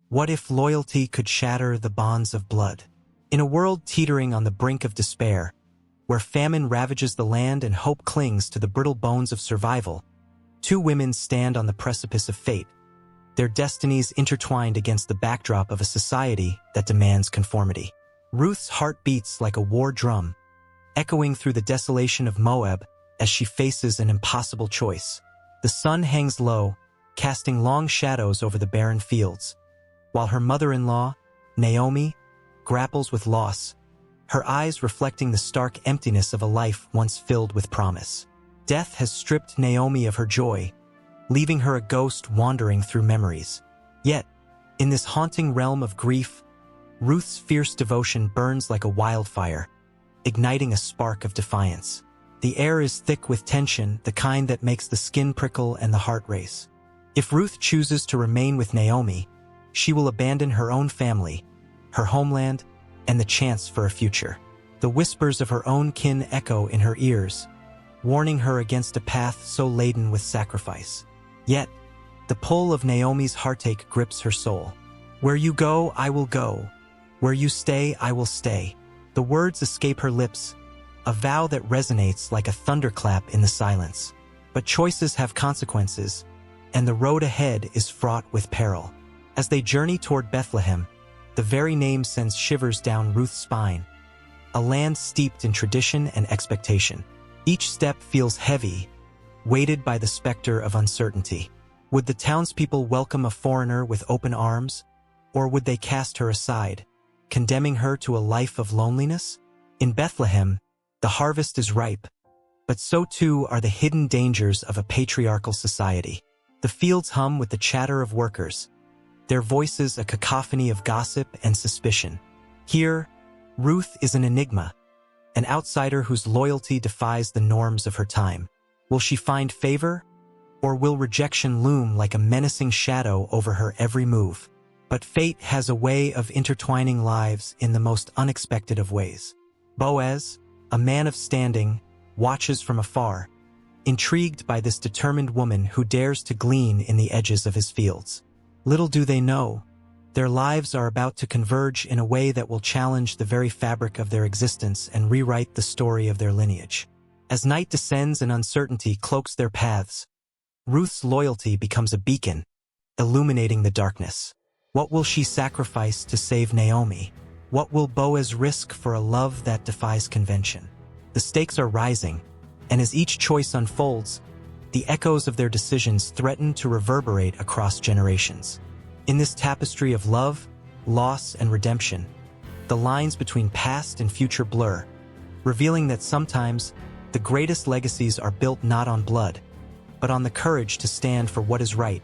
What if loyalty could shatter the bonds of blood? In a world teetering on the brink of despair, where famine ravages the land and hope clings to the brittle bones of survival, two women stand on the precipice of fate, their destinies intertwined against the backdrop of a society that demands conformity. Ruth's heart beats like a war drum, echoing through the desolation of Moab as she faces an impossible choice. The sun hangs low, casting long shadows over the barren fields, while her mother-in-law, Naomi, grapples with loss, her eyes reflecting the stark emptiness of a life once filled with promise. Death has stripped Naomi of her joy, leaving her a ghost wandering through memories. Yet, in this haunting realm of grief, Ruth's fierce devotion burns like a wildfire, igniting a spark of defiance. The air is thick with tension, the kind that makes the skin prickle and the heart race. If Ruth chooses to remain with Naomi, she will abandon her own family, her homeland, and the chance for a future. The whispers of her own kin echo in her ears, warning her against a path so laden with sacrifice. Yet, the pull of Naomi's heartache grips her soul. Where you go, I will go. Where you stay, I will stay. The words escape her lips, a vow that resonates like a thunderclap in the silence. But choices have consequences, and the road ahead is fraught with peril. As they journey toward Bethlehem, the very name sends shivers down Ruth's spine, a land steeped in tradition and expectation. Each step feels heavy, weighted by the specter of uncertainty. Would the townspeople welcome a foreigner with open arms, or would they cast her aside, condemning her to a life of loneliness? In Bethlehem, the harvest is ripe, but so too are the hidden dangers of a patriarchal society. The fields hum with the chatter of workers, their voices a cacophony of gossip and suspicion. Here, Ruth is an enigma, an outsider whose loyalty defies the norms of her time. Will she find favor, or will rejection loom like a menacing shadow over her every move? But fate has a way of intertwining lives in the most unexpected of ways. Boaz, a man of standing, watches from afar, intrigued by this determined woman who dares to glean in the edges of his fields. Little do they know, their lives are about to converge in a way that will challenge the very fabric of their existence and rewrite the story of their lineage. As night descends and uncertainty cloaks their paths, Ruth's loyalty becomes a beacon, illuminating the darkness. What will she sacrifice to save Naomi? What will Boaz risk for a love that defies convention? The stakes are rising, and as each choice unfolds, the echoes of their decisions threaten to reverberate across generations. In this tapestry of love, loss, and redemption, the lines between past and future blur, revealing that sometimes the greatest legacies are built not on blood, but on the courage to stand for what is right,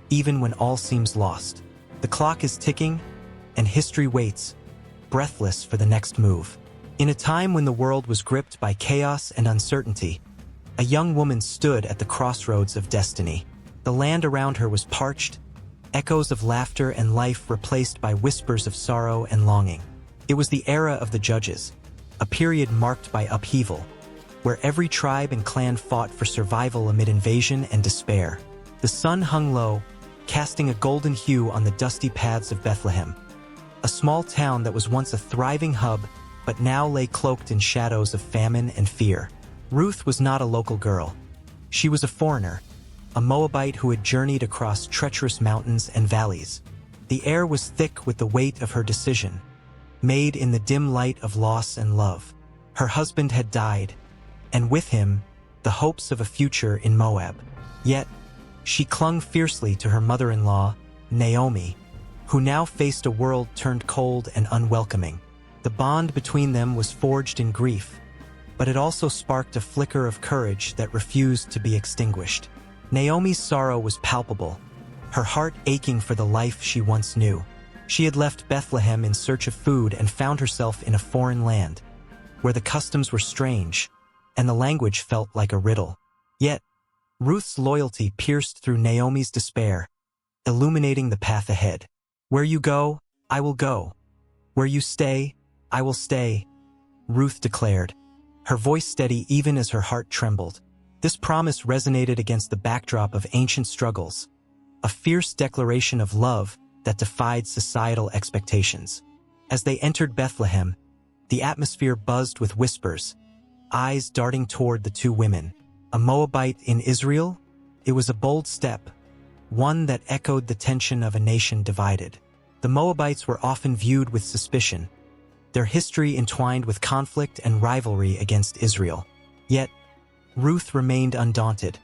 even when all seems lost. The clock is ticking, and history waits, breathless for the next move. In a time when the world was gripped by chaos and uncertainty, a young woman stood at the crossroads of destiny. The land around her was parched, echoes of laughter and life replaced by whispers of sorrow and longing. It was the era of the judges, a period marked by upheaval, where every tribe and clan fought for survival amid invasion and despair. The sun hung low, casting a golden hue on the dusty paths of Bethlehem, a small town that was once a thriving hub but now lay cloaked in shadows of famine and fear. Ruth was not a local girl. She was a foreigner, a Moabite who had journeyed across treacherous mountains and valleys. The air was thick with the weight of her decision, made in the dim light of loss and love. Her husband had died, and with him, the hopes of a future in Moab. Yet, she clung fiercely to her mother-in-law, Naomi, who now faced a world turned cold and unwelcoming. The bond between them was forged in grief, but it also sparked a flicker of courage that refused to be extinguished. Naomi's sorrow was palpable, her heart aching for the life she once knew. She had left Bethlehem in search of food and found herself in a foreign land, where the customs were strange, and the language felt like a riddle. Yet, Ruth's loyalty pierced through Naomi's despair, illuminating the path ahead. Where you go, I will go. Where you stay, I will stay, Ruth declared, her voice steady even as her heart trembled. This promise resonated against the backdrop of ancient struggles, a fierce declaration of love that defied societal expectations. As they entered Bethlehem, the atmosphere buzzed with whispers, eyes darting toward the two women. A Moabite in Israel? It was a bold step, one that echoed the tension of a nation divided. The Moabites were often viewed with suspicion, their history entwined with conflict and rivalry against Israel. Yet, Ruth remained undaunted,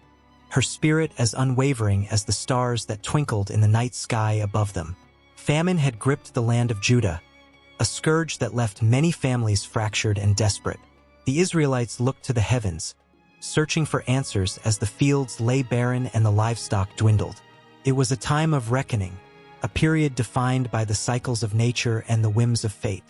her spirit as unwavering as the stars that twinkled in the night sky above them. Famine had gripped the land of Judah, a scourge that left many families fractured and desperate. The Israelites looked to the heavens, searching for answers as the fields lay barren and the livestock dwindled. It was a time of reckoning, a period defined by the cycles of nature and the whims of fate.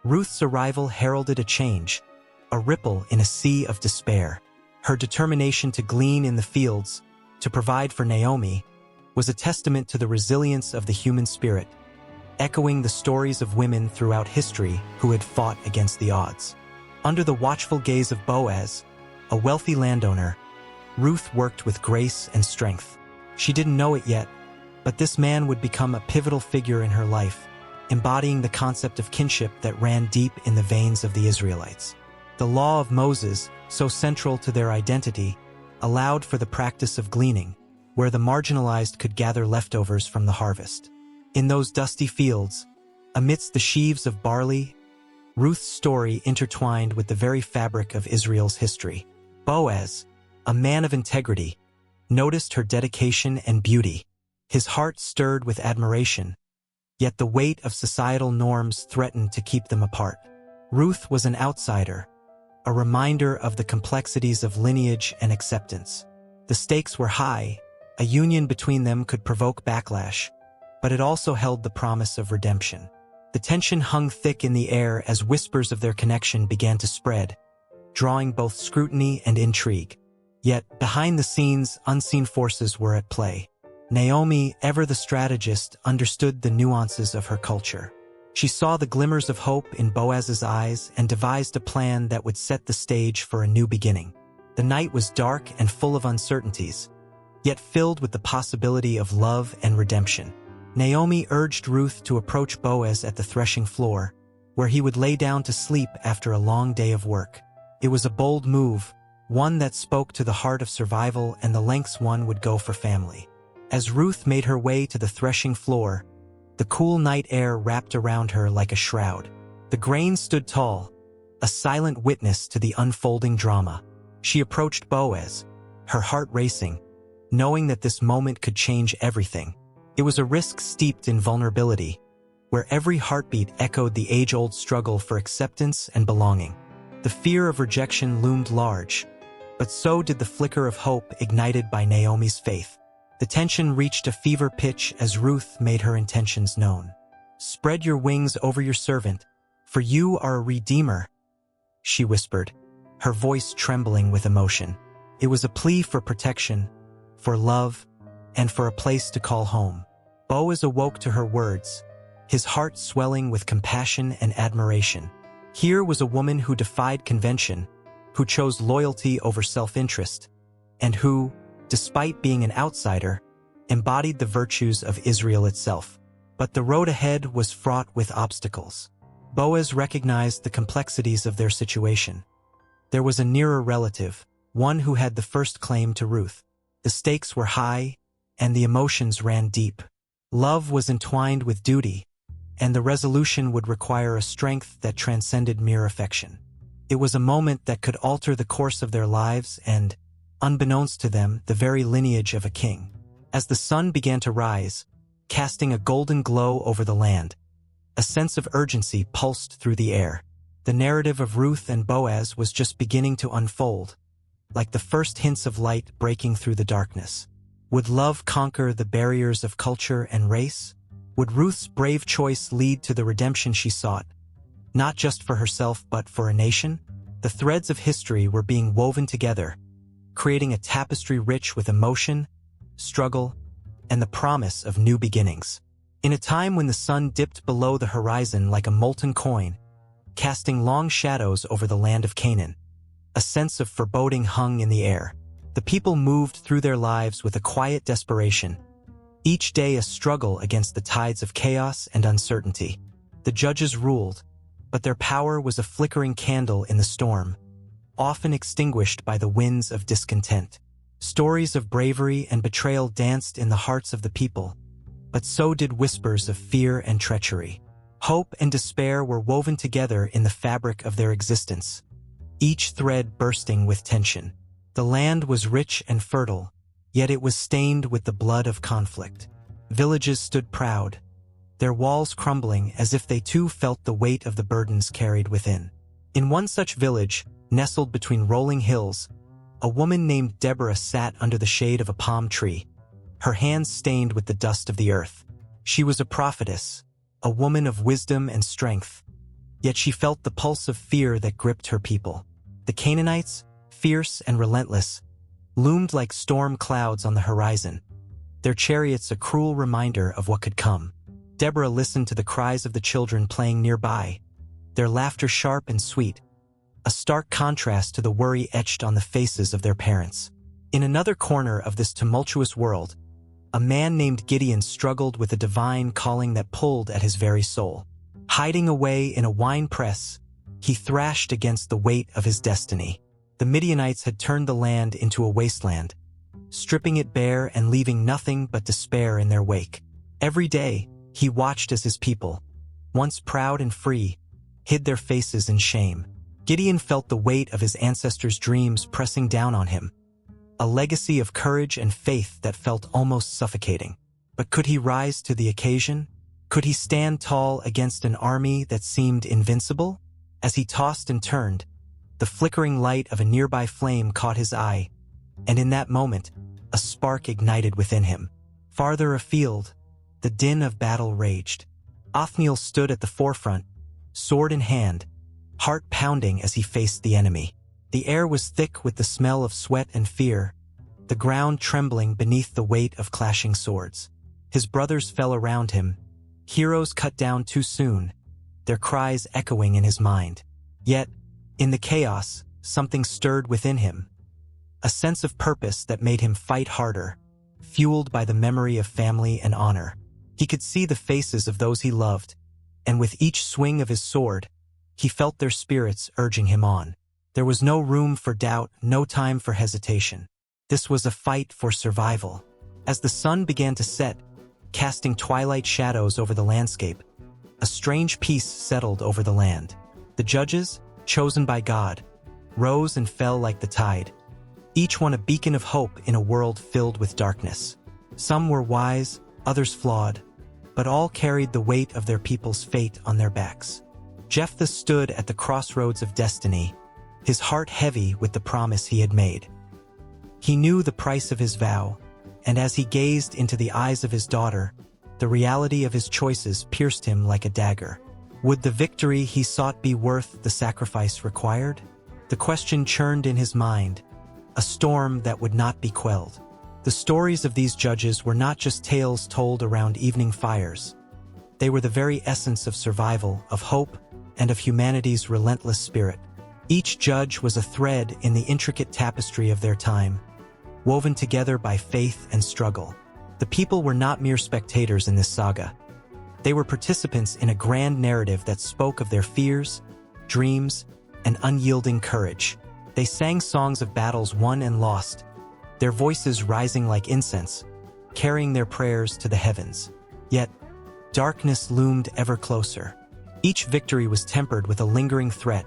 Ruth's arrival heralded a change, a ripple in a sea of despair. Her determination to glean in the fields, to provide for Naomi, was a testament to the resilience of the human spirit, echoing the stories of women throughout history who had fought against the odds. Under the watchful gaze of Boaz, a wealthy landowner, Ruth worked with grace and strength. She didn't know it yet, but this man would become a pivotal figure in her life, embodying the concept of kinship that ran deep in the veins of the Israelites. The law of Moses, so central to their identity, allowed for the practice of gleaning, where the marginalized could gather leftovers from the harvest. In those dusty fields, amidst the sheaves of barley, Ruth's story intertwined with the very fabric of Israel's history. Boaz, a man of integrity, noticed her dedication and beauty. His heart stirred with admiration, yet the weight of societal norms threatened to keep them apart. Ruth was an outsider, a reminder of the complexities of lineage and acceptance. The stakes were high, a union between them could provoke backlash, but it also held the promise of redemption. The tension hung thick in the air as whispers of their connection began to spread, drawing both scrutiny and intrigue. Yet, behind the scenes, unseen forces were at play. Naomi, ever the strategist, understood the nuances of her culture. She saw the glimmers of hope in Boaz's eyes and devised a plan that would set the stage for a new beginning. The night was dark and full of uncertainties, yet filled with the possibility of love and redemption. Naomi urged Ruth to approach Boaz at the threshing floor, where he would lay down to sleep after a long day of work. It was a bold move, one that spoke to the heart of survival and the lengths one would go for family. As Ruth made her way to the threshing floor, the cool night air wrapped around her like a shroud. The grain stood tall, a silent witness to the unfolding drama. She approached Boaz, her heart racing, knowing that this moment could change everything. It was a risk steeped in vulnerability, where every heartbeat echoed the age-old struggle for acceptance and belonging. The fear of rejection loomed large, but so did the flicker of hope ignited by Naomi's faith. The tension reached a fever pitch as Ruth made her intentions known. "Spread your wings over your servant, for you are a redeemer," she whispered, her voice trembling with emotion. It was a plea for protection, for love, and for a place to call home. Boaz awoke to her words, his heart swelling with compassion and admiration. Here was a woman who defied convention, who chose loyalty over self-interest, and who, despite being an outsider, embodied the virtues of Israel itself. But the road ahead was fraught with obstacles. Boaz recognized the complexities of their situation. There was a nearer relative, one who had the first claim to Ruth. The stakes were high, and the emotions ran deep. Love was entwined with duty, and the resolution would require a strength that transcended mere affection. It was a moment that could alter the course of their lives and, unbeknownst to them, the very lineage of a king. As the sun began to rise, casting a golden glow over the land, a sense of urgency pulsed through the air. The narrative of Ruth and Boaz was just beginning to unfold, like the first hints of light breaking through the darkness. Would love conquer the barriers of culture and race? Would Ruth's brave choice lead to the redemption she sought, not just for herself but for a nation? The threads of history were being woven together, creating a tapestry rich with emotion, struggle, and the promise of new beginnings. In a time when the sun dipped below the horizon like a molten coin, casting long shadows over the land of Canaan, a sense of foreboding hung in the air. The people moved through their lives with a quiet desperation, each day a struggle against the tides of chaos and uncertainty. The judges ruled, but their power was a flickering candle in the storm, often extinguished by the winds of discontent. Stories of bravery and betrayal danced in the hearts of the people, but so did whispers of fear and treachery. Hope and despair were woven together in the fabric of their existence, each thread bursting with tension. The land was rich and fertile, yet it was stained with the blood of conflict. Villages stood proud, their walls crumbling as if they too felt the weight of the burdens carried within. In one such village, nestled between rolling hills, a woman named Deborah sat under the shade of a palm tree, her hands stained with the dust of the earth. She was a prophetess, a woman of wisdom and strength, yet she felt the pulse of fear that gripped her people. The Canaanites, fierce and relentless, loomed like storm clouds on the horizon, their chariots a cruel reminder of what could come. Deborah listened to the cries of the children playing nearby, their laughter sharp and sweet, a stark contrast to the worry etched on the faces of their parents. In another corner of this tumultuous world, a man named Gideon struggled with a divine calling that pulled at his very soul. Hiding away in a wine press, he thrashed against the weight of his destiny. The Midianites had turned the land into a wasteland, stripping it bare and leaving nothing but despair in their wake. Every day, he watched as his people, once proud and free, hid their faces in shame. Gideon felt the weight of his ancestors' dreams pressing down on him, a legacy of courage and faith that felt almost suffocating. But could he rise to the occasion? Could he stand tall against an army that seemed invincible? As he tossed and turned, the flickering light of a nearby flame caught his eye, and in that moment, a spark ignited within him. Farther afield, the din of battle raged. Othniel stood at the forefront, sword in hand, heart pounding as he faced the enemy. The air was thick with the smell of sweat and fear, the ground trembling beneath the weight of clashing swords. His brothers fell around him, heroes cut down too soon, their cries echoing in his mind. Yet, in the chaos, something stirred within him, a sense of purpose that made him fight harder, fueled by the memory of family and honor. He could see the faces of those he loved, and with each swing of his sword, he felt their spirits urging him on. There was no room for doubt, no time for hesitation. This was a fight for survival. As the sun began to set, casting twilight shadows over the landscape, a strange peace settled over the land. The judges, chosen by God, rose and fell like the tide, each one a beacon of hope in a world filled with darkness. Some were wise, others flawed, but all carried the weight of their people's fate on their backs. Jephthah stood at the crossroads of destiny, his heart heavy with the promise he had made. He knew the price of his vow, and as he gazed into the eyes of his daughter, the reality of his choices pierced him like a dagger. Would the victory he sought be worth the sacrifice required? The question churned in his mind, a storm that would not be quelled. The stories of these judges were not just tales told around evening fires. They were the very essence of survival, of hope, and of humanity's relentless spirit. Each judge was a thread in the intricate tapestry of their time, woven together by faith and struggle. The people were not mere spectators in this saga. They were participants in a grand narrative that spoke of their fears, dreams, and unyielding courage. They sang songs of battles won and lost, their voices rising like incense, carrying their prayers to the heavens. Yet, darkness loomed ever closer. Each victory was tempered with a lingering threat,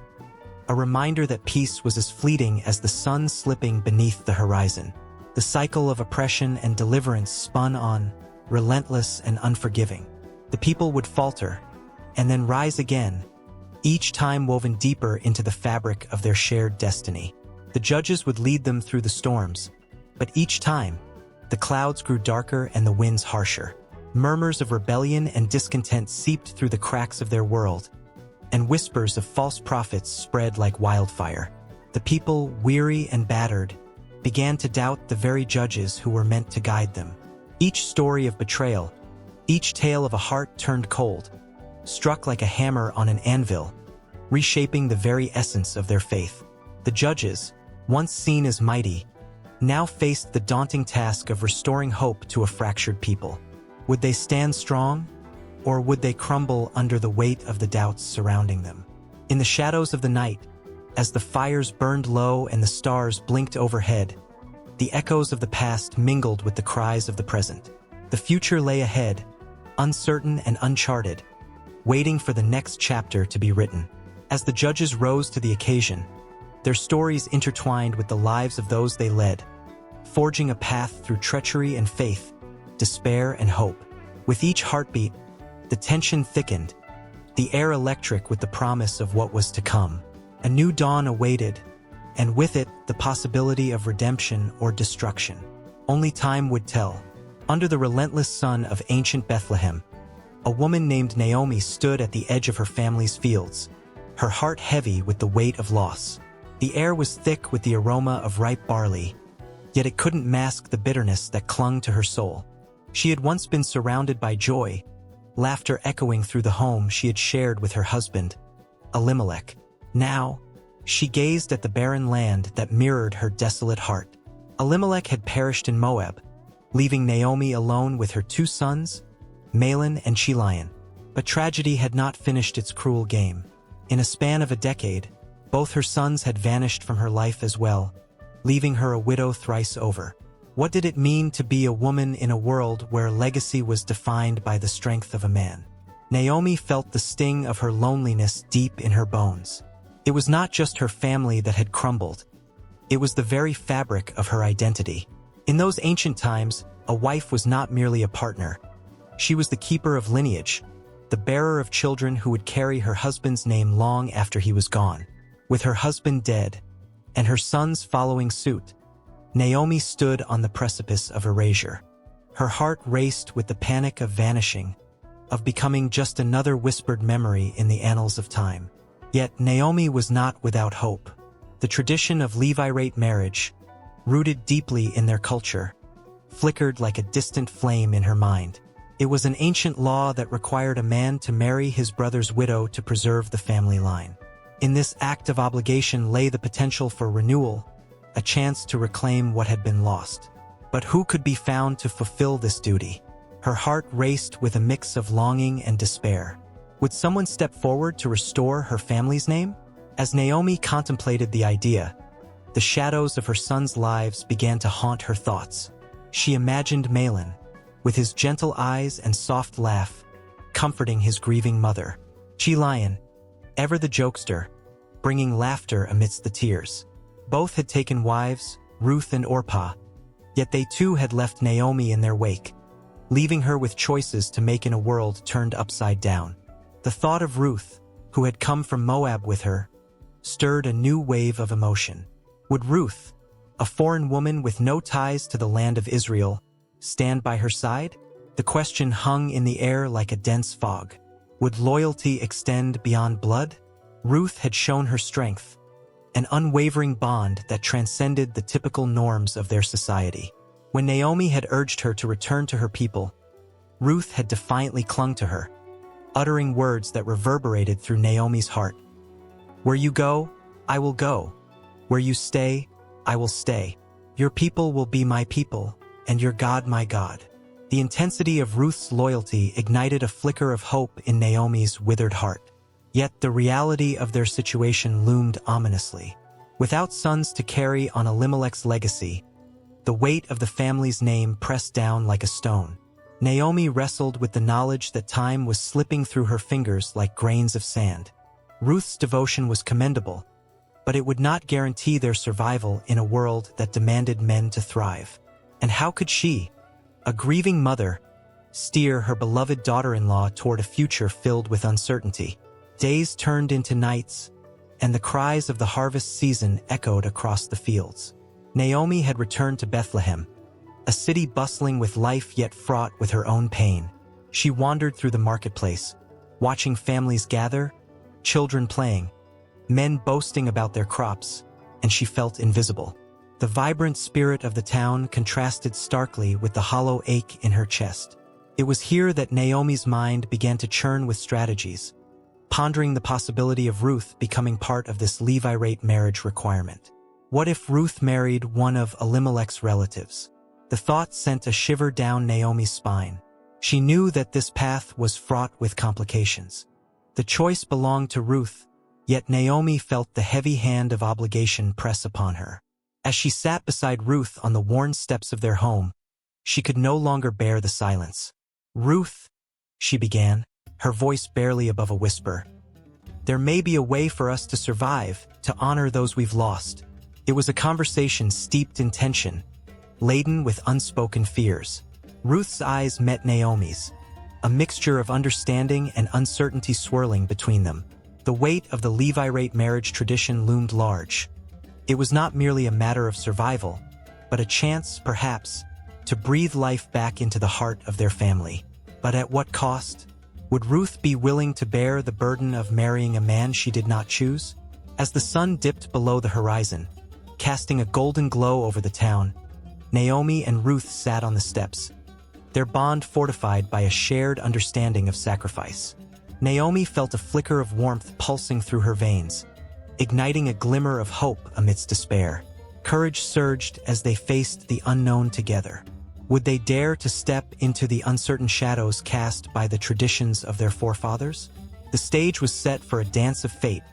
a reminder that peace was as fleeting as the sun slipping beneath the horizon. The cycle of oppression and deliverance spun on, relentless and unforgiving. The people would falter, and then rise again, each time woven deeper into the fabric of their shared destiny. The judges would lead them through the storms, but each time, the clouds grew darker and the winds harsher. Murmurs of rebellion and discontent seeped through the cracks of their world, and whispers of false prophets spread like wildfire. The people, weary and battered, began to doubt the very judges who were meant to guide them. Each story of betrayal, each tale of a heart turned cold, struck like a hammer on an anvil, reshaping the very essence of their faith. The judges, once seen as mighty, now faced the daunting task of restoring hope to a fractured people. Would they stand strong, or would they crumble under the weight of the doubts surrounding them? In the shadows of the night, as the fires burned low and the stars blinked overhead, the echoes of the past mingled with the cries of the present. The future lay ahead, uncertain and uncharted, waiting for the next chapter to be written. As the judges rose to the occasion, their stories intertwined with the lives of those they led, forging a path through treachery and faith, despair and hope. With each heartbeat, the tension thickened, the air electric with the promise of what was to come. A new dawn awaited, and with it the possibility of redemption or destruction. Only time would tell. Under the relentless sun of ancient Bethlehem, a woman named Naomi stood at the edge of her family's fields, her heart heavy with the weight of loss. The air was thick with the aroma of ripe barley, yet it couldn't mask the bitterness that clung to her soul. She had once been surrounded by joy, laughter echoing through the home she had shared with her husband, Elimelech. Now, she gazed at the barren land that mirrored her desolate heart. Elimelech had perished in Moab, leaving Naomi alone with her two sons, Mahlon and Chilion. But tragedy had not finished its cruel game. In a span of a decade, both her sons had vanished from her life as well, leaving her a widow thrice over. What did it mean to be a woman in a world where legacy was defined by the strength of a man? Naomi felt the sting of her loneliness deep in her bones. It was not just her family that had crumbled. It was the very fabric of her identity. In those ancient times, a wife was not merely a partner. She was the keeper of lineage, the bearer of children who would carry her husband's name long after he was gone. With her husband dead, and her sons following suit, Naomi stood on the precipice of erasure. Her heart raced with the panic of vanishing, of becoming just another whispered memory in the annals of time. Yet Naomi was not without hope. The tradition of Levite marriage, rooted deeply in their culture, flickered like a distant flame in her mind. It was an ancient law that required a man to marry his brother's widow to preserve the family line. In this act of obligation lay the potential for renewal, a chance to reclaim what had been lost. But who could be found to fulfill this duty? Her heart raced with a mix of longing and despair. Would someone step forward to restore her family's name? As Naomi contemplated the idea, the shadows of her sons' lives began to haunt her thoughts. She imagined Mahlon, with his gentle eyes and soft laugh, comforting his grieving mother. Chilion, ever the jokester, bringing laughter amidst the tears. Both had taken wives, Ruth and Orpah, yet they too had left Naomi in their wake, leaving her with choices to make in a world turned upside down. The thought of Ruth, who had come from Moab with her, stirred a new wave of emotion. Would Ruth, a foreign woman with no ties to the land of Israel, stand by her side? The question hung in the air like a dense fog. Would loyalty extend beyond blood? Ruth had shown her strength, an unwavering bond that transcended the typical norms of their society. When Naomi had urged her to return to her people, Ruth had defiantly clung to her, uttering words that reverberated through Naomi's heart. Where you go, I will go. Where you stay, I will stay. Your people will be my people, and your God my God. The intensity of Ruth's loyalty ignited a flicker of hope in Naomi's withered heart. Yet the reality of their situation loomed ominously. Without sons to carry on Elimelech's legacy, the weight of the family's name pressed down like a stone. Naomi wrestled with the knowledge that time was slipping through her fingers like grains of sand. Ruth's devotion was commendable, but it would not guarantee their survival in a world that demanded men to thrive. And how could she, a grieving mother, steer her beloved daughter-in-law toward a future filled with uncertainty? Days turned into nights, and the cries of the harvest season echoed across the fields. Naomi had returned to Bethlehem, a city bustling with life yet fraught with her own pain. She wandered through the marketplace, watching families gather, children playing, men boasting about their crops, and she felt invisible. The vibrant spirit of the town contrasted starkly with the hollow ache in her chest. It was here that Naomi's mind began to churn with strategies, pondering the possibility of Ruth becoming part of this Levite marriage requirement. What if Ruth married one of Elimelech's relatives? The thought sent a shiver down Naomi's spine. She knew that this path was fraught with complications. The choice belonged to Ruth, yet Naomi felt the heavy hand of obligation press upon her. As she sat beside Ruth on the worn steps of their home, she could no longer bear the silence. "Ruth," she began, her voice barely above a whisper, "there may be a way for us to survive, to honor those we've lost." It was a conversation steeped in tension, laden with unspoken fears. Ruth's eyes met Naomi's, a mixture of understanding and uncertainty swirling between them. The weight of the Levirate marriage tradition loomed large. It was not merely a matter of survival, but a chance, perhaps, to breathe life back into the heart of their family. But at what cost? Would Ruth be willing to bear the burden of marrying a man she did not choose? As the sun dipped below the horizon, casting a golden glow over the town, Naomi and Ruth sat on the steps, their bond fortified by a shared understanding of sacrifice. Naomi felt a flicker of warmth pulsing through her veins, igniting a glimmer of hope amidst despair. Courage surged as they faced the unknown together. Would they dare to step into the uncertain shadows cast by the traditions of their forefathers? The stage was set for a dance of fate,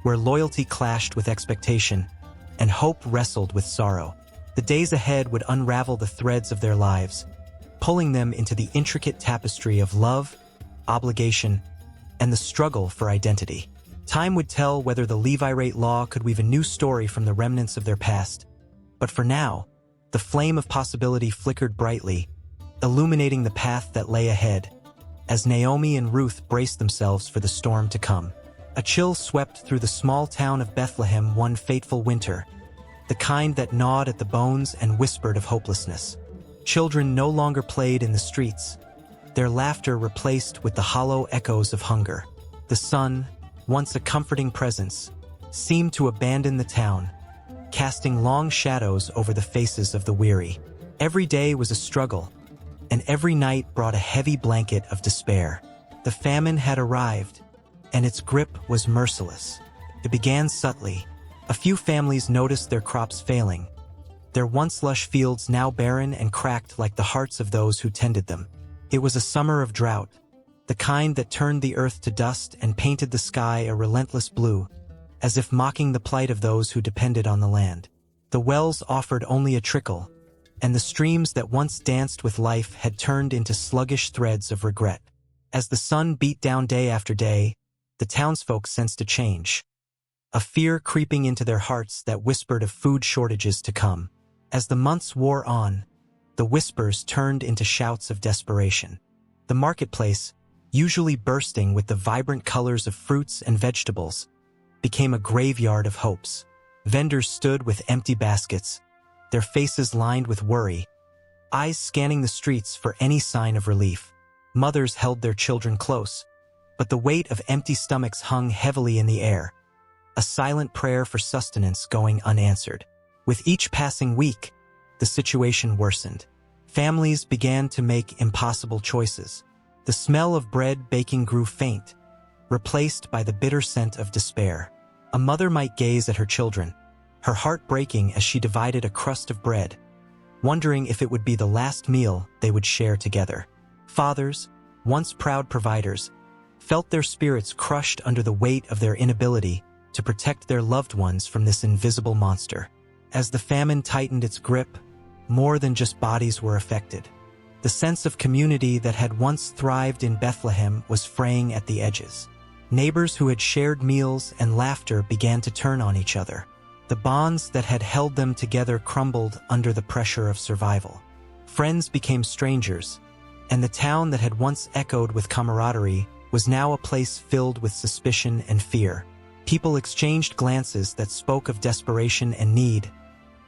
where loyalty clashed with expectation, and hope wrestled with sorrow. The days ahead would unravel the threads of their lives, pulling them into the intricate tapestry of love, obligation, and the struggle for identity. Time would tell whether the Levirate law could weave a new story from the remnants of their past. But for now, the flame of possibility flickered brightly, illuminating the path that lay ahead. As Naomi and Ruth braced themselves for the storm to come, a chill swept through the small town of Bethlehem one fateful winter, the kind that gnawed at the bones and whispered of hopelessness. Children no longer played in the streets, their laughter replaced with the hollow echoes of hunger. The sun, once a comforting presence, seemed to abandon the town, casting long shadows over the faces of the weary. Every day was a struggle, and every night brought a heavy blanket of despair. The famine had arrived, and its grip was merciless. It began subtly. A few families noticed their crops failing, their once lush fields now barren and cracked like the hearts of those who tended them. It was a summer of drought, the kind that turned the earth to dust and painted the sky a relentless blue, as if mocking the plight of those who depended on the land. The wells offered only a trickle, and the streams that once danced with life had turned into sluggish threads of regret. As the sun beat down day after day, the townsfolk sensed a change, a fear creeping into their hearts that whispered of food shortages to come. As the months wore on, the whispers turned into shouts of desperation. The marketplace, usually bursting with the vibrant colors of fruits and vegetables, became a graveyard of hopes. Vendors stood with empty baskets, their faces lined with worry, eyes scanning the streets for any sign of relief. Mothers held their children close, but the weight of empty stomachs hung heavily in the air, a silent prayer for sustenance going unanswered. With each passing week, the situation worsened. Families began to make impossible choices. The smell of bread baking grew faint, replaced by the bitter scent of despair. A mother might gaze at her children, her heart breaking as she divided a crust of bread, wondering if it would be the last meal they would share together. Fathers, once proud providers, felt their spirits crushed under the weight of their inability to protect their loved ones from this invisible monster. As the famine tightened its grip, more than just bodies were affected. The sense of community that had once thrived in Bethlehem was fraying at the edges. Neighbors who had shared meals and laughter began to turn on each other. The bonds that had held them together crumbled under the pressure of survival. Friends became strangers, and the town that had once echoed with camaraderie was now a place filled with suspicion and fear. People exchanged glances that spoke of desperation and need,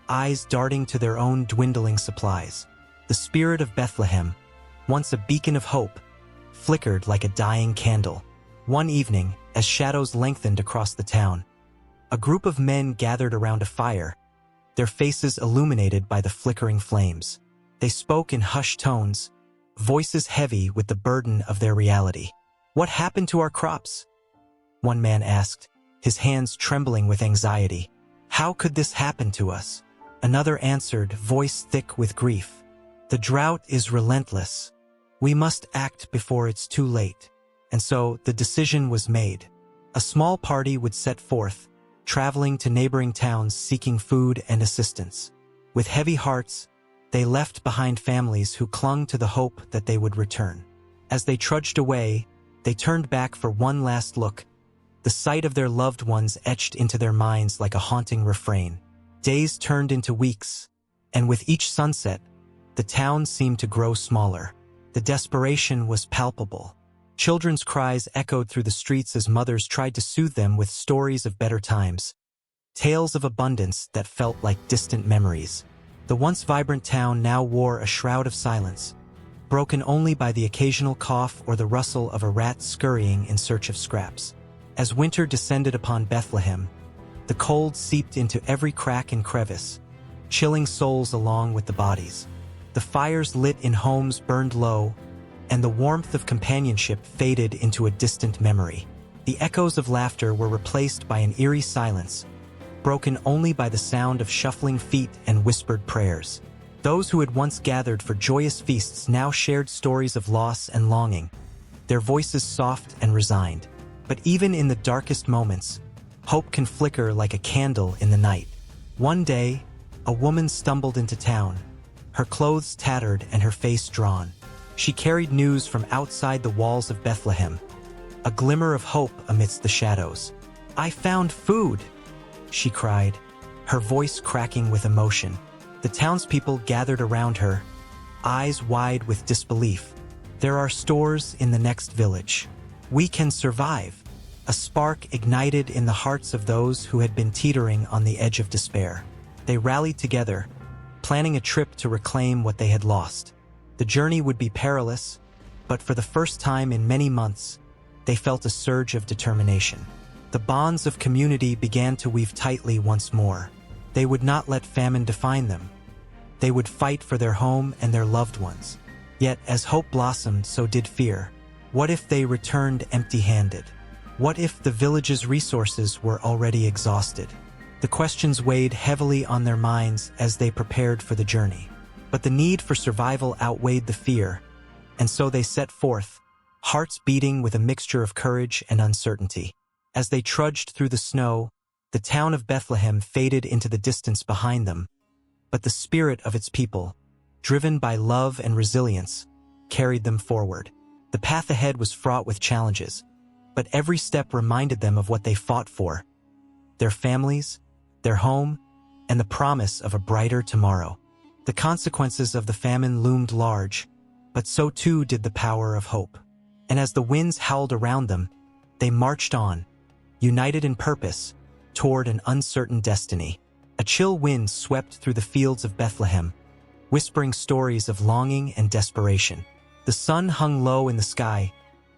eyes darting to their own dwindling supplies. The spirit of Bethlehem, once a beacon of hope, flickered like a dying candle. One evening, as shadows lengthened across the town, a group of men gathered around a fire, their faces illuminated by the flickering flames. They spoke in hushed tones, voices heavy with the burden of their reality. "What happened to our crops?" one man asked, his hands trembling with anxiety. "How could this happen to us?" Another answered, voice thick with grief. "The drought is relentless. We must act before it's too late. And so the decision was made. A small party would set forth, traveling to neighboring towns seeking food and assistance. With heavy hearts, they left behind families who clung to the hope that they would return. As they trudged away, they turned back for one last look, the sight of their loved ones etched into their minds like a haunting refrain. Days turned into weeks, and with each sunset, the town seemed to grow smaller. The desperation was palpable. Children's cries echoed through the streets as mothers tried to soothe them with stories of better times, tales of abundance that felt like distant memories. The once vibrant town now wore a shroud of silence, broken only by the occasional cough or the rustle of a rat scurrying in search of scraps. As winter descended upon Bethlehem, the cold seeped into every crack and crevice, chilling souls along with the bodies. The fires lit in homes burned low, and the warmth of companionship faded into a distant memory. The echoes of laughter were replaced by an eerie silence, broken only by the sound of shuffling feet and whispered prayers. Those who had once gathered for joyous feasts now shared stories of loss and longing, their voices soft and resigned. But even in the darkest moments, hope can flicker like a candle in the night. One day, a woman stumbled into town, her clothes tattered and her face drawn. She carried news from outside the walls of Bethlehem, a glimmer of hope amidst the shadows. "I found food!" she cried, her voice cracking with emotion. The townspeople gathered around her, eyes wide with disbelief. "There are stores in the next village. We can survive." A spark ignited in the hearts of those who had been teetering on the edge of despair. They rallied together, planning a trip to reclaim what they had lost. The journey would be perilous, but for the first time in many months, they felt a surge of determination. The bonds of community began to weave tightly once more. They would not let famine define them. They would fight for their home and their loved ones. Yet, as hope blossomed, so did fear. What if they returned empty-handed? What if the village's resources were already exhausted? The questions weighed heavily on their minds as they prepared for the journey. But the need for survival outweighed the fear, and so they set forth, hearts beating with a mixture of courage and uncertainty. As they trudged through the snow, the town of Bethlehem faded into the distance behind them, but the spirit of its people, driven by love and resilience, carried them forward. The path ahead was fraught with challenges, but every step reminded them of what they fought for: their families, their home, and the promise of a brighter tomorrow. The consequences of the famine loomed large, but so too did the power of hope. And as the winds howled around them, they marched on, united in purpose, toward an uncertain destiny. A chill wind swept through the fields of Bethlehem, whispering stories of longing and desperation. The sun hung low in the sky,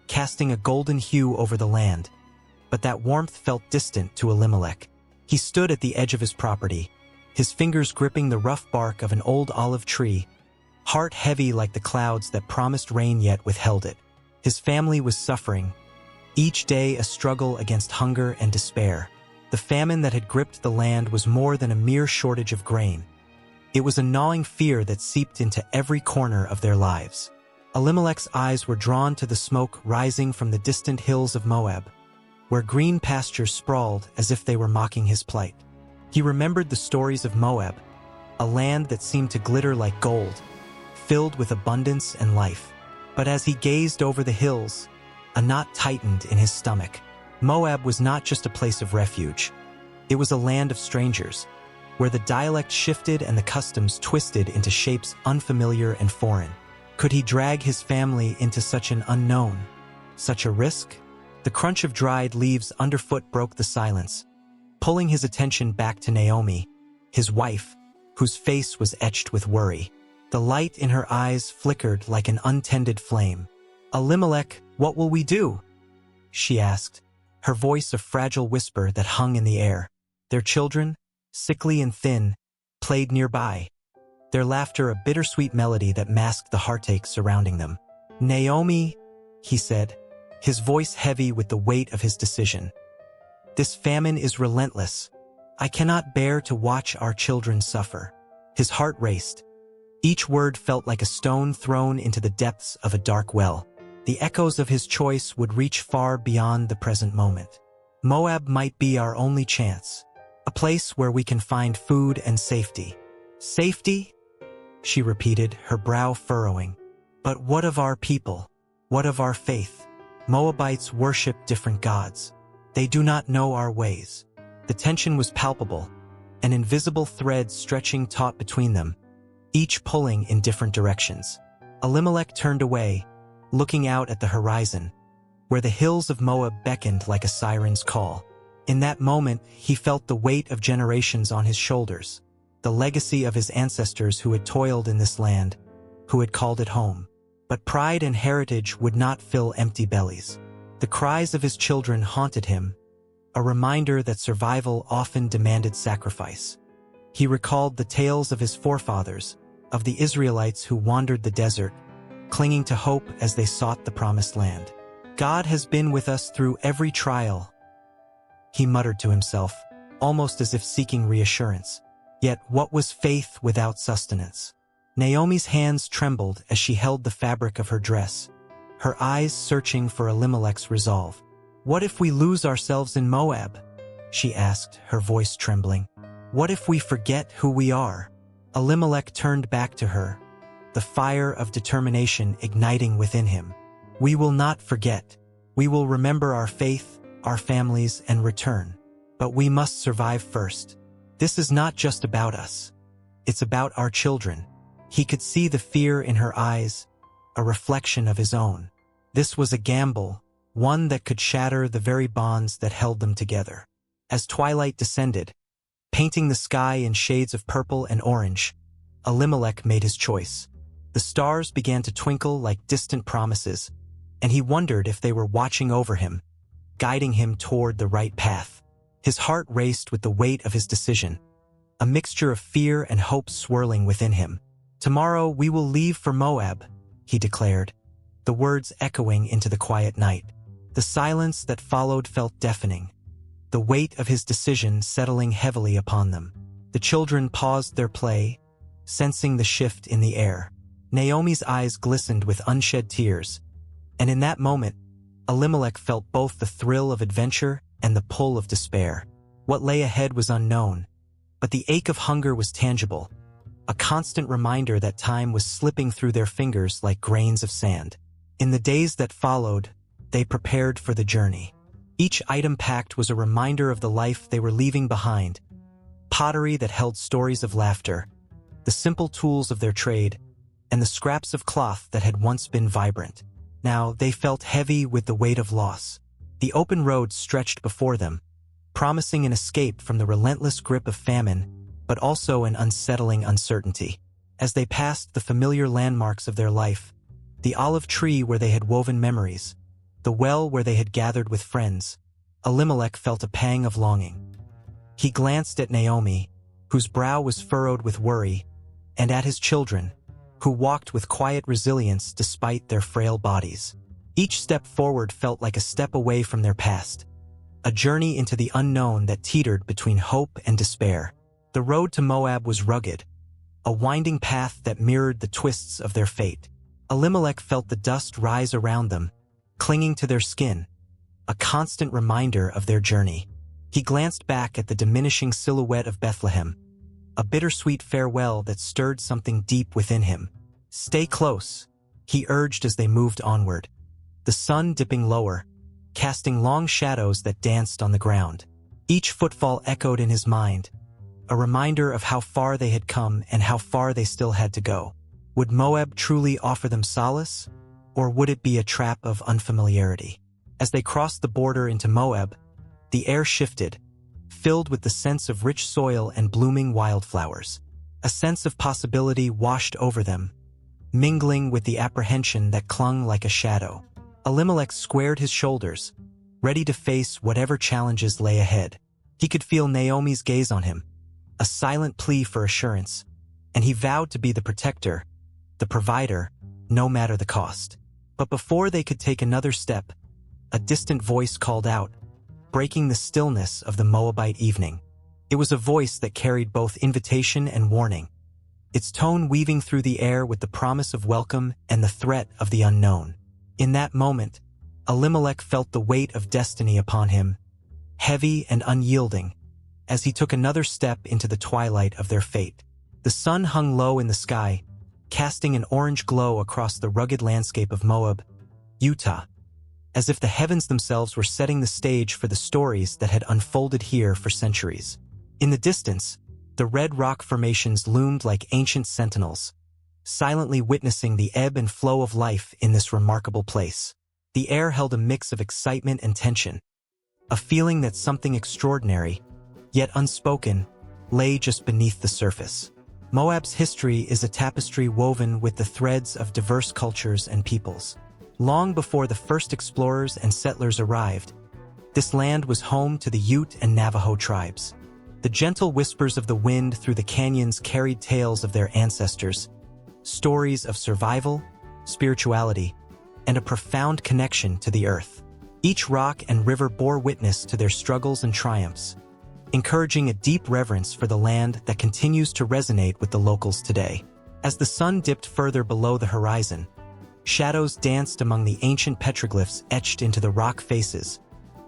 casting a golden hue over the land, but that warmth felt distant to Elimelech. He stood at the edge of his property, his fingers gripping the rough bark of an old olive tree, heart heavy like the clouds that promised rain yet withheld it. His family was suffering, each day a struggle against hunger and despair. The famine that had gripped the land was more than a mere shortage of grain. It was a gnawing fear that seeped into every corner of their lives. Elimelech's eyes were drawn to the smoke rising from the distant hills of Moab, where green pastures sprawled as if they were mocking his plight. He remembered the stories of Moab, a land that seemed to glitter like gold, filled with abundance and life. But as he gazed over the hills, a knot tightened in his stomach. Moab was not just a place of refuge. It was a land of strangers, where the dialect shifted and the customs twisted into shapes unfamiliar and foreign. Could he drag his family into such an unknown, such a risk? The crunch of dried leaves underfoot broke the silence, pulling his attention back to Naomi, his wife, whose face was etched with worry. The light in her eyes flickered like an untended flame. "Elimelech, what will we do?" she asked, her voice a fragile whisper that hung in the air. Their children, sickly and thin, played nearby, their laughter a bittersweet melody that masked the heartache surrounding them. "Naomi," he said, his voice heavy with the weight of his decision. "This famine is relentless. I cannot bear to watch our children suffer." His heart raced, Each word felt like a stone thrown into the depths of a dark well. The echoes of his choice would reach far beyond the present moment. Moab might be our only chance, a place where we can find food and safety. Safety? She repeated, her brow furrowing. But what of our people? What of our faith? Moabites worship different gods. They do not know our ways. The tension was palpable, an invisible thread stretching taut between them, each pulling in different directions. Elimelech turned away, looking out at the horizon, where the hills of Moab beckoned like a siren's call. In that moment, he felt the weight of generations on his shoulders, the legacy of his ancestors who had toiled in this land, who had called it home. But pride and heritage would not fill empty bellies. The cries of his children haunted him, a reminder that survival often demanded sacrifice. He recalled the tales of his forefathers, of the Israelites who wandered the desert, clinging to hope as they sought the promised land. God has been with us through every trial, he muttered to himself, almost as if seeking reassurance. Yet what was faith without sustenance? Naomi's hands trembled as she held the fabric of her dress, her eyes searching for Elimelech's resolve. What if we lose ourselves in Moab? She asked, her voice trembling. What if we forget who we are? Elimelech turned back to her, the fire of determination igniting within him. We will not forget. We will remember our faith, our families, and return. But we must survive first. This is not just about us. It's about our children. He could see the fear in her eyes, a reflection of his own. This was a gamble, one that could shatter the very bonds that held them together. As twilight descended, painting the sky in shades of purple and orange, Elimelech made his choice. The stars began to twinkle like distant promises, and he wondered if they were watching over him, guiding him toward the right path. His heart raced with the weight of his decision, a mixture of fear and hope swirling within him. Tomorrow we will leave for Moab, he declared, the words echoing into the quiet night. The silence that followed felt deafening, the weight of his decision settling heavily upon them. The children paused their play, sensing the shift in the air. Naomi's eyes glistened with unshed tears, and in that moment, Elimelech felt both the thrill of adventure and the pull of despair. What lay ahead was unknown, but the ache of hunger was tangible, a constant reminder that time was slipping through their fingers like grains of sand. In the days that followed, they prepared for the journey. Each item packed was a reminder of the life they were leaving behind, pottery that held stories of laughter, the simple tools of their trade, and the scraps of cloth that had once been vibrant. Now they felt heavy with the weight of loss. The open road stretched before them, promising an escape from the relentless grip of famine, but also an unsettling uncertainty. As they passed the familiar landmarks of their life, the olive tree where they had woven memories, the well where they had gathered with friends, Elimelech felt a pang of longing. He glanced at Naomi, whose brow was furrowed with worry, and at his children, who walked with quiet resilience despite their frail bodies. Each step forward felt like a step away from their past, a journey into the unknown that teetered between hope and despair. The road to Moab was rugged, a winding path that mirrored the twists of their fate. Elimelech felt the dust rise around them, clinging to their skin, a constant reminder of their journey. He glanced back at the diminishing silhouette of Bethlehem, a bittersweet farewell that stirred something deep within him. Stay close, he urged as they moved onward, the sun dipping lower, casting long shadows that danced on the ground. Each footfall echoed in his mind, a reminder of how far they had come and how far they still had to go. Would Moab truly offer them solace, or would it be a trap of unfamiliarity? As they crossed the border into Moab, the air shifted, filled with the sense of rich soil and blooming wildflowers. A sense of possibility washed over them, mingling with the apprehension that clung like a shadow. Elimelech squared his shoulders, ready to face whatever challenges lay ahead. He could feel Naomi's gaze on him, a silent plea for assurance, and he vowed to be the protector, the provider, no matter the cost. But before they could take another step, a distant voice called out, breaking the stillness of the Moabite evening. It was a voice that carried both invitation and warning. its tone weaving through the air with the promise of welcome and the threat of the unknown. In that moment, Elimelech felt the weight of destiny upon him, heavy and unyielding, as he took another step into the twilight of their fate. The sun hung low in the sky, casting an orange glow across the rugged landscape of Moab, Utah, as if the heavens themselves were setting the stage for the stories that had unfolded here for centuries. In the distance, the red rock formations loomed like ancient sentinels, silently witnessing the ebb and flow of life in this remarkable place. The air held a mix of excitement and tension, a feeling that something extraordinary, yet unspoken, lay just beneath the surface. Moab's history is a tapestry woven with the threads of diverse cultures and peoples. Long before the first explorers and settlers arrived, this land was home to the Ute and Navajo tribes. The gentle whispers of the wind through the canyons carried tales of their ancestors, stories of survival, spirituality, and a profound connection to the earth. Each rock and river bore witness to their struggles and triumphs, encouraging a deep reverence for the land that continues to resonate with the locals today. As the sun dipped further below the horizon, shadows danced among the ancient petroglyphs etched into the rock faces,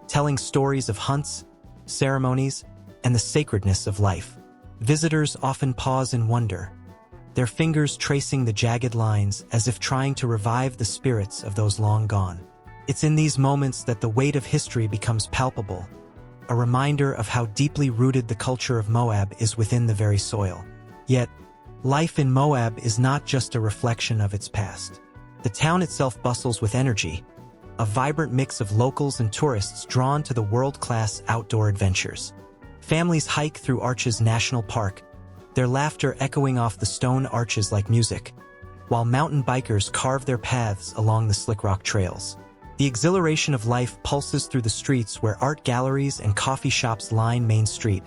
telling stories of hunts, ceremonies, and the sacredness of life. Visitors often pause in wonder, their fingers tracing the jagged lines as if trying to revive the spirits of those long gone. It's in these moments that the weight of history becomes palpable, a reminder of how deeply rooted the culture of Moab is within the very soil. Yet, life in Moab is not just a reflection of its past. The town itself bustles with energy, a vibrant mix of locals and tourists drawn to the world-class outdoor adventures. Families hike through Arches National Park, their laughter echoing off the stone arches like music, while mountain bikers carve their paths along the slick rock trails. The exhilaration of life pulses through the streets where art galleries and coffee shops line Main Street,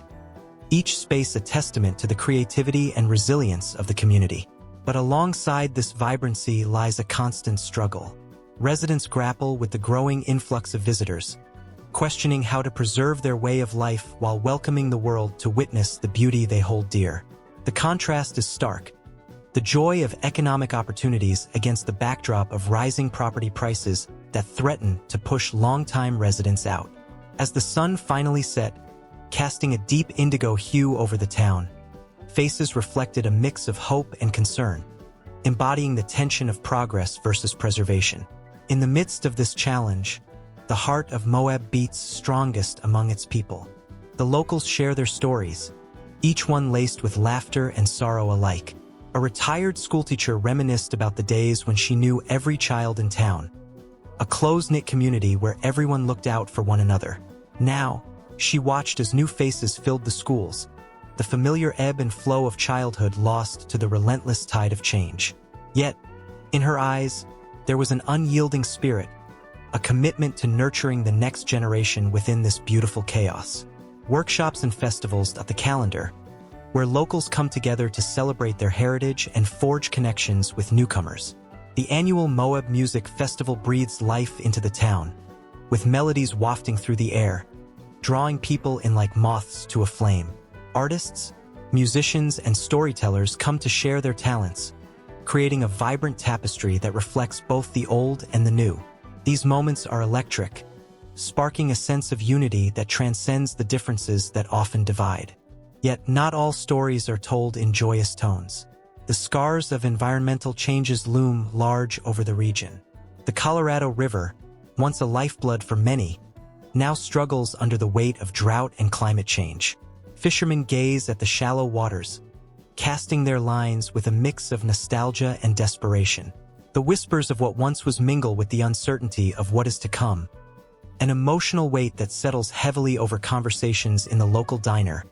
each space a testament to the creativity and resilience of the community. But alongside this vibrancy lies a constant struggle. Residents grapple with the growing influx of visitors, questioning how to preserve their way of life while welcoming the world to witness the beauty they hold dear. The contrast is stark, the joy of economic opportunities against the backdrop of rising property prices that threaten to push longtime residents out. As the sun finally set, casting a deep indigo hue over the town, faces reflected a mix of hope and concern, embodying the tension of progress versus preservation. In the midst of this challenge, the heart of Moab beats strongest among its people. The locals share their stories, each one laced with laughter and sorrow alike. A retired schoolteacher reminisced about the days when she knew every child in town, a close-knit community where everyone looked out for one another. Now, she watched as new faces filled the schools, the familiar ebb and flow of childhood lost to the relentless tide of change. Yet, in her eyes, there was an unyielding spirit, a commitment to nurturing the next generation within this beautiful chaos. Workshops and festivals at the calendar, where locals come together to celebrate their heritage and forge connections with newcomers. The annual Moab Music Festival breathes life into the town, with melodies wafting through the air, drawing people in like moths to a flame. Artists, musicians, and storytellers come to share their talents, creating a vibrant tapestry that reflects both the old and the new. These moments are electric, sparking a sense of unity that transcends the differences that often divide. Yet not all stories are told in joyous tones. The scars of environmental changes loom large over the region. The Colorado River, once a lifeblood for many, now struggles under the weight of drought and climate change. Fishermen gaze at the shallow waters, casting their lines with a mix of nostalgia and desperation. The whispers of what once was mingle with the uncertainty of what is to come, an emotional weight that settles heavily over conversations in the local diner,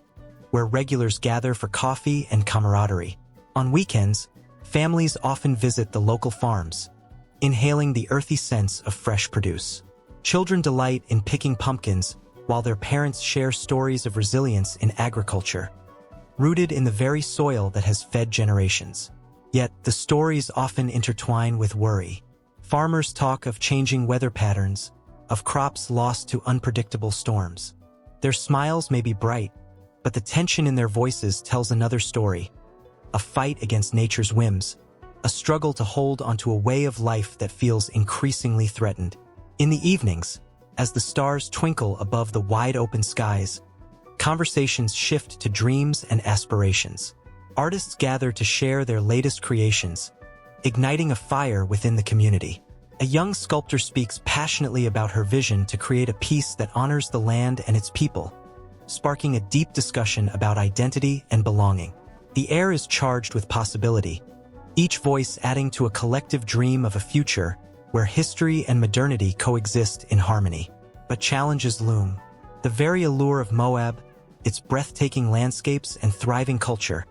where regulars gather for coffee and camaraderie. On weekends, families often visit the local farms, inhaling the earthy scents of fresh produce. Children delight in picking pumpkins, while their parents share stories of resilience in agriculture, rooted in the very soil that has fed generations. Yet, the stories often intertwine with worry. Farmers talk of changing weather patterns, of crops lost to unpredictable storms. Their smiles may be bright, but the tension in their voices tells another story, a fight against nature's whims, a struggle to hold onto a way of life that feels increasingly threatened. In the evenings, as the stars twinkle above the wide-open skies, conversations shift to dreams and aspirations. Artists gather to share their latest creations, igniting a fire within the community. A young sculptor speaks passionately about her vision to create a piece that honors the land and its people, sparking a deep discussion about identity and belonging. The air is charged with possibility, each voice adding to a collective dream of a future where history and modernity coexist in harmony. But challenges loom. The very allure of Moab, its breathtaking landscapes and thriving culture,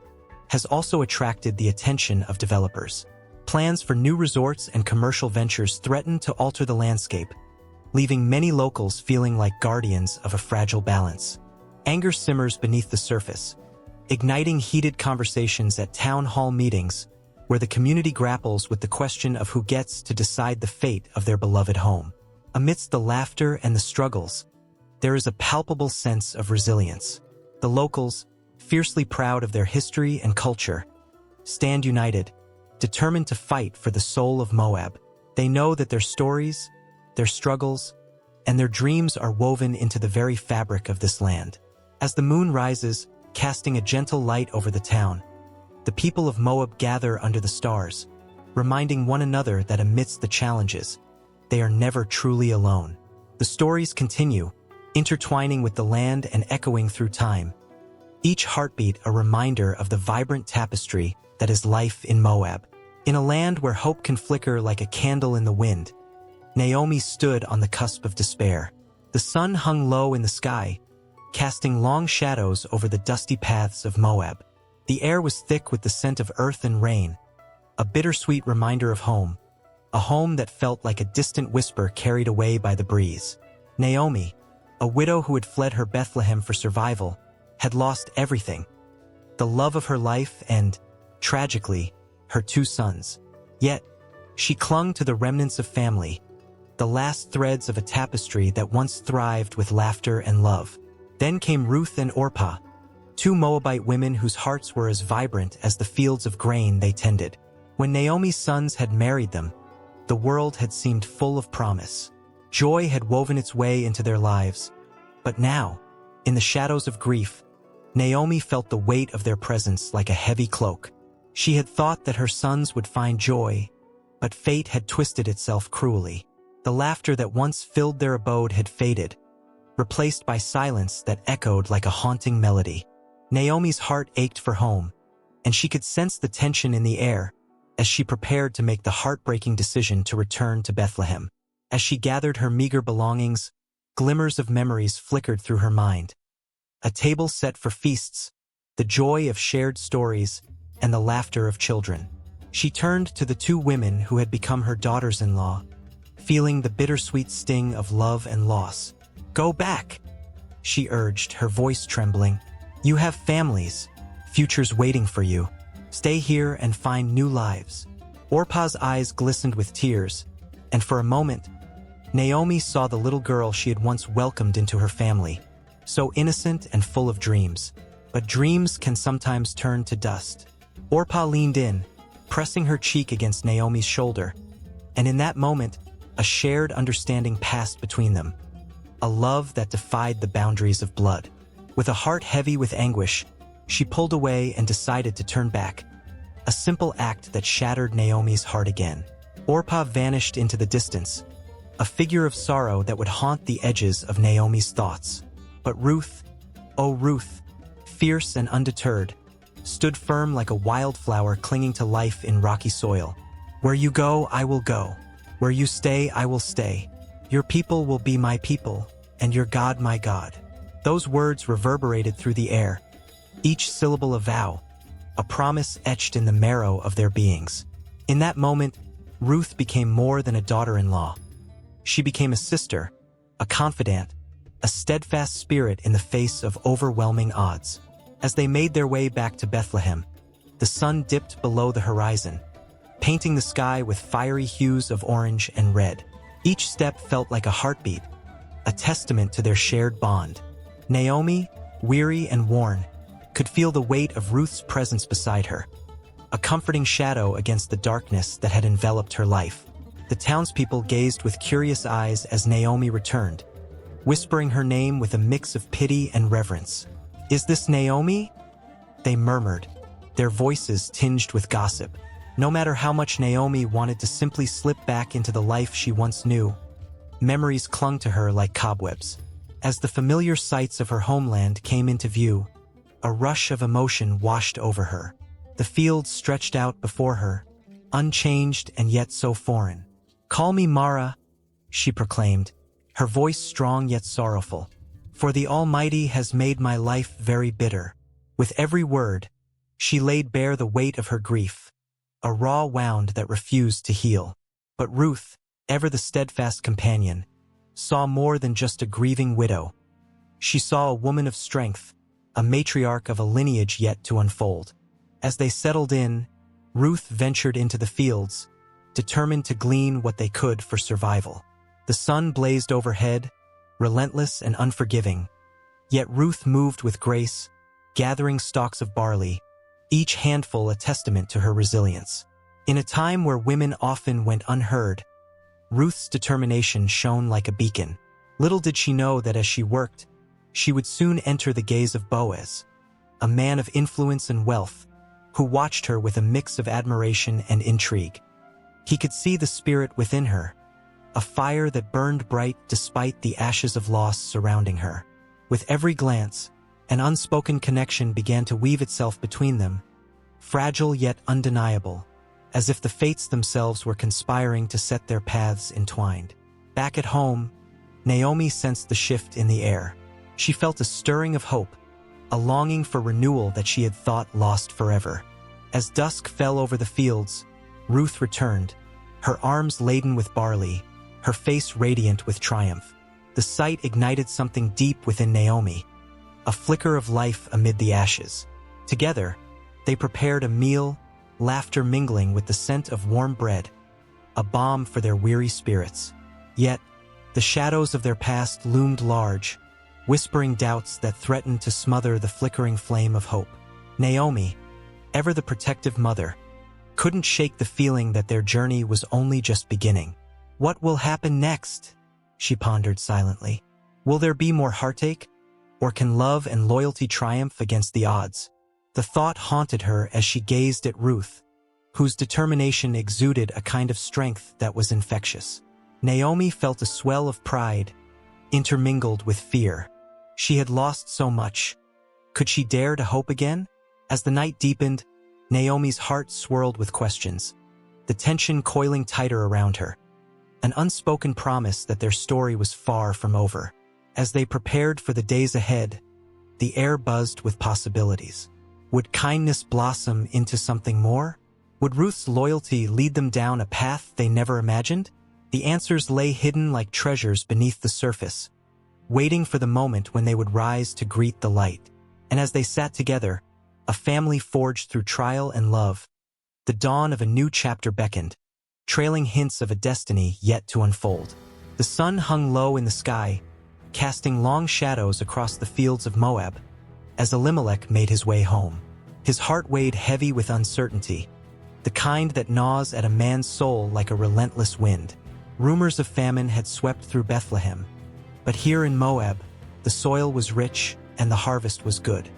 has also attracted the attention of developers. Plans for new resorts and commercial ventures threaten to alter the landscape, leaving many locals feeling like guardians of a fragile balance. Anger simmers beneath the surface, igniting heated conversations at town hall meetings where the community grapples with the question of who gets to decide the fate of their beloved home. Amidst the laughter and the struggles, there is a palpable sense of resilience. The locals, fiercely proud of their history and culture, stand united, determined to fight for the soul of Moab. They know that their stories, their struggles, and their dreams are woven into the very fabric of this land. As the moon rises, casting a gentle light over the town, the people of Moab gather under the stars, reminding one another that amidst the challenges, they are never truly alone. The stories continue, intertwining with the land and echoing through time, each heartbeat a reminder of the vibrant tapestry that is life in Moab. In a land where hope can flicker like a candle in the wind, Naomi stood on the cusp of despair. The sun hung low in the sky, casting long shadows over the dusty paths of Moab. The air was thick with the scent of earth and rain, a bittersweet reminder of home, a home that felt like a distant whisper carried away by the breeze. Naomi, a widow who had fled her Bethlehem for survival, had lost everything: the love of her life and, tragically, her 2 sons. Yet, she clung to the remnants of family, the last threads of a tapestry that once thrived with laughter and love. Then came Ruth and Orpah, 2 Moabite women whose hearts were as vibrant as the fields of grain they tended. When Naomi's sons had married them, the world had seemed full of promise. Joy had woven its way into their lives. But now, in the shadows of grief, Naomi felt the weight of their presence like a heavy cloak. She had thought that her sons would find joy, but fate had twisted itself cruelly. The laughter that once filled their abode had faded, replaced by silence that echoed like a haunting melody. Naomi's heart ached for home, and she could sense the tension in the air as she prepared to make the heartbreaking decision to return to Bethlehem. As she gathered her meager belongings, glimmers of memories flickered through her mind. A table set for feasts, the joy of shared stories, and the laughter of children. She turned to the 2 women who had become her daughters-in-law, feeling the bittersweet sting of love and loss. "Go back," she urged, her voice trembling. "You have families, futures waiting for you. Stay here and find new lives." Orpah's eyes glistened with tears, and for a moment, Naomi saw the little girl she had once welcomed into her family, so innocent and full of dreams. But dreams can sometimes turn to dust. Orpah leaned in, pressing her cheek against Naomi's shoulder, and in that moment, a shared understanding passed between them, a love that defied the boundaries of blood. With a heart heavy with anguish, she pulled away and decided to turn back, a simple act that shattered Naomi's heart again. Orpah vanished into the distance, a figure of sorrow that would haunt the edges of Naomi's thoughts. But Ruth, oh Ruth, fierce and undeterred, stood firm like a wildflower clinging to life in rocky soil. "Where you go, I will go. Where you stay, I will stay. Your people will be my people, and your God my God." Those words reverberated through the air, each syllable a vow, a promise etched in the marrow of their beings. In that moment, Ruth became more than a daughter-in-law. She became a sister, a confidant, a steadfast spirit in the face of overwhelming odds. As they made their way back to Bethlehem, the sun dipped below the horizon, painting the sky with fiery hues of orange and red. Each step felt like a heartbeat, a testament to their shared bond. Naomi, weary and worn, could feel the weight of Ruth's presence beside her, a comforting shadow against the darkness that had enveloped her life. The townspeople gazed with curious eyes as Naomi returned, whispering her name with a mix of pity and reverence. "Is this Naomi?" they murmured, their voices tinged with gossip. No matter how much Naomi wanted to simply slip back into the life she once knew, memories clung to her like cobwebs. As the familiar sights of her homeland came into view, a rush of emotion washed over her. The fields stretched out before her, unchanged and yet so foreign. "Call me Mara," she proclaimed, her voice strong yet sorrowful. "For the Almighty has made my life very bitter." With every word, she laid bare the weight of her grief, a raw wound that refused to heal. But Ruth, ever the steadfast companion, saw more than just a grieving widow. She saw a woman of strength, a matriarch of a lineage yet to unfold. As they settled in, Ruth ventured into the fields, determined to glean what they could for survival. The sun blazed overhead, relentless and unforgiving. Yet Ruth moved with grace, gathering stalks of barley, each handful a testament to her resilience. In a time where women often went unheard, Ruth's determination shone like a beacon. Little did she know that as she worked, she would soon enter the gaze of Boaz, a man of influence and wealth, who watched her with a mix of admiration and intrigue. He could see the spirit within her, a fire that burned bright despite the ashes of loss surrounding her. With every glance, an unspoken connection began to weave itself between them, fragile yet undeniable, as if the fates themselves were conspiring to set their paths entwined. Back at home, Naomi sensed the shift in the air. She felt a stirring of hope, a longing for renewal that she had thought lost forever. As dusk fell over the fields, Ruth returned, her arms laden with barley, her face radiant with triumph. The sight ignited something deep within Naomi, a flicker of life amid the ashes. Together, they prepared a meal, laughter mingling with the scent of warm bread, a balm for their weary spirits. Yet, the shadows of their past loomed large, whispering doubts that threatened to smother the flickering flame of hope. Naomi, ever the protective mother, couldn't shake the feeling that their journey was only just beginning. "What will happen next?" she pondered silently. "Will there be more heartache? Or can love and loyalty triumph against the odds?" The thought haunted her as she gazed at Ruth, whose determination exuded a kind of strength that was infectious. Naomi felt a swell of pride, intermingled with fear. She had lost so much. Could she dare to hope again? As the night deepened, Naomi's heart swirled with questions, the tension coiling tighter around her, an unspoken promise that their story was far from over. As they prepared for the days ahead, the air buzzed with possibilities. Would kindness blossom into something more? Would Ruth's loyalty lead them down a path they never imagined? The answers lay hidden like treasures beneath the surface, waiting for the moment when they would rise to greet the light. And as they sat together, a family forged through trial and love, the dawn of a new chapter beckoned, trailing hints of a destiny yet to unfold. The sun hung low in the sky, casting long shadows across the fields of Moab, as Elimelech made his way home. His heart weighed heavy with uncertainty, the kind that gnaws at a man's soul like a relentless wind. Rumors of famine had swept through Bethlehem, but here in Moab, the soil was rich and the harvest was good.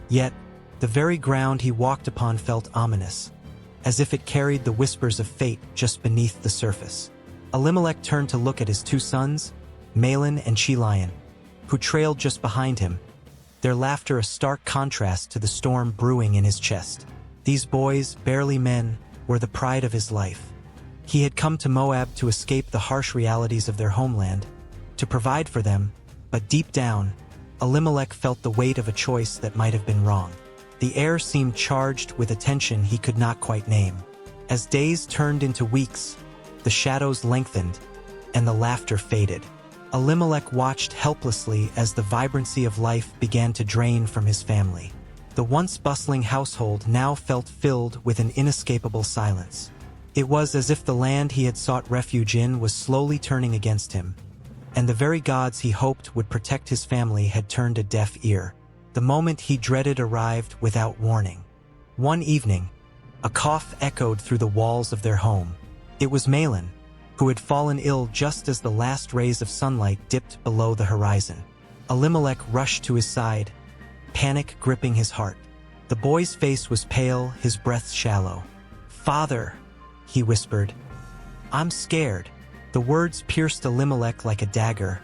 Yet, the very ground he walked upon felt ominous, as if it carried the whispers of fate just beneath the surface. Elimelech turned to look at his two sons, Mahlon and Chilion, who trailed just behind him, their laughter a stark contrast to the storm brewing in his chest. These boys, barely men, were the pride of his life. He had come to Moab to escape the harsh realities of their homeland, to provide for them, but deep down, Elimelech felt the weight of a choice that might have been wrong. The air seemed charged with a tension he could not quite name. As days turned into weeks, the shadows lengthened, and the laughter faded. Elimelech watched helplessly as the vibrancy of life began to drain from his family. The once bustling household now felt filled with an inescapable silence. It was as if the land he had sought refuge in was slowly turning against him, and the very gods he hoped would protect his family had turned a deaf ear. The moment he dreaded arrived without warning. One evening, A cough echoed through the walls of their home. It was Malin, who had fallen ill just as the last rays of sunlight dipped below the horizon. Elimelech rushed to his side, panic gripping his heart. The boy's face was pale, his breath shallow. "Father," he whispered, "I'm scared." The words pierced Elimelech like a dagger,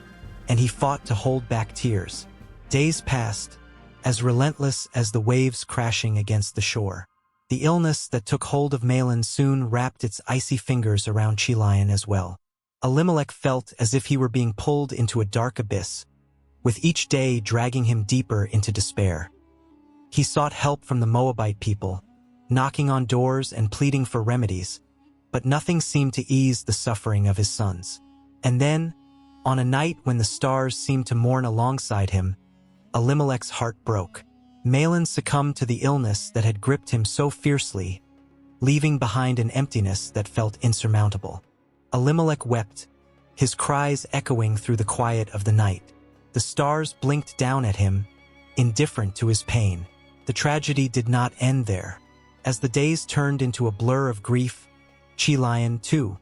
and he fought to hold back tears. Days passed, as relentless as the waves crashing against the shore. The illness that took hold of Malin soon wrapped its icy fingers around Chilion as well. Elimelech felt as if he were being pulled into a dark abyss, with each day dragging him deeper into despair. He sought help from the Moabite people, knocking on doors and pleading for remedies, but nothing seemed to ease the suffering of his sons. And then, on a night when the stars seemed to mourn alongside him, Elimelech's heart broke. Malin succumbed to the illness that had gripped him so fiercely, leaving behind an emptiness that felt insurmountable. Elimelech wept, his cries echoing through the quiet of the night. The stars blinked down at him, indifferent to his pain. The tragedy did not end there. As the days turned into a blur of grief, Chilion, too,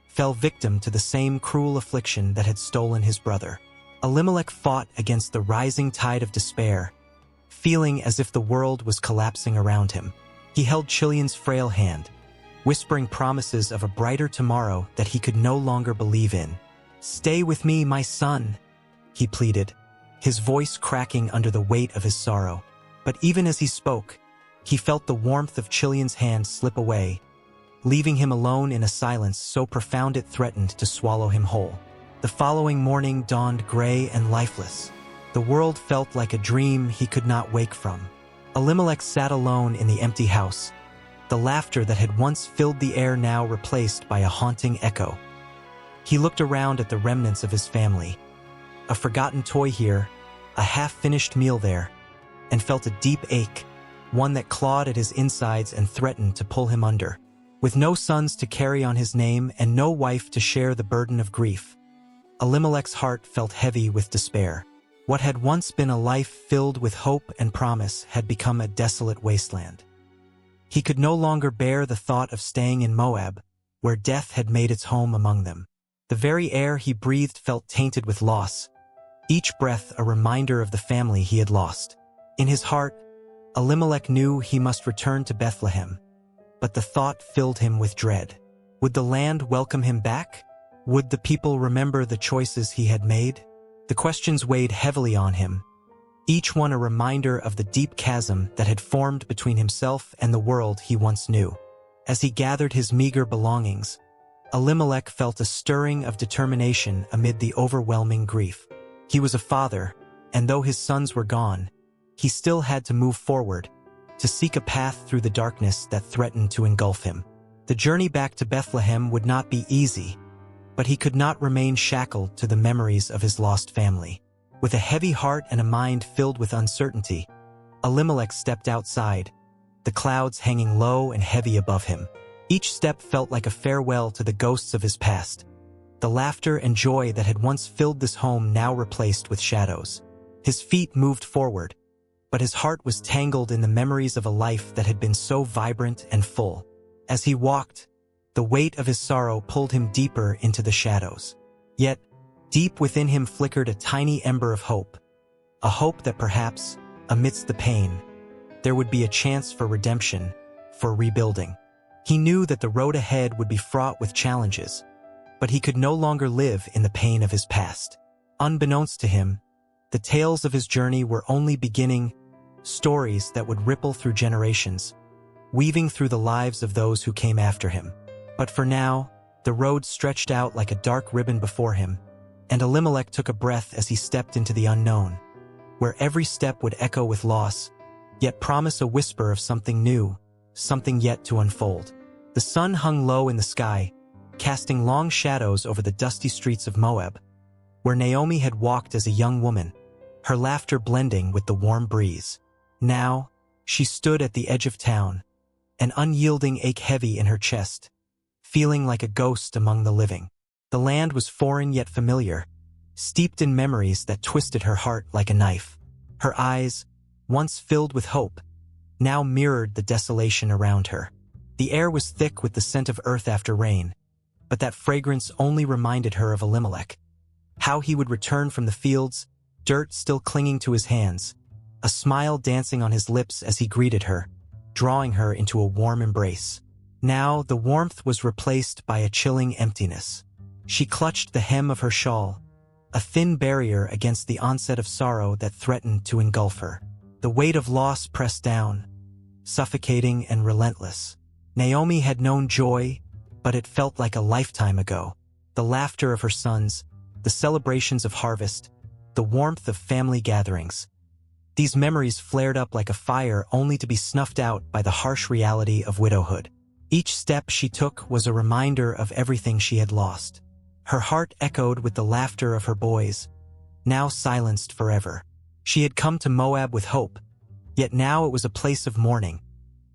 fell victim to the same cruel affliction that had stolen his brother. Elimelech fought against the rising tide of despair, feeling as if the world was collapsing around him. He held Chilion's frail hand, whispering promises of a brighter tomorrow that he could no longer believe in. "Stay with me, my son," he pleaded, his voice cracking under the weight of his sorrow. But even as he spoke, he felt the warmth of Chilion's hand slip away, leaving him alone in a silence so profound it threatened to swallow him whole. The following morning dawned gray and lifeless. The world felt like a dream he could not wake from. Elimelech sat alone in the empty house, the laughter that had once filled the air now replaced by a haunting echo. He looked around at the remnants of his family, a forgotten toy here, a half-finished meal there, and felt a deep ache, one that clawed at his insides and threatened to pull him under. With no sons to carry on his name and no wife to share the burden of grief, Elimelech's heart felt heavy with despair. What had once been a life filled with hope and promise had become a desolate wasteland. He could no longer bear the thought of staying in Moab, where death had made its home among them. The very air he breathed felt tainted with loss, each breath a reminder of the family he had lost. In his heart, Elimelech knew he must return to Bethlehem, but the thought filled him with dread. Would the land welcome him back? Would the people remember the choices he had made? The questions weighed heavily on him, each one a reminder of the deep chasm that had formed between himself and the world he once knew. As he gathered his meager belongings, Elimelech felt a stirring of determination amid the overwhelming grief. He was a father, and though his sons were gone, he still had to move forward, to seek a path through the darkness that threatened to engulf him. The journey back to Bethlehem would not be easy, but he could not remain shackled to the memories of his lost family. With a heavy heart and a mind filled with uncertainty, Elimelech stepped outside, the clouds hanging low and heavy above him. Each step felt like a farewell to the ghosts of his past, the laughter and joy that had once filled this home now replaced with shadows. His feet moved forward, but his heart was tangled in the memories of a life that had been so vibrant and full. As he walked, the weight of his sorrow pulled him deeper into the shadows. Yet, deep within him flickered a tiny ember of hope, a hope that perhaps, amidst the pain, there would be a chance for redemption, for rebuilding. He knew that the road ahead would be fraught with challenges, but he could no longer live in the pain of his past. Unbeknownst to him, the tales of his journey were only beginning, stories that would ripple through generations, weaving through the lives of those who came after him. But for now, the road stretched out like a dark ribbon before him, and Elimelech took a breath as he stepped into the unknown, where every step would echo with loss, yet promise a whisper of something new, something yet to unfold. The sun hung low in the sky, casting long shadows over the dusty streets of Moab, where Naomi had walked as a young woman, her laughter blending with the warm breeze. Now, she stood at the edge of town, an unyielding ache heavy in her chest, feeling like a ghost among the living. The land was foreign yet familiar, steeped in memories that twisted her heart like a knife. Her eyes, once filled with hope, now mirrored the desolation around her. The air was thick with the scent of earth after rain, but that fragrance only reminded her of Elimelech. How he would return from the fields, dirt still clinging to his hands, a smile dancing on his lips as he greeted her, drawing her into a warm embrace. Now the warmth was replaced by a chilling emptiness. She clutched the hem of her shawl, a thin barrier against the onset of sorrow that threatened to engulf her. The weight of loss pressed down, suffocating and relentless. Naomi had known joy, but it felt like a lifetime ago. The laughter of her sons, the celebrations of harvest, the warmth of family gatherings. These memories flared up like a fire only to be snuffed out by the harsh reality of widowhood. Each step she took was a reminder of everything she had lost. Her heart echoed with the laughter of her boys, now silenced forever. She had come to Moab with hope, yet now it was a place of mourning,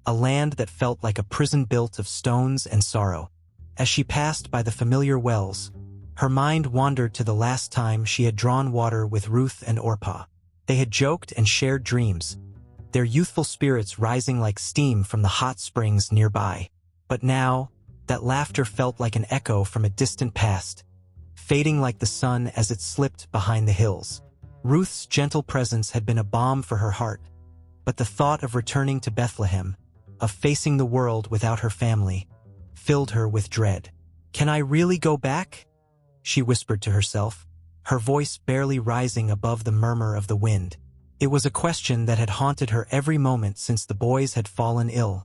a land that felt like a prison built of stones and sorrow. As she passed by the familiar wells, her mind wandered to the last time she had drawn water with Ruth and Orpah. They had joked and shared dreams, their youthful spirits rising like steam from the hot springs nearby. But now, that laughter felt like an echo from a distant past, fading like the sun as it slipped behind the hills. Ruth's gentle presence had been a balm for her heart, but the thought of returning to Bethlehem, of facing the world without her family, filled her with dread. "Can I really go back?" she whispered to herself, her voice barely rising above the murmur of the wind. It was a question that had haunted her every moment since the boys had fallen ill,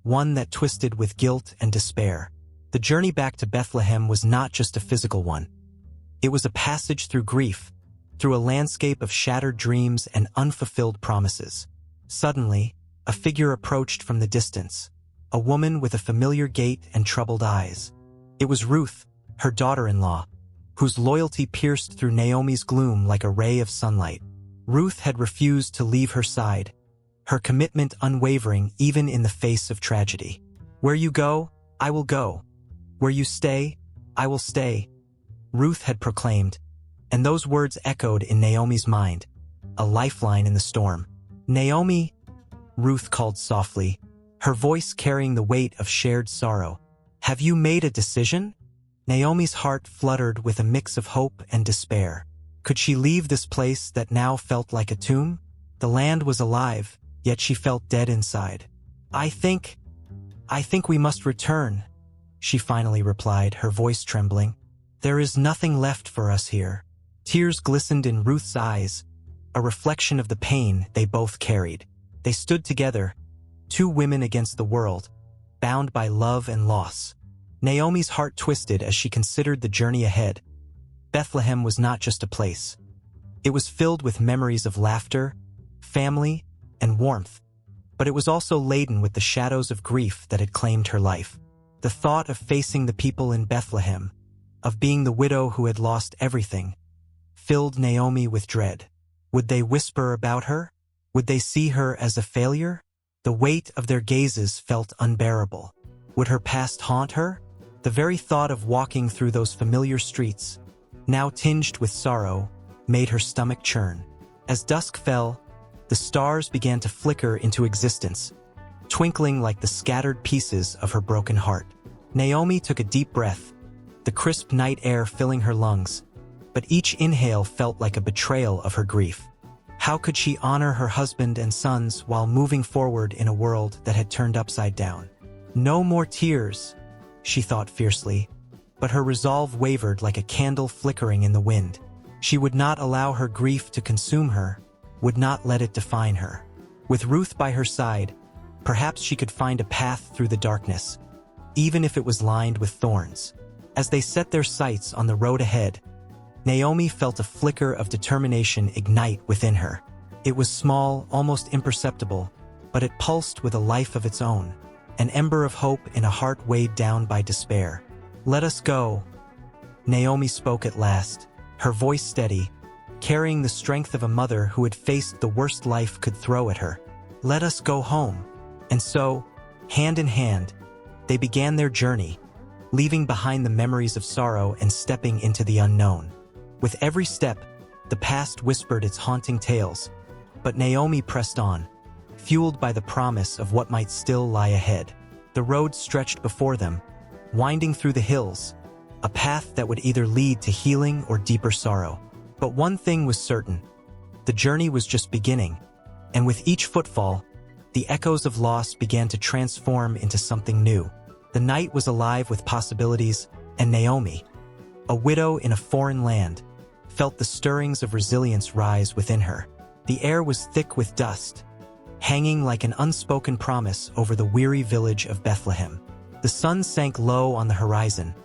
one that twisted with guilt and despair. The journey back to Bethlehem was not just a physical one. It was a passage through grief, through a landscape of shattered dreams and unfulfilled promises. Suddenly, a figure approached from the distance, a woman with a familiar gait and troubled eyes. It was Ruth, her daughter-in-law, whose loyalty pierced through Naomi's gloom like a ray of sunlight. Ruth had refused to leave her side, her commitment unwavering even in the face of tragedy. "Where you go, I will go. Where you stay, I will stay," Ruth had proclaimed, and those words echoed in Naomi's mind, a lifeline in the storm. "Naomi," Ruth called softly, her voice carrying the weight of shared sorrow. "Have you made a decision?" Naomi's heart fluttered with a mix of hope and despair. Could she leave this place that now felt like a tomb? The land was alive, yet she felt dead inside. I think we must return," she finally replied, her voice trembling. "There is nothing left for us here." Tears glistened in Ruth's eyes, a reflection of the pain they both carried. They stood together, two women against the world, bound by love and loss. Naomi's heart twisted as she considered the journey ahead. Bethlehem was not just a place. It was filled with memories of laughter, family, and warmth, but it was also laden with the shadows of grief that had claimed her life. The thought of facing the people in Bethlehem, of being the widow who had lost everything, filled Naomi with dread. Would they whisper about her? Would they see her as a failure? The weight of their gazes felt unbearable. Would her past haunt her? The very thought of walking through those familiar streets, now tinged with sorrow, made her stomach churn. As dusk fell, the stars began to flicker into existence, twinkling like the scattered pieces of her broken heart. Naomi took a deep breath, the crisp night air filling her lungs, but each inhale felt like a betrayal of her grief. How could she honor her husband and sons while moving forward in a world that had turned upside down? No more tears, she thought fiercely, but her resolve wavered like a candle flickering in the wind. She would not allow her grief to consume her, would not let it define her. With Ruth by her side, perhaps she could find a path through the darkness, even if it was lined with thorns. As they set their sights on the road ahead, Naomi felt a flicker of determination ignite within her. It was small, almost imperceptible, but it pulsed with a life of its own, an ember of hope in a heart weighed down by despair. "Let us go," Naomi spoke at last, her voice steady, carrying the strength of a mother who had faced the worst life could throw at her. "Let us go home." And so, hand in hand, they began their journey, leaving behind the memories of sorrow and stepping into the unknown. With every step, the past whispered its haunting tales, but Naomi pressed on, fueled by the promise of what might still lie ahead. The road stretched before them, winding through the hills, a path that would either lead to healing or deeper sorrow. But one thing was certain: the journey was just beginning, and with each footfall, the echoes of loss began to transform into something new. The night was alive with possibilities, and Naomi, a widow in a foreign land, felt the stirrings of resilience rise within her. The air was thick with dust, hanging like an unspoken promise over the weary village of Bethlehem. The sun sank low on the horizon,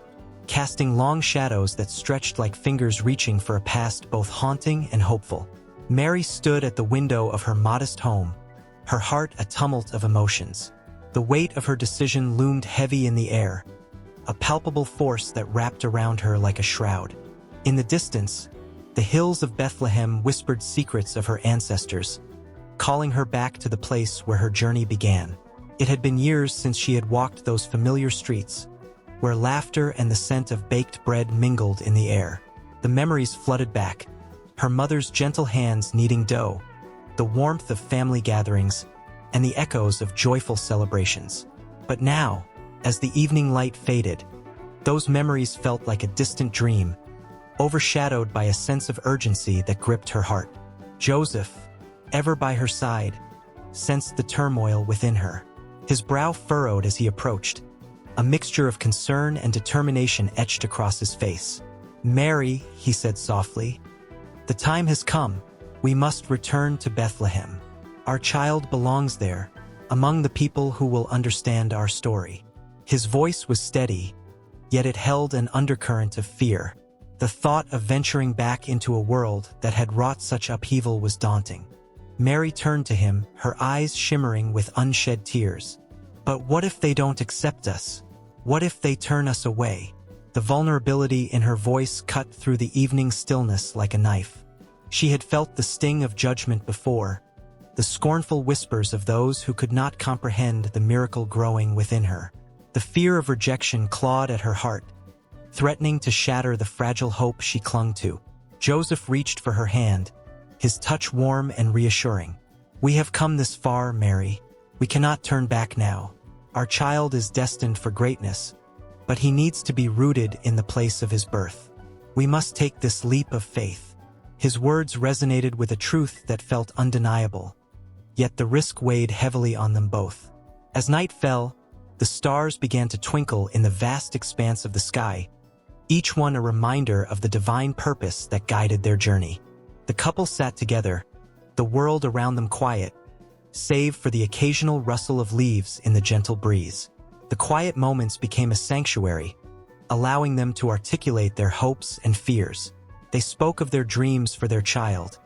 casting long shadows that stretched like fingers reaching for a past both haunting and hopeful. Mary stood at the window of her modest home, her heart a tumult of emotions. The weight of her decision loomed heavy in the air, a palpable force that wrapped around her like a shroud. In the distance, the hills of Bethlehem whispered secrets of her ancestors, calling her back to the place where her journey began. It had been years since she had walked those familiar streets, where laughter and the scent of baked bread mingled in the air. The memories flooded back, her mother's gentle hands kneading dough, the warmth of family gatherings, and the echoes of joyful celebrations. But now, as the evening light faded, those memories felt like a distant dream, overshadowed by a sense of urgency that gripped her heart. Joseph, ever by her side, sensed the turmoil within her. His brow furrowed as he approached, a mixture of concern and determination etched across his face. "Mary," he said softly, "the time has come. We must return to Bethlehem. Our child belongs there, among the people who will understand our story." His voice was steady, yet it held an undercurrent of fear. The thought of venturing back into a world that had wrought such upheaval was daunting. Mary turned to him, her eyes shimmering with unshed tears. "But what if they don't accept us? What if they turn us away?" The vulnerability in her voice cut through the evening stillness like a knife. She had felt the sting of judgment before, the scornful whispers of those who could not comprehend the miracle growing within her. The fear of rejection clawed at her heart, threatening to shatter the fragile hope she clung to. Joseph reached for her hand, his touch warm and reassuring. "We have come this far, Mary. We cannot turn back now. Our child is destined for greatness, but he needs to be rooted in the place of his birth. We must take this leap of faith." His words resonated with a truth that felt undeniable, yet the risk weighed heavily on them both. As night fell, the stars began to twinkle in the vast expanse of the sky, each one a reminder of the divine purpose that guided their journey. The couple sat together, the world around them quiet, save for the occasional rustle of leaves in the gentle breeze. The quiet moments became a sanctuary, allowing them to articulate their hopes and fears. They spoke of their dreams for their child,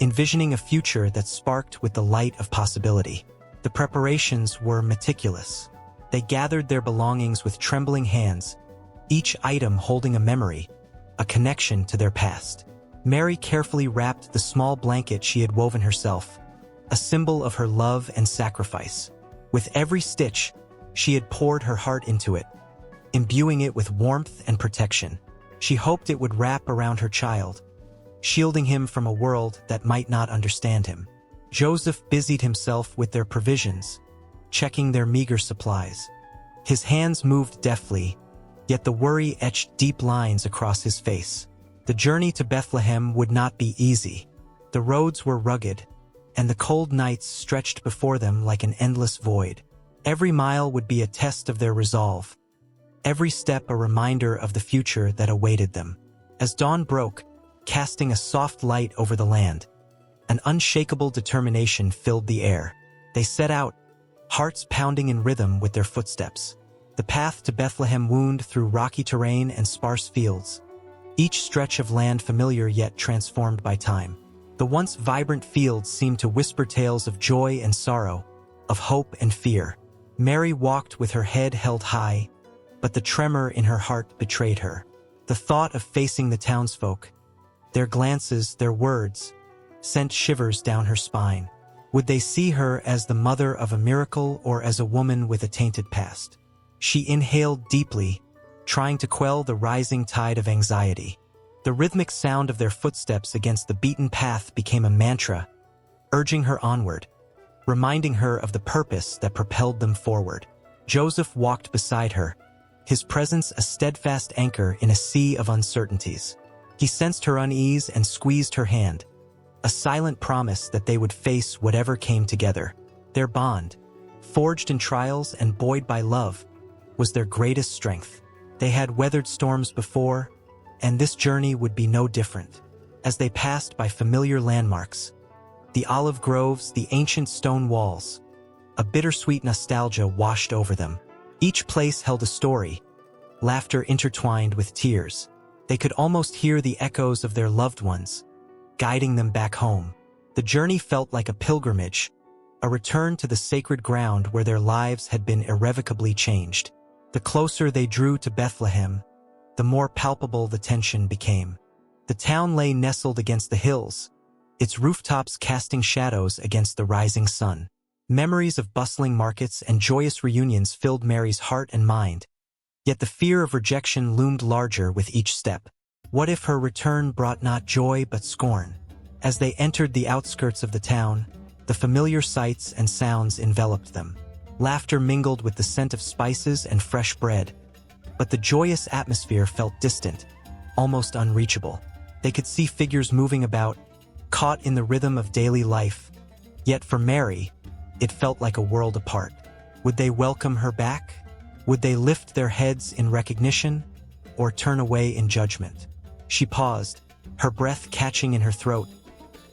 envisioning a future that sparked with the light of possibility. The preparations were meticulous. They gathered their belongings with trembling hands, each item holding a memory, a connection to their past. Mary carefully wrapped the small blanket she had woven herself, a symbol of her love and sacrifice. With every stitch, she had poured her heart into it, imbuing it with warmth and protection. She hoped it would wrap around her child, shielding him from a world that might not understand him. Joseph busied himself with their provisions, checking their meager supplies. His hands moved deftly, yet the worry etched deep lines across his face. The journey to Bethlehem would not be easy. The roads were rugged, and the cold nights stretched before them like an endless void. Every mile would be a test of their resolve, every step a reminder of the future that awaited them. As dawn broke, casting a soft light over the land, an unshakable determination filled the air. They set out, hearts pounding in rhythm with their footsteps. The path to Bethlehem wound through rocky terrain and sparse fields, each stretch of land familiar yet transformed by time. The once vibrant fields seemed to whisper tales of joy and sorrow, of hope and fear. Mary walked with her head held high, but the tremor in her heart betrayed her. The thought of facing the townsfolk, their glances, their words, sent shivers down her spine. Would they see her as the mother of a miracle or as a woman with a tainted past? She inhaled deeply, trying to quell the rising tide of anxiety. The rhythmic sound of their footsteps against the beaten path became a mantra, urging her onward, reminding her of the purpose that propelled them forward. Joseph walked beside her, his presence a steadfast anchor in a sea of uncertainties. He sensed her unease and squeezed her hand, a silent promise that they would face whatever came together. Their bond, forged in trials and buoyed by love, was their greatest strength. They had weathered storms before, and this journey would be no different. As they passed by familiar landmarks, the olive groves, the ancient stone walls, a bittersweet nostalgia washed over them. Each place held a story, laughter intertwined with tears. They could almost hear the echoes of their loved ones, guiding them back home. The journey felt like a pilgrimage, a return to the sacred ground where their lives had been irrevocably changed. The closer they drew to Bethlehem, the more palpable the tension became. The town lay nestled against the hills, its rooftops casting shadows against the rising sun. Memories of bustling markets and joyous reunions filled Mary's heart and mind, yet the fear of rejection loomed larger with each step. What if her return brought not joy but scorn? As they entered the outskirts of the town, the familiar sights and sounds enveloped them. Laughter mingled with the scent of spices and fresh bread, but the joyous atmosphere felt distant, almost unreachable. They could see figures moving about, caught in the rhythm of daily life, yet for Mary, it felt like a world apart. Would they welcome her back? Would they lift their heads in recognition, or turn away in judgment? She paused, her breath catching in her throat,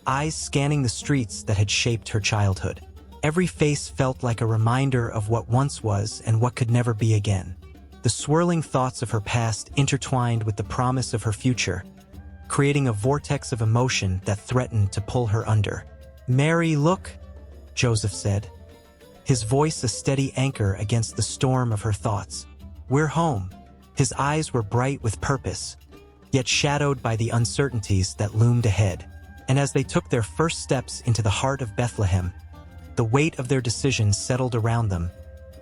eyes scanning the streets that had shaped her childhood. Every face felt like a reminder of what once was and what could never be again. The swirling thoughts of her past intertwined with the promise of her future, creating a vortex of emotion that threatened to pull her under. "Mary, look," Joseph said, his voice a steady anchor against the storm of her thoughts. "We're home." His eyes were bright with purpose, yet shadowed by the uncertainties that loomed ahead. And as they took their first steps into the heart of Bethlehem, the weight of their decisions settled around them,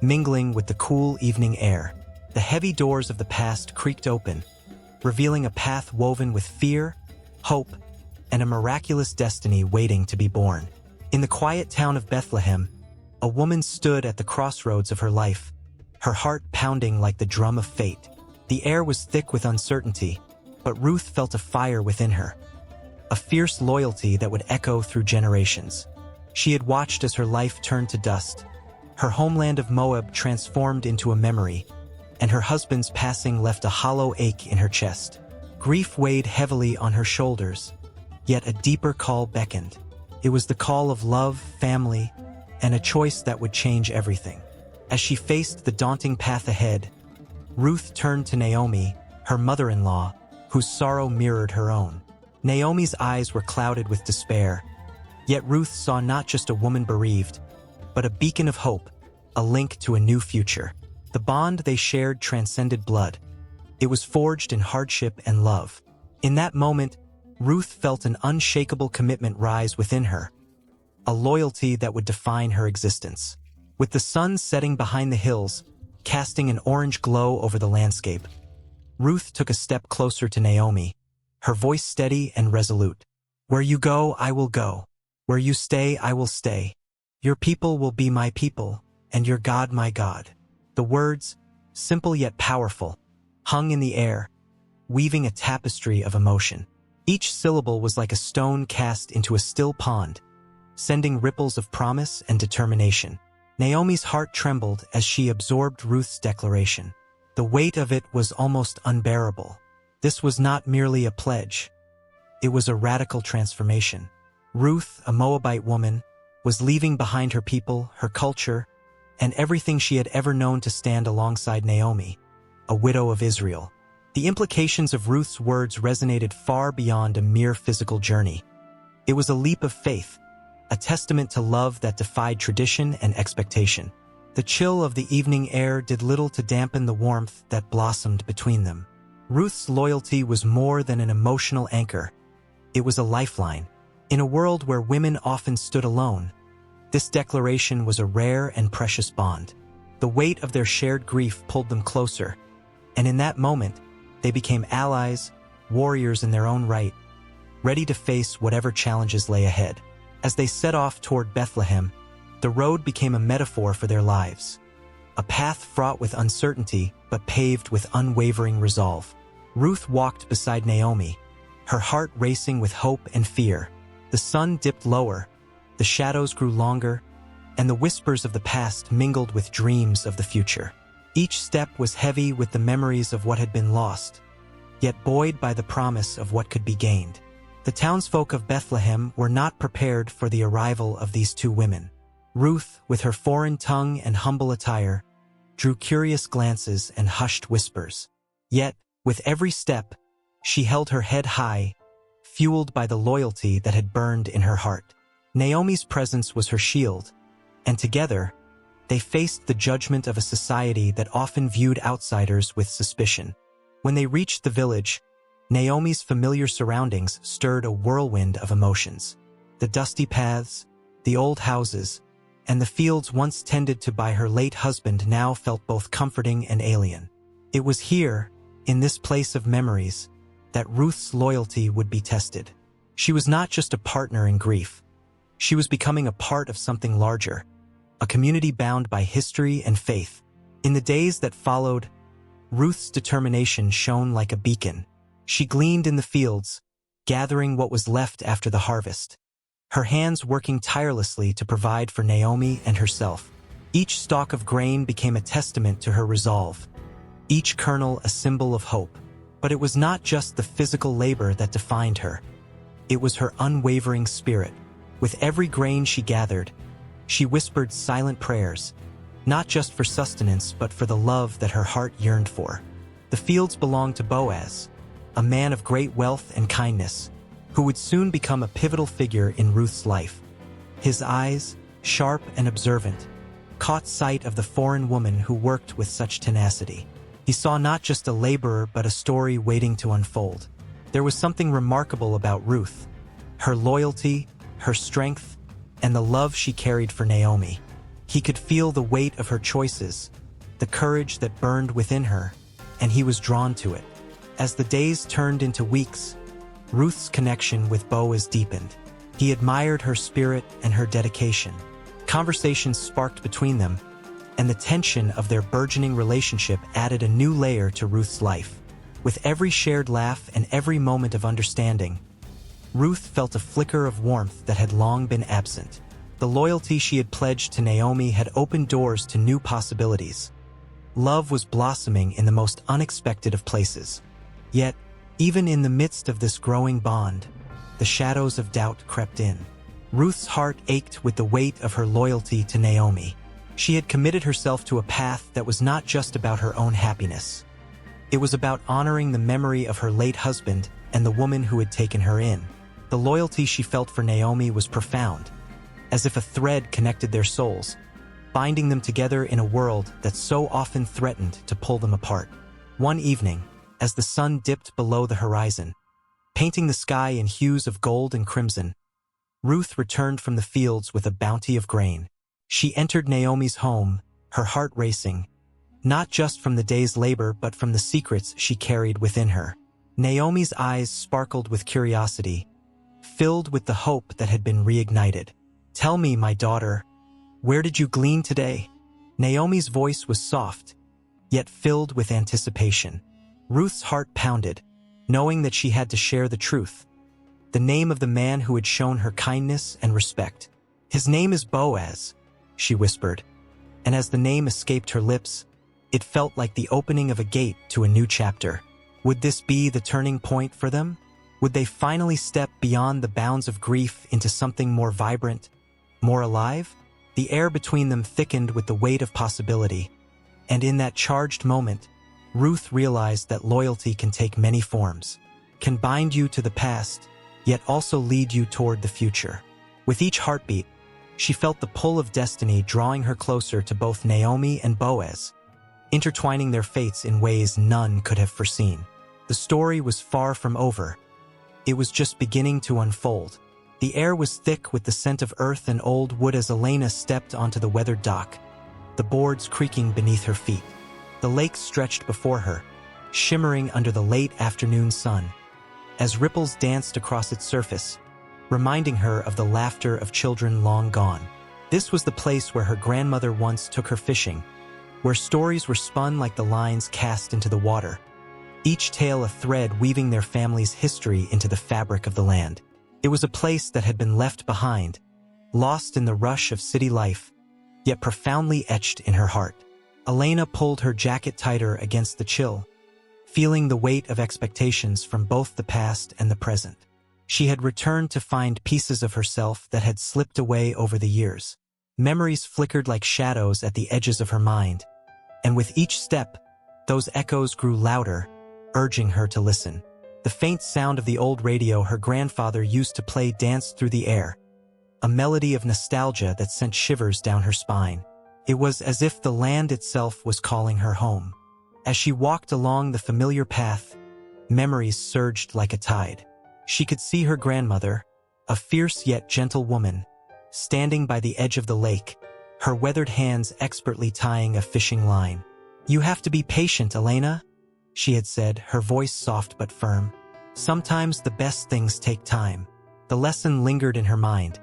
mingling with the cool evening air. The heavy doors of the past creaked open, revealing a path woven with fear, hope, and a miraculous destiny waiting to be born. In the quiet town of Bethlehem, a woman stood at the crossroads of her life, her heart pounding like the drum of fate. The air was thick with uncertainty, but Ruth felt a fire within her, a fierce loyalty that would echo through generations. She had watched as her life turned to dust, her homeland of Moab transformed into a memory, and her husband's passing left a hollow ache in her chest. Grief weighed heavily on her shoulders, yet a deeper call beckoned. It was the call of love, family, and a choice that would change everything. As she faced the daunting path ahead, Ruth turned to Naomi, her mother-in-law, whose sorrow mirrored her own. Naomi's eyes were clouded with despair, yet Ruth saw not just a woman bereaved, but a beacon of hope, a link to a new future. The bond they shared transcended blood. It was forged in hardship and love. In that moment, Ruth felt an unshakable commitment rise within her, a loyalty that would define her existence. With the sun setting behind the hills, casting an orange glow over the landscape, Ruth took a step closer to Naomi, her voice steady and resolute. "Where you go, I will go. Where you stay, I will stay. Your people will be my people, and your God my God." The words, simple yet powerful, hung in the air, weaving a tapestry of emotion. Each syllable was like a stone cast into a still pond, sending ripples of promise and determination. Naomi's heart trembled as she absorbed Ruth's declaration. The weight of it was almost unbearable. This was not merely a pledge. It was a radical transformation. Ruth, a Moabite woman, was leaving behind her people, her culture, and everything she had ever known to stand alongside Naomi, a widow of Israel. The implications of Ruth's words resonated far beyond a mere physical journey. It was a leap of faith, a testament to love that defied tradition and expectation. The chill of the evening air did little to dampen the warmth that blossomed between them. Ruth's loyalty was more than an emotional anchor. It was a lifeline. In a world where women often stood alone, this declaration was a rare and precious bond. The weight of their shared grief pulled them closer, and in that moment, they became allies, warriors in their own right, ready to face whatever challenges lay ahead. As they set off toward Bethlehem, the road became a metaphor for their lives, a path fraught with uncertainty but paved with unwavering resolve. Ruth walked beside Naomi, her heart racing with hope and fear. The sun dipped lower, the shadows grew longer, and the whispers of the past mingled with dreams of the future. Each step was heavy with the memories of what had been lost, yet buoyed by the promise of what could be gained. The townsfolk of Bethlehem were not prepared for the arrival of these two women. Ruth, with her foreign tongue and humble attire, drew curious glances and hushed whispers. Yet, with every step, she held her head high, fueled by the loyalty that had burned in her heart. Naomi's presence was her shield, and together, they faced the judgment of a society that often viewed outsiders with suspicion. When they reached the village, Naomi's familiar surroundings stirred a whirlwind of emotions. The dusty paths, the old houses, and the fields once tended to by her late husband now felt both comforting and alien. It was here, in this place of memories, that Ruth's loyalty would be tested. She was not just a partner in grief. She was becoming a part of something larger, a community bound by history and faith. In the days that followed, Ruth's determination shone like a beacon. She gleaned in the fields, gathering what was left after the harvest, her hands working tirelessly to provide for Naomi and herself. Each stalk of grain became a testament to her resolve, each kernel a symbol of hope. But it was not just the physical labor that defined her. It was her unwavering spirit. With every grain she gathered, she whispered silent prayers, not just for sustenance but for the love that her heart yearned for. The fields belonged to Boaz, a man of great wealth and kindness, who would soon become a pivotal figure in Ruth's life. His eyes, sharp and observant, caught sight of the foreign woman who worked with such tenacity. He saw not just a laborer but a story waiting to unfold. There was something remarkable about Ruth, her loyalty, her strength, and the love she carried for Naomi. He could feel the weight of her choices, the courage that burned within her, and he was drawn to it. As the days turned into weeks, Ruth's connection with Boaz deepened. He admired her spirit and her dedication. Conversations sparked between them, and the tension of their burgeoning relationship added a new layer to Ruth's life. With every shared laugh and every moment of understanding, Ruth felt a flicker of warmth that had long been absent. The loyalty she had pledged to Naomi had opened doors to new possibilities. Love was blossoming in the most unexpected of places. Yet, even in the midst of this growing bond, the shadows of doubt crept in. Ruth's heart ached with the weight of her loyalty to Naomi. She had committed herself to a path that was not just about her own happiness. It was about honoring the memory of her late husband and the woman who had taken her in. The loyalty she felt for Naomi was profound, as if a thread connected their souls, binding them together in a world that so often threatened to pull them apart. One evening, as the sun dipped below the horizon, painting the sky in hues of gold and crimson, Ruth returned from the fields with a bounty of grain. She entered Naomi's home, her heart racing, not just from the day's labor but from the secrets she carried within her. Naomi's eyes sparkled with curiosity, filled with the hope that had been reignited. "Tell me, my daughter, where did you glean today?" Naomi's voice was soft, yet filled with anticipation. Ruth's heart pounded, knowing that she had to share the truth, the name of the man who had shown her kindness and respect. "His name is Boaz," she whispered, and as the name escaped her lips, it felt like the opening of a gate to a new chapter. Would this be the turning point for them? Would they finally step beyond the bounds of grief into something more vibrant, more alive? The air between them thickened with the weight of possibility, and in that charged moment, Ruth realized that loyalty can take many forms, can bind you to the past, yet also lead you toward the future. With each heartbeat, she felt the pull of destiny drawing her closer to both Naomi and Boaz, intertwining their fates in ways none could have foreseen. The story was far from over. It was just beginning to unfold. The air was thick with the scent of earth and old wood as Elena stepped onto the weathered dock, the boards creaking beneath her feet. The lake stretched before her, shimmering under the late afternoon sun, as ripples danced across its surface, reminding her of the laughter of children long gone. This was the place where her grandmother once took her fishing, where stories were spun like the lines cast into the water, each tale a thread weaving their family's history into the fabric of the land. It was a place that had been left behind, lost in the rush of city life, yet profoundly etched in her heart. Elena pulled her jacket tighter against the chill, feeling the weight of expectations from both the past and the present. She had returned to find pieces of herself that had slipped away over the years. Memories flickered like shadows at the edges of her mind, and with each step, those echoes grew louder, urging her to listen. The faint sound of the old radio her grandfather used to play danced through the air, a melody of nostalgia that sent shivers down her spine. It was as if the land itself was calling her home. As she walked along the familiar path, memories surged like a tide. She could see her grandmother, a fierce yet gentle woman, standing by the edge of the lake, her weathered hands expertly tying a fishing line. "You have to be patient, Elena," she had said, her voice soft but firm. "Sometimes the best things take time." The lesson lingered in her mind,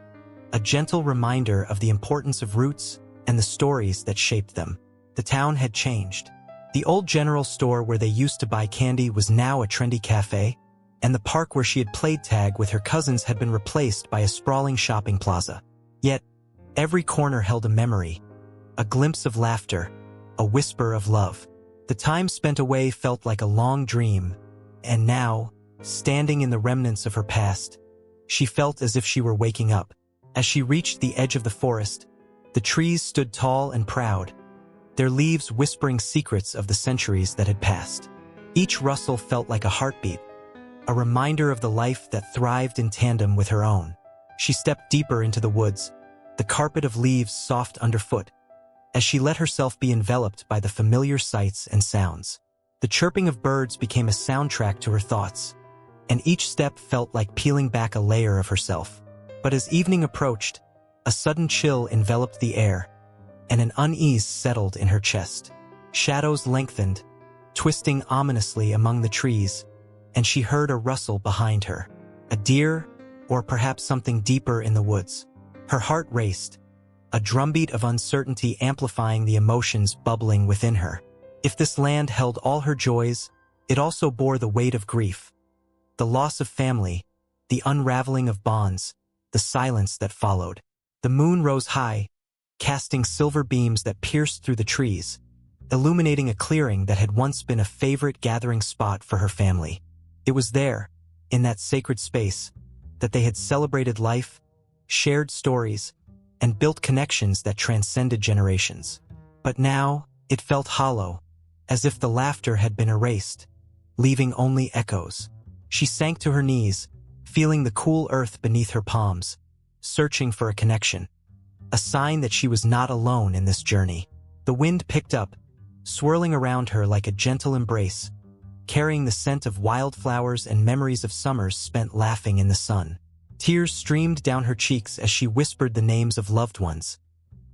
a gentle reminder of the importance of roots and the stories that shaped them. The town had changed. The old general store where they used to buy candy was now a trendy cafe, and the park where she had played tag with her cousins had been replaced by a sprawling shopping plaza. Yet, every corner held a memory, a glimpse of laughter, a whisper of love. The time spent away felt like a long dream, and now, standing in the remnants of her past, she felt as if she were waking up. As she reached the edge of the forest, the trees stood tall and proud, their leaves whispering secrets of the centuries that had passed. Each rustle felt like a heartbeat, a reminder of the life that thrived in tandem with her own. She stepped deeper into the woods, the carpet of leaves soft underfoot, as she let herself be enveloped by the familiar sights and sounds. The chirping of birds became a soundtrack to her thoughts, and each step felt like peeling back a layer of herself. But as evening approached, a sudden chill enveloped the air, and an unease settled in her chest. Shadows lengthened, twisting ominously among the trees, and she heard a rustle behind her. A deer, or perhaps something deeper in the woods. Her heart raced, a drumbeat of uncertainty amplifying the emotions bubbling within her. If this land held all her joys, it also bore the weight of grief. The loss of family, the unraveling of bonds, the silence that followed. The moon rose high, casting silver beams that pierced through the trees, illuminating a clearing that had once been a favorite gathering spot for her family. It was there, in that sacred space, that they had celebrated life, shared stories, and built connections that transcended generations. But now, it felt hollow, as if the laughter had been erased, leaving only echoes. She sank to her knees, feeling the cool earth beneath her palms, searching for a connection, a sign that she was not alone in this journey. The wind picked up, swirling around her like a gentle embrace, carrying the scent of wildflowers and memories of summers spent laughing in the sun. Tears streamed down her cheeks as she whispered the names of loved ones,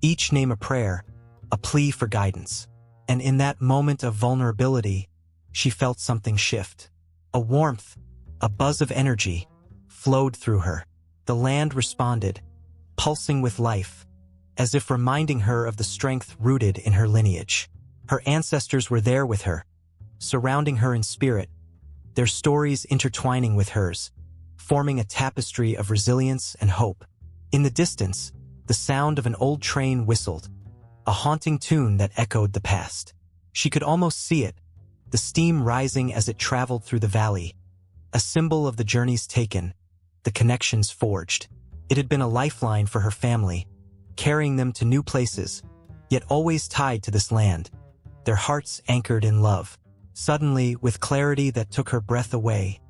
each name a prayer, a plea for guidance. And in that moment of vulnerability, she felt something shift. A warmth, a buzz of energy, flowed through her. The land responded, pulsing with life, as if reminding her of the strength rooted in her lineage. Her ancestors were there with her, surrounding her in spirit, their stories intertwining with hers, forming a tapestry of resilience and hope. In the distance, the sound of an old train whistled, a haunting tune that echoed the past. She could almost see it, the steam rising as it traveled through the valley, a symbol of the journeys taken, the connections forged. It had been a lifeline for her family, carrying them to new places, yet always tied to this land, their hearts anchored in love. Suddenly, with clarity that took her breath away,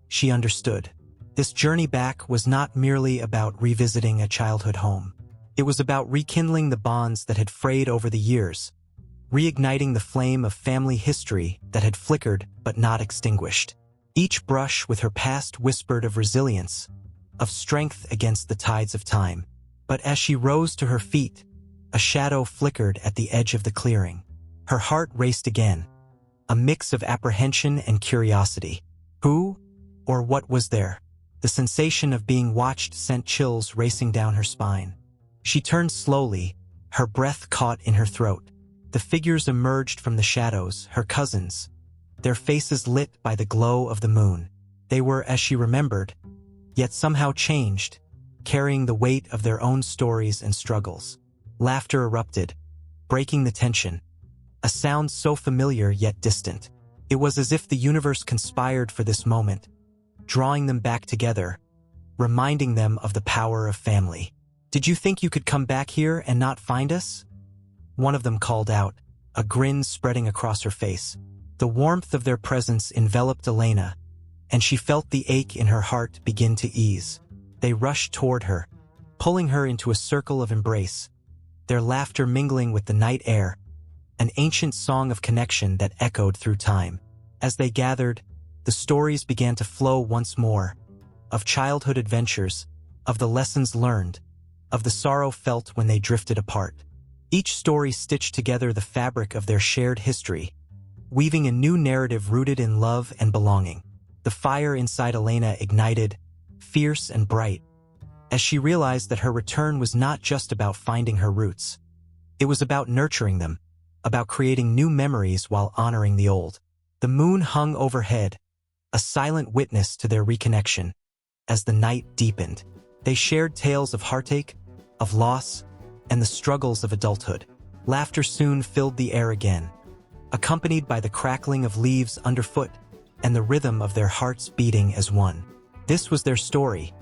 she understood. This journey back was not merely about revisiting a childhood home. It was about rekindling the bonds that had frayed over the years, reigniting the flame of family history that had flickered but not extinguished. Each brush with her past whispered of resilience, of strength against the tides of time. But as she rose to her feet, a shadow flickered at the edge of the clearing. Her heart raced again, a mix of apprehension and curiosity. Who or what was there? The sensation of being watched sent chills racing down her spine. She turned slowly, her breath caught in her throat. The figures emerged from the shadows, her cousins, their faces lit by the glow of the moon. They were as she remembered, yet somehow changed, carrying the weight of their own stories and struggles. Laughter erupted, breaking the tension, a sound so familiar yet distant. It was as if the universe conspired for this moment, drawing them back together, reminding them of the power of family. "Did you think you could come back here and not find us?" one of them called out, a grin spreading across her face. The warmth of their presence enveloped Elena, and she felt the ache in her heart begin to ease. They rushed toward her, pulling her into a circle of embrace, their laughter mingling with the night air, an ancient song of connection that echoed through time. As they gathered, the stories began to flow once more, of childhood adventures, of the lessons learned, of the sorrow felt when they drifted apart. Each story stitched together the fabric of their shared history, weaving a new narrative rooted in love and belonging. The fire inside Elena ignited, fierce and bright, as she realized that her return was not just about finding her roots. It was about nurturing them, about creating new memories while honoring the old. The moon hung overhead, a silent witness to their reconnection. As the night deepened, they shared tales of heartache, of loss, and the struggles of adulthood. Laughter soon filled the air again, accompanied by the crackling of leaves underfoot and the rhythm of their hearts beating as one. This was their story,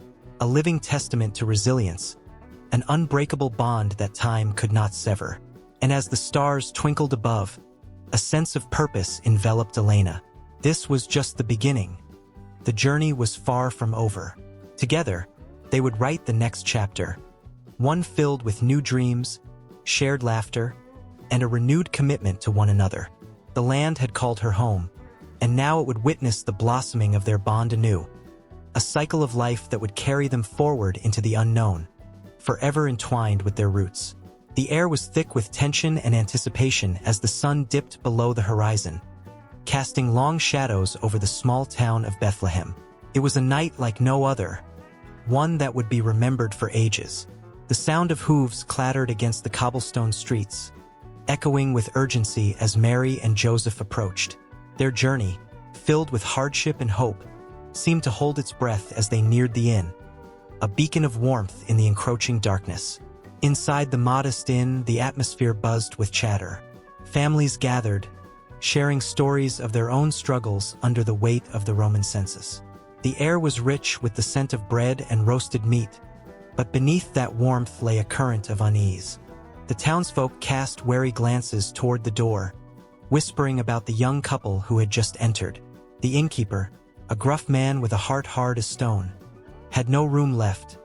a living testament to resilience, an unbreakable bond that time could not sever. And as the stars twinkled above, a sense of purpose enveloped Elena. This was just the beginning. The journey was far from over. Together, they would write the next chapter, one filled with new dreams, shared laughter, and a renewed commitment to one another. The land had called her home, and now it would witness the blossoming of their bond anew, a cycle of life that would carry them forward into the unknown, forever entwined with their roots. The air was thick with tension and anticipation as the sun dipped below the horizon, casting long shadows over the small town of Bethlehem. It was a night like no other, one that would be remembered for ages. The sound of hooves clattered against the cobblestone streets, echoing with urgency as Mary and Joseph approached. Their journey, filled with hardship and hope, seemed to hold its breath as they neared the inn, a beacon of warmth in the encroaching darkness. Inside the modest inn, the atmosphere buzzed with chatter. Families gathered, sharing stories of their own struggles under the weight of the Roman census. The air was rich with the scent of bread and roasted meat, but beneath that warmth lay a current of unease. The townsfolk cast wary glances toward the door, whispering about the young couple who had just entered. The innkeeper, a gruff man with a heart hard as stone, had no room left,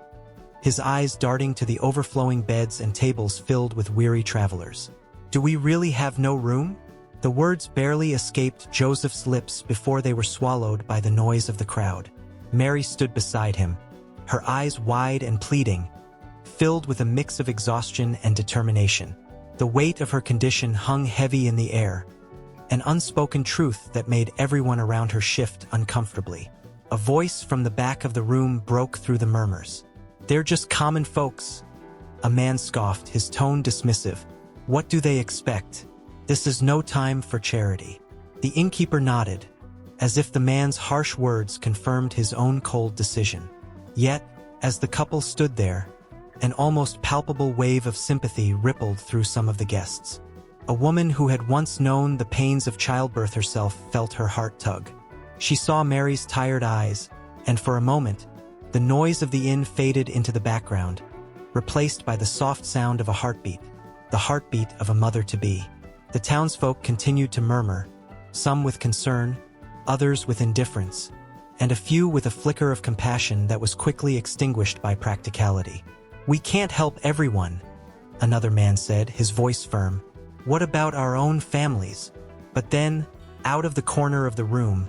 his eyes darting to the overflowing beds and tables filled with weary travelers. "Do we really have no room?" The words barely escaped Joseph's lips before they were swallowed by the noise of the crowd. Mary stood beside him, her eyes wide and pleading, filled with a mix of exhaustion and determination. The weight of her condition hung heavy in the air, an unspoken truth that made everyone around her shift uncomfortably. A voice from the back of the room broke through the murmurs. "They're just common folks," a man scoffed, his tone dismissive. "What do they expect? This is no time for charity." The innkeeper nodded, as if the man's harsh words confirmed his own cold decision. Yet, as the couple stood there, an almost palpable wave of sympathy rippled through some of the guests. A woman who had once known the pains of childbirth herself felt her heart tug. She saw Mary's tired eyes, and for a moment, the noise of the inn faded into the background, replaced by the soft sound of a heartbeat, the heartbeat of a mother-to-be. The townsfolk continued to murmur, some with concern, others with indifference, and a few with a flicker of compassion that was quickly extinguished by practicality. "We can't help everyone," another man said, his voice firm. "What about our own families?" But then, out of the corner of the room,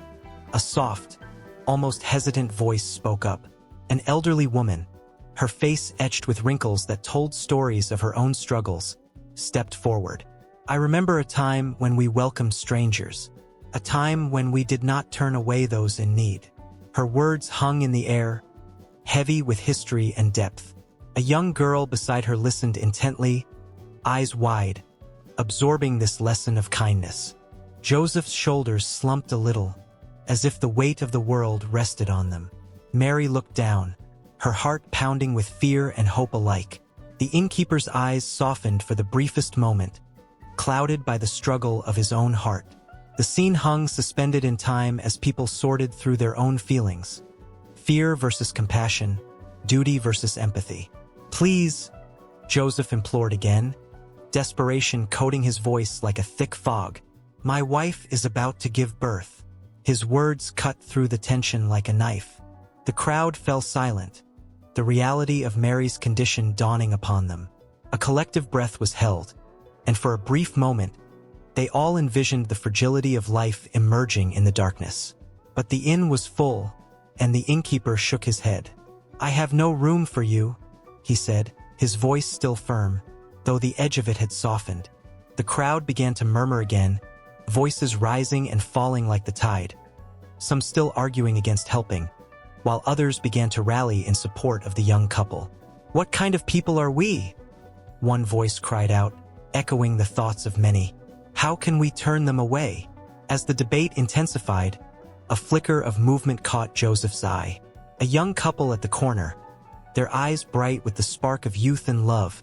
a soft, almost hesitant voice spoke up. An elderly woman, her face etched with wrinkles that told stories of her own struggles, stepped forward. "I remember a time when we welcomed strangers, a time when we did not turn away those in need." Her words hung in the air, heavy with history and depth. A young girl beside her listened intently, eyes wide, absorbing this lesson of kindness. Joseph's shoulders slumped a little, as if the weight of the world rested on them. Mary looked down, her heart pounding with fear and hope alike. The innkeeper's eyes softened for the briefest moment, clouded by the struggle of his own heart. The scene hung suspended in time as people sorted through their own feelings. Fear versus compassion, duty versus empathy. "Please," Joseph implored again, desperation coating his voice like a thick fog. "My wife is about to give birth." His words cut through the tension like a knife. The crowd fell silent, the reality of Mary's condition dawning upon them. A collective breath was held, and for a brief moment, they all envisioned the fragility of life emerging in the darkness. But the inn was full, and the innkeeper shook his head. "I have no room for you," he said, his voice still firm, though the edge of it had softened. The crowd began to murmur again, voices rising and falling like the tide, some still arguing against helping, while others began to rally in support of the young couple. "What kind of people are we?" one voice cried out, echoing the thoughts of many. "How can we turn them away?" As the debate intensified, a flicker of movement caught Joseph's eye. A young couple at the corner, their eyes bright with the spark of youth and love,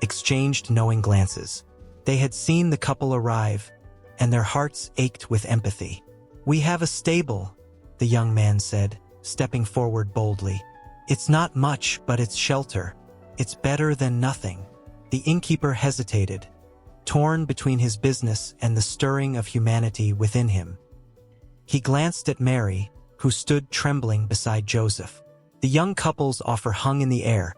exchanged knowing glances. They had seen the couple arrive, and their hearts ached with empathy. "We have a stable," the young man said, stepping forward boldly. "It's not much, but it's shelter. It's better than nothing." The innkeeper hesitated, torn between his business and the stirring of humanity within him. He glanced at Mary, who stood trembling beside Joseph. The young couple's offer hung in the air,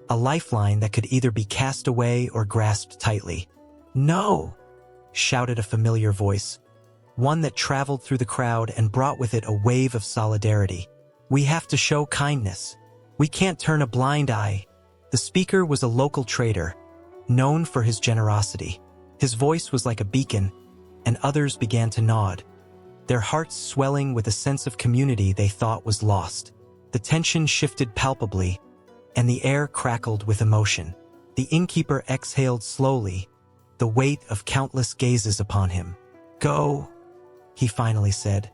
a lifeline that could either be cast away or grasped tightly. "No!" shouted a familiar voice, one that traveled through the crowd and brought with it a wave of solidarity. "We have to show kindness. We can't turn a blind eye." The speaker was a local trader, known for his generosity. His voice was like a beacon, and others began to nod, their hearts swelling with a sense of community they thought was lost. The tension shifted palpably, and the air crackled with emotion. The innkeeper exhaled slowly, the weight of countless gazes upon him. "Go," he finally said,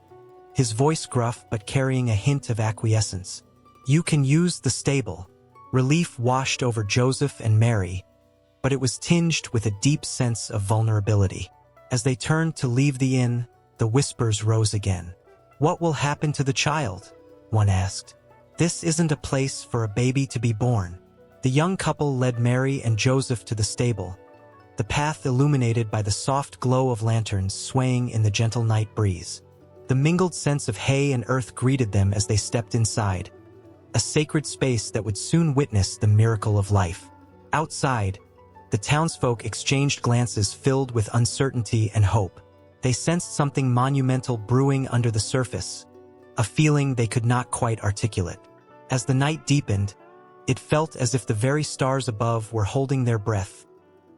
his voice gruff but carrying a hint of acquiescence. "You can use the stable." Relief washed over Joseph and Mary, but it was tinged with a deep sense of vulnerability. As they turned to leave the inn, the whispers rose again. "What will happen to the child?" one asked. "This isn't a place for a baby to be born." The young couple led Mary and Joseph to the stable, the path illuminated by the soft glow of lanterns swaying in the gentle night breeze. The mingled scents of hay and earth greeted them as they stepped inside, a sacred space that would soon witness the miracle of life. Outside, the townsfolk exchanged glances filled with uncertainty and hope. They sensed something monumental brewing under the surface, a feeling they could not quite articulate. As the night deepened, it felt as if the very stars above were holding their breath,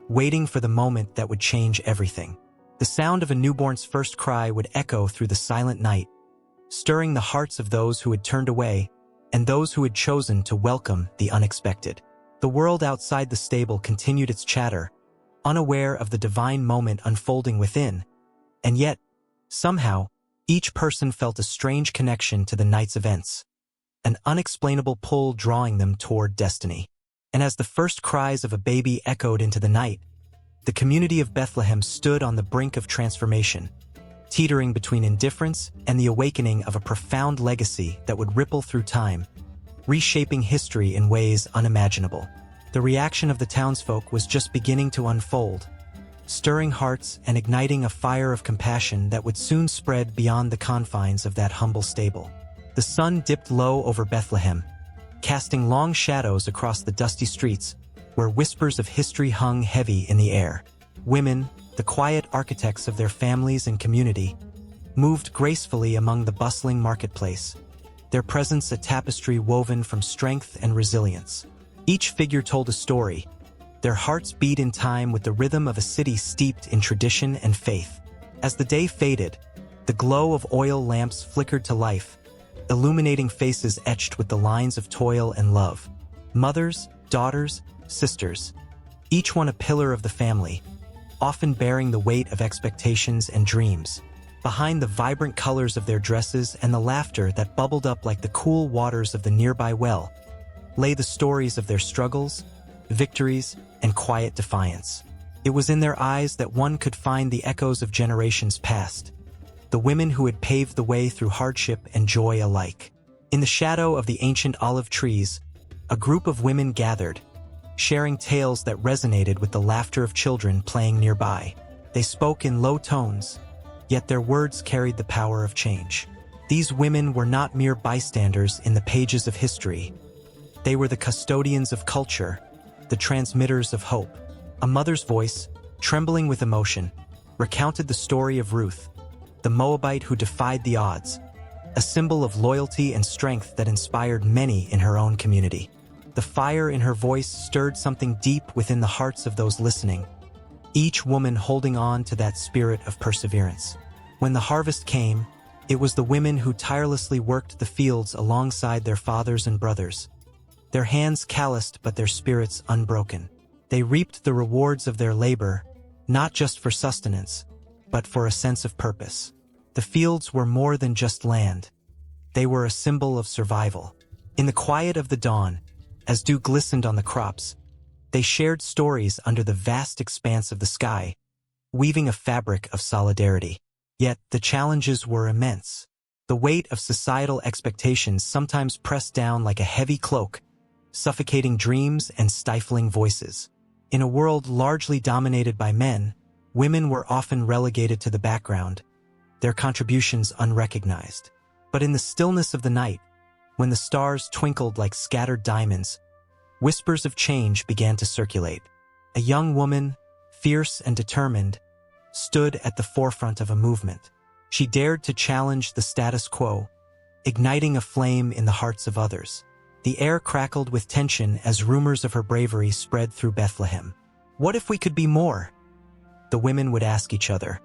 waiting for the moment that would change everything. The sound of a newborn's first cry would echo through the silent night, stirring the hearts of those who had turned away and those who had chosen to welcome the unexpected. The world outside the stable continued its chatter, unaware of the divine moment unfolding within, and yet, somehow, each person felt a strange connection to the night's events, an unexplainable pull drawing them toward destiny. And as the first cries of a baby echoed into the night, the community of Bethlehem stood on the brink of transformation, teetering between indifference and the awakening of a profound legacy that would ripple through time, reshaping history in ways unimaginable. The reaction of the townsfolk was just beginning to unfold, stirring hearts and igniting a fire of compassion that would soon spread beyond the confines of that humble stable. The sun dipped low over Bethlehem, casting long shadows across the dusty streets, where whispers of history hung heavy in the air. Women, the quiet architects of their families and community, moved gracefully among the bustling marketplace, their presence a tapestry woven from strength and resilience. Each figure told a story, their hearts beat in time with the rhythm of a city steeped in tradition and faith. As the day faded, the glow of oil lamps flickered to life, illuminating faces etched with the lines of toil and love. Mothers, daughters, sisters, each one a pillar of the family, often bearing the weight of expectations and dreams. Behind the vibrant colors of their dresses and the laughter that bubbled up like the cool waters of the nearby well, lay the stories of their struggles, victories, and quiet defiance. It was in their eyes that one could find the echoes of generations past, the women who had paved the way through hardship and joy alike. In the shadow of the ancient olive trees, a group of women gathered, sharing tales that resonated with the laughter of children playing nearby. They spoke in low tones, yet their words carried the power of change. These women were not mere bystanders in the pages of history. They were the custodians of culture, the transmitters of hope. A mother's voice, trembling with emotion, recounted the story of Ruth, the Moabite who defied the odds, a symbol of loyalty and strength that inspired many in her own community. The fire in her voice stirred something deep within the hearts of those listening, each woman holding on to that spirit of perseverance. When the harvest came, it was the women who tirelessly worked the fields alongside their fathers and brothers, their hands calloused but their spirits unbroken. They reaped the rewards of their labor, not just for sustenance, but for a sense of purpose. The fields were more than just land. They were a symbol of survival. In the quiet of the dawn, as dew glistened on the crops, they shared stories under the vast expanse of the sky, weaving a fabric of solidarity. Yet the challenges were immense. The weight of societal expectations sometimes pressed down like a heavy cloak, suffocating dreams and stifling voices. In a world largely dominated by men, women were often relegated to the background, their contributions unrecognized. But in the stillness of the night, when the stars twinkled like scattered diamonds, whispers of change began to circulate. A young woman, fierce and determined, stood at the forefront of a movement. She dared to challenge the status quo, igniting a flame in the hearts of others. The air crackled with tension as rumors of her bravery spread through Bethlehem. "What if we could be more?" the women would ask each other,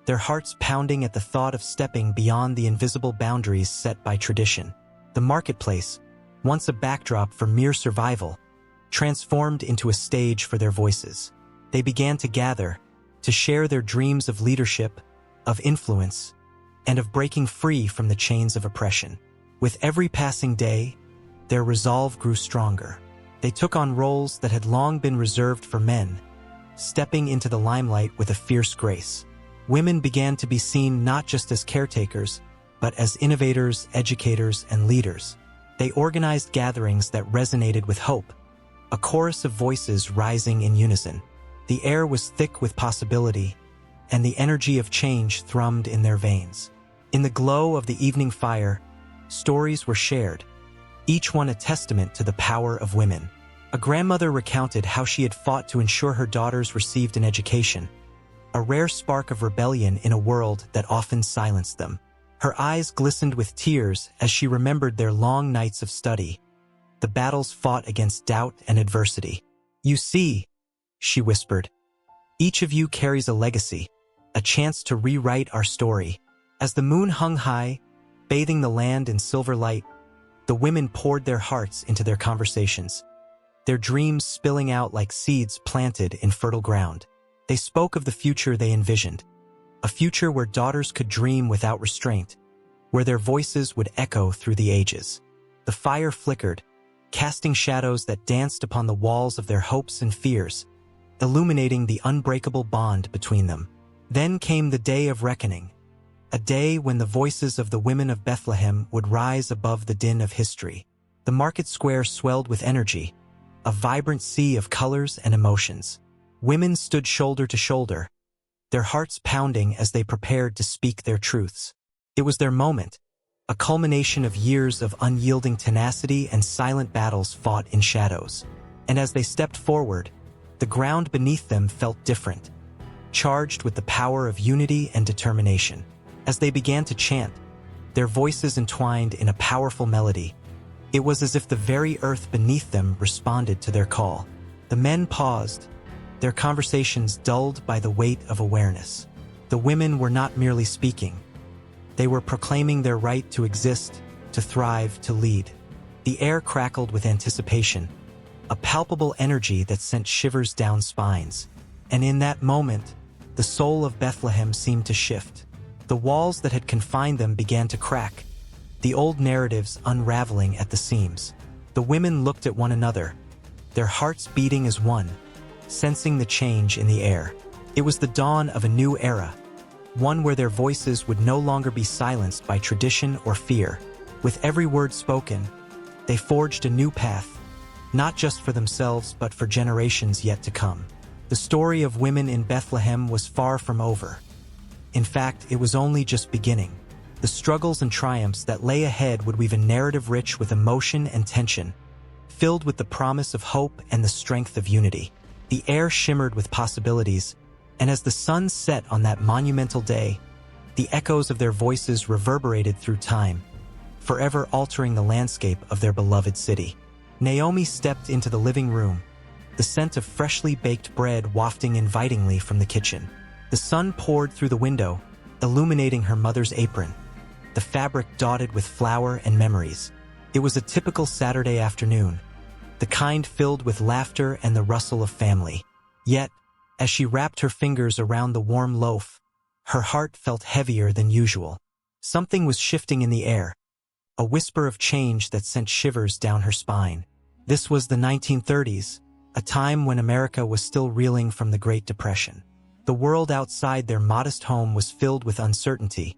their hearts pounding at the thought of stepping beyond the invisible boundaries set by tradition. The marketplace, once a backdrop for mere survival, transformed into a stage for their voices. They began to gather, to share their dreams of leadership, of influence, and of breaking free from the chains of oppression. With every passing day, their resolve grew stronger. They took on roles that had long been reserved for men, stepping into the limelight with a fierce grace. Women began to be seen not just as caretakers, but as innovators, educators, and leaders. They organized gatherings that resonated with hope, a chorus of voices rising in unison. The air was thick with possibility, and the energy of change thrummed in their veins. In the glow of the evening fire, stories were shared, each one a testament to the power of women. A grandmother recounted how she had fought to ensure her daughters received an education, a rare spark of rebellion in a world that often silenced them. Her eyes glistened with tears as she remembered their long nights of study, the battles fought against doubt and adversity. "You see," she whispered, "each of you carries a legacy, a chance to rewrite our story." As the moon hung high, bathing the land in silver light, the women poured their hearts into their conversations, their dreams spilling out like seeds planted in fertile ground. They spoke of the future they envisioned, a future where daughters could dream without restraint, where their voices would echo through the ages. The fire flickered, casting shadows that danced upon the walls of their hopes and fears, illuminating the unbreakable bond between them. Then came the day of reckoning, a day when the voices of the women of Bethlehem would rise above the din of history. The market square swelled with energy, a vibrant sea of colors and emotions. Women stood shoulder to shoulder, their hearts pounding as they prepared to speak their truths. It was their moment, a culmination of years of unyielding tenacity and silent battles fought in shadows. And as they stepped forward, the ground beneath them felt different, charged with the power of unity and determination. As they began to chant, their voices entwined in a powerful melody. It was as if the very earth beneath them responded to their call. The men paused, their conversations dulled by the weight of awareness. The women were not merely speaking. They were proclaiming their right to exist, to thrive, to lead. The air crackled with anticipation, a palpable energy that sent shivers down spines. And in that moment, the soul of Bethlehem seemed to shift. The walls that had confined them began to crack, the old narratives unraveling at the seams. The women looked at one another, their hearts beating as one, sensing the change in the air. It was the dawn of a new era, one where their voices would no longer be silenced by tradition or fear. With every word spoken, they forged a new path, not just for themselves but for generations yet to come. The story of women in Bethlehem was far from over. In fact, it was only just beginning. The struggles and triumphs that lay ahead would weave a narrative rich with emotion and tension, filled with the promise of hope and the strength of unity. The air shimmered with possibilities, and as the sun set on that monumental day, the echoes of their voices reverberated through time, forever altering the landscape of their beloved city. Naomi stepped into the living room, the scent of freshly baked bread wafting invitingly from the kitchen. The sun poured through the window, illuminating her mother's apron, the fabric dotted with flour and memories. It was a typical Saturday afternoon, the kind filled with laughter and the rustle of family. Yet, as she wrapped her fingers around the warm loaf, her heart felt heavier than usual. Something was shifting in the air, a whisper of change that sent shivers down her spine. This was the 1930s, a time when America was still reeling from the Great Depression. The world outside their modest home was filled with uncertainty,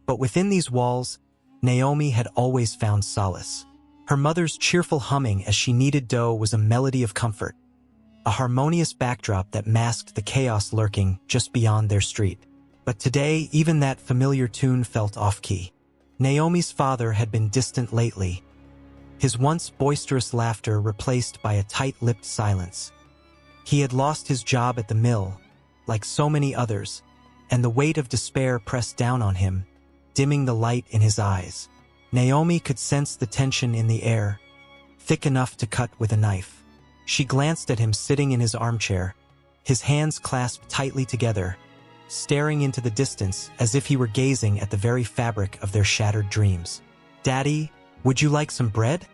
but within these walls, Naomi had always found solace. Her mother's cheerful humming as she kneaded dough was a melody of comfort, a harmonious backdrop that masked the chaos lurking just beyond their street. But today, even that familiar tune felt off-key. Naomi's father had been distant lately, his once boisterous laughter replaced by a tight-lipped silence. He had lost his job at the mill, like so many others, and the weight of despair pressed down on him, dimming the light in his eyes. Naomi could sense the tension in the air, thick enough to cut with a knife. She glanced at him sitting in his armchair, his hands clasped tightly together, staring into the distance as if he were gazing at the very fabric of their shattered dreams. "Daddy, would you like some bread?"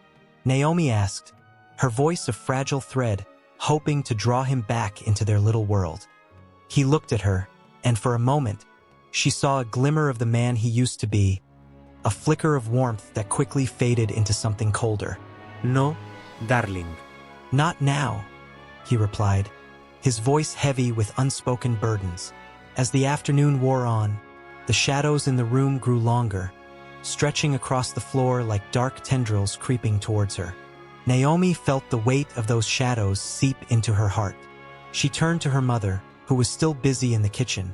Naomi asked, her voice a fragile thread, hoping to draw him back into their little world. He looked at her, and for a moment, she saw a glimmer of the man he used to be, a flicker of warmth that quickly faded into something colder. "No, darling." "Not now," he replied, his voice heavy with unspoken burdens. As the afternoon wore on, the shadows in the room grew longer, stretching across the floor like dark tendrils creeping towards her. Naomi felt the weight of those shadows seep into her heart. She turned to her mother, who was still busy in the kitchen,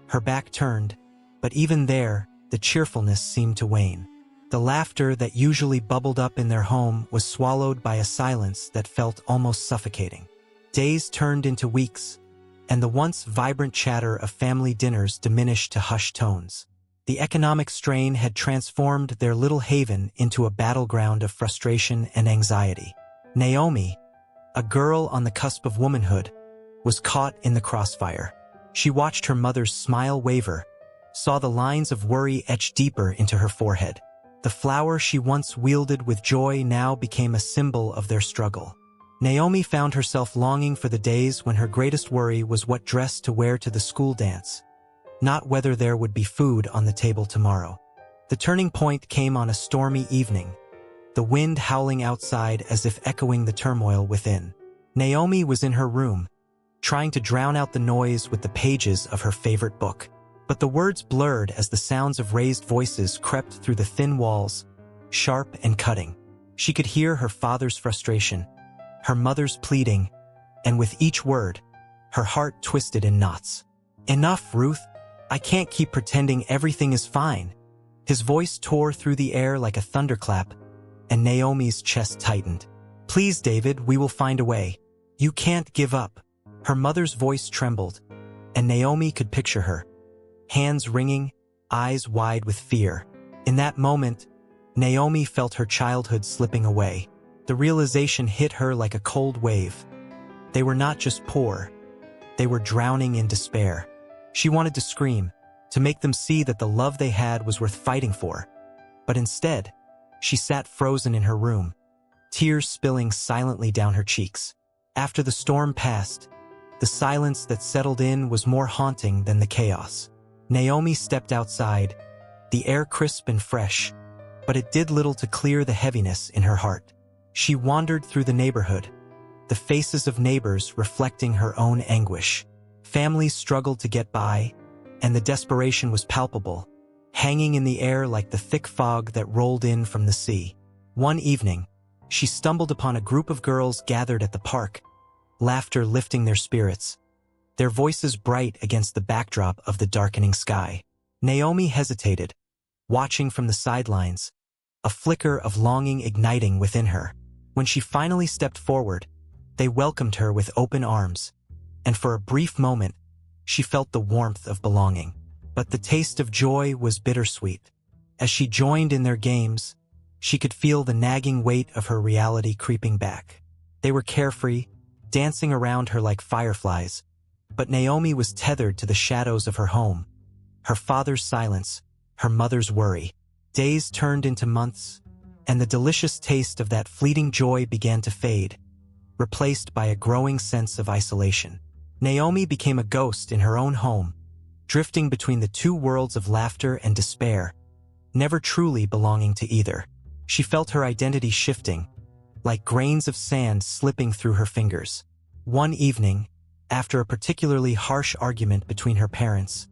her back turned, but even there, the cheerfulness seemed to wane. The laughter that usually bubbled up in their home was swallowed by a silence that felt almost suffocating. Days turned into weeks, and the once vibrant chatter of family dinners diminished to hushed tones. The economic strain had transformed their little haven into a battleground of frustration and anxiety. Naomi, a girl on the cusp of womanhood, was caught in the crossfire. She watched her mother's smile waver, saw the lines of worry etch deeper into her forehead. The flower she once wielded with joy now became a symbol of their struggle. Naomi found herself longing for the days when her greatest worry was what dress to wear to the school dance, not whether there would be food on the table tomorrow. The turning point came on a stormy evening, the wind howling outside as if echoing the turmoil within. Naomi was in her room, trying to drown out the noise with the pages of her favorite book. But the words blurred as the sounds of raised voices crept through the thin walls, sharp and cutting. She could hear her father's frustration, her mother's pleading, and with each word, her heart twisted in knots. "Enough, Ruth. I can't keep pretending everything is fine." His voice tore through the air like a thunderclap, and Naomi's chest tightened. "Please, David, we will find a way. You can't give up." Her mother's voice trembled, and Naomi could picture her, hands wringing, eyes wide with fear. In that moment, Naomi felt her childhood slipping away. The realization hit her like a cold wave. They were not just poor, they were drowning in despair. She wanted to scream, to make them see that the love they had was worth fighting for. But instead, she sat frozen in her room, tears spilling silently down her cheeks. After the storm passed, The silence that settled in was more haunting than the chaos. Naomi stepped outside, the air crisp and fresh, but it did little to clear the heaviness in her heart. She wandered through the neighborhood, the faces of neighbors reflecting her own anguish. Families struggled to get by, and the desperation was palpable, hanging in the air like the thick fog that rolled in from the sea. One evening, she stumbled upon a group of girls gathered at the park, laughter lifting their spirits, their voices bright against the backdrop of the darkening sky. Naomi hesitated, watching from the sidelines, a flicker of longing igniting within her. When she finally stepped forward, they welcomed her with open arms, and for a brief moment, she felt the warmth of belonging. But the taste of joy was bittersweet. As she joined in their games, she could feel the nagging weight of her reality creeping back. They were carefree, dancing around her like fireflies, but Naomi was tethered to the shadows of her home, her father's silence, her mother's worry. Days turned into months, and the delicious taste of that fleeting joy began to fade, replaced by a growing sense of isolation. Naomi became a ghost in her own home, drifting between the two worlds of laughter and despair, never truly belonging to either. She felt her identity shifting, like grains of sand slipping through her fingers. One evening, after a particularly harsh argument between her parents,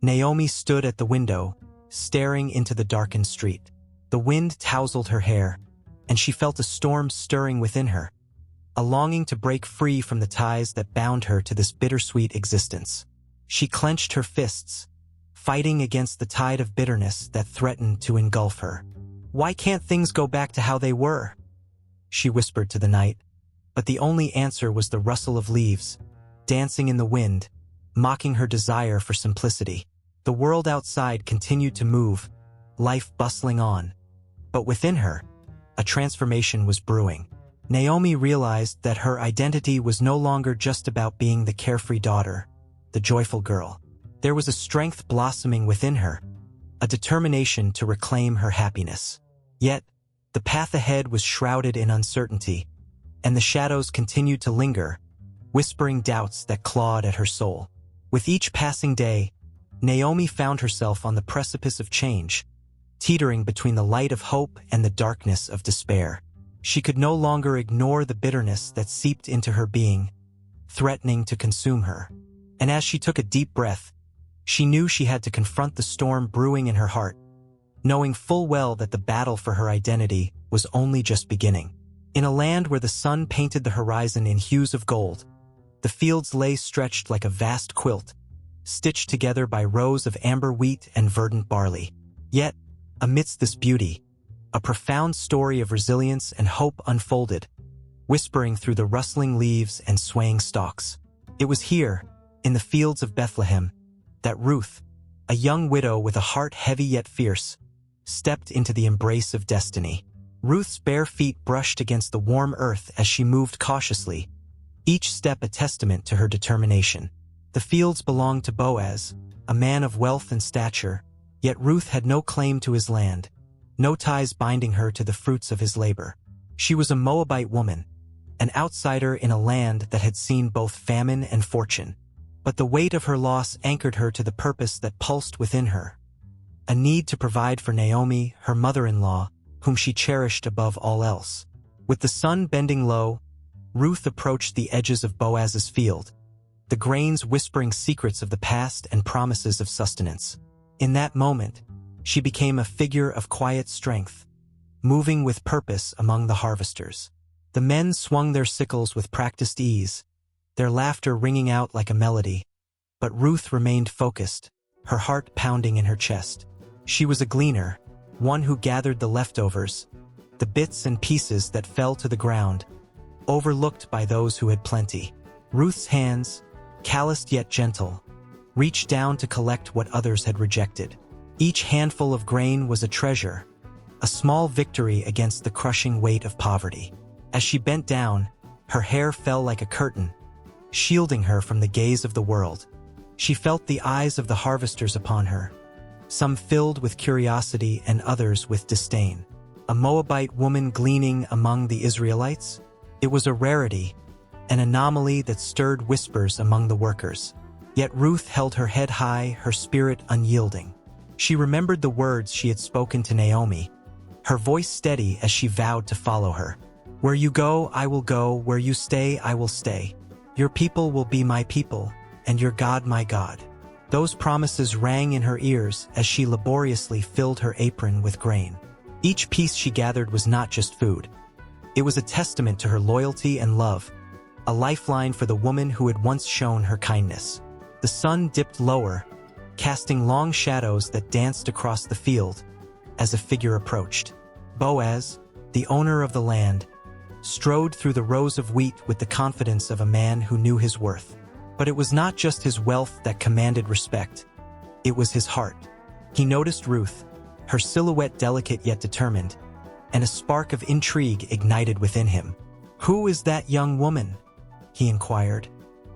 Naomi stood at the window, staring into the darkened street. The wind tousled her hair, and she felt a storm stirring within her, a longing to break free from the ties that bound her to this bittersweet existence. She clenched her fists, fighting against the tide of bitterness that threatened to engulf her. "Why can't things go back to how they were?" she whispered to the night, but the only answer was the rustle of leaves, dancing in the wind, mocking her desire for simplicity. The world outside continued to move, life bustling on, but within her, a transformation was brewing. Naomi realized that her identity was no longer just about being the carefree daughter, the joyful girl. There was a strength blossoming within her, a determination to reclaim her happiness. Yet, the path ahead was shrouded in uncertainty, and the shadows continued to linger, whispering doubts that clawed at her soul. With each passing day, Naomi found herself on the precipice of change, teetering between the light of hope and the darkness of despair. She could no longer ignore the bitterness that seeped into her being, threatening to consume her. And as she took a deep breath, she knew she had to confront the storm brewing in her heart, knowing full well that the battle for her identity was only just beginning. In a land where the sun painted the horizon in hues of gold, the fields lay stretched like a vast quilt, stitched together by rows of amber wheat and verdant barley. Yet, amidst this beauty, a profound story of resilience and hope unfolded, whispering through the rustling leaves and swaying stalks. It was here, in the fields of Bethlehem, that Ruth, a young widow with a heart heavy yet fierce, stepped into the embrace of destiny. Ruth's bare feet brushed against the warm earth as she moved cautiously, each step a testament to her determination. The fields belonged to Boaz, a man of wealth and stature, yet Ruth had no claim to his land, no ties binding her to the fruits of his labor. She was a Moabite woman, an outsider in a land that had seen both famine and fortune. But the weight of her loss anchored her to the purpose that pulsed within her, a need to provide for Naomi, her mother-in-law, whom she cherished above all else. With the sun bending low, Ruth approached the edges of Boaz's field, the grains whispering secrets of the past and promises of sustenance. In that moment, she became a figure of quiet strength, moving with purpose among the harvesters. The men swung their sickles with practiced ease, their laughter ringing out like a melody, but Ruth remained focused, her heart pounding in her chest. She was a gleaner, one who gathered the leftovers, the bits and pieces that fell to the ground, overlooked by those who had plenty. Ruth's hands, calloused yet gentle, reached down to collect what others had rejected. Each handful of grain was a treasure, a small victory against the crushing weight of poverty. As she bent down, her hair fell like a curtain, shielding her from the gaze of the world. She felt the eyes of the harvesters upon her, some filled with curiosity and others with disdain. A Moabite woman gleaning among the Israelites? It was a rarity, an anomaly that stirred whispers among the workers. Yet Ruth held her head high, her spirit unyielding. She remembered the words she had spoken to Naomi, her voice steady as she vowed to follow her. "Where you go, I will go. Where you stay, I will stay. Your people will be my people, and your God my God." Those promises rang in her ears as she laboriously filled her apron with grain. Each piece she gathered was not just food. It was a testament to her loyalty and love, a lifeline for the woman who had once shown her kindness. The sun dipped lower, casting long shadows that danced across the field as a figure approached. Boaz, the owner of the land, strode through the rows of wheat with the confidence of a man who knew his worth. But it was not just his wealth that commanded respect. It was his heart. He noticed Ruth, her silhouette delicate yet determined, and a spark of intrigue ignited within him. "Who is that young woman?" he inquired,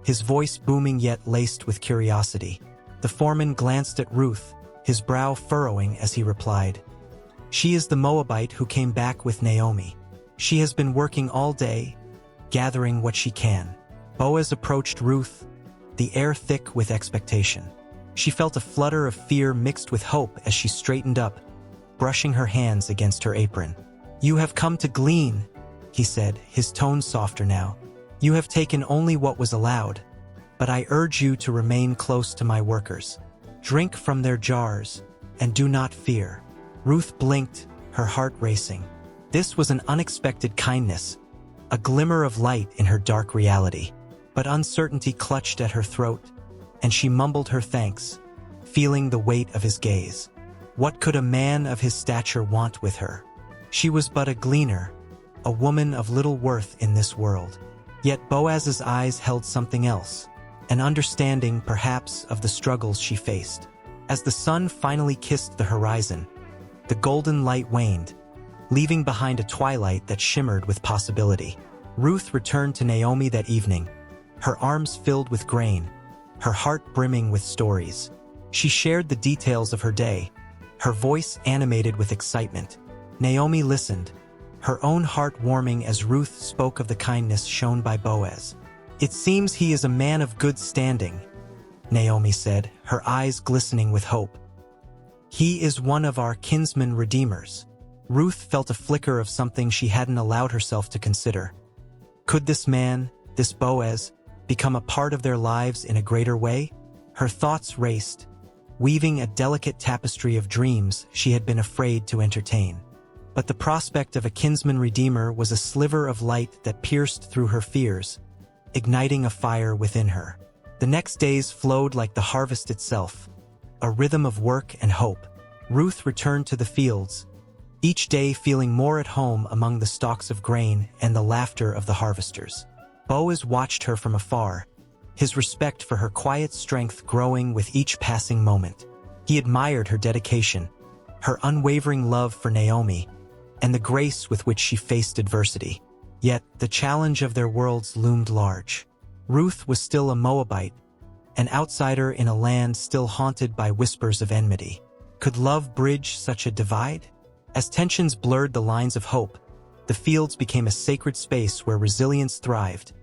his voice booming yet laced with curiosity. The foreman glanced at Ruth, his brow furrowing as he replied, "She is the Moabite who came back with Naomi. She has been working all day, gathering what she can." Boaz approached Ruth, the air thick with expectation. She felt a flutter of fear mixed with hope as she straightened up, brushing her hands against her apron. "You have come to glean," he said, his tone softer now. "You have taken only what was allowed, but I urge you to remain close to my workers. Drink from their jars, and do not fear." Ruth blinked, her heart racing. This was an unexpected kindness, a glimmer of light in her dark reality. But uncertainty clutched at her throat, and she mumbled her thanks, feeling the weight of his gaze. What could a man of his stature want with her? She was but a gleaner, a woman of little worth in this world. Yet Boaz's eyes held something else, an understanding, perhaps, of the struggles she faced. As the sun finally kissed the horizon, the golden light waned, leaving behind a twilight that shimmered with possibility. Ruth returned to Naomi that evening, her arms filled with grain, her heart brimming with stories. She shared the details of her day, her voice animated with excitement. Naomi listened, her own heart warming as Ruth spoke of the kindness shown by Boaz. "It seems he is a man of good standing," Naomi said, her eyes glistening with hope. "He is one of our kinsman redeemers." Ruth felt a flicker of something she hadn't allowed herself to consider. Could this man, this Boaz, become a part of their lives in a greater way? Her thoughts raced, weaving a delicate tapestry of dreams she had been afraid to entertain. But the prospect of a kinsman redeemer was a sliver of light that pierced through her fears, igniting a fire within her. The next days flowed like the harvest itself, a rhythm of work and hope. Ruth returned to the fields, each day feeling more at home among the stalks of grain and the laughter of the harvesters. Boaz watched her from afar, his respect for her quiet strength growing with each passing moment. He admired her dedication, her unwavering love for Naomi, and the grace with which she faced adversity. Yet, the challenge of their worlds loomed large. Ruth was still a Moabite, an outsider in a land still haunted by whispers of enmity. Could love bridge such a divide? As tensions blurred the lines of hope, the fields became a sacred space where resilience thrived,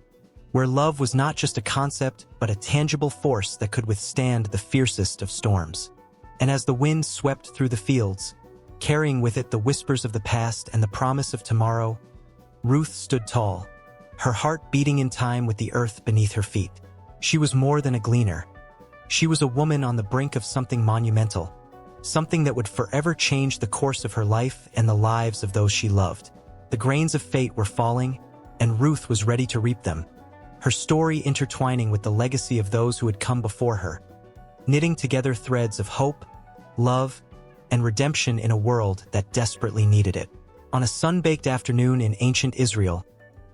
where love was not just a concept but a tangible force that could withstand the fiercest of storms. And as the wind swept through the fields, carrying with it the whispers of the past and the promise of tomorrow, Ruth stood tall, her heart beating in time with the earth beneath her feet. She was more than a gleaner. She was a woman on the brink of something monumental, something that would forever change the course of her life and the lives of those she loved. The grains of fate were falling, and Ruth was ready to reap them, her story intertwining with the legacy of those who had come before her, knitting together threads of hope, love, and redemption in a world that desperately needed it. On a sun-baked afternoon in ancient Israel,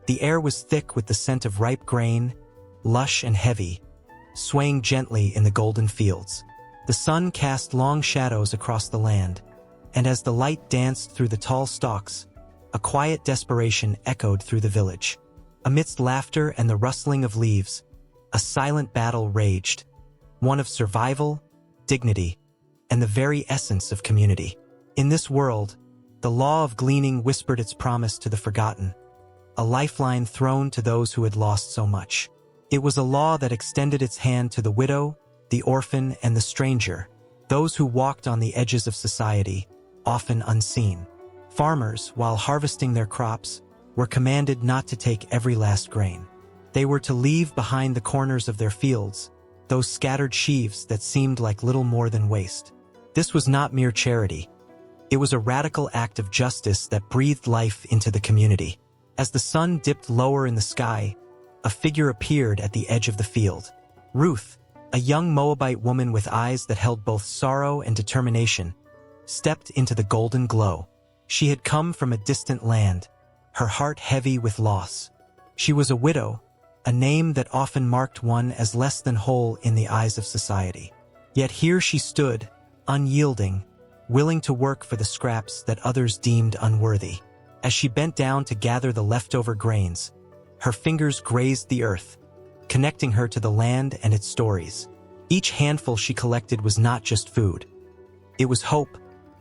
the air was thick with the scent of ripe grain, lush and heavy, swaying gently in the golden fields. The sun cast long shadows across the land, and as the light danced through the tall stalks, a quiet desperation echoed through the village. Amidst laughter and the rustling of leaves, a silent battle raged, one of survival, dignity, and the very essence of community. In this world, the law of gleaning whispered its promise to the forgotten, a lifeline thrown to those who had lost so much. It was a law that extended its hand to the widow, the orphan, and the stranger, those who walked on the edges of society, often unseen. Farmers, while harvesting their crops, were commanded not to take every last grain. They were to leave behind the corners of their fields, those scattered sheaves that seemed like little more than waste. This was not mere charity. It was a radical act of justice that breathed life into the community. As the sun dipped lower in the sky, a figure appeared at the edge of the field. Ruth, a young Moabite woman with eyes that held both sorrow and determination, stepped into the golden glow. She had come from a distant land, her heart heavy with loss. She was a widow, a name that often marked one as less than whole in the eyes of society. Yet here she stood, unyielding, willing to work for the scraps that others deemed unworthy. As she bent down to gather the leftover grains, her fingers grazed the earth, connecting her to the land and its stories. Each handful she collected was not just food. It was hope,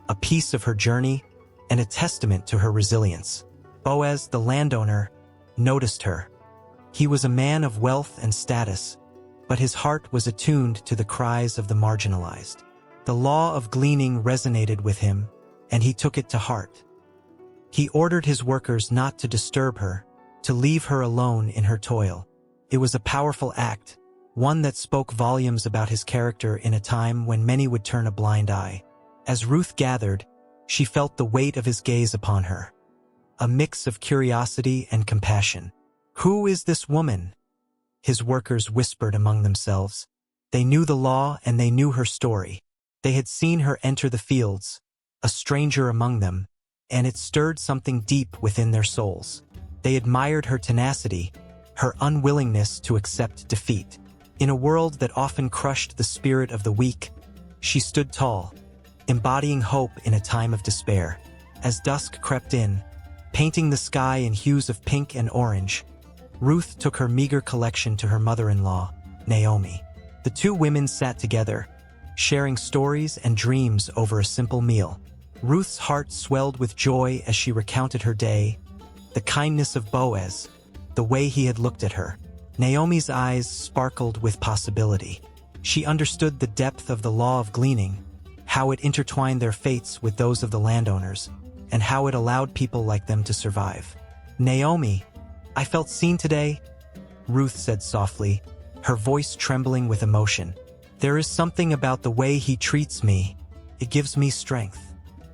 a piece of her journey, and a testament to her resilience. Boaz, the landowner, noticed her. He was a man of wealth and status, but his heart was attuned to the cries of the marginalized. The law of gleaning resonated with him, and he took it to heart. He ordered his workers not to disturb her, to leave her alone in her toil. It was a powerful act, one that spoke volumes about his character in a time when many would turn a blind eye. As Ruth gathered, she felt the weight of his gaze upon her, a mix of curiosity and compassion. "Who is this woman?" his workers whispered among themselves. They knew the law and they knew her story. They had seen her enter the fields, a stranger among them, and it stirred something deep within their souls. They admired her tenacity, her unwillingness to accept defeat. In a world that often crushed the spirit of the weak, she stood tall, embodying hope in a time of despair. As dusk crept in, painting the sky in hues of pink and orange, Ruth took her meager collection to her mother-in-law, Naomi. The two women sat together, sharing stories and dreams over a simple meal. Ruth's heart swelled with joy as she recounted her day, the kindness of Boaz, the way he had looked at her. Naomi's eyes sparkled with possibility. She understood the depth of the law of gleaning, how it intertwined their fates with those of the landowners, and how it allowed people like them to survive. "Naomi, I felt seen today," Ruth said softly, her voice trembling with emotion. "There is something about the way he treats me. It gives me strength."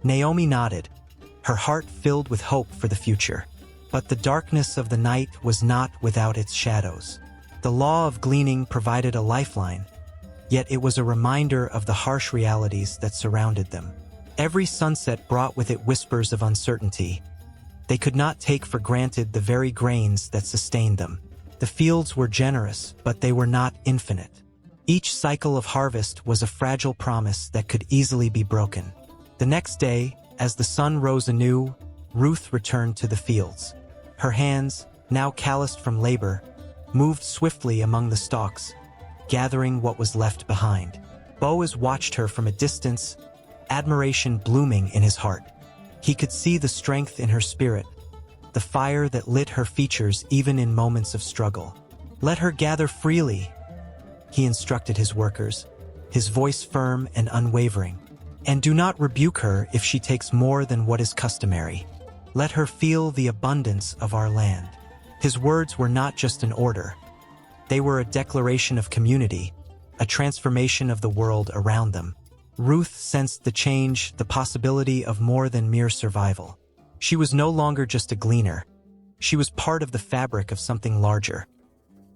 Naomi nodded, her heart filled with hope for the future. But the darkness of the night was not without its shadows. The law of gleaning provided a lifeline, yet it was a reminder of the harsh realities that surrounded them. Every sunset brought with it whispers of uncertainty. They could not take for granted the very grains that sustained them. The fields were generous, but they were not infinite. Each cycle of harvest was a fragile promise that could easily be broken. The next day, as the sun rose anew, Ruth returned to the fields. Her hands, now calloused from labor, moved swiftly among the stalks, gathering what was left behind. Boaz watched her from a distance, admiration blooming in his heart. He could see the strength in her spirit, the fire that lit her features even in moments of struggle. "Let her gather freely," he instructed his workers, his voice firm and unwavering. "And do not rebuke her if she takes more than what is customary. Let her feel the abundance of our land." His words were not just an order. They were a declaration of community, a transformation of the world around them. Ruth sensed the change, the possibility of more than mere survival. She was no longer just a gleaner. She was part of the fabric of something larger.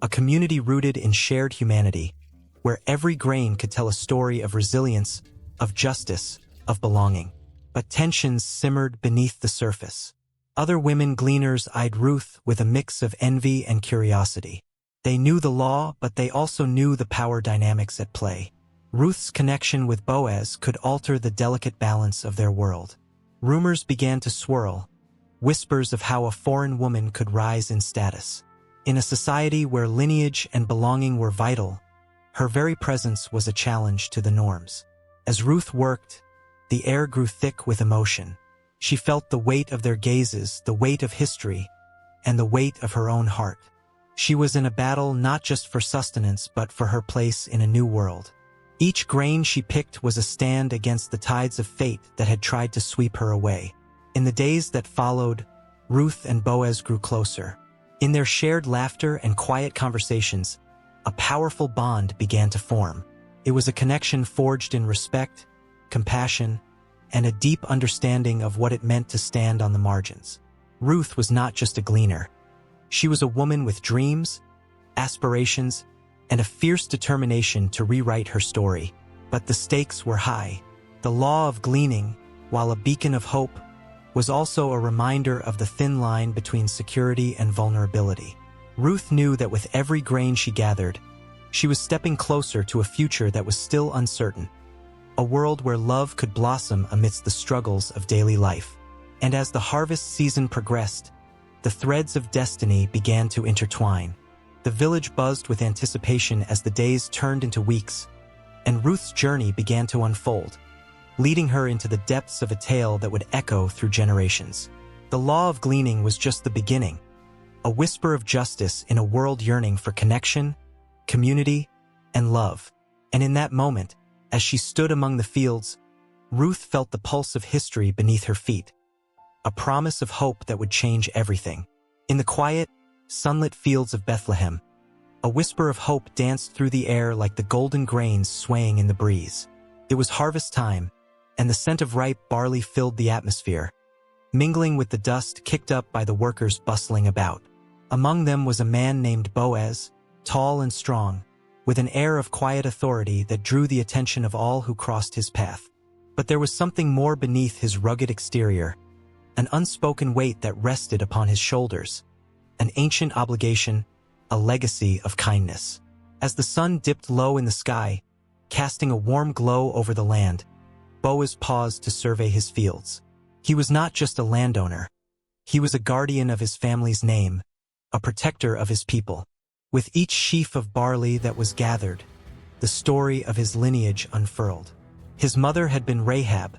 A community rooted in shared humanity, where every grain could tell a story of resilience, of justice, of belonging. But tensions simmered beneath the surface. Other women gleaners eyed Ruth with a mix of envy and curiosity. They knew the law, but they also knew the power dynamics at play. Ruth's connection with Boaz could alter the delicate balance of their world. Rumors began to swirl, whispers of how a foreign woman could rise in status. In a society where lineage and belonging were vital, her very presence was a challenge to the norms. As Ruth worked, the air grew thick with emotion. She felt the weight of their gazes, the weight of history, and the weight of her own heart. She was in a battle not just for sustenance but for her place in a new world. Each grain she picked was a stand against the tides of fate that had tried to sweep her away. In the days that followed, Ruth and Boaz grew closer. In their shared laughter and quiet conversations, a powerful bond began to form. It was a connection forged in respect, compassion, and a deep understanding of what it meant to stand on the margins. Ruth was not just a gleaner. She was a woman with dreams, aspirations, and a fierce determination to rewrite her story. But the stakes were high. The law of gleaning, while a beacon of hope, was also a reminder of the thin line between security and vulnerability. Ruth knew that with every grain she gathered, she was stepping closer to a future that was still uncertain, a world where love could blossom amidst the struggles of daily life. And as the harvest season progressed, the threads of destiny began to intertwine. The village buzzed with anticipation as the days turned into weeks, and Ruth's journey began to unfold, leading her into the depths of a tale that would echo through generations. The law of gleaning was just the beginning, a whisper of justice in a world yearning for connection, community, and love. And in that moment, as she stood among the fields, Ruth felt the pulse of history beneath her feet, a promise of hope that would change everything. In the quiet, sunlit fields of Bethlehem, a whisper of hope danced through the air like the golden grains swaying in the breeze. It was harvest time, and the scent of ripe barley filled the atmosphere, mingling with the dust kicked up by the workers bustling about. Among them was a man named Boaz, tall and strong, with an air of quiet authority that drew the attention of all who crossed his path. But there was something more beneath his rugged exterior, an unspoken weight that rested upon his shoulders, an ancient obligation, a legacy of kindness. As the sun dipped low in the sky, casting a warm glow over the land, Boaz paused to survey his fields. He was not just a landowner. He was a guardian of his family's name, a protector of his people. With each sheaf of barley that was gathered, the story of his lineage unfurled. His mother had been Rahab,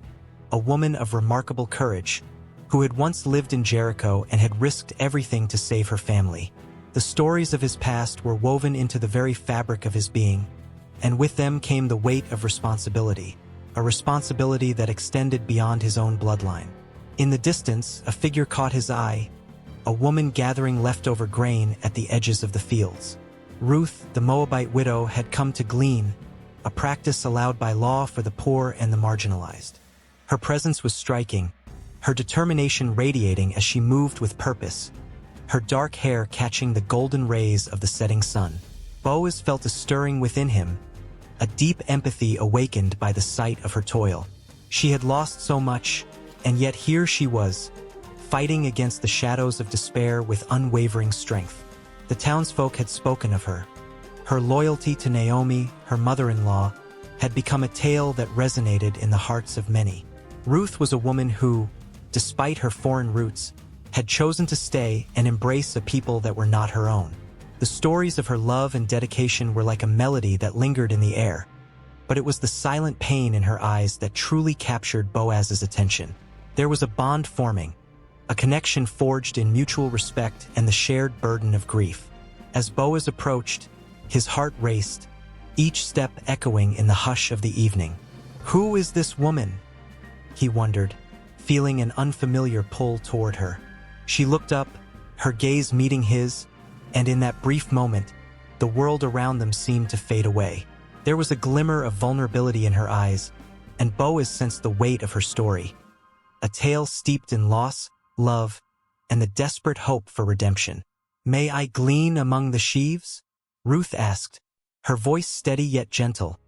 a woman of remarkable courage, who had once lived in Jericho and had risked everything to save her family. The stories of his past were woven into the very fabric of his being, and with them came the weight of responsibility, a responsibility that extended beyond his own bloodline. In the distance, a figure caught his eye, a woman gathering leftover grain at the edges of the fields. Ruth, the Moabite widow, had come to glean, a practice allowed by law for the poor and the marginalized. Her presence was striking, her determination radiating as she moved with purpose, her dark hair catching the golden rays of the setting sun. Boaz felt a stirring within him, a deep empathy awakened by the sight of her toil. She had lost so much, and yet here she was, fighting against the shadows of despair with unwavering strength. The townsfolk had spoken of her. Her loyalty to Naomi, her mother-in-law, had become a tale that resonated in the hearts of many. Ruth was a woman who, despite her foreign roots, had chosen to stay and embrace a people that were not her own. The stories of her love and dedication were like a melody that lingered in the air, but it was the silent pain in her eyes that truly captured Boaz's attention. There was a bond forming, a connection forged in mutual respect and the shared burden of grief. As Boaz approached, his heart raced, each step echoing in the hush of the evening. "Who is this woman?" he wondered, feeling an unfamiliar pull toward her. She looked up, her gaze meeting his, and in that brief moment, the world around them seemed to fade away. There was a glimmer of vulnerability in her eyes, and Boaz sensed the weight of her story, a tale steeped in loss, love, and the desperate hope for redemption. "May I glean among the sheaves?" Ruth asked, her voice steady yet gentle,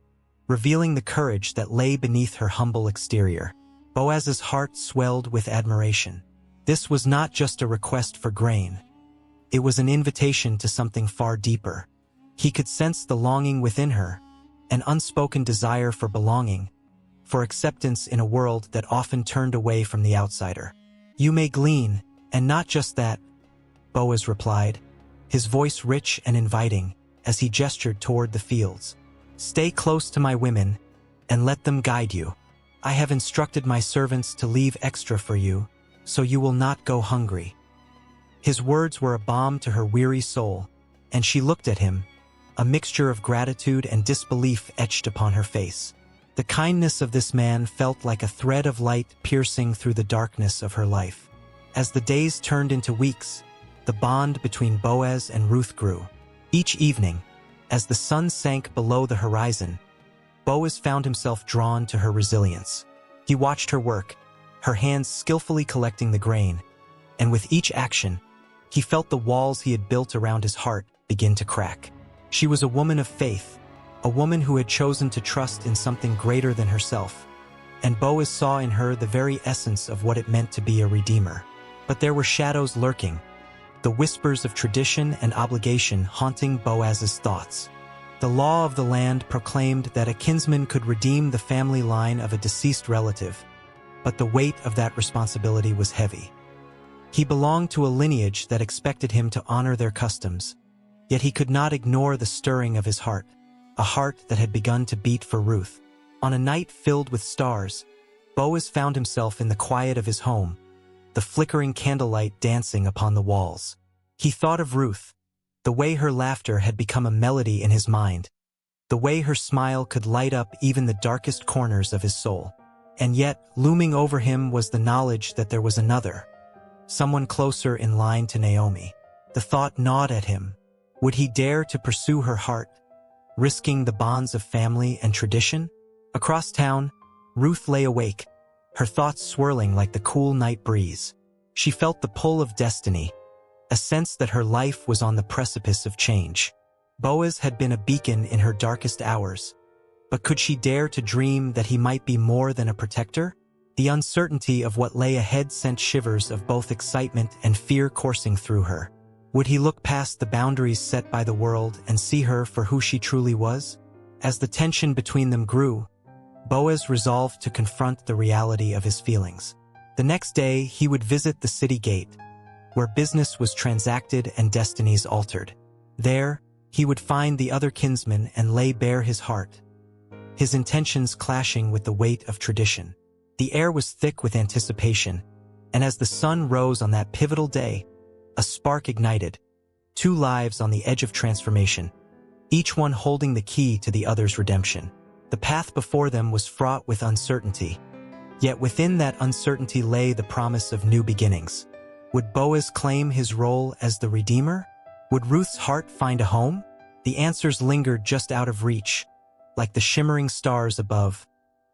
revealing the courage that lay beneath her humble exterior. Boaz's heart swelled with admiration. This was not just a request for grain. It was an invitation to something far deeper. He could sense the longing within her, an unspoken desire for belonging, for acceptance in a world that often turned away from the outsider. "You may glean, and not just that," Boaz replied, his voice rich and inviting as he gestured toward the fields. "Stay close to my women, and let them guide you. I have instructed my servants to leave extra for you, so you will not go hungry." His words were a balm to her weary soul, and she looked at him, a mixture of gratitude and disbelief etched upon her face. The kindness of this man felt like a thread of light piercing through the darkness of her life. As the days turned into weeks, the bond between Boaz and Ruth grew. Each evening, as the sun sank below the horizon, Boaz found himself drawn to her resilience. He watched her work, her hands skillfully collecting the grain, and with each action, he felt the walls he had built around his heart begin to crack. She was a woman of faith, a woman who had chosen to trust in something greater than herself, and Boaz saw in her the very essence of what it meant to be a redeemer. But there were shadows lurking, the whispers of tradition and obligation haunting Boaz's thoughts. The law of the land proclaimed that a kinsman could redeem the family line of a deceased relative, but the weight of that responsibility was heavy. He belonged to a lineage that expected him to honor their customs, yet he could not ignore the stirring of his heart, a heart that had begun to beat for Ruth. On a night filled with stars, Boaz found himself in the quiet of his home, the flickering candlelight dancing upon the walls. He thought of Ruth, the way her laughter had become a melody in his mind, the way her smile could light up even the darkest corners of his soul. And yet, looming over him was the knowledge that there was another, someone closer in line to Naomi. The thought gnawed at him. Would he dare to pursue her heart, risking the bonds of family and tradition? Across town, Ruth lay awake, her thoughts swirling like the cool night breeze. She felt the pull of destiny, a sense that her life was on the precipice of change. Boaz had been a beacon in her darkest hours, but could she dare to dream that he might be more than a protector? The uncertainty of what lay ahead sent shivers of both excitement and fear coursing through her. Would he look past the boundaries set by the world and see her for who she truly was? As the tension between them grew, Boaz resolved to confront the reality of his feelings. The next day, he would visit the city gate, where business was transacted and destinies altered. There, he would find the other kinsman and lay bare his heart, his intentions clashing with the weight of tradition. The air was thick with anticipation, and as the sun rose on that pivotal day, a spark ignited, two lives on the edge of transformation, each one holding the key to the other's redemption. The path before them was fraught with uncertainty, yet within that uncertainty lay the promise of new beginnings. Would Boaz claim his role as the Redeemer? Would Ruth's heart find a home? The answers lingered just out of reach, like the shimmering stars above,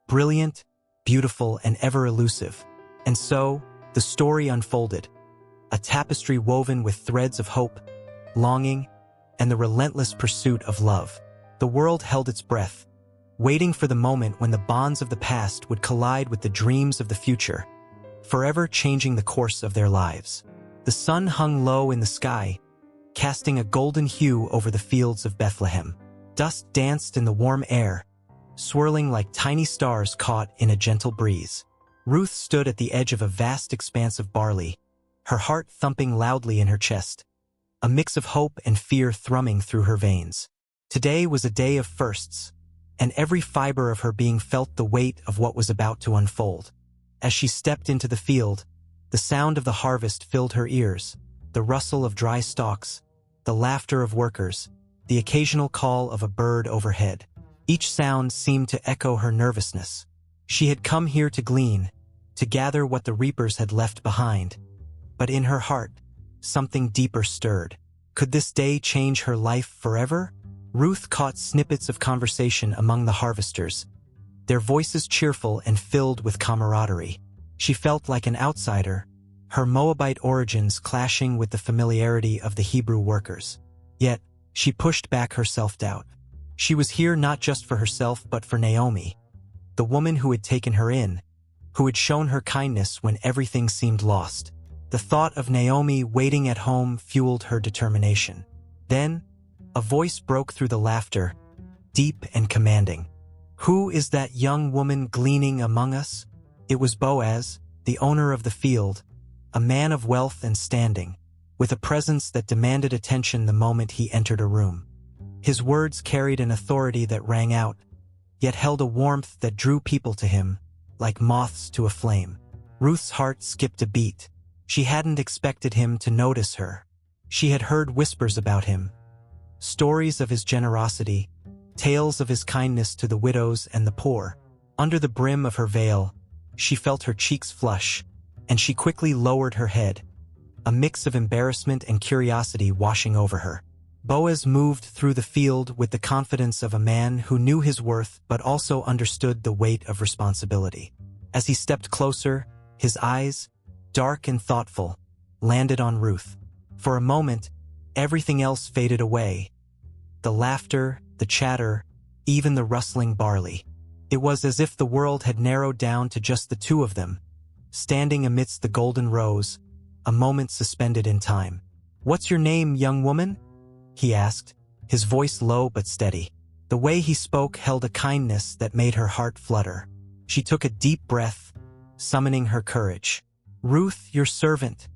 brilliant, beautiful, and ever elusive. And so, the story unfolded, a tapestry woven with threads of hope, longing, and the relentless pursuit of love. The world held its breath, waiting for the moment when the bonds of the past would collide with the dreams of the future, forever changing the course of their lives. The sun hung low in the sky, casting a golden hue over the fields of Bethlehem. Dust danced in the warm air, swirling like tiny stars caught in a gentle breeze. Ruth stood at the edge of a vast expanse of barley, her heart thumping loudly in her chest, a mix of hope and fear thrumming through her veins. Today was a day of firsts, and every fiber of her being felt the weight of what was about to unfold. As she stepped into the field, the sound of the harvest filled her ears, the rustle of dry stalks, the laughter of workers, the occasional call of a bird overhead. Each sound seemed to echo her nervousness. She had come here to glean, to gather what the reapers had left behind. But in her heart, something deeper stirred. Could this day change her life forever? Ruth caught snippets of conversation among the harvesters, their voices cheerful and filled with camaraderie. She felt like an outsider, her Moabite origins clashing with the familiarity of the Hebrew workers. Yet, she pushed back her self-doubt. She was here not just for herself but for Naomi, the woman who had taken her in, who had shown her kindness when everything seemed lost. The thought of Naomi waiting at home fueled her determination. Then, a voice broke through the laughter, deep and commanding. "Who is that young woman gleaning among us?" It was Boaz, the owner of the field, a man of wealth and standing, with a presence that demanded attention the moment he entered a room. His words carried an authority that rang out, yet held a warmth that drew people to him, like moths to a flame. Ruth's heart skipped a beat. She hadn't expected him to notice her. She had heard whispers about him, stories of his generosity, tales of his kindness to the widows and the poor. Under the brim of her veil, she felt her cheeks flush, and she quickly lowered her head, a mix of embarrassment and curiosity washing over her. Boaz moved through the field with the confidence of a man who knew his worth but also understood the weight of responsibility. As he stepped closer, his eyes, dark and thoughtful, landed on Ruth. For a moment, everything else faded away. The laughter, the chatter, even the rustling barley. It was as if the world had narrowed down to just the two of them, standing amidst the golden rows, a moment suspended in time. "What's your name, young woman?" he asked, his voice low but steady. The way he spoke held a kindness that made her heart flutter. She took a deep breath, summoning her courage. "Ruth, your servant,"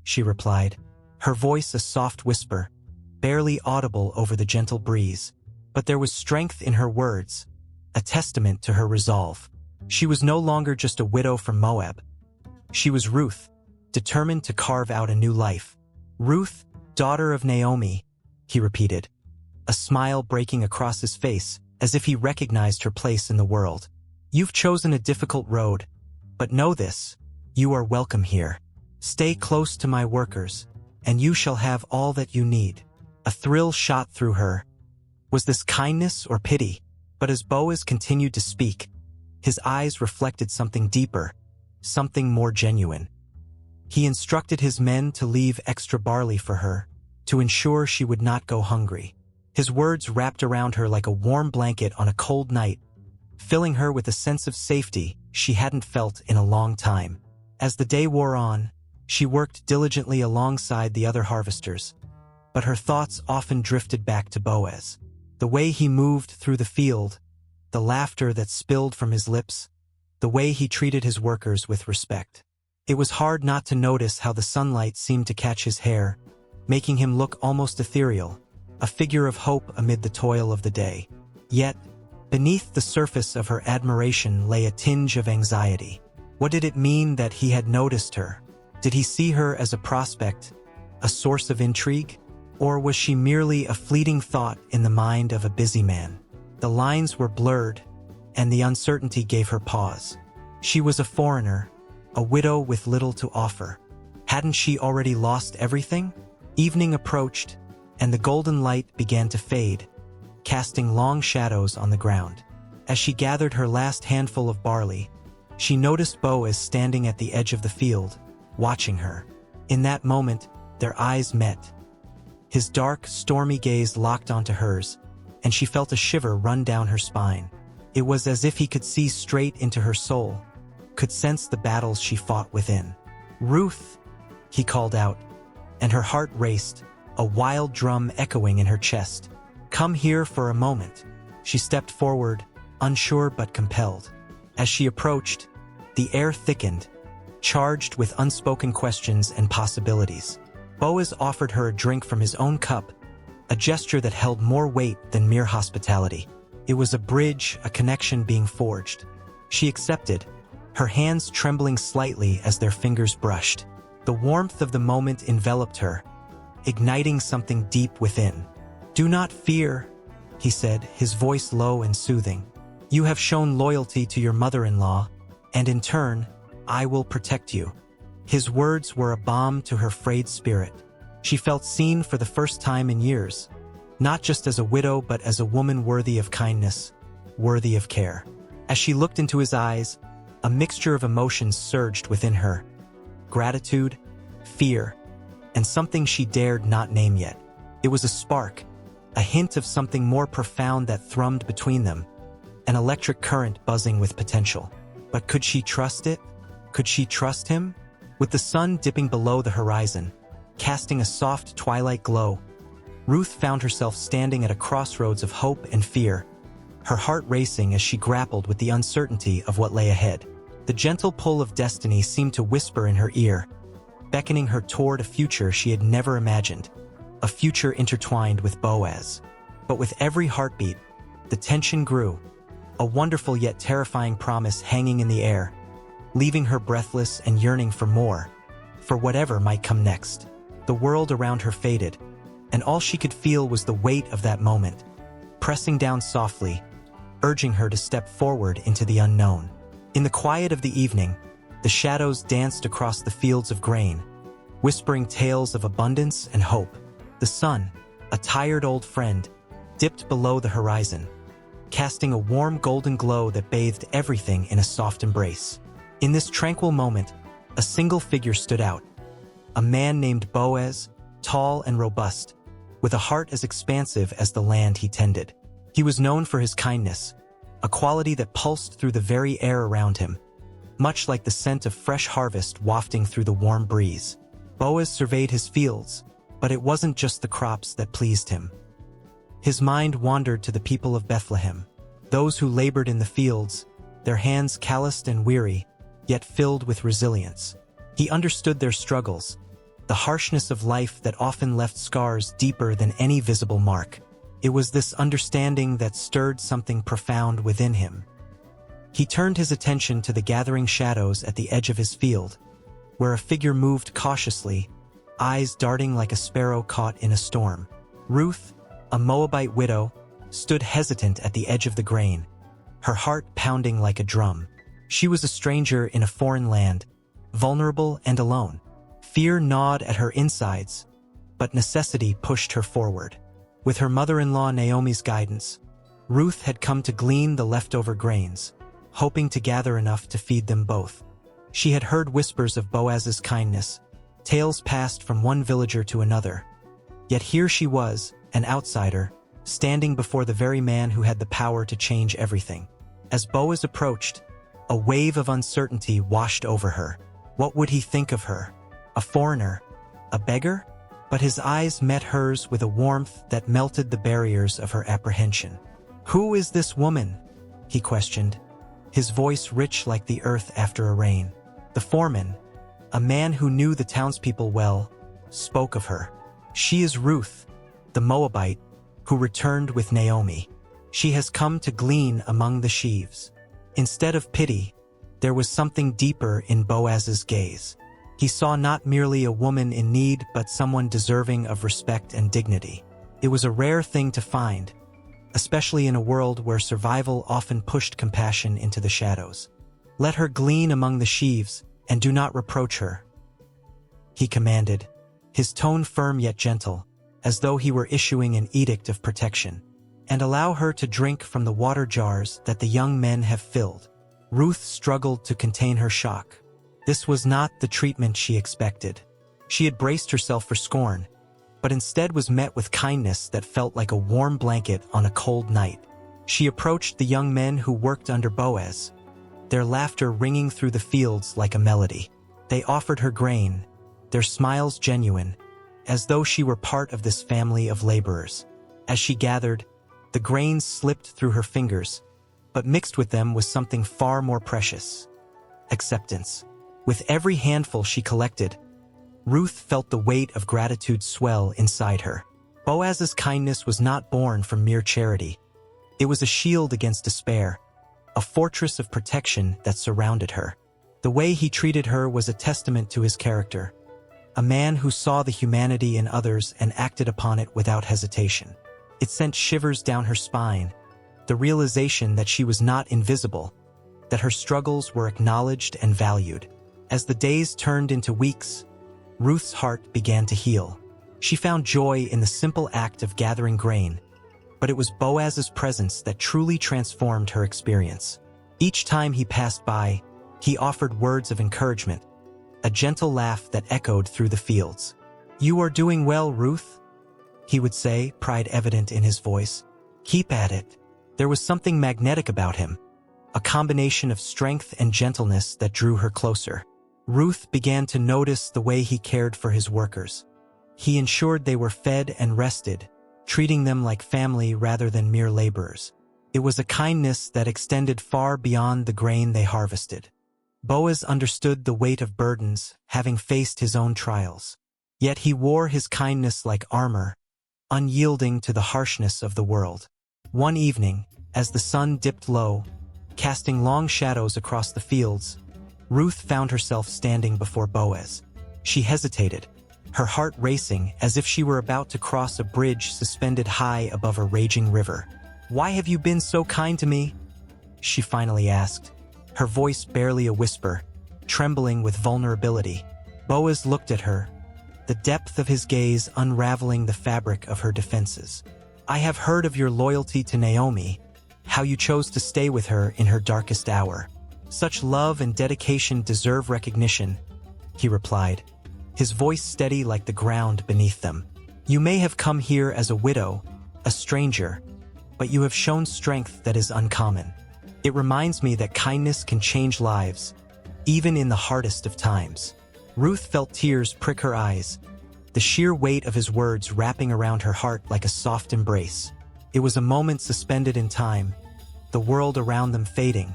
she replied, her voice a soft whisper, barely audible over the gentle breeze. But there was strength in her words, a testament to her resolve. She was no longer just a widow from Moab. She was Ruth, determined to carve out a new life. "Ruth, daughter of Naomi," he repeated, a smile breaking across his face as if he recognized her place in the world. "You've chosen a difficult road, but know this, you are welcome here. Stay close to my workers, and you shall have all that you need." A thrill shot through her. Was this kindness or pity? But as Boaz continued to speak, his eyes reflected something deeper, something more genuine. He instructed his men to leave extra barley for her, to ensure she would not go hungry. His words wrapped around her like a warm blanket on a cold night, filling her with a sense of safety she hadn't felt in a long time. As the day wore on, she worked diligently alongside the other harvesters, but her thoughts often drifted back to Boaz. The way he moved through the field, the laughter that spilled from his lips, the way he treated his workers with respect. It was hard not to notice how the sunlight seemed to catch his hair, making him look almost ethereal, a figure of hope amid the toil of the day. Yet, beneath the surface of her admiration lay a tinge of anxiety. What did it mean that he had noticed her? Did he see her as a prospect, a source of intrigue? Or was she merely a fleeting thought in the mind of a busy man? The lines were blurred, and the uncertainty gave her pause. She was a foreigner, a widow with little to offer. Hadn't she already lost everything? Evening approached, and the golden light began to fade, casting long shadows on the ground. As she gathered her last handful of barley, she noticed Boaz standing at the edge of the field, watching her. In that moment, their eyes met. His dark, stormy gaze locked onto hers, and she felt a shiver run down her spine. It was as if he could see straight into her soul, could sense the battles she fought within. "Ruth," he called out, and her heart raced, a wild drum echoing in her chest. "Come here for a moment." She stepped forward, unsure but compelled. As she approached, the air thickened, charged with unspoken questions and possibilities. Boaz offered her a drink from his own cup, a gesture that held more weight than mere hospitality. It was a bridge, a connection being forged. She accepted, her hands trembling slightly as their fingers brushed. The warmth of the moment enveloped her, igniting something deep within. "Do not fear," he said, his voice low and soothing. "You have shown loyalty to your mother-in-law, and in turn, I will protect you." His words were a balm to her frayed spirit. She felt seen for the first time in years, not just as a widow but as a woman worthy of kindness, worthy of care. As she looked into his eyes, a mixture of emotions surged within her. Gratitude, fear, and something she dared not name yet. It was a spark, a hint of something more profound that thrummed between them, an electric current buzzing with potential. But could she trust it? Could she trust him? With the sun dipping below the horizon, casting a soft twilight glow, Ruth found herself standing at a crossroads of hope and fear, her heart racing as she grappled with the uncertainty of what lay ahead. The gentle pull of destiny seemed to whisper in her ear, beckoning her toward a future she had never imagined, a future intertwined with Boaz. But with every heartbeat, the tension grew, a wonderful yet terrifying promise hanging in the air, leaving her breathless and yearning for more. for whatever might come next. The world around her faded, and all she could feel was the weight of that moment, pressing down softly, urging her to step forward into the unknown. In the quiet of the evening, the shadows danced across the fields of grain, whispering tales of abundance and hope. The sun, a tired old friend, dipped below the horizon, casting a warm golden glow that bathed everything in a soft embrace. In this tranquil moment, a single figure stood out, a man named Boaz, tall and robust, with a heart as expansive as the land he tended. He was known for his kindness, a quality that pulsed through the very air around him, much like the scent of fresh harvest wafting through the warm breeze. Boaz surveyed his fields, but it wasn't just the crops that pleased him. His mind wandered to the people of Bethlehem, those who labored in the fields, their hands calloused and weary, yet filled with resilience. He understood their struggles, the harshness of life that often left scars deeper than any visible mark. It was this understanding that stirred something profound within him. He turned his attention to the gathering shadows at the edge of his field, where a figure moved cautiously, eyes darting like a sparrow caught in a storm. Ruth, a Moabite widow, stood hesitant at the edge of the grain, her heart pounding like a drum. She was a stranger in a foreign land, vulnerable and alone. Fear gnawed at her insides, but necessity pushed her forward. With her mother-in-law Naomi's guidance, Ruth had come to glean the leftover grains, hoping to gather enough to feed them both. She had heard whispers of Boaz's kindness, tales passed from one villager to another. Yet here she was, an outsider, standing before the very man who had the power to change everything. As Boaz approached, a wave of uncertainty washed over her. What would he think of her? A foreigner? A beggar? But his eyes met hers with a warmth that melted the barriers of her apprehension. "Who is this woman?" he questioned, his voice rich like the earth after a rain. The foreman, a man who knew the townspeople well, spoke of her. "She is Ruth, the Moabite, who returned with Naomi. She has come to glean among the sheaves." Instead of pity, there was something deeper in Boaz's gaze. He saw not merely a woman in need but someone deserving of respect and dignity. It was a rare thing to find, especially in a world where survival often pushed compassion into the shadows. "Let her glean among the sheaves, and do not reproach her," he commanded, his tone firm yet gentle, as though he were issuing an edict of protection. "And allow her to drink from the water jars that the young men have filled." Ruth struggled to contain her shock. This was not the treatment she expected. She had braced herself for scorn, but instead was met with kindness that felt like a warm blanket on a cold night. She approached the young men who worked under Boaz, their laughter ringing through the fields like a melody. They offered her grain, their smiles genuine, as though she were part of this family of laborers. As she gathered, the grains slipped through her fingers, but mixed with them was something far more precious: acceptance. With every handful she collected, Ruth felt the weight of gratitude swell inside her. Boaz's kindness was not born from mere charity. It was a shield against despair, a fortress of protection that surrounded her. The way he treated her was a testament to his character, a man who saw the humanity in others and acted upon it without hesitation. It sent shivers down her spine, the realization that she was not invisible, that her struggles were acknowledged and valued. As the days turned into weeks, Ruth's heart began to heal. She found joy in the simple act of gathering grain, but it was Boaz's presence that truly transformed her experience. Each time he passed by, he offered words of encouragement, a gentle laugh that echoed through the fields. "You are doing well, Ruth," he would say, pride evident in his voice. "Keep at it." There was something magnetic about him, a combination of strength and gentleness that drew her closer. Ruth began to notice the way he cared for his workers. He ensured they were fed and rested, treating them like family rather than mere laborers. It was a kindness that extended far beyond the grain they harvested. Boaz understood the weight of burdens, having faced his own trials. Yet he wore his kindness like armor, unyielding to the harshness of the world. One evening, as the sun dipped low, casting long shadows across the fields, Ruth found herself standing before Boaz. She hesitated, her heart racing as if she were about to cross a bridge suspended high above a raging river. "Why have you been so kind to me?" she finally asked, her voice barely a whisper, trembling with vulnerability. Boaz looked at her, the depth of his gaze unraveling the fabric of her defenses. "I have heard of your loyalty to Naomi, how you chose to stay with her in her darkest hour. Such love and dedication deserve recognition," he replied, his voice steady like the ground beneath them. "You may have come here as a widow, a stranger, but you have shown strength that is uncommon. It reminds me that kindness can change lives, even in the hardest of times." Ruth felt tears prick her eyes, the sheer weight of his words wrapping around her heart like a soft embrace. It was a moment suspended in time, the world around them fading,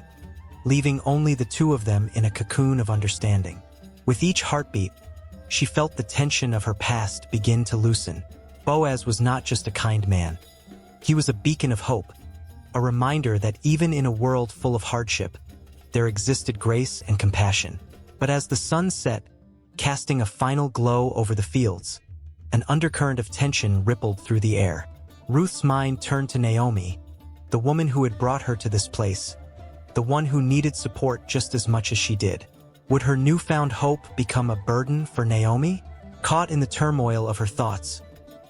leaving only the two of them in a cocoon of understanding. With each heartbeat, she felt the tension of her past begin to loosen. Boaz was not just a kind man. He was a beacon of hope, a reminder that even in a world full of hardship, there existed grace and compassion. But as the sun set, casting a final glow over the fields, an undercurrent of tension rippled through the air. Ruth's mind turned to Naomi, the woman who had brought her to this place, the one who needed support just as much as she did. Would her newfound hope become a burden for Naomi? Caught in the turmoil of her thoughts,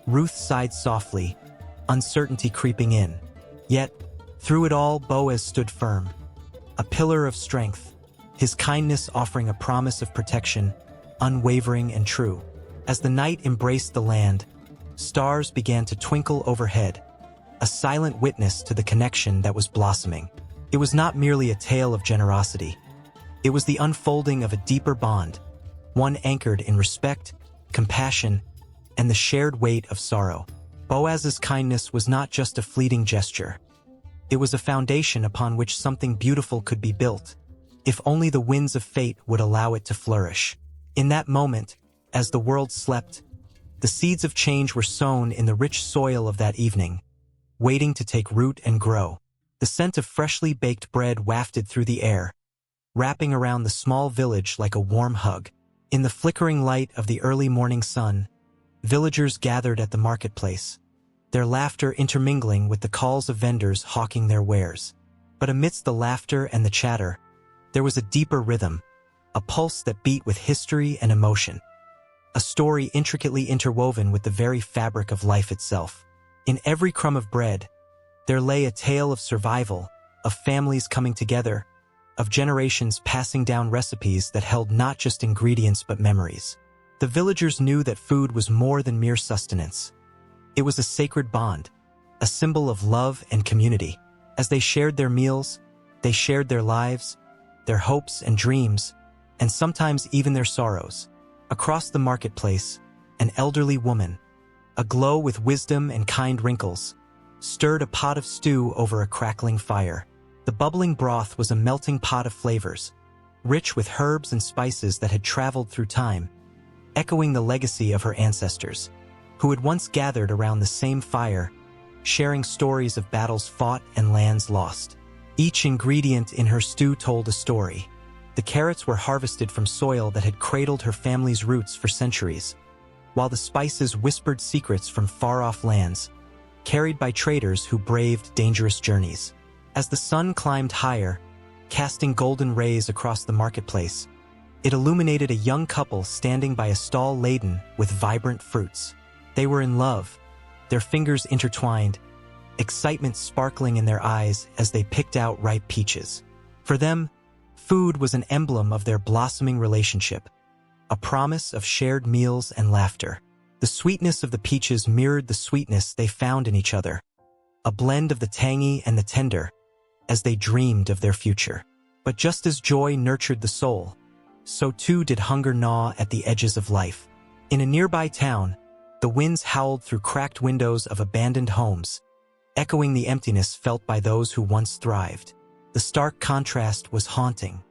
Ruth sighed softly, uncertainty creeping in. Yet, through it all, Boaz stood firm, a pillar of strength, his kindness offering a promise of protection, unwavering and true. As the night embraced the land, stars began to twinkle overhead, a silent witness to the connection that was blossoming. It was not merely a tale of generosity. It was the unfolding of a deeper bond, one anchored in respect, compassion, and the shared weight of sorrow. Boaz's kindness was not just a fleeting gesture. It was a foundation upon which something beautiful could be built, if only the winds of fate would allow it to flourish. In that moment, as the world slept, the seeds of change were sown in the rich soil of that evening, waiting to take root and grow. The scent of freshly baked bread wafted through the air, wrapping around the small village like a warm hug. In the flickering light of the early morning sun, villagers gathered at the marketplace, their laughter intermingling with the calls of vendors hawking their wares. But amidst the laughter and the chatter, there was a deeper rhythm, a pulse that beat with history and emotion, a story intricately interwoven with the very fabric of life itself. In every crumb of bread, there lay a tale of survival, of families coming together, of generations passing down recipes that held not just ingredients but memories. The villagers knew that food was more than mere sustenance. It was a sacred bond, a symbol of love and community. As they shared their meals, they shared their lives, their hopes and dreams, and sometimes even their sorrows. Across the marketplace, an elderly woman, aglow with wisdom and kind wrinkles, stirred a pot of stew over a crackling fire. The bubbling broth was a melting pot of flavors, rich with herbs and spices that had traveled through time, echoing the legacy of her ancestors, who had once gathered around the same fire, sharing stories of battles fought and lands lost. Each ingredient in her stew told a story. The carrots were harvested from soil that had cradled her family's roots for centuries, while the spices whispered secrets from far-off lands, carried by traders who braved dangerous journeys. As the sun climbed higher, casting golden rays across the marketplace, it illuminated a young couple standing by a stall laden with vibrant fruits. They were in love, their fingers intertwined, excitement sparkling in their eyes as they picked out ripe peaches. For them, food was an emblem of their blossoming relationship, a promise of shared meals and laughter. The sweetness of the peaches mirrored the sweetness they found in each other, a blend of the tangy and the tender, as they dreamed of their future. But just as joy nurtured the soul, so too did hunger gnaw at the edges of life. In a nearby town, the winds howled through cracked windows of abandoned homes, echoing the emptiness felt by those who once thrived. The stark contrast was haunting.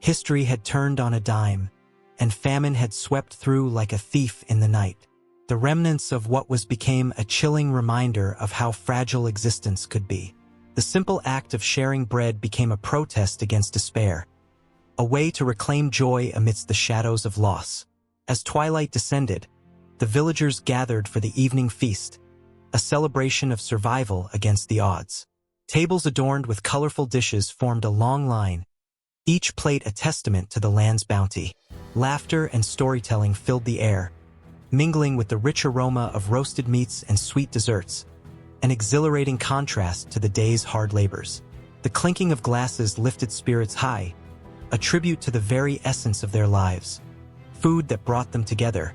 History had turned on a dime, and famine had swept through like a thief in the night. The remnants of what became a chilling reminder of how fragile existence could be. The simple act of sharing bread became a protest against despair, a way to reclaim joy amidst the shadows of loss. As twilight descended, the villagers gathered for the evening feast, a celebration of survival against the odds. Tables adorned with colorful dishes formed a long line, each plate a testament to the land's bounty. Laughter and storytelling filled the air, mingling with the rich aroma of roasted meats and sweet desserts, an exhilarating contrast to the day's hard labors. The clinking of glasses lifted spirits high, a tribute to the very essence of their lives, food that brought them together,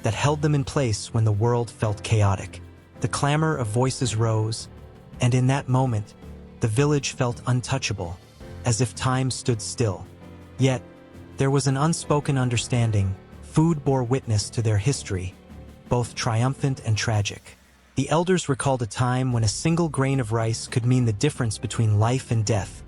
that held them in place when the world felt chaotic. The clamor of voices rose, and in that moment, the village felt untouchable, as if time stood still. Yet, there was an unspoken understanding. Food bore witness to their history, both triumphant and tragic. The elders recalled a time when a single grain of rice could mean the difference between life and death,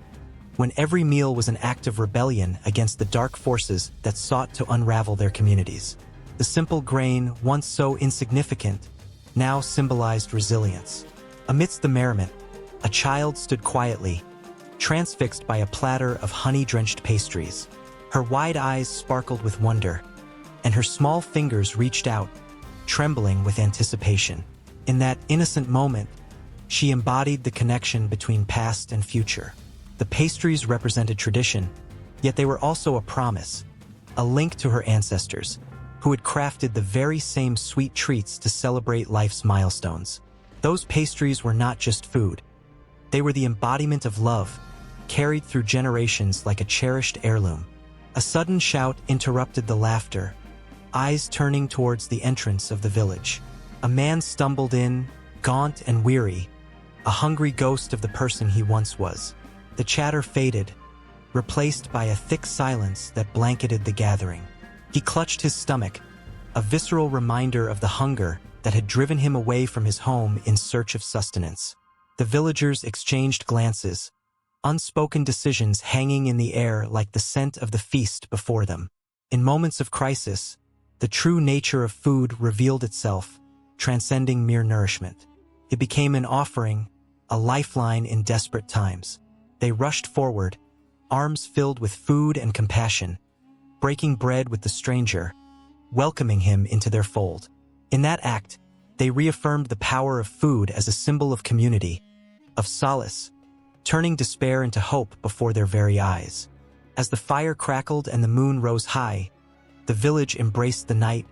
when every meal was an act of rebellion against the dark forces that sought to unravel their communities. The simple grain, once so insignificant, now symbolized resilience. Amidst the merriment, a child stood quietly, transfixed by a platter of honey-drenched pastries. Her wide eyes sparkled with wonder, and her small fingers reached out, trembling with anticipation. In that innocent moment, she embodied the connection between past and future. The pastries represented tradition, yet they were also a promise, a link to her ancestors, who had crafted the very same sweet treats to celebrate life's milestones. Those pastries were not just food. They were the embodiment of love, carried through generations like a cherished heirloom. A sudden shout interrupted the laughter, eyes turning towards the entrance of the village. A man stumbled in, gaunt and weary, a hungry ghost of the person he once was. The chatter faded, replaced by a thick silence that blanketed the gathering. He clutched his stomach, a visceral reminder of the hunger that had driven him away from his home in search of sustenance. The villagers exchanged glances, unspoken decisions hanging in the air like the scent of the feast before them. In moments of crisis, the true nature of food revealed itself, transcending mere nourishment. It became an offering, a lifeline in desperate times. They rushed forward, arms filled with food and compassion, breaking bread with the stranger, welcoming him into their fold. In that act, they reaffirmed the power of food as a symbol of community, of solace, turning despair into hope before their very eyes. As the fire crackled and the moon rose high, the village embraced the night,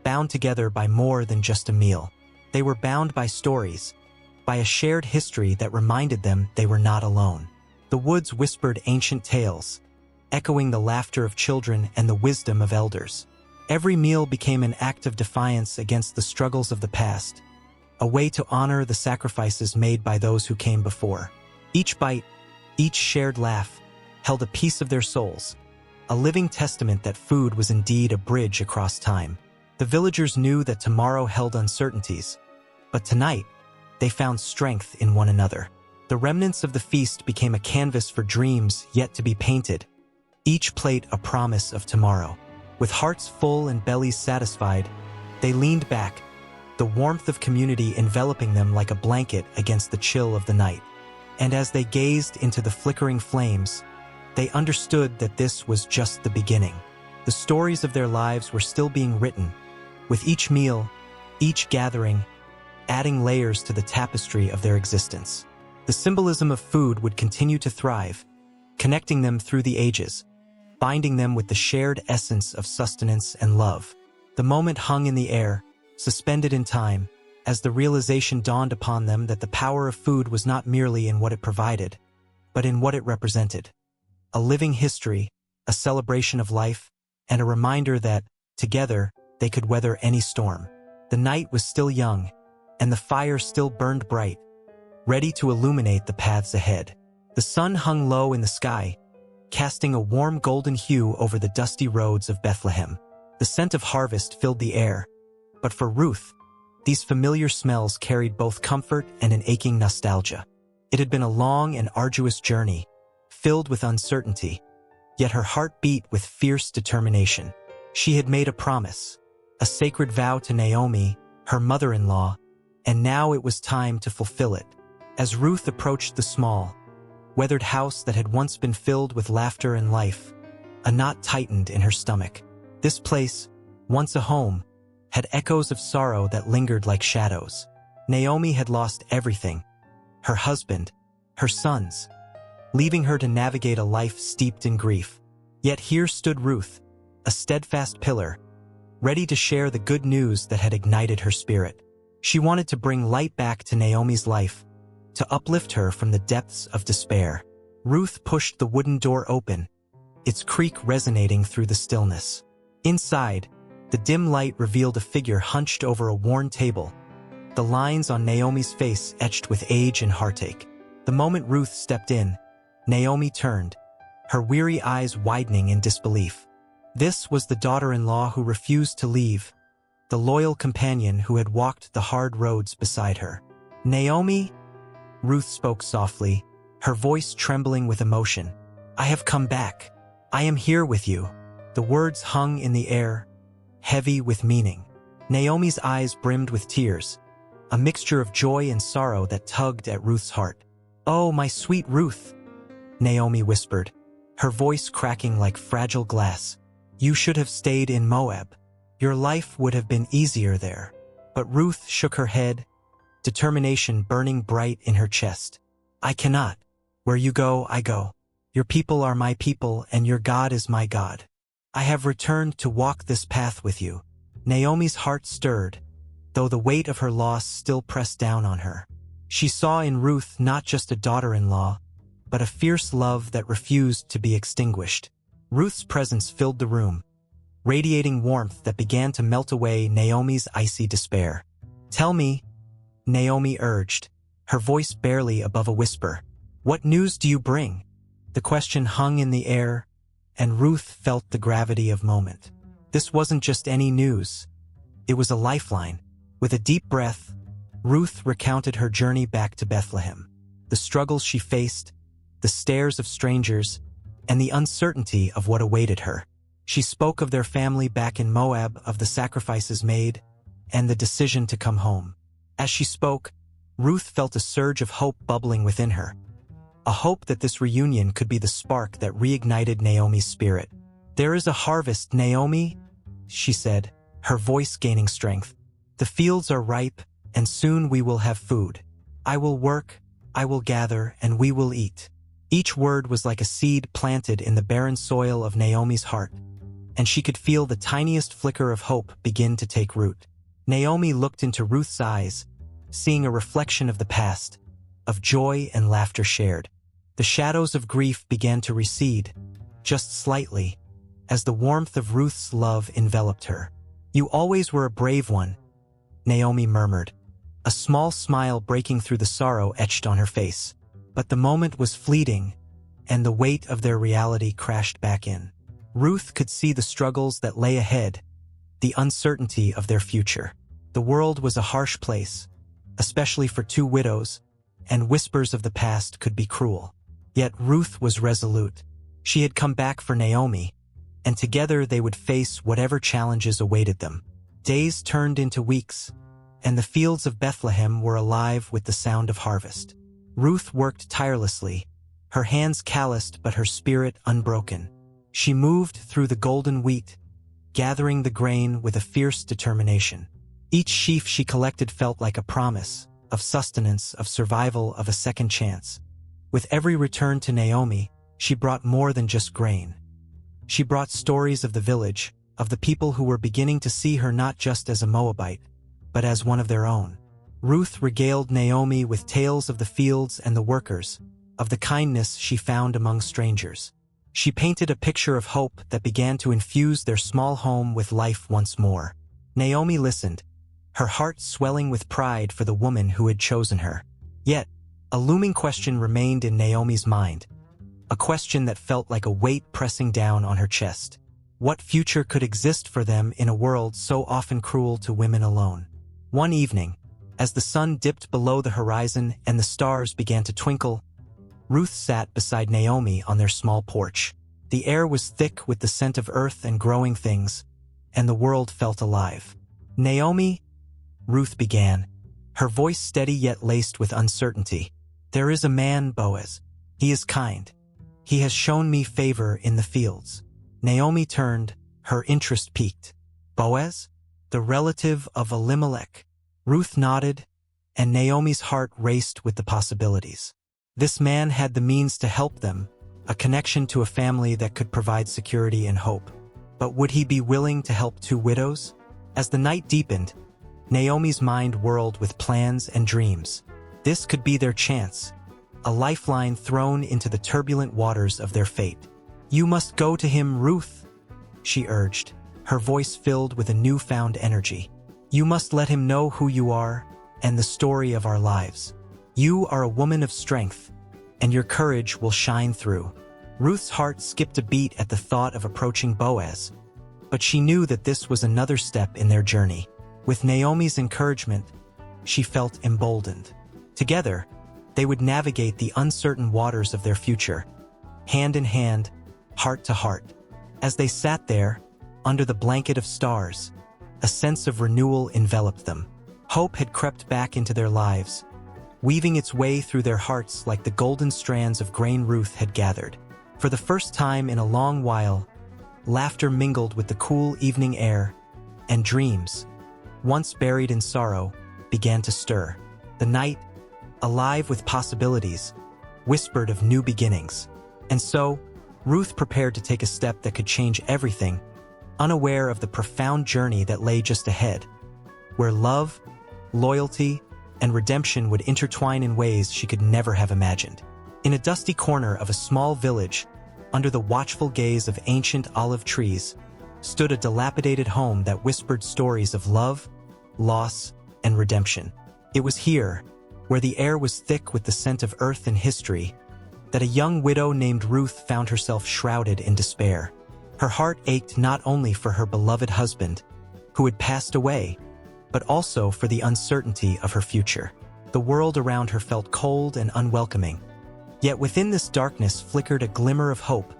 bound together by more than just a meal. They were bound by stories, by a shared history that reminded them they were not alone. The woods whispered ancient tales, echoing the laughter of children and the wisdom of elders. Every meal became an act of defiance against the struggles of the past, a way to honor the sacrifices made by those who came before. Each bite, each shared laugh, held a piece of their souls, a living testament that food was indeed a bridge across time. The villagers knew that tomorrow held uncertainties, but tonight, they found strength in one another. The remnants of the feast became a canvas for dreams yet to be painted, each plate a promise of tomorrow. With hearts full and bellies satisfied, they leaned back, the warmth of community enveloping them like a blanket against the chill of the night. And as they gazed into the flickering flames, they understood that this was just the beginning. The stories of their lives were still being written, with each meal, each gathering, adding layers to the tapestry of their existence. The symbolism of food would continue to thrive, connecting them through the ages, binding them with the shared essence of sustenance and love. The moment hung in the air, suspended in time, as the realization dawned upon them that the power of food was not merely in what it provided, but in what it represented. A living history, a celebration of life, and a reminder that, together, they could weather any storm. The night was still young, and the fire still burned bright, ready to illuminate the paths ahead. The sun hung low in the sky, casting a warm golden hue over the dusty roads of Bethlehem. The scent of harvest filled the air, but for Ruth, these familiar smells carried both comfort and an aching nostalgia. It had been a long and arduous journey, filled with uncertainty, yet her heart beat with fierce determination. She had made a promise, a sacred vow to Naomi, her mother-in-law, and now it was time to fulfill it. As Ruth approached the small, weathered house that had once been filled with laughter and life, a knot tightened in her stomach. This place, once a home, had echoes of sorrow that lingered like shadows. Naomi had lost everything, her husband, her sons, leaving her to navigate a life steeped in grief. Yet here stood Ruth, a steadfast pillar, ready to share the good news that had ignited her spirit. She wanted to bring light back to Naomi's life, to uplift her from the depths of despair. Ruth pushed the wooden door open, its creak resonating through the stillness. Inside, the dim light revealed a figure hunched over a worn table, the lines on Naomi's face etched with age and heartache. The moment Ruth stepped in, Naomi turned, her weary eyes widening in disbelief. This was the daughter-in-law who refused to leave, the loyal companion who had walked the hard roads beside her. "Naomi," Ruth spoke softly, her voice trembling with emotion. "I have come back. I am here with you." The words hung in the air, heavy with meaning. Naomi's eyes brimmed with tears, a mixture of joy and sorrow that tugged at Ruth's heart. "Oh, my sweet Ruth," Naomi whispered, her voice cracking like fragile glass. "You should have stayed in Moab. Your life would have been easier there." But Ruth shook her head, determination burning bright in her chest. "I cannot. Where you go, I go. Your people are my people, and your God is my God. I have returned to walk this path with you." Naomi's heart stirred, though the weight of her loss still pressed down on her. She saw in Ruth not just a daughter-in-law, but a fierce love that refused to be extinguished. Ruth's presence filled the room, radiating warmth that began to melt away Naomi's icy despair. "Tell me," Naomi urged, her voice barely above a whisper. "What news do you bring?" The question hung in the air, and Ruth felt the gravity of moment. This wasn't just any news. It was a lifeline. With a deep breath, Ruth recounted her journey back to Bethlehem, the struggles she faced, the stares of strangers, and the uncertainty of what awaited her. She spoke of their family back in Moab, of the sacrifices made, and the decision to come home. As she spoke, Ruth felt a surge of hope bubbling within her, a hope that this reunion could be the spark that reignited Naomi's spirit. "There is a harvest, Naomi," she said, her voice gaining strength. "The fields are ripe, and soon we will have food. I will work, I will gather, and we will eat." Each word was like a seed planted in the barren soil of Naomi's heart, and she could feel the tiniest flicker of hope begin to take root. Naomi looked into Ruth's eyes, seeing a reflection of the past, of joy and laughter shared. The shadows of grief began to recede, just slightly, as the warmth of Ruth's love enveloped her. "You always were a brave one," Naomi murmured, a small smile breaking through the sorrow etched on her face. But the moment was fleeting, and the weight of their reality crashed back in. Ruth could see the struggles that lay ahead, the uncertainty of their future. The world was a harsh place, especially for two widows, and whispers of the past could be cruel. Yet Ruth was resolute. She had come back for Naomi, and together they would face whatever challenges awaited them. Days turned into weeks, and the fields of Bethlehem were alive with the sound of harvest. Ruth worked tirelessly, her hands calloused but her spirit unbroken. She moved through the golden wheat, gathering the grain with a fierce determination. Each sheaf she collected felt like a promise, of sustenance, of survival, of a second chance. With every return to Naomi, she brought more than just grain. She brought stories of the village, of the people who were beginning to see her not just as a Moabite, but as one of their own. Ruth regaled Naomi with tales of the fields and the workers, of the kindness she found among strangers. She painted a picture of hope that began to infuse their small home with life once more. Naomi listened, her heart swelling with pride for the woman who had chosen her. Yet, a looming question remained in Naomi's mind, a question that felt like a weight pressing down on her chest. What future could exist for them in a world so often cruel to women alone? One evening, as the sun dipped below the horizon and the stars began to twinkle, Ruth sat beside Naomi on their small porch. The air was thick with the scent of earth and growing things, and the world felt alive. "Naomi," Ruth began, her voice steady yet laced with uncertainty. "There is a man, Boaz. He is kind. He has shown me favor in the fields." Naomi turned, her interest piqued. Boaz, the relative of Elimelech. Ruth nodded, and Naomi's heart raced with the possibilities. This man had the means to help them, a connection to a family that could provide security and hope. But would he be willing to help two widows? As the night deepened, Naomi's mind whirled with plans and dreams. This could be their chance, a lifeline thrown into the turbulent waters of their fate. "You must go to him, Ruth," she urged, her voice filled with a newfound energy. "You must let him know who you are and the story of our lives. You are a woman of strength, and your courage will shine through." Ruth's heart skipped a beat at the thought of approaching Boaz, but she knew that this was another step in their journey. With Naomi's encouragement, she felt emboldened. Together, they would navigate the uncertain waters of their future, hand in hand, heart to heart. As they sat there, under the blanket of stars, a sense of renewal enveloped them. Hope had crept back into their lives, weaving its way through their hearts like the golden strands of grain Ruth had gathered. For the first time in a long while, laughter mingled with the cool evening air, and dreams, once buried in sorrow, began to stir. The night, alive with possibilities, whispered of new beginnings. And so, Ruth prepared to take a step that could change everything, unaware of the profound journey that lay just ahead, where love, loyalty, and redemption would intertwine in ways she could never have imagined. In a dusty corner of a small village, under the watchful gaze of ancient olive trees, stood a dilapidated home that whispered stories of love, loss, and redemption. It was here, where the air was thick with the scent of earth and history, that a young widow named Ruth found herself shrouded in despair. Her heart ached not only for her beloved husband, who had passed away, but also for the uncertainty of her future. The world around her felt cold and unwelcoming. Yet within this darkness flickered a glimmer of hope,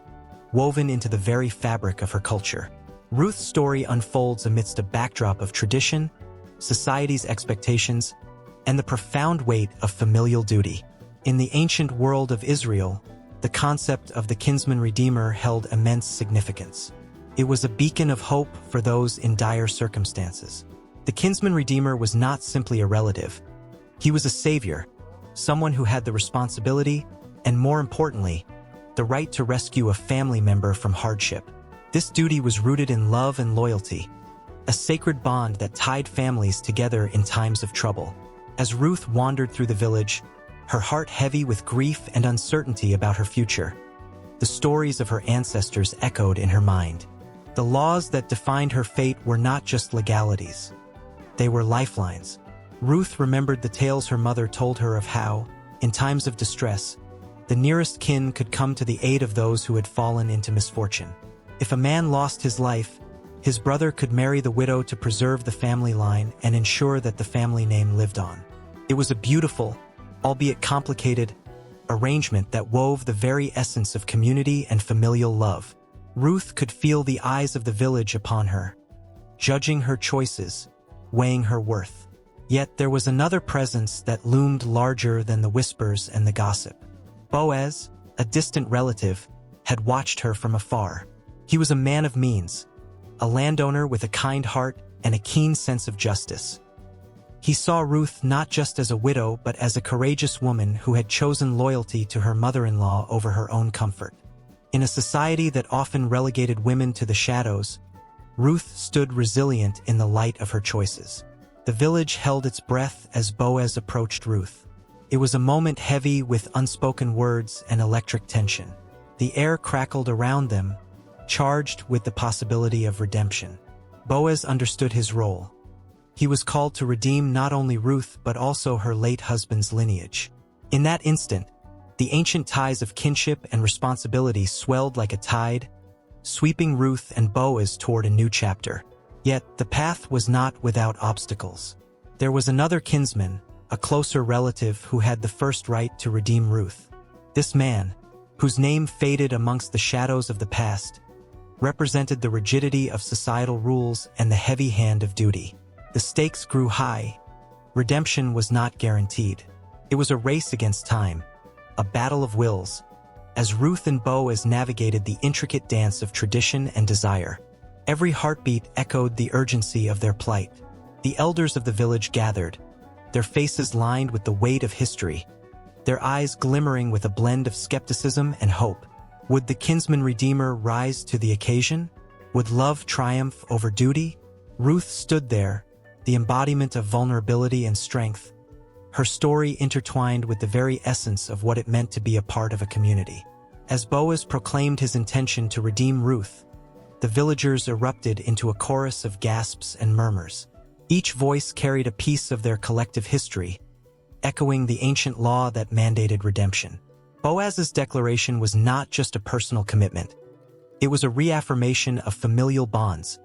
woven into the very fabric of her culture. Ruth's story unfolds amidst a backdrop of tradition, society's expectations, and the profound weight of familial duty. In the ancient world of Israel, the concept of the kinsman redeemer held immense significance. It was a beacon of hope for those in dire circumstances. The kinsman redeemer was not simply a relative. He was a savior, someone who had the responsibility, and more importantly, the right to rescue a family member from hardship. This duty was rooted in love and loyalty, a sacred bond that tied families together in times of trouble. As Ruth wandered through the village, her heart heavy with grief and uncertainty about her future, the stories of her ancestors echoed in her mind. The laws that defined her fate were not just legalities. They were lifelines. Ruth remembered the tales her mother told her of how, in times of distress, the nearest kin could come to the aid of those who had fallen into misfortune. If a man lost his life, his brother could marry the widow to preserve the family line and ensure that the family name lived on. It was a beautiful, albeit complicated, arrangement that wove the very essence of community and familial love. Ruth could feel the eyes of the village upon her, judging her choices, weighing her worth. Yet there was another presence that loomed larger than the whispers and the gossip. Boaz, a distant relative, had watched her from afar. He was a man of means, a landowner with a kind heart and a keen sense of justice. He saw Ruth not just as a widow but as a courageous woman who had chosen loyalty to her mother-in-law over her own comfort. In a society that often relegated women to the shadows, Ruth stood resilient in the light of her choices. The village held its breath as Boaz approached Ruth. It was a moment heavy with unspoken words and electric tension. The air crackled around them, charged with the possibility of redemption. Boaz understood his role. He was called to redeem not only Ruth but also her late husband's lineage. In that instant, the ancient ties of kinship and responsibility swelled like a tide, sweeping Ruth and Boaz toward a new chapter. Yet the path was not without obstacles. There was another kinsman, a closer relative who had the first right to redeem Ruth. This man, whose name faded amongst the shadows of the past, represented the rigidity of societal rules and the heavy hand of duty. The stakes grew high. Redemption was not guaranteed. It was a race against time, a battle of wills, as Ruth and Boaz navigated the intricate dance of tradition and desire. Every heartbeat echoed the urgency of their plight. The elders of the village gathered, their faces lined with the weight of history, their eyes glimmering with a blend of skepticism and hope. Would the kinsman redeemer rise to the occasion? Would love triumph over duty? Ruth stood there, the embodiment of vulnerability and strength, her story intertwined with the very essence of what it meant to be a part of a community. As Boaz proclaimed his intention to redeem Ruth, the villagers erupted into a chorus of gasps and murmurs. Each voice carried a piece of their collective history, echoing the ancient law that mandated redemption. Boaz's declaration was not just a personal commitment. It was a reaffirmation of familial bonds,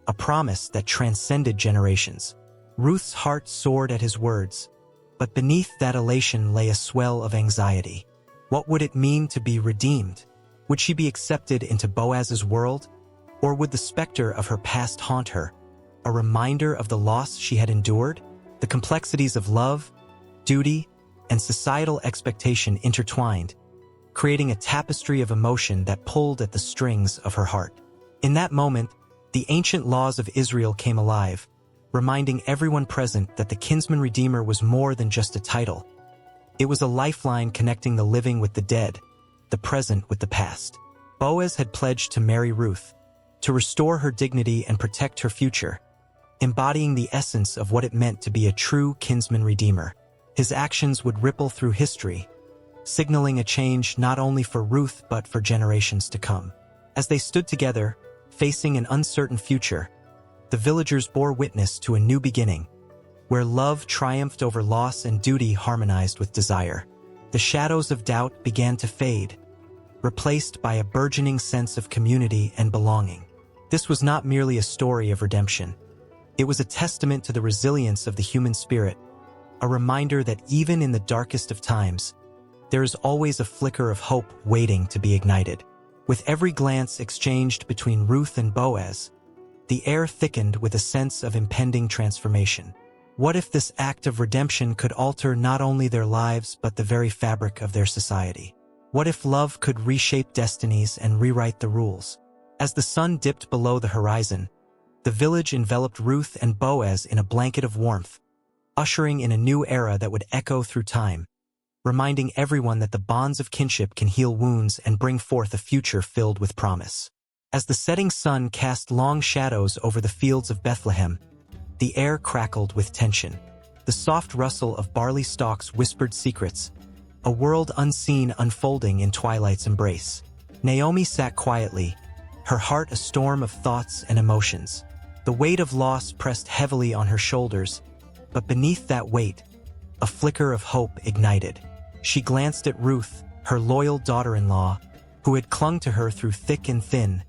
a promise that transcended generations. Ruth's heart soared at his words, but beneath that elation lay a swell of anxiety. What would it mean to be redeemed? Would she be accepted into Boaz's world? Or would the specter of her past haunt her, a reminder of the loss she had endured? The complexities of love, duty, and societal expectation intertwined, creating a tapestry of emotion that pulled at the strings of her heart. In that moment, the ancient laws of Israel came alive, reminding everyone present that the kinsman redeemer was more than just a title. It was a lifeline connecting the living with the dead, the present with the past. Boaz had pledged to marry Ruth, to restore her dignity and protect her future, embodying the essence of what it meant to be a true kinsman redeemer. His actions would ripple through history, signaling a change not only for Ruth but for generations to come. As they stood together, facing an uncertain future, the villagers bore witness to a new beginning, where love triumphed over loss and duty harmonized with desire. The shadows of doubt began to fade, replaced by a burgeoning sense of community and belonging. This was not merely a story of redemption. It was a testament to the resilience of the human spirit, a reminder that even in the darkest of times, there is always a flicker of hope waiting to be ignited. With every glance exchanged between Ruth and Boaz, the air thickened with a sense of impending transformation. What if this act of redemption could alter not only their lives but the very fabric of their society? What if love could reshape destinies and rewrite the rules? As the sun dipped below the horizon, the village enveloped Ruth and Boaz in a blanket of warmth, ushering in a new era that would echo through time, reminding everyone that the bonds of kinship can heal wounds and bring forth a future filled with promise. As the setting sun cast long shadows over the fields of Bethlehem, the air crackled with tension. The soft rustle of barley stalks whispered secrets, a world unseen unfolding in twilight's embrace. Naomi sat quietly, her heart a storm of thoughts and emotions. The weight of loss pressed heavily on her shoulders, but beneath that weight, a flicker of hope ignited. She glanced at Ruth, her loyal daughter-in-law, who had clung to her through thick and thin,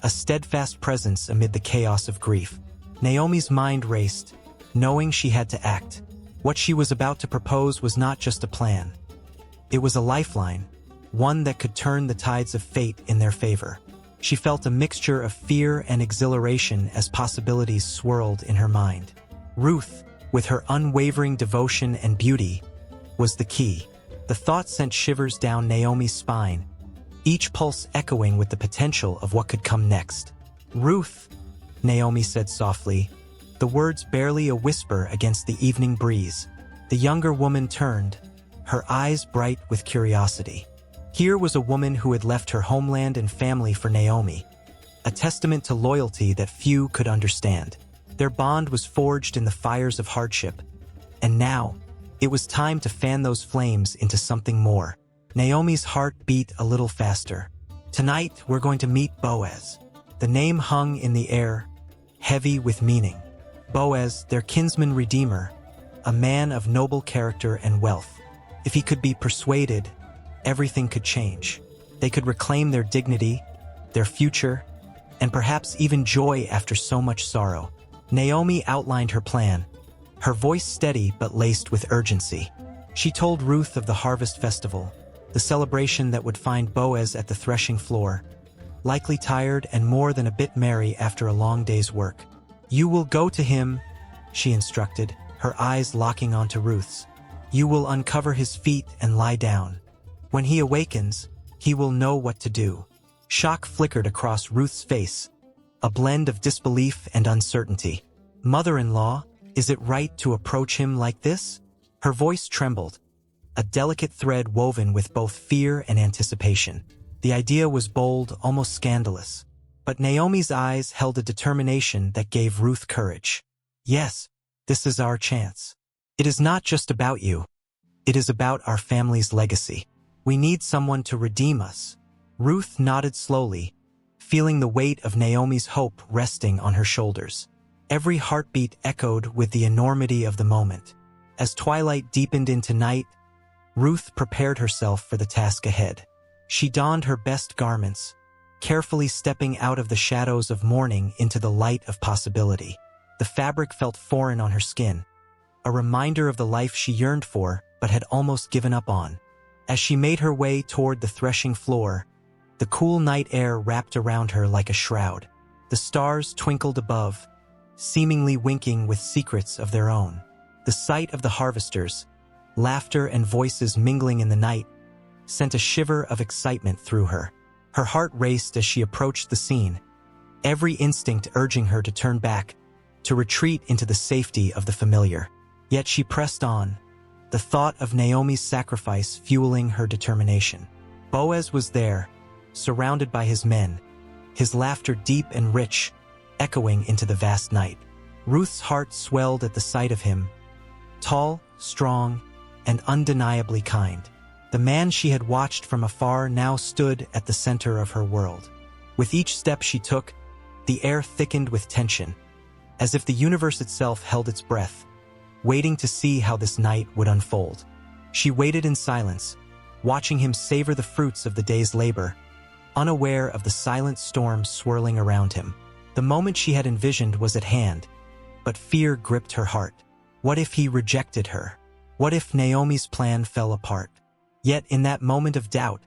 a steadfast presence amid the chaos of grief. Naomi's mind raced, knowing she had to act. What she was about to propose was not just a plan. It was a lifeline, one that could turn the tides of fate in their favor. She felt a mixture of fear and exhilaration as possibilities swirled in her mind. Ruth, with her unwavering devotion and beauty, was the key. The thought sent shivers down Naomi's spine, each pulse echoing with the potential of what could come next. "Ruth," Naomi said softly, the words barely a whisper against the evening breeze. The younger woman turned, her eyes bright with curiosity. Here was a woman who had left her homeland and family for Naomi, a testament to loyalty that few could understand. Their bond was forged in the fires of hardship, and now, it was time to fan those flames into something more. Naomi's heart beat a little faster. Tonight, we're going to meet Boaz. The name hung in the air, heavy with meaning. Boaz, their kinsman redeemer, a man of noble character and wealth. If he could be persuaded, everything could change. They could reclaim their dignity, their future, and perhaps even joy after so much sorrow. Naomi outlined her plan, her voice steady but laced with urgency. She told Ruth of the harvest festival, the celebration that would find Boaz at the threshing floor, likely tired and more than a bit merry after a long day's work. "You will go to him," she instructed, her eyes locking onto Ruth's. "You will uncover his feet and lie down. When he awakens, he will know what to do." Shock flickered across Ruth's face, a blend of disbelief and uncertainty. "Mother-in-law, is it right to approach him like this?" Her voice trembled, a delicate thread woven with both fear and anticipation. The idea was bold, almost scandalous. But Naomi's eyes held a determination that gave Ruth courage. "Yes, this is our chance. It is not just about you. It is about our family's legacy. We need someone to redeem us." Ruth nodded slowly, feeling the weight of Naomi's hope resting on her shoulders. Every heartbeat echoed with the enormity of the moment. As twilight deepened into night, Ruth prepared herself for the task ahead. She donned her best garments, carefully stepping out of the shadows of mourning into the light of possibility. The fabric felt foreign on her skin, a reminder of the life she yearned for but had almost given up on. As she made her way toward the threshing floor, the cool night air wrapped around her like a shroud. The stars twinkled above, seemingly winking with secrets of their own. The sight of the harvesters, laughter and voices mingling in the night, sent a shiver of excitement through her. Her heart raced as she approached the scene, every instinct urging her to turn back, to retreat into the safety of the familiar. Yet she pressed on, the thought of Naomi's sacrifice fueling her determination. Boaz was there, surrounded by his men, his laughter deep and rich, echoing into the vast night. Ruth's heart swelled at the sight of him, tall, strong, and undeniably kind. The man she had watched from afar now stood at the center of her world. With each step she took, the air thickened with tension, as if the universe itself held its breath, waiting to see how this night would unfold. She waited in silence, watching him savor the fruits of the day's labor, unaware of the silent storm swirling around him. The moment she had envisioned was at hand, but fear gripped her heart. What if he rejected her? What if Naomi's plan fell apart? Yet in that moment of doubt,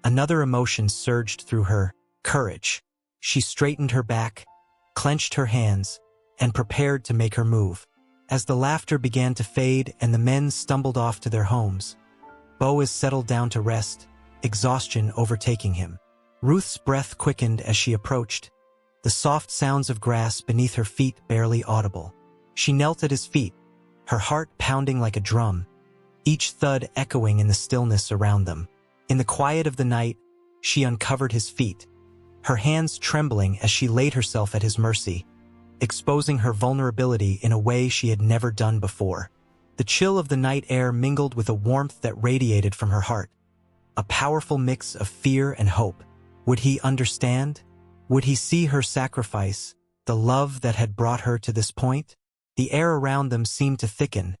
another emotion surged through her, courage. She straightened her back, clenched her hands, and prepared to make her move. As the laughter began to fade and the men stumbled off to their homes, Boaz settled down to rest, exhaustion overtaking him. Ruth's breath quickened as she approached, the soft sounds of grass beneath her feet barely audible. She knelt at his feet, her heart pounding like a drum, each thud echoing in the stillness around them. In the quiet of the night, she uncovered his feet, her hands trembling as she laid herself at his mercy, exposing her vulnerability in a way she had never done before. The chill of the night air mingled with a warmth that radiated from her heart, a powerful mix of fear and hope. Would he understand? Would he see her sacrifice, the love that had brought her to this point? The air around them seemed to thicken,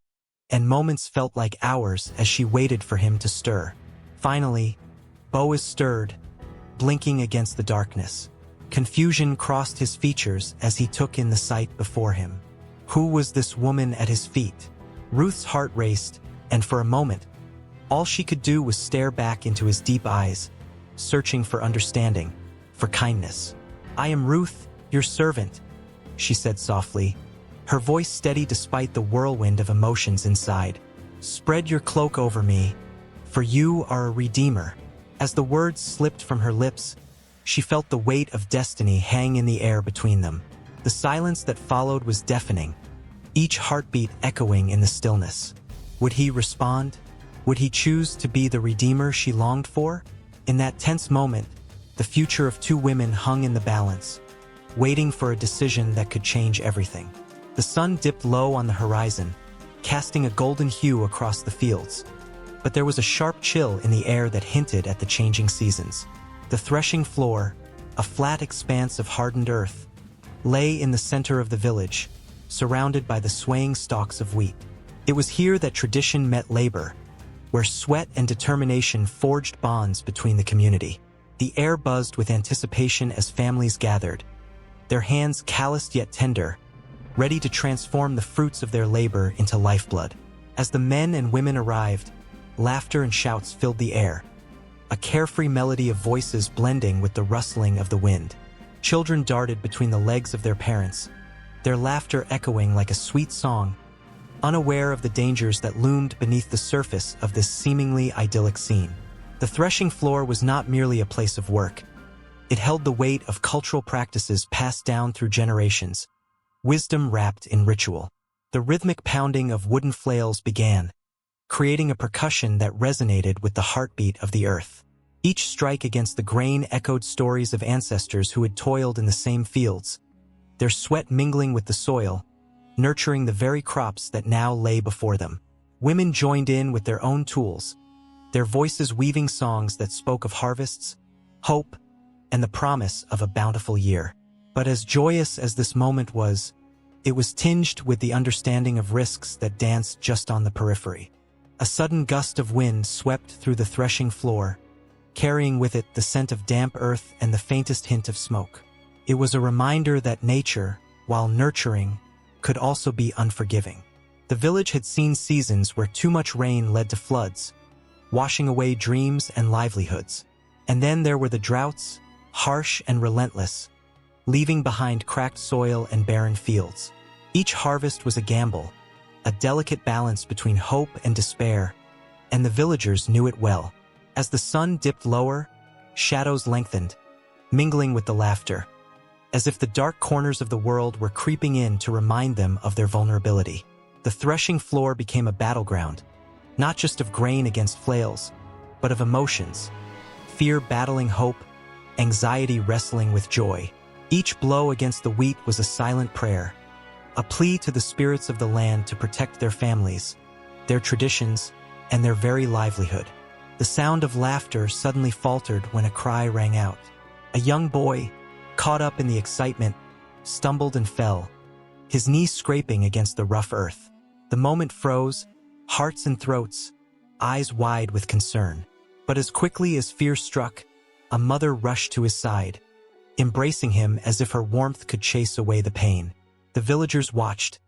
and moments felt like hours as she waited for him to stir. Finally, Boaz stirred, blinking against the darkness. Confusion crossed his features as he took in the sight before him. Who was this woman at his feet? Ruth's heart raced, and for a moment, all she could do was stare back into his deep eyes, searching for understanding, for kindness. "I am Ruth, your servant," she said softly, her voice steady despite the whirlwind of emotions inside. "Spread your cloak over me, for you are a redeemer." As the words slipped from her lips, she felt the weight of destiny hang in the air between them. The silence that followed was deafening, each heartbeat echoing in the stillness. Would he respond? Would he choose to be the redeemer she longed for? In that tense moment, the future of two women hung in the balance, waiting for a decision that could change everything. The sun dipped low on the horizon, casting a golden hue across the fields. But there was a sharp chill in the air that hinted at the changing seasons. The threshing floor, a flat expanse of hardened earth, lay in the center of the village, surrounded by the swaying stalks of wheat. It was here that tradition met labor, where sweat and determination forged bonds between the community. The air buzzed with anticipation as families gathered, their hands calloused yet tender, ready to transform the fruits of their labor into lifeblood. As the men and women arrived, laughter and shouts filled the air, a carefree melody of voices blending with the rustling of the wind. Children darted between the legs of their parents, their laughter echoing like a sweet song, unaware of the dangers that loomed beneath the surface of this seemingly idyllic scene. The threshing floor was not merely a place of work. It held the weight of cultural practices passed down through generations, wisdom wrapped in ritual. The rhythmic pounding of wooden flails began, creating a percussion that resonated with the heartbeat of the earth. Each strike against the grain echoed stories of ancestors who had toiled in the same fields, their sweat mingling with the soil, nurturing the very crops that now lay before them. Women joined in with their own tools, their voices weaving songs that spoke of harvests, hope, and the promise of a bountiful year. But as joyous as this moment was, it was tinged with the understanding of risks that danced just on the periphery. A sudden gust of wind swept through the threshing floor, carrying with it the scent of damp earth and the faintest hint of smoke. It was a reminder that nature, while nurturing, could also be unforgiving. The village had seen seasons where too much rain led to floods, washing away dreams and livelihoods. And then there were the droughts, harsh and relentless, leaving behind cracked soil and barren fields. Each harvest was a gamble, a delicate balance between hope and despair, and the villagers knew it well. As the sun dipped lower, shadows lengthened, mingling with the laughter, as if the dark corners of the world were creeping in to remind them of their vulnerability. The threshing floor became a battleground, not just of grain against flails, but of emotions, fear battling hope, anxiety wrestling with joy. Each blow against the wheat was a silent prayer, a plea to the spirits of the land to protect their families, their traditions, and their very livelihood. The sound of laughter suddenly faltered when a cry rang out. A young boy, caught up in the excitement, stumbled and fell, his knees scraping against the rough earth. The moment froze, hearts and throats, eyes wide with concern. But as quickly as fear struck, a mother rushed to his side, embracing him as if her warmth could chase away the pain. The villagers watched,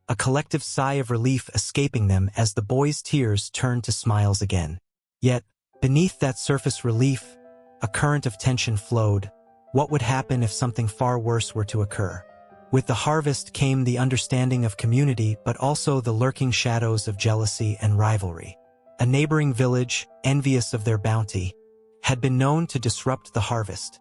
a collective sigh of relief escaping them as the boy's tears turned to smiles again. Yet, beneath that surface relief, a current of tension flowed. What would happen if something far worse were to occur? With the harvest came the understanding of community, but also the lurking shadows of jealousy and rivalry. A neighboring village, envious of their bounty, had been known to disrupt the harvest,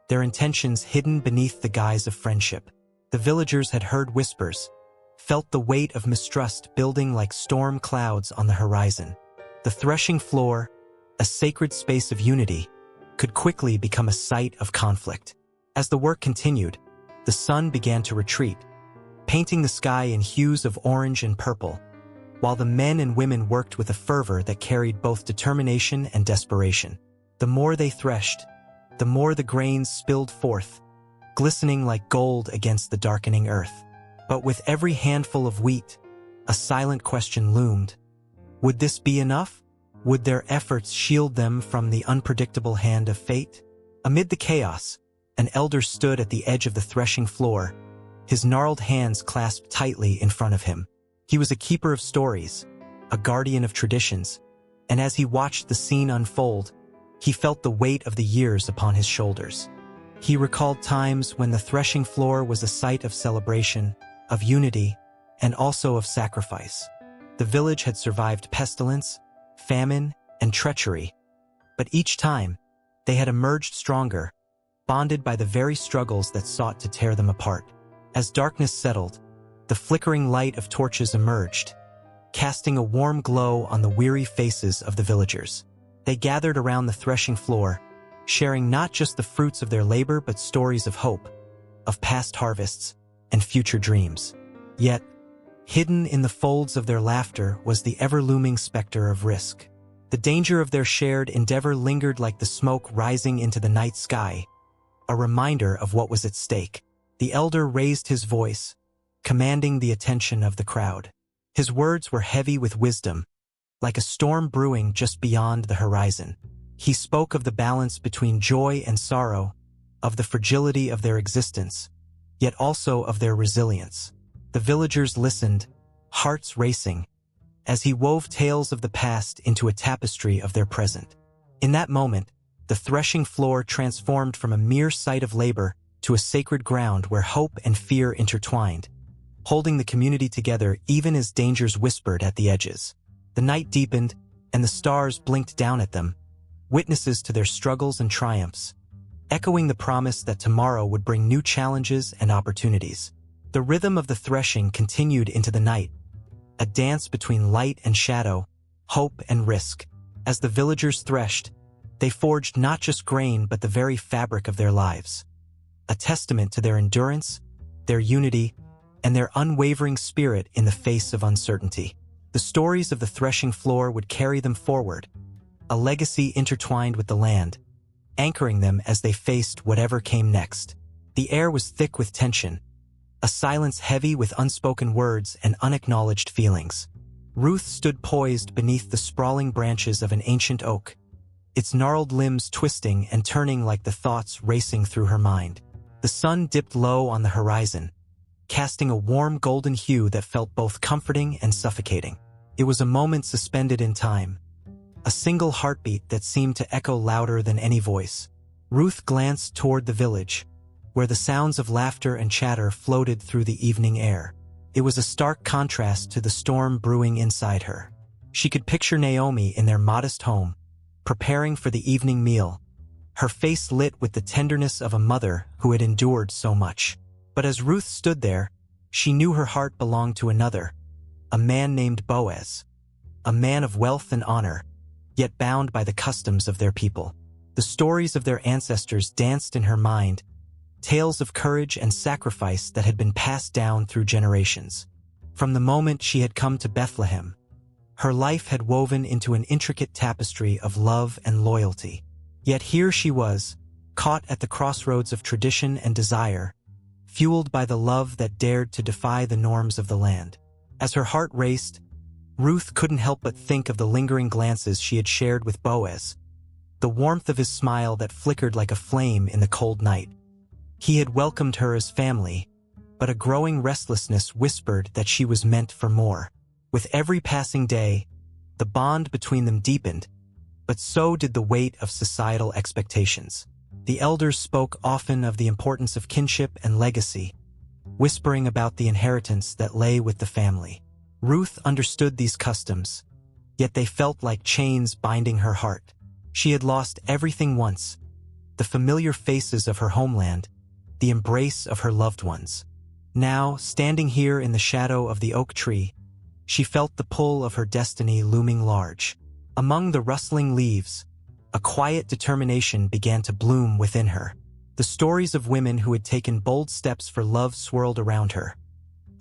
their intentions hidden beneath the guise of friendship. The villagers had heard whispers, felt the weight of mistrust building like storm clouds on the horizon. The threshing floor, a sacred space of unity, could quickly become a site of conflict. As the work continued, the sun began to retreat, painting the sky in hues of orange and purple, while the men and women worked with a fervor that carried both determination and desperation. The more they threshed, the more the grains spilled forth, glistening like gold against the darkening earth. But with every handful of wheat, a silent question loomed. Would this be enough? Would their efforts shield them from the unpredictable hand of fate? Amid the chaos, an elder stood at the edge of the threshing floor, his gnarled hands clasped tightly in front of him. He was a keeper of stories, a guardian of traditions, and as he watched the scene unfold, he felt the weight of the years upon his shoulders. He recalled times when the threshing floor was a site of celebration, of unity, and also of sacrifice. The village had survived pestilence, famine, and treachery, but each time, they had emerged stronger, bonded by the very struggles that sought to tear them apart. As darkness settled, the flickering light of torches emerged, casting a warm glow on the weary faces of the villagers. They gathered around the threshing floor, sharing not just the fruits of their labor but stories of hope, of past harvests, and future dreams. Yet, hidden in the folds of their laughter was the ever-looming specter of risk. The danger of their shared endeavor lingered like the smoke rising into the night sky, a reminder of what was at stake. The elder raised his voice, commanding the attention of the crowd. His words were heavy with wisdom, like a storm brewing just beyond the horizon. He spoke of the balance between joy and sorrow, of the fragility of their existence, yet also of their resilience. The villagers listened, hearts racing, as he wove tales of the past into a tapestry of their present. In that moment, the threshing floor transformed from a mere site of labor to a sacred ground where hope and fear intertwined, holding the community together even as dangers whispered at the edges. The night deepened, and the stars blinked down at them, witnesses to their struggles and triumphs. echoing the promise that tomorrow would bring new challenges and opportunities. The rhythm of the threshing continued into the night, a dance between light and shadow, hope and risk. As the villagers threshed, they forged not just grain but the very fabric of their lives, a testament to their endurance, their unity, and their unwavering spirit in the face of uncertainty. The stories of the threshing floor would carry them forward, a legacy intertwined with the land, anchoring them as they faced whatever came next. The air was thick with tension, a silence heavy with unspoken words and unacknowledged feelings. Ruth stood poised beneath the sprawling branches of an ancient oak, its gnarled limbs twisting and turning like the thoughts racing through her mind. The sun dipped low on the horizon, casting a warm golden hue that felt both comforting and suffocating. It was a moment suspended in time, a single heartbeat that seemed to echo louder than any voice. Ruth glanced toward the village, where the sounds of laughter and chatter floated through the evening air. It was a stark contrast to the storm brewing inside her. She could picture Naomi in their modest home, preparing for the evening meal, her face lit with the tenderness of a mother who had endured so much. But as Ruth stood there, she knew her heart belonged to another, a man named Boaz, a man of wealth and honor, yet bound by the customs of their people. The stories of their ancestors danced in her mind, tales of courage and sacrifice that had been passed down through generations. From the moment she had come to Bethlehem, her life had woven into an intricate tapestry of love and loyalty. Yet here she was, caught at the crossroads of tradition and desire, fueled by the love that dared to defy the norms of the land. As her heart raced, Ruth couldn't help but think of the lingering glances she had shared with Boaz, the warmth of his smile that flickered like a flame in the cold night. He had welcomed her as family, but a growing restlessness whispered that she was meant for more. With every passing day, the bond between them deepened, but so did the weight of societal expectations. The elders spoke often of the importance of kinship and legacy, whispering about the inheritance that lay with the family. Ruth understood these customs, yet they felt like chains binding her heart. She had lost everything once, the familiar faces of her homeland, the embrace of her loved ones. Now, standing here in the shadow of the oak tree, she felt the pull of her destiny looming large. Among the rustling leaves, a quiet determination began to bloom within her. The stories of women who had taken bold steps for love swirled around her.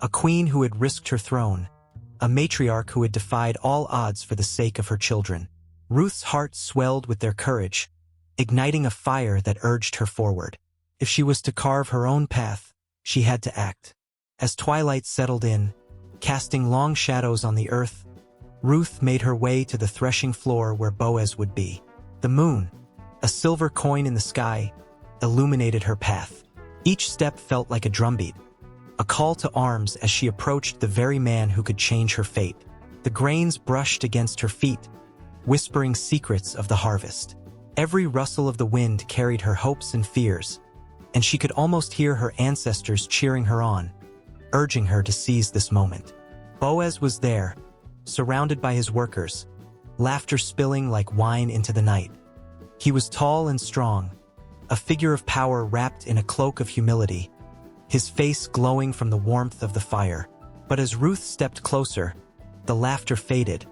A queen who had risked her throne, a matriarch who had defied all odds for the sake of her children. Ruth's heart swelled with their courage, igniting a fire that urged her forward. If she was to carve her own path, she had to act. As twilight settled in, casting long shadows on the earth, Ruth made her way to the threshing floor where Boaz would be. The moon, a silver coin in the sky, illuminated her path. Each step felt like a drumbeat, a call to arms as she approached the very man who could change her fate. The grains brushed against her feet, whispering secrets of the harvest. Every rustle of the wind carried her hopes and fears, and she could almost hear her ancestors cheering her on, urging her to seize this moment. Boaz was there, surrounded by his workers, laughter spilling like wine into the night. He was tall and strong, a figure of power wrapped in a cloak of humility, his face glowing from the warmth of the fire. But as Ruth stepped closer, the laughter faded,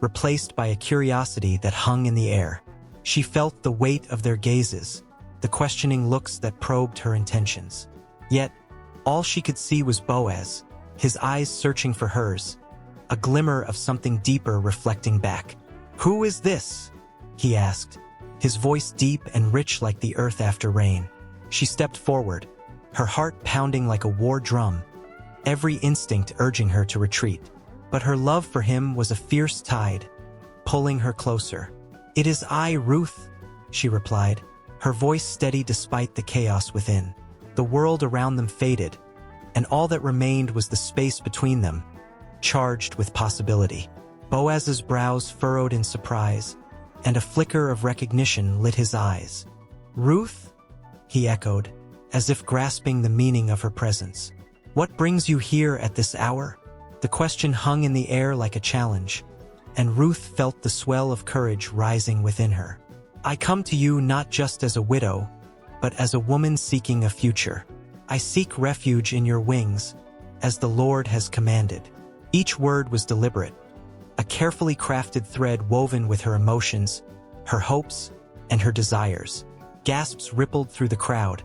replaced by a curiosity that hung in the air. She felt the weight of their gazes, the questioning looks that probed her intentions. Yet, all she could see was Boaz, his eyes searching for hers, a glimmer of something deeper reflecting back. "Who is this?" he asked, his voice deep and rich like the earth after rain. She stepped forward, her heart pounding like a war drum, every instinct urging her to retreat. But her love for him was a fierce tide, pulling her closer. "It is I, Ruth," she replied, her voice steady despite the chaos within. The world around them faded, and all that remained was the space between them, charged with possibility. Boaz's brows furrowed in surprise, and a flicker of recognition lit his eyes. "Ruth?" he echoed, as if grasping the meaning of her presence. "What brings you here at this hour?" The question hung in the air like a challenge, and Ruth felt the swell of courage rising within her. "I come to you not just as a widow, but as a woman seeking a future. I seek refuge in your wings, as the Lord has commanded. Each word was deliberate, a carefully crafted thread woven with her emotions, her hopes, and her desires. Gasps rippled through the crowd,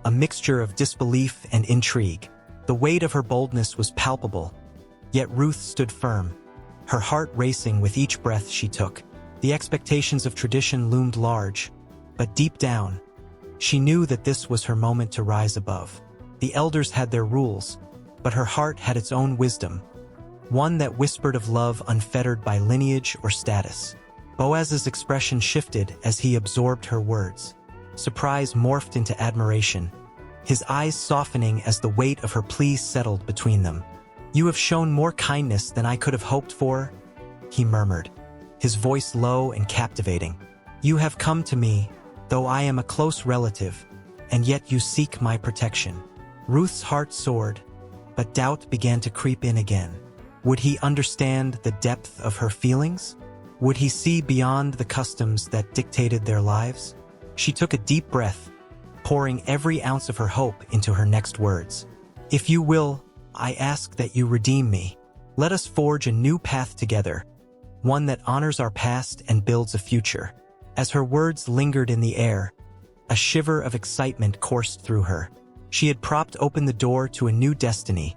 a mixture of disbelief and intrigue. The weight of her boldness was palpable, yet Ruth stood firm, her heart racing with each breath she took. The expectations of tradition loomed large, but deep down, she knew that this was her moment to rise above. The elders had their rules, but her heart had its own wisdom, one that whispered of love unfettered by lineage or status. Boaz's expression shifted as he absorbed her words. Surprise morphed into admiration, his eyes softening as the weight of her plea settled between them. "You have shown more kindness than I could have hoped for," he murmured, his voice low and captivating. "You have come to me, though I am a close relative, and yet you seek my protection." Ruth's heart soared, but doubt began to creep in again. Would he understand the depth of her feelings? Would he see beyond the customs that dictated their lives? She took a deep breath, pouring every ounce of her hope into her next words. "If you will, I ask that you redeem me. Let us forge a new path together, one that honors our past and builds a future." As her words lingered in the air, a shiver of excitement coursed through her. She had propped open the door to a new destiny,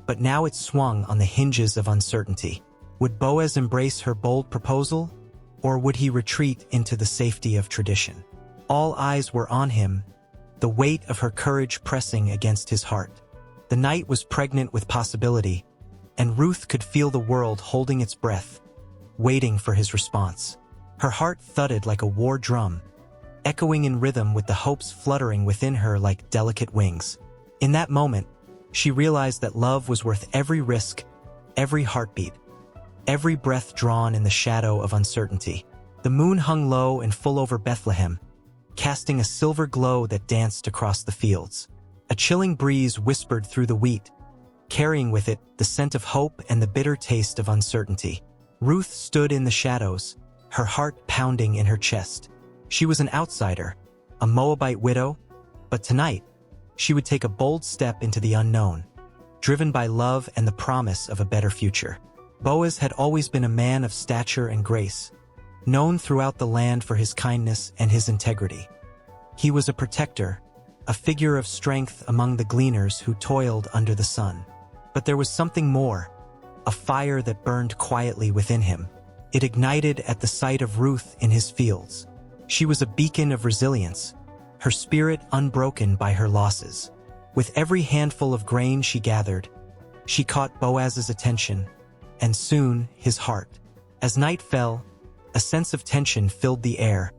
but now it swung on the hinges of uncertainty. Would Boaz embrace her bold proposal, or would he retreat into the safety of tradition? All eyes were on him, the weight of her courage pressing against his heart. The night was pregnant with possibility, and Ruth could feel the world holding its breath, waiting for his response. Her heart thudded like a war drum, echoing in rhythm with the hopes fluttering within her like delicate wings. In that moment, she realized that love was worth every risk, every heartbeat, every breath drawn in the shadow of uncertainty. The moon hung low and full over Bethlehem, casting a silver glow that danced across the fields. A chilling breeze whispered through the wheat, carrying with it the scent of hope and the bitter taste of uncertainty. Ruth stood in the shadows, her heart pounding in her chest. She was an outsider, a Moabite widow, but tonight, she would take a bold step into the unknown, driven by love and the promise of a better future. Boaz had always been a man of stature and grace, known throughout the land for his kindness and his integrity. He was a protector, a figure of strength among the gleaners who toiled under the sun. But there was something more, a fire that burned quietly within him. It ignited at the sight of Ruth in his fields. She was a beacon of resilience, her spirit unbroken by her losses. With every handful of grain she gathered, she caught Boaz's attention, and soon his heart. As night fell, a sense of tension filled the air,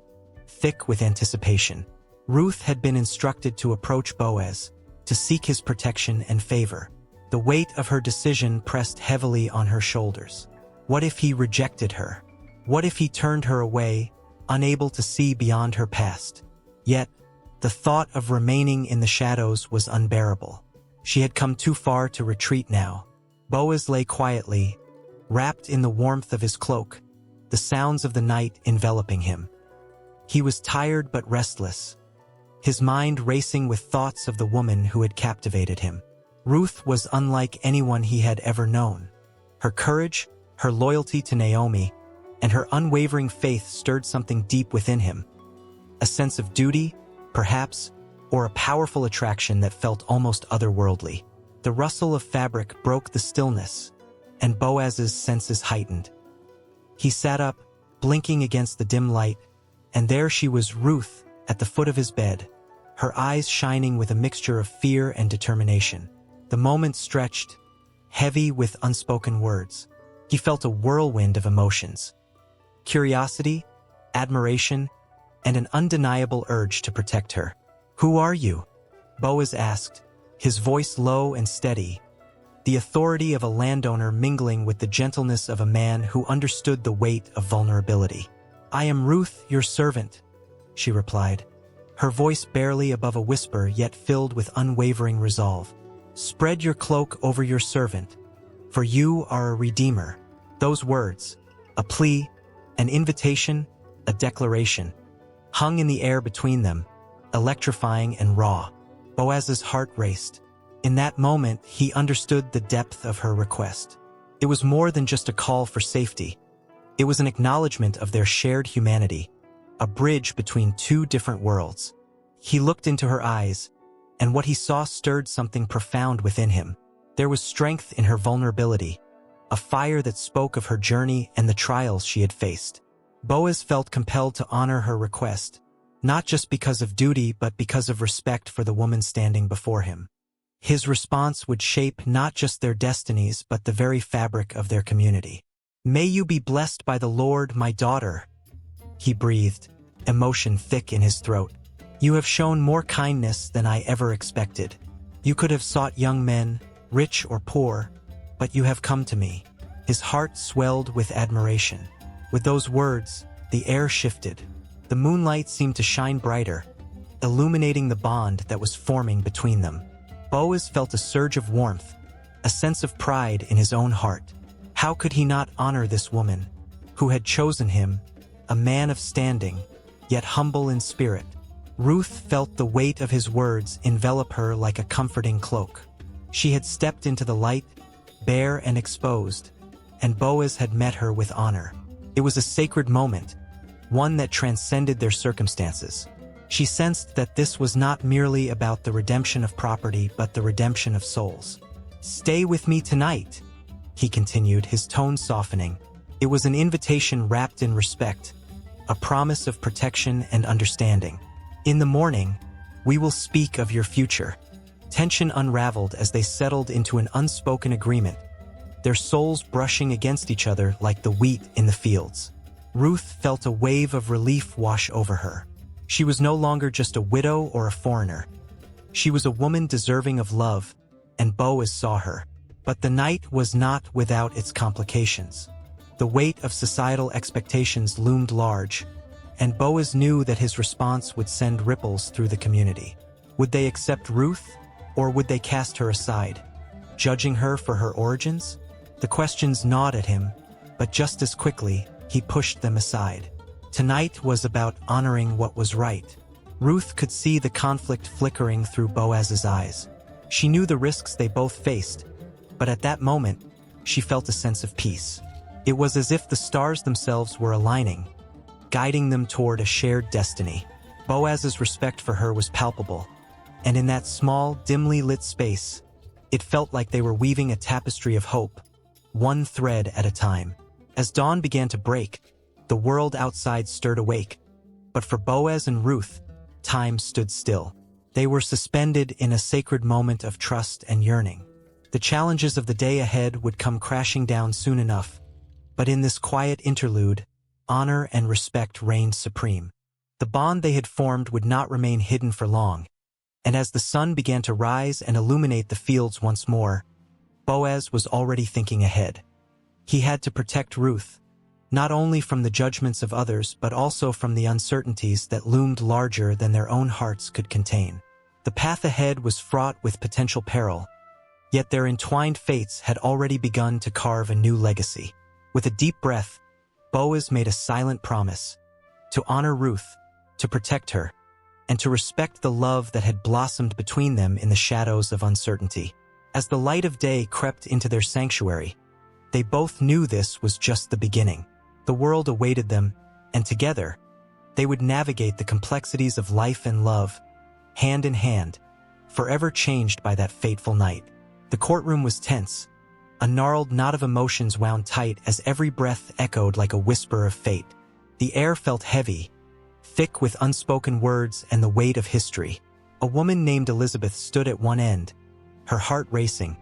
thick with anticipation. Ruth had been instructed to approach Boaz, to seek his protection and favor. The weight of her decision pressed heavily on her shoulders. What if he rejected her? What if he turned her away, unable to see beyond her past? Yet, the thought of remaining in the shadows was unbearable. She had come too far to retreat now. Boaz lay quietly, wrapped in the warmth of his cloak, the sounds of the night enveloping him. He was tired but restless, his mind racing with thoughts of the woman who had captivated him. Ruth was unlike anyone he had ever known. Her courage, her loyalty to Naomi, and her unwavering faith stirred something deep within him. A sense of duty, perhaps, or a powerful attraction that felt almost otherworldly. The rustle of fabric broke the stillness, and Boaz's senses heightened. He sat up, blinking against the dim light, and there she was, Ruth, at the foot of his bed, her eyes shining with a mixture of fear and determination. The moment stretched, heavy with unspoken words. He felt a whirlwind of emotions. Curiosity, admiration, and an undeniable urge to protect her. "Who are you?" Boaz asked, his voice low and steady, the authority of a landowner mingling with the gentleness of a man who understood the weight of vulnerability. "I am Ruth, your servant," she replied, her voice barely above a whisper yet filled with unwavering resolve. "Spread your cloak over your servant, for you are a redeemer." Those words, a plea, an invitation, a declaration, hung in the air between them, electrifying and raw. Boaz's heart raced. In that moment, he understood the depth of her request. It was more than just a call for safety. It was an acknowledgement of their shared humanity, a bridge between two different worlds. He looked into her eyes, and what he saw stirred something profound within him. There was strength in her vulnerability, a fire that spoke of her journey and the trials she had faced. Boaz felt compelled to honor her request, not just because of duty but because of respect for the woman standing before him. His response would shape not just their destinies but the very fabric of their community. "May you be blessed by the Lord, my daughter," he breathed, emotion thick in his throat. "You have shown more kindness than I ever expected. You could have sought young men, rich or poor, but you have come to me." His heart swelled with admiration. With those words, the air shifted. The moonlight seemed to shine brighter, illuminating the bond that was forming between them. Boaz felt a surge of warmth, a sense of pride in his own heart. How could he not honor this woman, who had chosen him, a man of standing, yet humble in spirit? Ruth felt the weight of his words envelop her like a comforting cloak. She had stepped into the light, bare and exposed, and Boaz had met her with honor. It was a sacred moment, one that transcended their circumstances. She sensed that this was not merely about the redemption of property but the redemption of souls. "Stay with me tonight," he continued, his tone softening. It was an invitation wrapped in respect, a promise of protection and understanding. "In the morning, we will speak of your future." Tension unraveled as they settled into an unspoken agreement, their souls brushing against each other like the wheat in the fields. Ruth felt a wave of relief wash over her. She was no longer just a widow or a foreigner. She was a woman deserving of love, and Boaz saw her. But the night was not without its complications. The weight of societal expectations loomed large, and Boaz knew that his response would send ripples through the community. Would they accept Ruth, or would they cast her aside, judging her for her origins? The questions gnawed at him, but just as quickly, he pushed them aside. Tonight was about honoring what was right. Ruth could see the conflict flickering through Boaz's eyes. She knew the risks they both faced, but at that moment, she felt a sense of peace. It was as if the stars themselves were aligning, guiding them toward a shared destiny. Boaz's respect for her was palpable, and in that small, dimly lit space, it felt like they were weaving a tapestry of hope, one thread at a time. As dawn began to break, the world outside stirred awake, but for Boaz and Ruth, time stood still. They were suspended in a sacred moment of trust and yearning. The challenges of the day ahead would come crashing down soon enough, but in this quiet interlude, honor and respect reigned supreme. The bond they had formed would not remain hidden for long, and as the sun began to rise and illuminate the fields once more, Boaz was already thinking ahead. He had to protect Ruth, not only from the judgments of others but also from the uncertainties that loomed larger than their own hearts could contain. The path ahead was fraught with potential peril, yet their entwined fates had already begun to carve a new legacy. With a deep breath, Boaz made a silent promise to honor Ruth, to protect her, and to respect the love that had blossomed between them in the shadows of uncertainty. As the light of day crept into their sanctuary, they both knew this was just the beginning. The world awaited them, and together, they would navigate the complexities of life and love, hand in hand, forever changed by that fateful night. The courtroom was tense. A gnarled knot of emotions wound tight as every breath echoed like a whisper of fate. The air felt heavy, thick with unspoken words and the weight of history. A woman named Elizabeth stood at one end, her heart racing,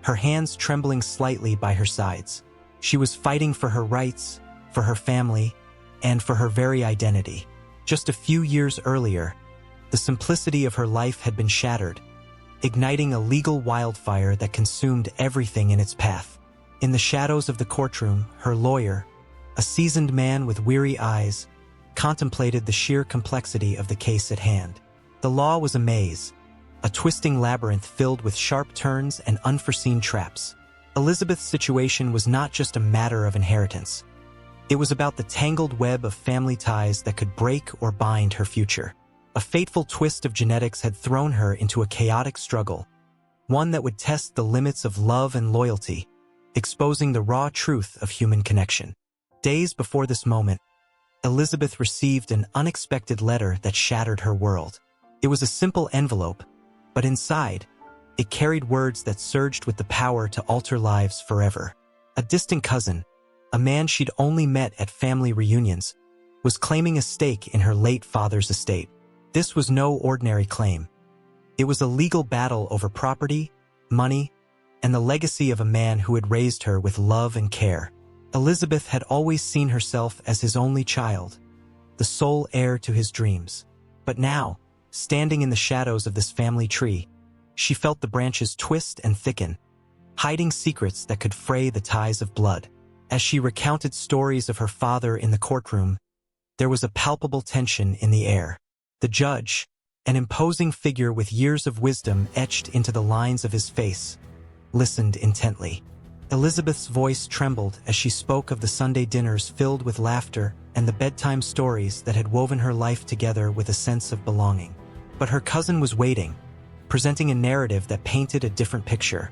her hands trembling slightly by her sides. She was fighting for her rights, for her family, and for her very identity. Just a few years earlier, the simplicity of her life had been shattered, igniting a legal wildfire that consumed everything in its path. In the shadows of the courtroom, her lawyer, a seasoned man with weary eyes, contemplated the sheer complexity of the case at hand. The law was a maze, a twisting labyrinth filled with sharp turns and unforeseen traps. Elizabeth's situation was not just a matter of inheritance. It was about the tangled web of family ties that could break or bind her future. A fateful twist of genetics had thrown her into a chaotic struggle, one that would test the limits of love and loyalty, exposing the raw truth of human connection. Days before this moment, Elizabeth received an unexpected letter that shattered her world. It was a simple envelope, but inside, it carried words that surged with the power to alter lives forever. A distant cousin, a man she'd only met at family reunions, was claiming a stake in her late father's estate. This was no ordinary claim. It was a legal battle over property, money, and the legacy of a man who had raised her with love and care. Elizabeth had always seen herself as his only child, the sole heir to his dreams. But now, standing in the shadows of this family tree, she felt the branches twist and thicken, hiding secrets that could fray the ties of blood. As she recounted stories of her father in the courtroom, there was a palpable tension in the air. The judge, an imposing figure with years of wisdom etched into the lines of his face, listened intently. Elizabeth's voice trembled as she spoke of the Sunday dinners filled with laughter and the bedtime stories that had woven her life together with a sense of belonging. But her cousin was waiting, presenting a narrative that painted a different picture,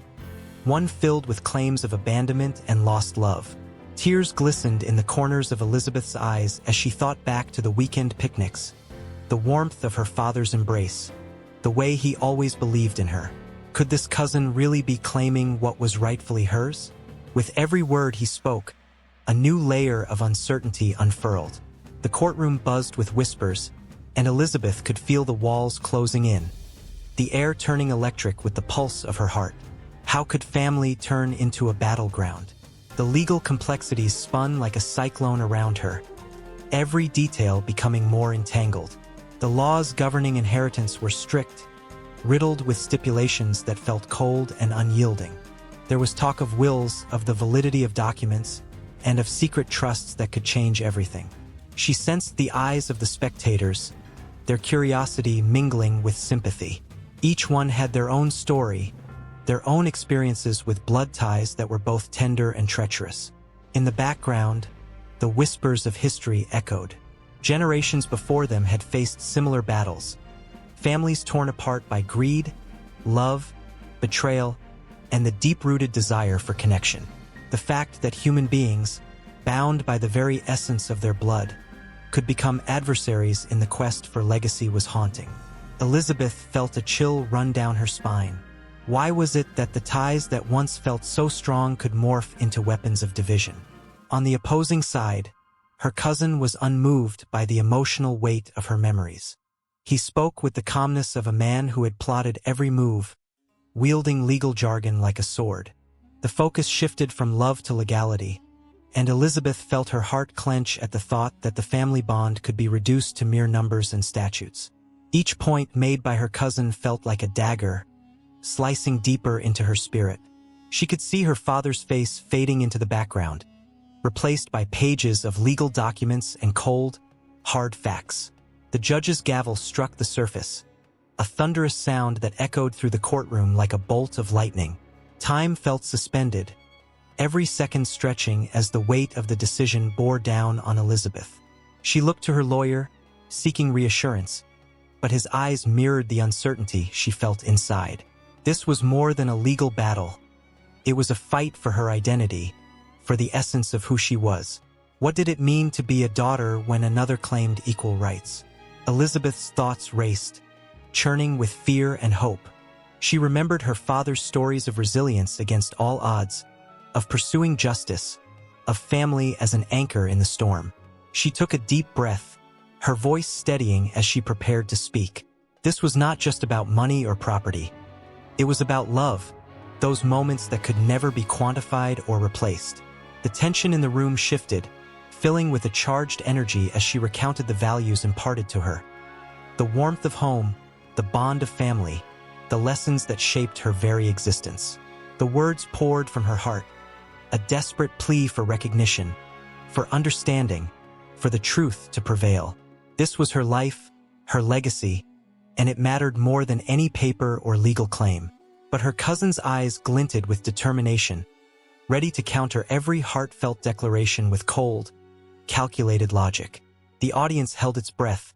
one filled with claims of abandonment and lost love. Tears glistened in the corners of Elizabeth's eyes as she thought back to the weekend picnics, the warmth of her father's embrace, the way he always believed in her. Could this cousin really be claiming what was rightfully hers? With every word he spoke, a new layer of uncertainty unfurled. The courtroom buzzed with whispers, and Elizabeth could feel the walls closing in, the air turning electric with the pulse of her heart. How could family turn into a battleground? The legal complexities spun like a cyclone around her, every detail becoming more entangled. The laws governing inheritance were strict, riddled with stipulations that felt cold and unyielding. There was talk of wills, of the validity of documents, and of secret trusts that could change everything. She sensed the eyes of the spectators, their curiosity mingling with sympathy. Each one had their own story, their own experiences with blood ties that were both tender and treacherous. In the background, the whispers of history echoed. Generations before them had faced similar battles, families torn apart by greed, love, betrayal, and the deep-rooted desire for connection. The fact that human beings, bound by the very essence of their blood, could become adversaries in the quest for legacy was haunting. Elizabeth felt a chill run down her spine. Why was it that the ties that once felt so strong could morph into weapons of division? On the opposing side, her cousin was unmoved by the emotional weight of her memories. He spoke with the calmness of a man who had plotted every move, wielding legal jargon like a sword. The focus shifted from love to legality, and Elizabeth felt her heart clench at the thought that the family bond could be reduced to mere numbers and statutes. Each point made by her cousin felt like a dagger, slicing deeper into her spirit. She could see her father's face fading into the background, replaced by pages of legal documents and cold, hard facts. The judge's gavel struck the surface, a thunderous sound that echoed through the courtroom like a bolt of lightning. Time felt suspended, every second stretching as the weight of the decision bore down on Elizabeth. She looked to her lawyer, seeking reassurance, but his eyes mirrored the uncertainty she felt inside. This was more than a legal battle. It was a fight for her identity, for the essence of who she was. What did it mean to be a daughter when another claimed equal rights? Elizabeth's thoughts raced, churning with fear and hope. She remembered her father's stories of resilience against all odds, of pursuing justice, of family as an anchor in the storm. She took a deep breath, her voice steadying as she prepared to speak. This was not just about money or property. It was about love, those moments that could never be quantified or replaced. The tension in the room shifted, filling with a charged energy as she recounted the values imparted to her. The warmth of home, the bond of family, the lessons that shaped her very existence. The words poured from her heart, a desperate plea for recognition, for understanding, for the truth to prevail. This was her life, her legacy, and it mattered more than any paper or legal claim. But her cousin's eyes glinted with determination, ready to counter every heartfelt declaration with cold, calculated logic. The audience held its breath,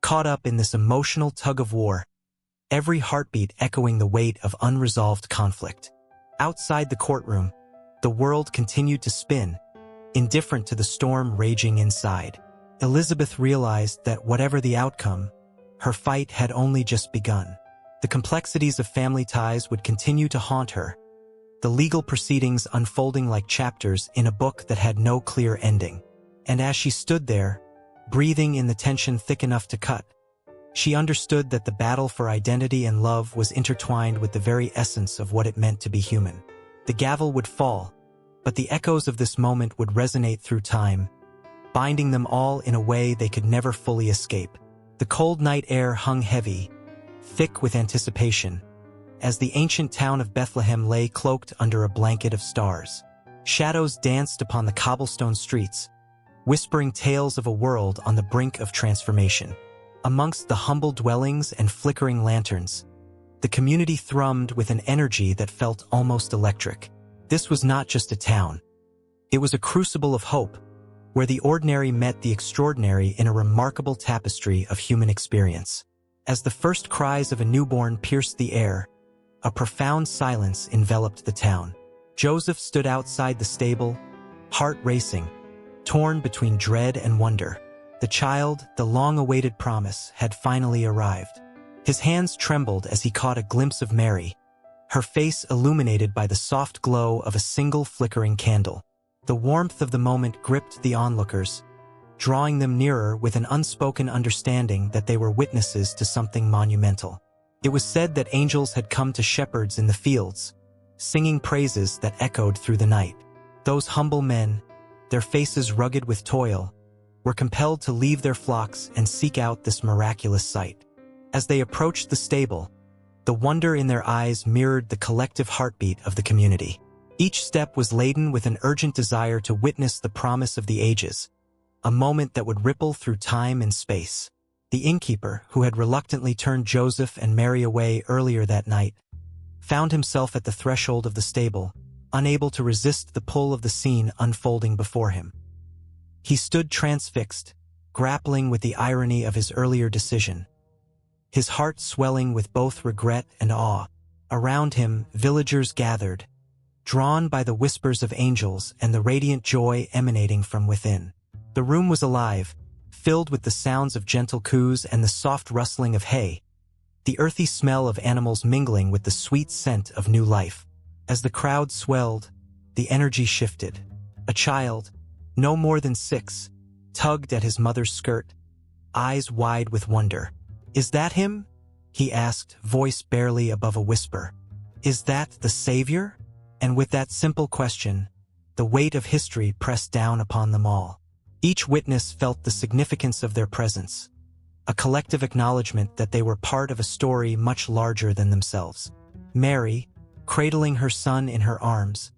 caught up in this emotional tug-of-war, every heartbeat echoing the weight of unresolved conflict. Outside the courtroom, the world continued to spin, indifferent to the storm raging inside. Elizabeth realized that whatever the outcome, her fight had only just begun. The complexities of family ties would continue to haunt her, the legal proceedings unfolding like chapters in a book that had no clear ending. And as she stood there, breathing in the tension thick enough to cut, she understood that the battle for identity and love was intertwined with the very essence of what it meant to be human. The gavel would fall, but the echoes of this moment would resonate through time, binding them all in a way they could never fully escape. The cold night air hung heavy, thick with anticipation, as the ancient town of Bethlehem lay cloaked under a blanket of stars. Shadows danced upon the cobblestone streets, whispering tales of a world on the brink of transformation. Amongst the humble dwellings and flickering lanterns, the community thrummed with an energy that felt almost electric. This was not just a town. It was a crucible of hope, where the ordinary met the extraordinary in a remarkable tapestry of human experience. As the first cries of a newborn pierced the air, a profound silence enveloped the town. Joseph stood outside the stable, heart racing, torn between dread and wonder. The child, the long-awaited promise, had finally arrived. His hands trembled as he caught a glimpse of Mary, her face illuminated by the soft glow of a single flickering candle. The warmth of the moment gripped the onlookers, drawing them nearer with an unspoken understanding that they were witnesses to something monumental. It was said that angels had come to shepherds in the fields, singing praises that echoed through the night. Those humble men, their faces rugged with toil, were compelled to leave their flocks and seek out this miraculous sight. As they approached the stable, the wonder in their eyes mirrored the collective heartbeat of the community. Each step was laden with an urgent desire to witness the promise of the ages, a moment that would ripple through time and space. The innkeeper, who had reluctantly turned Joseph and Mary away earlier that night, found himself at the threshold of the stable, unable to resist the pull of the scene unfolding before him. He stood transfixed, grappling with the irony of his earlier decision, his heart swelling with both regret and awe. Around him, villagers gathered, drawn by the whispers of angels and the radiant joy emanating from within. The room was alive, filled with the sounds of gentle coos and the soft rustling of hay, the earthy smell of animals mingling with the sweet scent of new life. As the crowd swelled, the energy shifted. A child, no more than 6, tugged at his mother's skirt, eyes wide with wonder. "Is that him?" he asked, voice barely above a whisper. "Is that the Savior?" And with that simple question, the weight of history pressed down upon them all. Each witness felt the significance of their presence, a collective acknowledgement that they were part of a story much larger than themselves. Mary, cradling her son in her arms,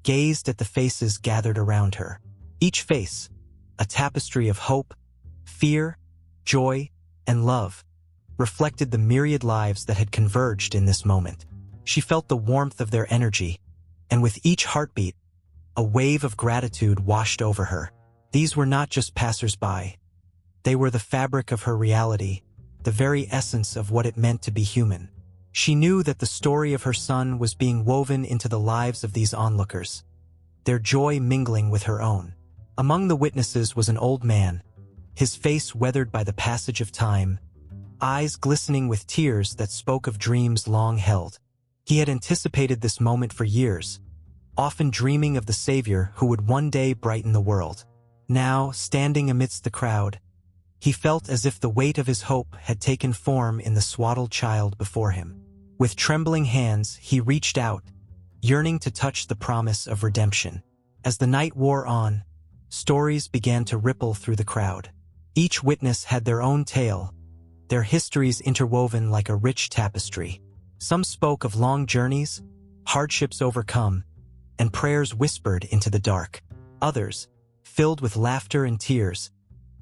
gazed at the faces gathered around her. Each face, a tapestry of hope, fear, joy, and love, reflected the myriad lives that had converged in this moment. She felt the warmth of their energy, and with each heartbeat, a wave of gratitude washed over her. These were not just passers-by. They were the fabric of her reality, the very essence of what it meant to be human. She knew that the story of her son was being woven into the lives of these onlookers, their joy mingling with her own. Among the witnesses was an old man, his face weathered by the passage of time, eyes glistening with tears that spoke of dreams long held. He had anticipated this moment for years, often dreaming of the Savior who would one day brighten the world. Now, standing amidst the crowd, he felt as if the weight of his hope had taken form in the swaddled child before him. With trembling hands, he reached out, yearning to touch the promise of redemption. As the night wore on, stories began to ripple through the crowd. Each witness had their own tale, their histories interwoven like a rich tapestry. Some spoke of long journeys, hardships overcome, and prayers whispered into the dark. Others, filled with laughter and tears,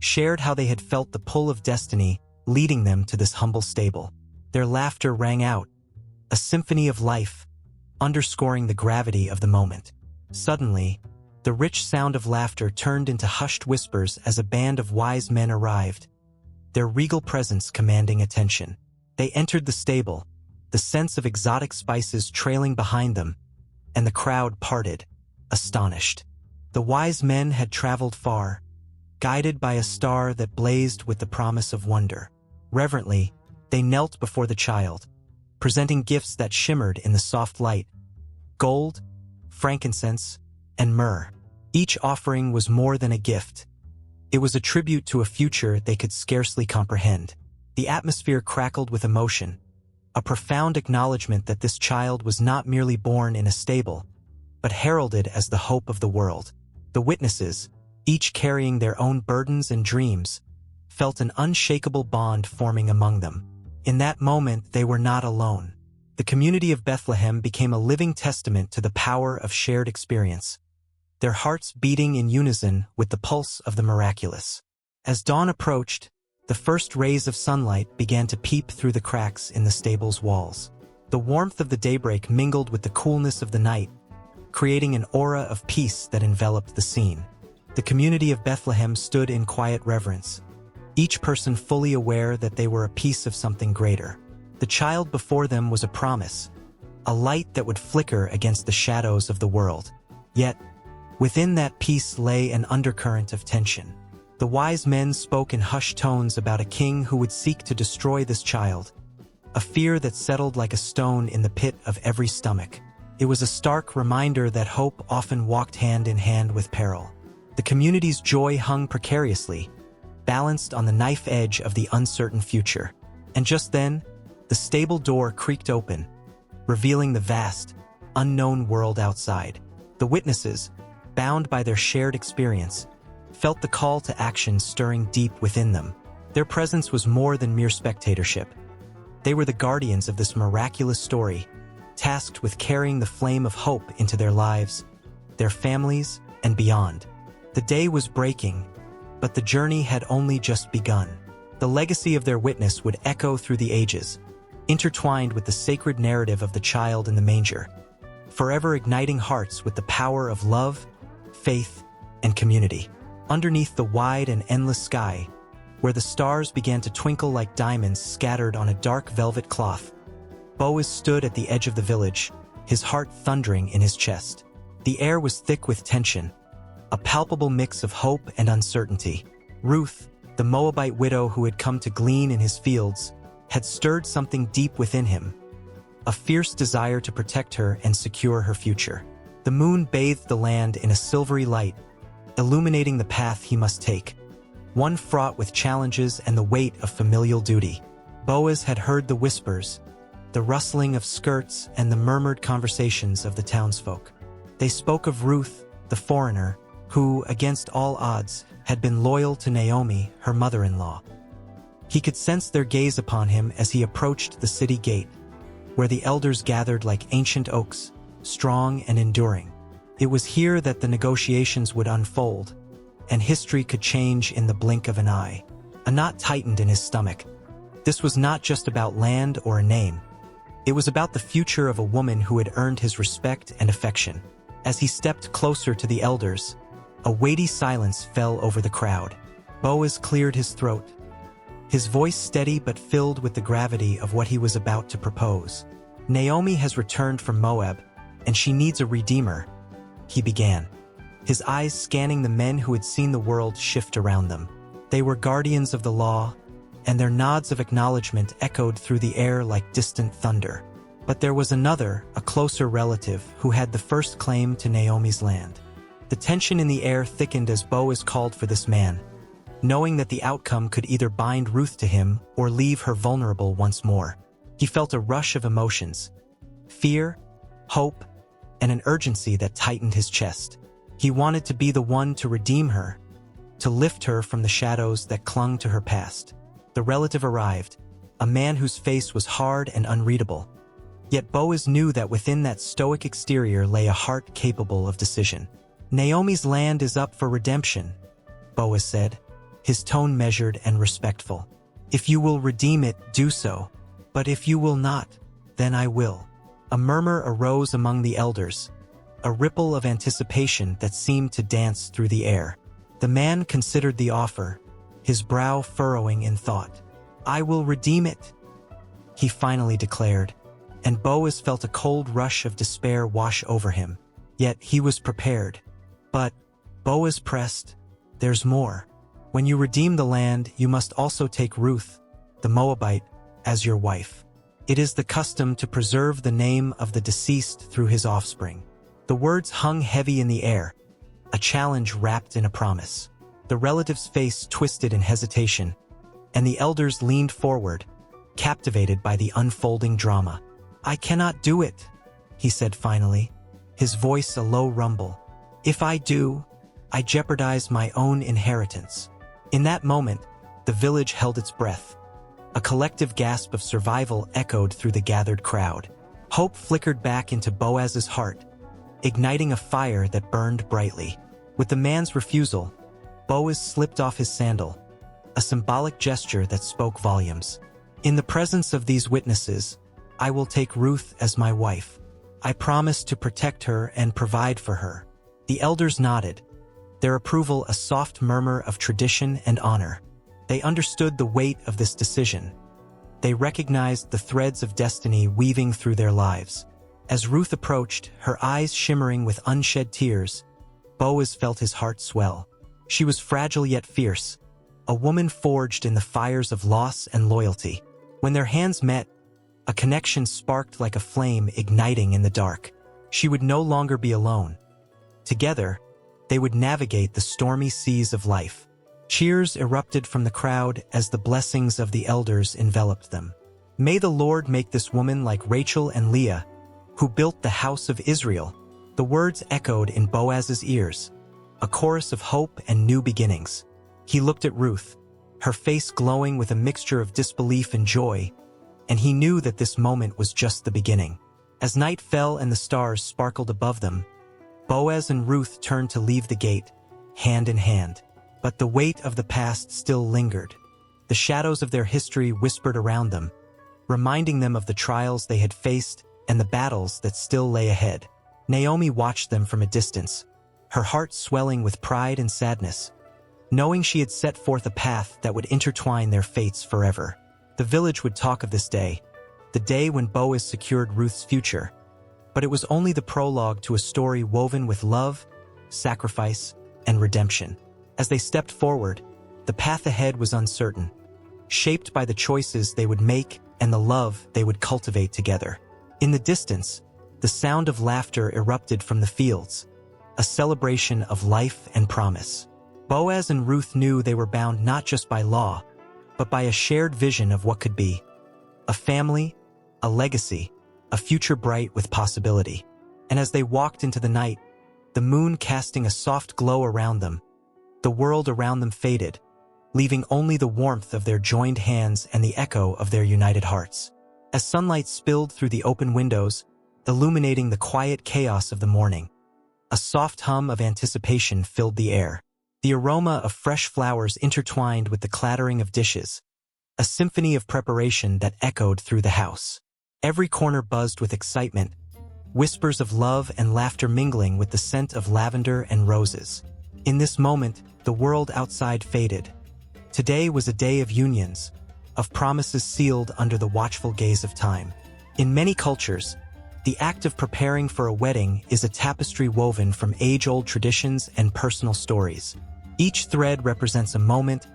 shared how they had felt the pull of destiny leading them to this humble stable. Their laughter rang out, a symphony of life, underscoring the gravity of the moment. Suddenly, the rich sound of laughter turned into hushed whispers as a band of wise men arrived, their regal presence commanding attention. They entered the stable, the scents of exotic spices trailing behind them, and the crowd parted, astonished. The wise men had traveled far, guided by a star that blazed with the promise of wonder. Reverently, they knelt before the child, presenting gifts that shimmered in the soft light: gold, frankincense, and myrrh. Each offering was more than a gift. It was a tribute to a future they could scarcely comprehend. The atmosphere crackled with emotion, a profound acknowledgement that this child was not merely born in a stable, but heralded as the hope of the world. The witnesses, each carrying their own burdens and dreams, felt an unshakable bond forming among them. In that moment, they were not alone. The community of Bethlehem became a living testament to the power of shared experience, their hearts beating in unison with the pulse of the miraculous. As dawn approached, the first rays of sunlight began to peep through the cracks in the stable's walls. The warmth of the daybreak mingled with the coolness of the night, creating an aura of peace that enveloped the scene. The community of Bethlehem stood in quiet reverence, each person fully aware that they were a piece of something greater. The child before them was a promise, a light that would flicker against the shadows of the world. Yet, within that peace lay an undercurrent of tension. The wise men spoke in hushed tones about a king who would seek to destroy this child, a fear that settled like a stone in the pit of every stomach. It was a stark reminder that hope often walked hand in hand with peril. The community's joy hung precariously, balanced on the knife edge of the uncertain future. And just then, the stable door creaked open, revealing the vast, unknown world outside. The witnesses, bound by their shared experience, felt the call to action stirring deep within them. Their presence was more than mere spectatorship. They were the guardians of this miraculous story, tasked with carrying the flame of hope into their lives, their families, and beyond. The day was breaking, but the journey had only just begun. The legacy of their witness would echo through the ages, intertwined with the sacred narrative of the child in the manger, forever igniting hearts with the power of love, faith, and community. Underneath the wide and endless sky, where the stars began to twinkle like diamonds scattered on a dark velvet cloth, Boaz stood at the edge of the village, his heart thundering in his chest. The air was thick with tension, a palpable mix of hope and uncertainty. Ruth, the Moabite widow who had come to glean in his fields, had stirred something deep within him, a fierce desire to protect her and secure her future. The moon bathed the land in a silvery light, illuminating the path he must take, one fraught with challenges and the weight of familial duty. Boaz had heard the whispers, the rustling of skirts and the murmured conversations of the townsfolk. They spoke of Ruth, the foreigner, who, against all odds, had been loyal to Naomi, her mother-in-law. He could sense their gaze upon him as he approached the city gate, where the elders gathered like ancient oaks, strong and enduring. It was here that the negotiations would unfold, and history could change in the blink of an eye. A knot tightened in his stomach. This was not just about land or a name. It was about the future of a woman who had earned his respect and affection. As he stepped closer to the elders, a weighty silence fell over the crowd. Boaz cleared his throat, his voice steady but filled with the gravity of what he was about to propose. "Naomi has returned from Moab, and she needs a redeemer," he began, his eyes scanning the men who had seen the world shift around them. They were guardians of the law, and their nods of acknowledgement echoed through the air like distant thunder. But there was another, a closer relative, who had the first claim to Naomi's land. The tension in the air thickened as Boaz called for this man, knowing that the outcome could either bind Ruth to him or leave her vulnerable once more. He felt a rush of emotions, fear, hope, and an urgency that tightened his chest. He wanted to be the one to redeem her, to lift her from the shadows that clung to her past. The relative arrived, a man whose face was hard and unreadable. Yet Boaz knew that within that stoic exterior lay a heart capable of decision. "Naomi's land is up for redemption," Boaz said, his tone measured and respectful. "If you will redeem it, do so. But if you will not, then I will." A murmur arose among the elders, a ripple of anticipation that seemed to dance through the air. The man considered the offer, his brow furrowing in thought. "I will redeem it," he finally declared, and Boaz felt a cold rush of despair wash over him. Yet he was prepared. "But," Boaz pressed, "there's more. When you redeem the land, you must also take Ruth, the Moabite, as your wife. It is the custom to preserve the name of the deceased through his offspring." The words hung heavy in the air, a challenge wrapped in a promise. The relative's face twisted in hesitation, and the elders leaned forward, captivated by the unfolding drama. "I cannot do it," he said finally, his voice a low rumble. "If I do, I jeopardize my own inheritance." In that moment, the village held its breath. A collective gasp of survival echoed through the gathered crowd. Hope flickered back into Boaz's heart, igniting a fire that burned brightly. With the man's refusal, Boaz slipped off his sandal, a symbolic gesture that spoke volumes. "In the presence of these witnesses, I will take Ruth as my wife. I promise to protect her and provide for her." The elders nodded, their approval a soft murmur of tradition and honor. They understood the weight of this decision. They recognized the threads of destiny weaving through their lives. As Ruth approached, her eyes shimmering with unshed tears, Boaz felt his heart swell. She was fragile yet fierce, a woman forged in the fires of loss and loyalty. When their hands met, a connection sparked like a flame igniting in the dark. She would no longer be alone. Together, they would navigate the stormy seas of life. Cheers erupted from the crowd as the blessings of the elders enveloped them. "May the Lord make this woman like Rachel and Leah, who built the house of Israel." The words echoed in Boaz's ears, a chorus of hope and new beginnings. He looked at Ruth, her face glowing with a mixture of disbelief and joy, and he knew that this moment was just the beginning. As night fell and the stars sparkled above them, Boaz and Ruth turned to leave the gate, hand in hand. But the weight of the past still lingered. The shadows of their history whispered around them, reminding them of the trials they had faced and the battles that still lay ahead. Naomi watched them from a distance, her heart swelling with pride and sadness, knowing she had set forth a path that would intertwine their fates forever. The village would talk of this day, the day when Boaz secured Ruth's future. But it was only the prologue to a story woven with love, sacrifice, and redemption. As they stepped forward, the path ahead was uncertain, shaped by the choices they would make and the love they would cultivate together. In the distance, the sound of laughter erupted from the fields, a celebration of life and promise. Boaz and Ruth knew they were bound not just by law, but by a shared vision of what could be. A family, a legacy, a future bright with possibility. And as they walked into the night, the moon casting a soft glow around them, the world around them faded, leaving only the warmth of their joined hands and the echo of their united hearts. As sunlight spilled through the open windows, illuminating the quiet chaos of the morning, a soft hum of anticipation filled the air. The aroma of fresh flowers intertwined with the clattering of dishes, a symphony of preparation that echoed through the house. Every corner buzzed with excitement, whispers of love and laughter mingling with the scent of lavender and roses. In this moment, the world outside faded. Today was a day of unions, of promises sealed under the watchful gaze of time. In many cultures, the act of preparing for a wedding is a tapestry woven from age-old traditions and personal stories. Each thread represents a moment,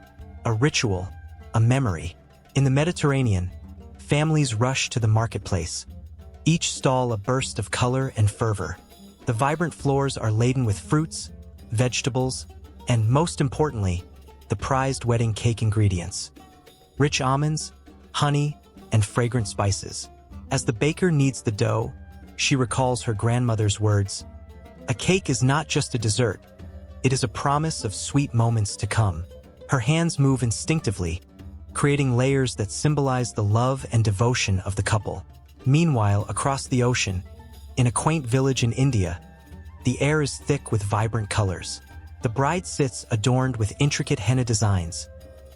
a ritual, a memory. In the Mediterranean, families rush to the marketplace, each stall a burst of color and fervor. The vibrant floors are laden with fruits, vegetables, and most importantly, the prized wedding cake ingredients. Rich almonds, honey, and fragrant spices. As the baker kneads the dough, she recalls her grandmother's words, "A cake is not just a dessert, it is a promise of sweet moments to come." Her hands move instinctively, creating layers that symbolize the love and devotion of the couple. Meanwhile, across the ocean, in a quaint village in India, the air is thick with vibrant colors. The bride sits adorned with intricate henna designs,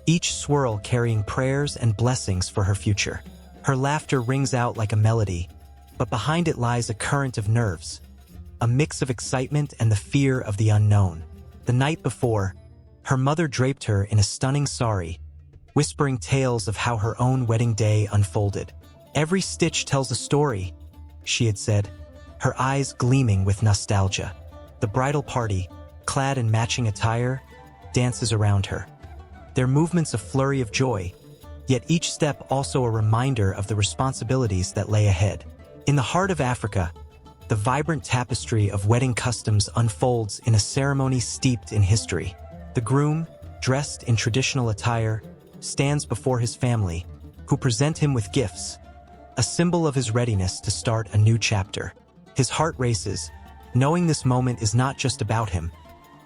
each swirl carrying prayers and blessings for her future. Her laughter rings out like a melody, but behind it lies a current of nerves, a mix of excitement and the fear of the unknown. The night before, Her mother draped her in a stunning sari, whispering tales of how her own wedding day unfolded. "Every stitch tells a story," she had said, her eyes gleaming with nostalgia. The bridal party, clad in matching attire, dances around her. Their movements a flurry of joy, yet each step also a reminder of the responsibilities that lay ahead. In the heart of Africa, the vibrant tapestry of wedding customs unfolds in a ceremony steeped in history. The groom, dressed in traditional attire, stands before his family, who present him with gifts, a symbol of his readiness to start a new chapter. His heart races, knowing this moment is not just about him,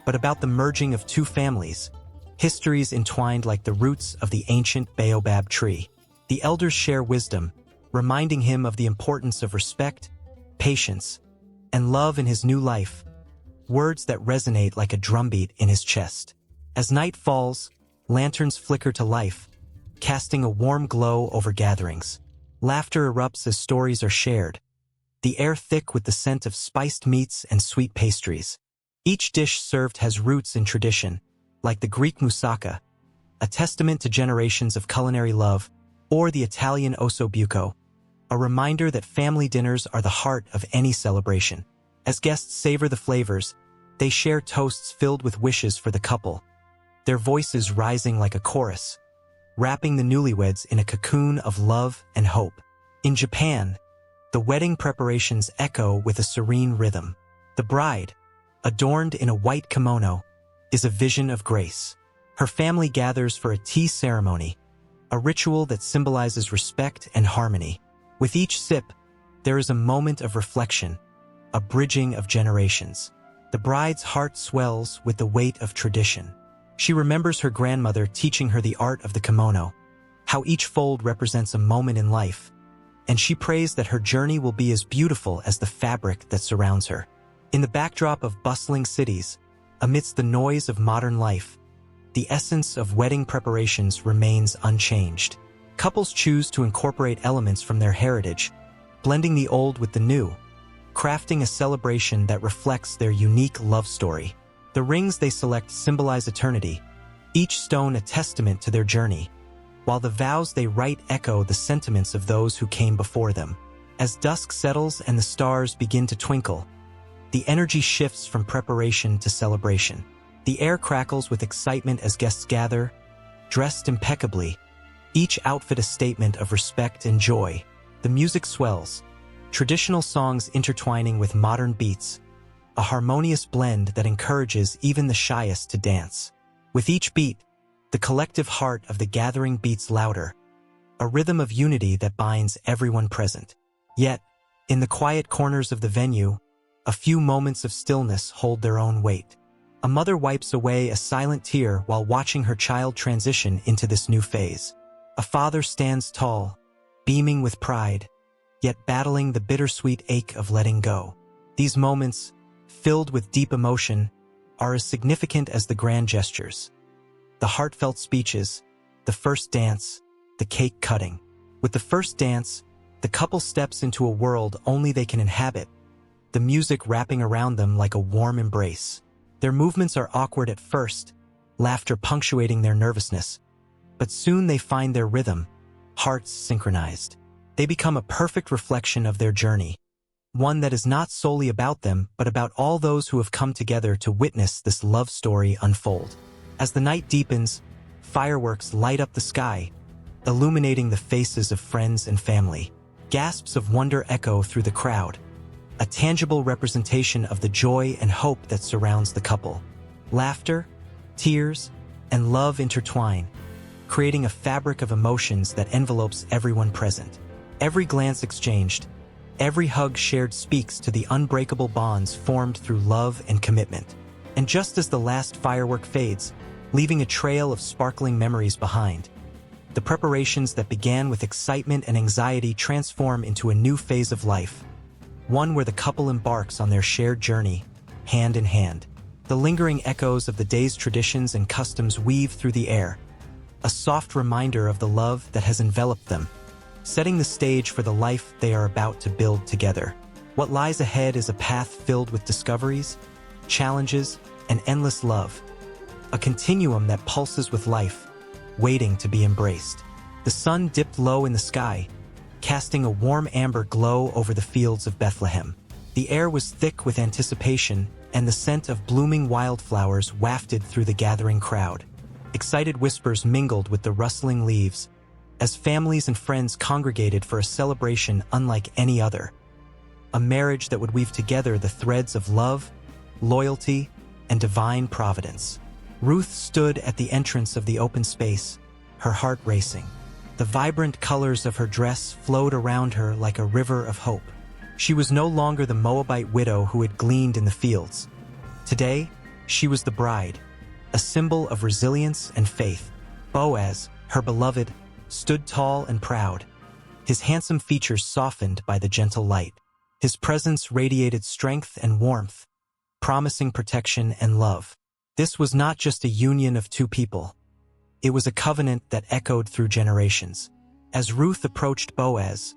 but about the merging of two families, histories entwined like the roots of the ancient baobab tree. The elders share wisdom, reminding him of the importance of respect, patience, and love in his new life, words that resonate like a drumbeat in his chest. As night falls, lanterns flicker to life, casting a warm glow over gatherings. Laughter erupts as stories are shared, the air thick with the scent of spiced meats and sweet pastries. Each dish served has roots in tradition, like the Greek moussaka, a testament to generations of culinary love, or the Italian ossobuco, a reminder that family dinners are the heart of any celebration. As guests savor the flavors, they share toasts filled with wishes for the couple, their voices rising like a chorus, wrapping the newlyweds in a cocoon of love and hope. In Japan, the wedding preparations echo with a serene rhythm. The bride, adorned in a white kimono, is a vision of grace. Her family gathers for a tea ceremony, a ritual that symbolizes respect and harmony. With each sip, there is a moment of reflection, a bridging of generations. The bride's heart swells with the weight of tradition. She remembers her grandmother teaching her the art of the kimono, how each fold represents a moment in life, and she prays that her journey will be as beautiful as the fabric that surrounds her. In the backdrop of bustling cities, amidst the noise of modern life, the essence of wedding preparations remains unchanged. Couples choose to incorporate elements from their heritage, blending the old with the new, crafting a celebration that reflects their unique love story. The rings they select symbolize eternity, each stone a testament to their journey, while the vows they write echo the sentiments of those who came before them. As dusk settles and the stars begin to twinkle, the energy shifts from preparation to celebration. The air crackles with excitement as guests gather, dressed impeccably, each outfit a statement of respect and joy. The music swells, traditional songs intertwining with modern beats, a harmonious blend that encourages even the shyest to dance. With each beat, the collective heart of the gathering beats louder, a rhythm of unity that binds everyone present. Yet, in the quiet corners of the venue, a few moments of stillness hold their own weight. A mother wipes away a silent tear while watching her child transition into this new phase. A father stands tall, beaming with pride, yet battling the bittersweet ache of letting go. These moments, filled with deep emotion, are as significant as the grand gestures. The heartfelt speeches, the first dance, the cake cutting. With the first dance, the couple steps into a world only they can inhabit, the music wrapping around them like a warm embrace. Their movements are awkward at first, laughter punctuating their nervousness, but soon they find their rhythm, hearts synchronized. They become a perfect reflection of their journey, one that is not solely about them but about all those who have come together to witness this love story unfold. As the night deepens, fireworks light up the sky, illuminating the faces of friends and family. Gasps of wonder echo through the crowd, a tangible representation of the joy and hope that surrounds the couple. Laughter, tears, and love intertwine, creating a fabric of emotions that envelopes everyone present. Every glance exchanged, every hug shared speaks to the unbreakable bonds formed through love and commitment. And just as the last firework fades, leaving a trail of sparkling memories behind, the preparations that began with excitement and anxiety transform into a new phase of life, one where the couple embarks on their shared journey, hand in hand. The lingering echoes of the day's traditions and customs weave through the air, a soft reminder of the love that has enveloped them, setting the stage for the life they are about to build together. What lies ahead is a path filled with discoveries, challenges, and endless love, a continuum that pulses with life, waiting to be embraced. The sun dipped low in the sky, casting a warm amber glow over the fields of Bethlehem. The air was thick with anticipation, and the scent of blooming wildflowers wafted through the gathering crowd. Excited whispers mingled with the rustling leaves, as families and friends congregated for a celebration unlike any other. A marriage that would weave together the threads of love, loyalty, and divine providence. Ruth stood at the entrance of the open space, her heart racing. The vibrant colors of her dress flowed around her like a river of hope. She was no longer the Moabite widow who had gleaned in the fields. Today, she was the bride, a symbol of resilience and faith. Boaz, her beloved, stood tall and proud, his handsome features softened by the gentle light. His presence radiated strength and warmth, promising protection and love. This was not just a union of two people. It was a covenant that echoed through generations. As Ruth approached Boaz,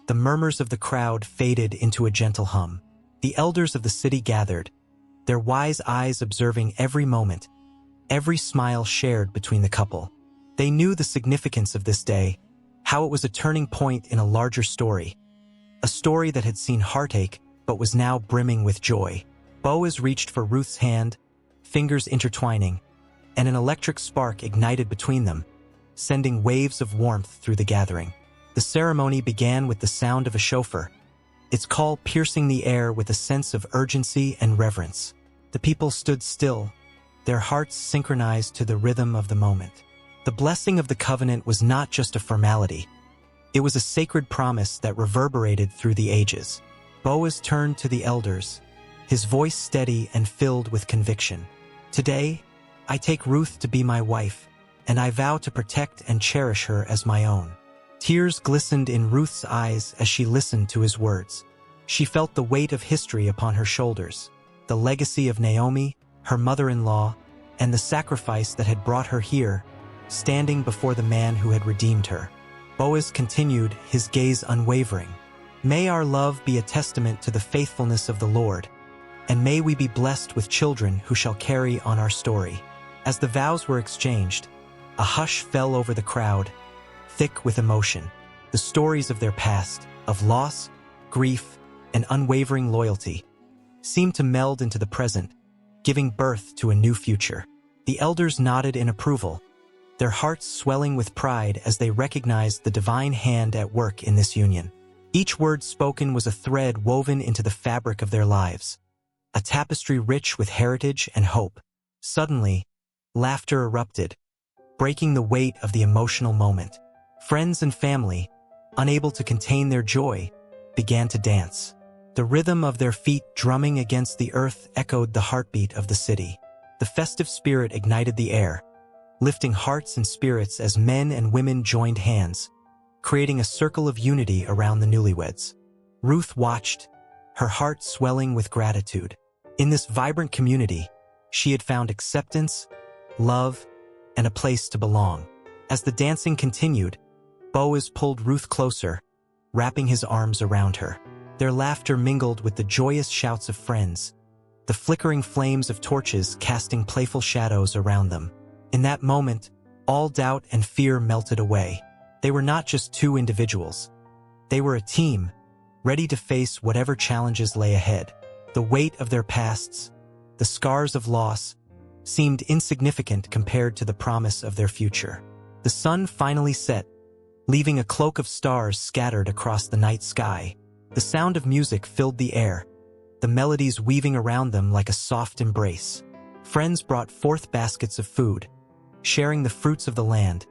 the murmurs of the crowd faded into a gentle hum. The elders of the city gathered, their wise eyes observing every moment, every smile shared between the couple. They knew the significance of this day, how it was a turning point in a larger story. A story that had seen heartache but was now brimming with joy. Boaz reached for Ruth's hand, fingers intertwining, and an electric spark ignited between them, sending waves of warmth through the gathering. The ceremony began with the sound of a shofar, its call piercing the air with a sense of urgency and reverence. The people stood still, their hearts synchronized to the rhythm of the moment. The blessing of the covenant was not just a formality. It was a sacred promise that reverberated through the ages. Boaz turned to the elders, his voice steady and filled with conviction. Today, I take Ruth to be my wife, and I vow to protect and cherish her as my own. Tears glistened in Ruth's eyes as she listened to his words. She felt the weight of history upon her shoulders, the legacy of Naomi, her mother-in-law, and the sacrifice that had brought her here, standing before the man who had redeemed her. Boaz continued, his gaze unwavering. May our love be a testament to the faithfulness of the Lord, and may we be blessed with children who shall carry on our story. As the vows were exchanged, a hush fell over the crowd, thick with emotion. The stories of their past, of loss, grief, and unwavering loyalty, seemed to meld into the present, giving birth to a new future. The elders nodded in approval, their hearts swelling with pride as they recognized the divine hand at work in this union. Each word spoken was a thread woven into the fabric of their lives, a tapestry rich with heritage and hope. Suddenly, laughter erupted, breaking the weight of the emotional moment. Friends and family, unable to contain their joy, began to dance. The rhythm of their feet drumming against the earth echoed the heartbeat of the city. The festive spirit ignited the air, lifting hearts and spirits as men and women joined hands, creating a circle of unity around the newlyweds. Ruth watched, her heart swelling with gratitude. In this vibrant community, she had found acceptance, love, and a place to belong. As the dancing continued, Boaz pulled Ruth closer, wrapping his arms around her. Their laughter mingled with the joyous shouts of friends, the flickering flames of torches casting playful shadows around them. In that moment, all doubt and fear melted away. They were not just two individuals. They were a team, ready to face whatever challenges lay ahead. The weight of their pasts, the scars of loss, seemed insignificant compared to the promise of their future. The sun finally set, leaving a cloak of stars scattered across the night sky. The sound of music filled the air, the melodies weaving around them like a soft embrace. Friends brought forth baskets of food, sharing the fruits of the land,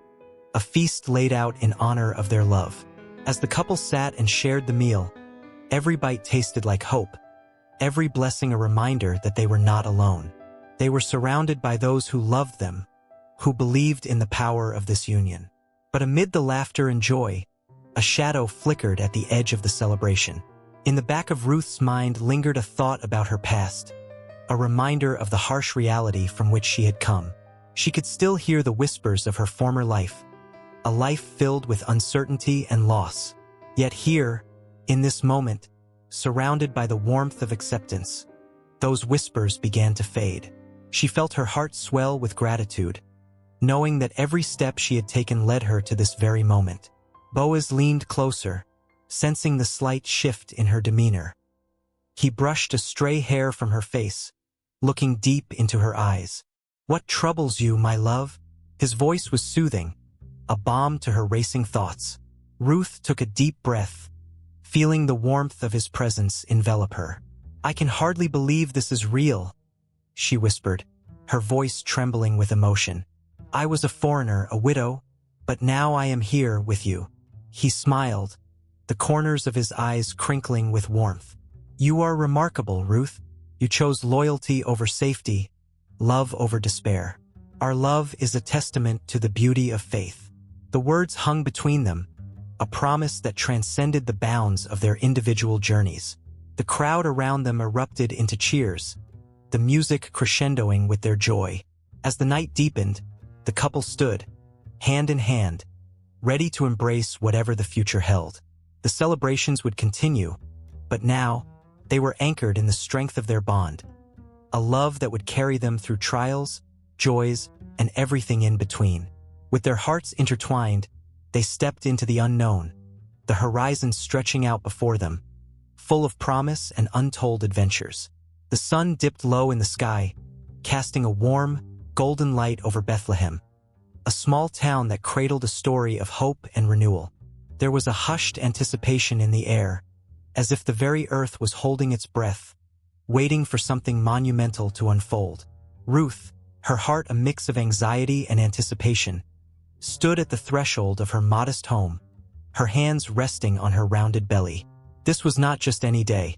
a feast laid out in honor of their love. As the couple sat and shared the meal, every bite tasted like hope, every blessing a reminder that they were not alone. They were surrounded by those who loved them, who believed in the power of this union. But amid the laughter and joy, a shadow flickered at the edge of the celebration. In the back of Ruth's mind lingered a thought about her past, a reminder of the harsh reality from which she had come. She could still hear the whispers of her former life, a life filled with uncertainty and loss. Yet here, in this moment, surrounded by the warmth of acceptance, those whispers began to fade. She felt her heart swell with gratitude, knowing that every step she had taken led her to this very moment. Boaz leaned closer, sensing the slight shift in her demeanor. He brushed a stray hair from her face, looking deep into her eyes. "What troubles you, my love?" His voice was soothing, a balm to her racing thoughts. Ruth took a deep breath, feeling the warmth of his presence envelop her. "I can hardly believe this is real," she whispered, her voice trembling with emotion. "I was a foreigner, a widow, but now I am here with you." He smiled, the corners of his eyes crinkling with warmth. "You are remarkable, Ruth. You chose loyalty over safety, love over despair. Our love is a testament to the beauty of faith." The words hung between them, a promise that transcended the bounds of their individual journeys. The crowd around them erupted into cheers, the music crescendoing with their joy. As the night deepened, the couple stood, hand in hand, ready to embrace whatever the future held. The celebrations would continue, but now they were anchored in the strength of their bond, a love that would carry them through trials, joys, and everything in between. With their hearts intertwined, they stepped into the unknown, the horizon stretching out before them, full of promise and untold adventures. The sun dipped low in the sky, casting a warm, golden light over Bethlehem, a small town that cradled a story of hope and renewal. There was a hushed anticipation in the air, as if the very earth was holding its breath, waiting for something monumental to unfold. Ruth, her heart a mix of anxiety and anticipation, stood at the threshold of her modest home, her hands resting on her rounded belly. This was not just any day.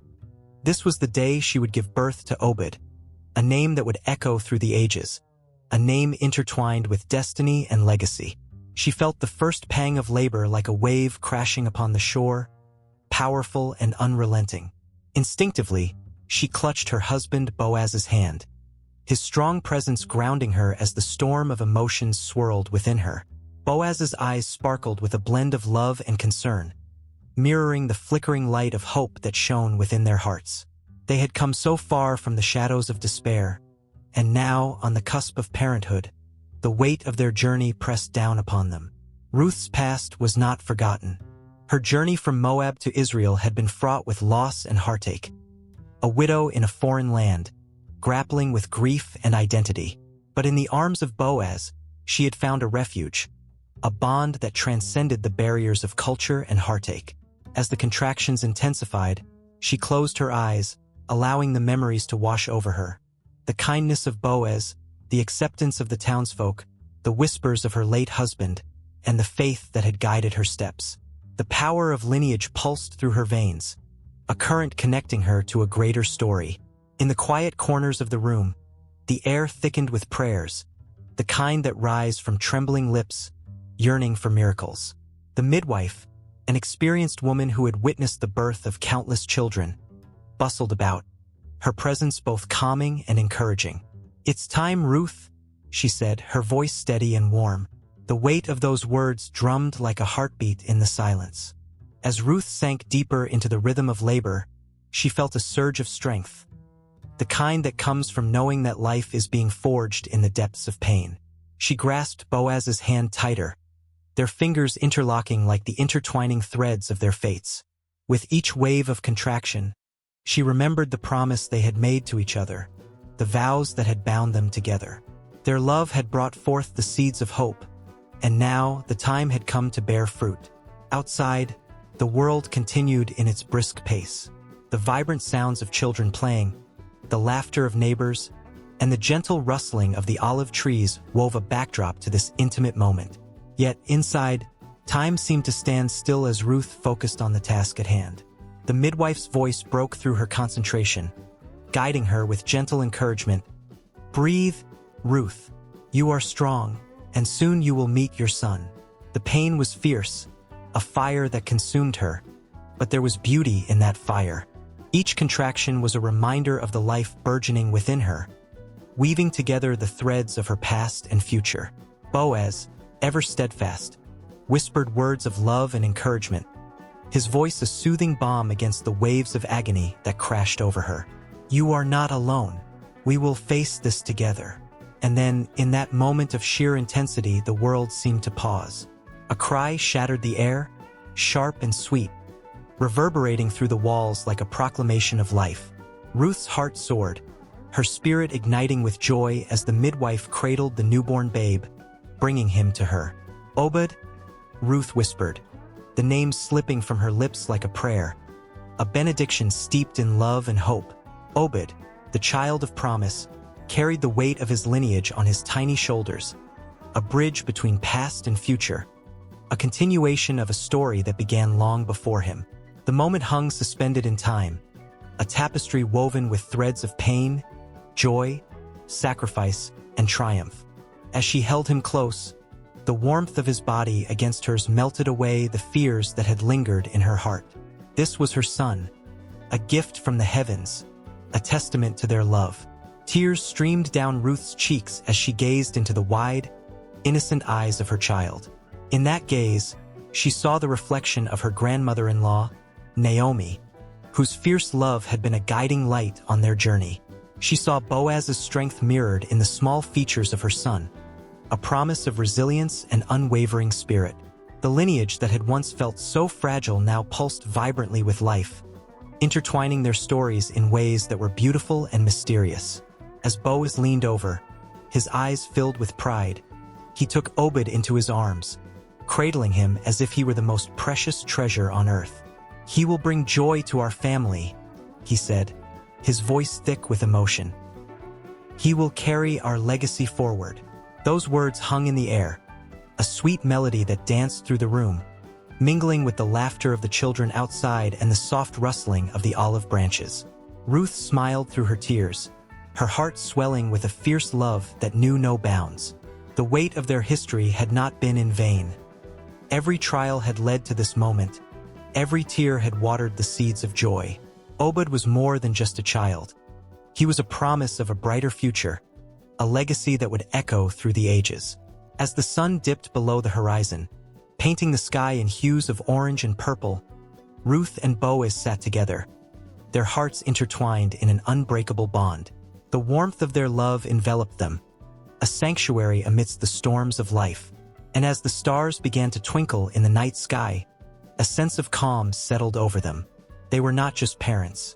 This was the day she would give birth to Obed, a name that would echo through the ages, a name intertwined with destiny and legacy. She felt the first pang of labor like a wave crashing upon the shore, powerful and unrelenting. Instinctively, she clutched her husband Boaz's hand, his strong presence grounding her as the storm of emotions swirled within her. Boaz's eyes sparkled with a blend of love and concern, mirroring the flickering light of hope that shone within their hearts. They had come so far from the shadows of despair, and now, on the cusp of parenthood, the weight of their journey pressed down upon them. Ruth's past was not forgotten. Her journey from Moab to Israel had been fraught with loss and heartache. A widow in a foreign land, grappling with grief and identity. But in the arms of Boaz, she had found a refuge, a bond that transcended the barriers of culture and heartache. As the contractions intensified, she closed her eyes, allowing the memories to wash over her. The kindness of Boaz, the acceptance of the townsfolk, the whispers of her late husband, and the faith that had guided her steps. The power of lineage pulsed through her veins, a current connecting her to a greater story. In the quiet corners of the room, the air thickened with prayers, the kind that rise from trembling lips, yearning for miracles. The midwife, an experienced woman who had witnessed the birth of countless children, bustled about, her presence both calming and encouraging. "It's time, Ruth," she said, her voice steady and warm. The weight of those words drummed like a heartbeat in the silence. As Ruth sank deeper into the rhythm of labor, she felt a surge of strength, the kind that comes from knowing that life is being forged in the depths of pain. She grasped Boaz's hand tighter, their fingers interlocking like the intertwining threads of their fates. With each wave of contraction, she remembered the promise they had made to each other, the vows that had bound them together. Their love had brought forth the seeds of hope, and now the time had come to bear fruit. Outside, the world continued in its brisk pace. The vibrant sounds of children playing, the laughter of neighbors, and the gentle rustling of the olive trees wove a backdrop to this intimate moment. Yet inside, time seemed to stand still as Ruth focused on the task at hand. The midwife's voice broke through her concentration, guiding her with gentle encouragement. "Breathe, Ruth. You are strong, and soon you will meet your son." The pain was fierce, a fire that consumed her, but there was beauty in that fire. Each contraction was a reminder of the life burgeoning within her, weaving together the threads of her past and future. Boaz, ever steadfast, whispered words of love and encouragement, his voice a soothing balm against the waves of agony that crashed over her. "You are not alone. We will face this together. And then, in that moment of sheer intensity, the world seemed to pause. A cry shattered the air, sharp and sweet, reverberating through the walls like a proclamation of life. Ruth's heart soared, her spirit igniting with joy as the midwife cradled the newborn babe, bringing him to her. Obed, Ruth whispered, the name slipping from her lips like a prayer, a benediction steeped in love and hope. Obed, the child of promise, carried the weight of his lineage on his tiny shoulders, a bridge between past and future, a continuation of a story that began long before him. The moment hung suspended in time, a tapestry woven with threads of pain, joy, sacrifice, and triumph. As she held him close, the warmth of his body against hers melted away the fears that had lingered in her heart. This was her son, a gift from the heavens, a testament to their love. Tears streamed down Ruth's cheeks as she gazed into the wide, innocent eyes of her child. In that gaze, she saw the reflection of her grandmother-in-law, Naomi, whose fierce love had been a guiding light on their journey. She saw Boaz's strength mirrored in the small features of her son, a promise of resilience and unwavering spirit. The lineage that had once felt so fragile now pulsed vibrantly with life, intertwining their stories in ways that were beautiful and mysterious. As Boaz leaned over, his eyes filled with pride, he took Obed into his arms, cradling him as if he were the most precious treasure on earth. "He will bring joy to our family," he said, his voice thick with emotion. "He will carry our legacy forward." Those words hung in the air, a sweet melody that danced through the room, mingling with the laughter of the children outside and the soft rustling of the olive branches. Ruth smiled through her tears, her heart swelling with a fierce love that knew no bounds. The weight of their history had not been in vain. Every trial had led to this moment. Every tear had watered the seeds of joy. Obed was more than just a child. He was a promise of a brighter future, a legacy that would echo through the ages. As the sun dipped below the horizon, painting the sky in hues of orange and purple, Ruth and Boaz sat together, their hearts intertwined in an unbreakable bond. The warmth of their love enveloped them, a sanctuary amidst the storms of life. And as the stars began to twinkle in the night sky, a sense of calm settled over them. They were not just parents.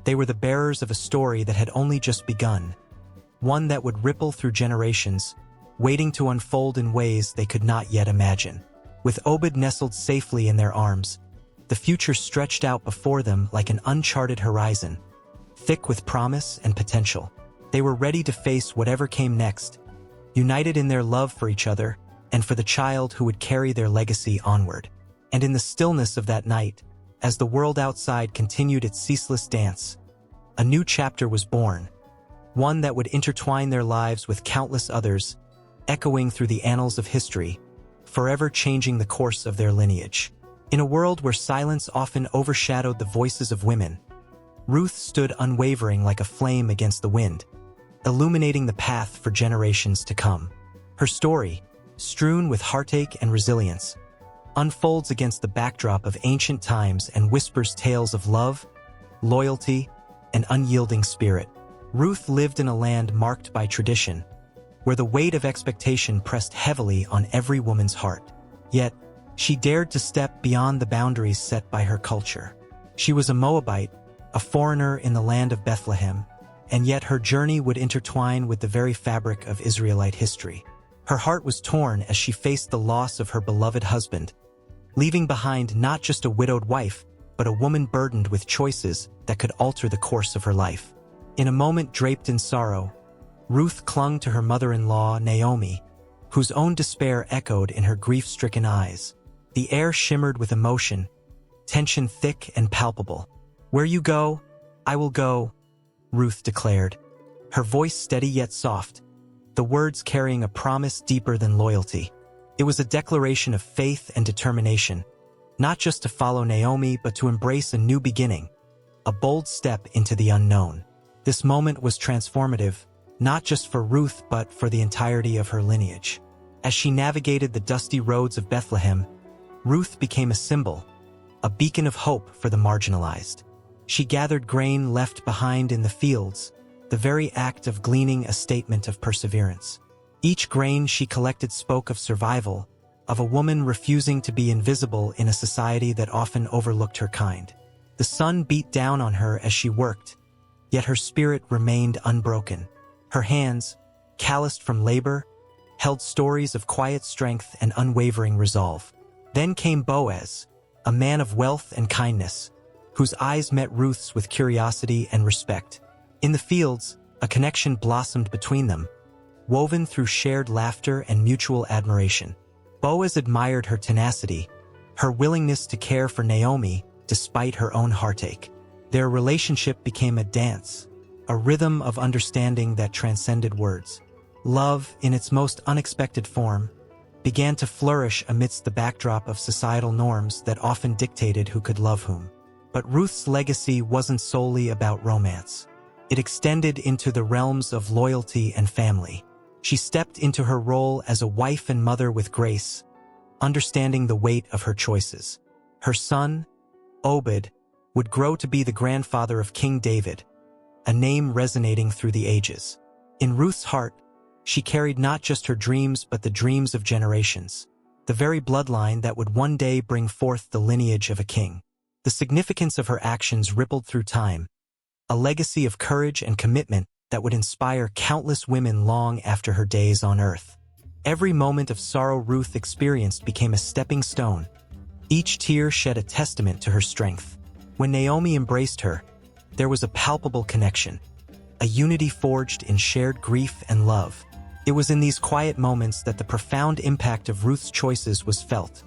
They were the bearers of a story that had only just begun, one that would ripple through generations, waiting to unfold in ways they could not yet imagine. With Obed nestled safely in their arms, the future stretched out before them like an uncharted horizon, thick with promise and potential. They were ready to face whatever came next, united in their love for each other and for the child who would carry their legacy onward. And in the stillness of that night, as the world outside continued its ceaseless dance, a new chapter was born, one that would intertwine their lives with countless others, echoing through the annals of history, forever changing the course of their lineage. In a world where silence often overshadowed the voices of women, Ruth stood unwavering like a flame against the wind, illuminating the path for generations to come. Her story, strewn with heartache and resilience, unfolds against the backdrop of ancient times and whispers tales of love, loyalty, and unyielding spirit. Ruth lived in a land marked by tradition, where the weight of expectation pressed heavily on every woman's heart. Yet, she dared to step beyond the boundaries set by her culture. She was a Moabite, a foreigner in the land of Bethlehem, and yet her journey would intertwine with the very fabric of Israelite history. Her heart was torn as she faced the loss of her beloved husband, leaving behind not just a widowed wife, but a woman burdened with choices that could alter the course of her life. In a moment draped in sorrow, Ruth clung to her mother-in-law, Naomi, whose own despair echoed in her grief-stricken eyes. The air shimmered with emotion, tension thick and palpable. "Where you go, I will go," Ruth declared, her voice steady yet soft, the words carrying a promise deeper than loyalty. It was a declaration of faith and determination, not just to follow Naomi but to embrace a new beginning, a bold step into the unknown. This moment was transformative, not just for Ruth but for the entirety of her lineage. As she navigated the dusty roads of Bethlehem, Ruth became a symbol, a beacon of hope for the marginalized. She gathered grain left behind in the fields, the very act of gleaning a statement of perseverance. Each grain she collected spoke of survival, of a woman refusing to be invisible in a society that often overlooked her kind. The sun beat down on her as she worked, yet her spirit remained unbroken. Her hands, calloused from labor, held stories of quiet strength and unwavering resolve. Then came Boaz, a man of wealth and kindness, whose eyes met Ruth's with curiosity and respect. In the fields, a connection blossomed between them, woven through shared laughter and mutual admiration. Boaz admired her tenacity, her willingness to care for Naomi despite her own heartache. Their relationship became a dance, a rhythm of understanding that transcended words. Love, in its most unexpected form, began to flourish amidst the backdrop of societal norms that often dictated who could love whom. But Ruth's legacy wasn't solely about romance. It extended into the realms of loyalty and family. She stepped into her role as a wife and mother with grace, understanding the weight of her choices. Her son, Obed, would grow to be the grandfather of King David, a name resonating through the ages. In Ruth's heart, she carried not just her dreams but the dreams of generations, the very bloodline that would one day bring forth the lineage of a king. The significance of her actions rippled through time, a legacy of courage and commitment that would inspire countless women long after her days on earth. Every moment of sorrow Ruth experienced became a stepping stone. Each tear shed a testament to her strength. When Naomi embraced her, there was a palpable connection, a unity forged in shared grief and love. It was in these quiet moments that the profound impact of Ruth's choices was felt,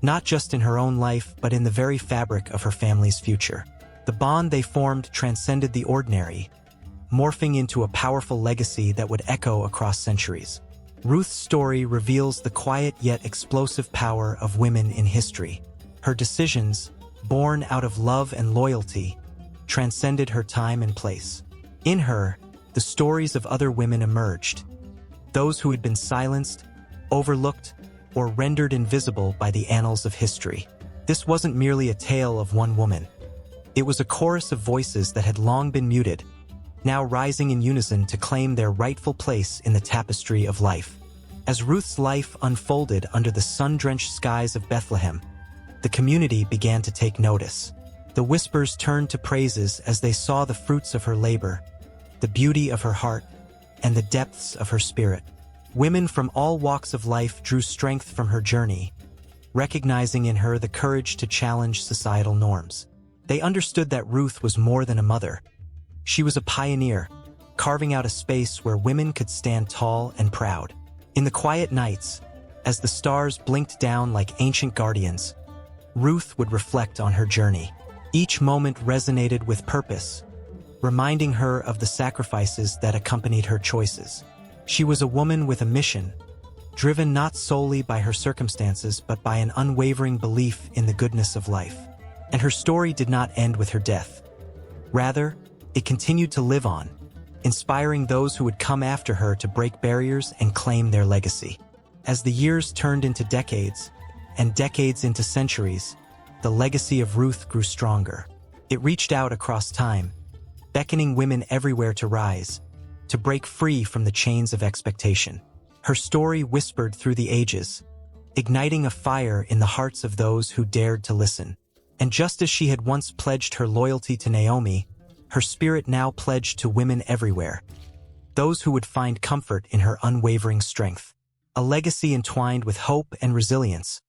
not just in her own life but in the very fabric of her family's future. The bond they formed transcended the ordinary, morphing into a powerful legacy that would echo across centuries. Ruth's story reveals the quiet yet explosive power of women in history. Her decisions, born out of love and loyalty, transcended her time and place. In her, the stories of other women emerged, those who had been silenced, overlooked, or rendered invisible by the annals of history. This wasn't merely a tale of one woman. It was a chorus of voices that had long been muted, now rising in unison to claim their rightful place in the tapestry of life. As Ruth's life unfolded under the sun-drenched skies of Bethlehem, the community began to take notice. The whispers turned to praises as they saw the fruits of her labor, the beauty of her heart, and the depths of her spirit. Women from all walks of life drew strength from her journey, recognizing in her the courage to challenge societal norms. They understood that Ruth was more than a mother. She was a pioneer, carving out a space where women could stand tall and proud. In the quiet nights, as the stars blinked down like ancient guardians, Ruth would reflect on her journey. Each moment resonated with purpose, reminding her of the sacrifices that accompanied her choices. She was a woman with a mission, driven not solely by her circumstances but by an unwavering belief in the goodness of life. And her story did not end with her death. Rather, it continued to live on, inspiring those who would come after her to break barriers and claim their legacy. As the years turned into decades, and decades into centuries, the legacy of Ruth grew stronger. It reached out across time, beckoning women everywhere to rise, to break free from the chains of expectation. Her story whispered through the ages, igniting a fire in the hearts of those who dared to listen. And just as she had once pledged her loyalty to Naomi, her spirit now pledged to women everywhere, those who would find comfort in her unwavering strength. A legacy entwined with hope and resilience.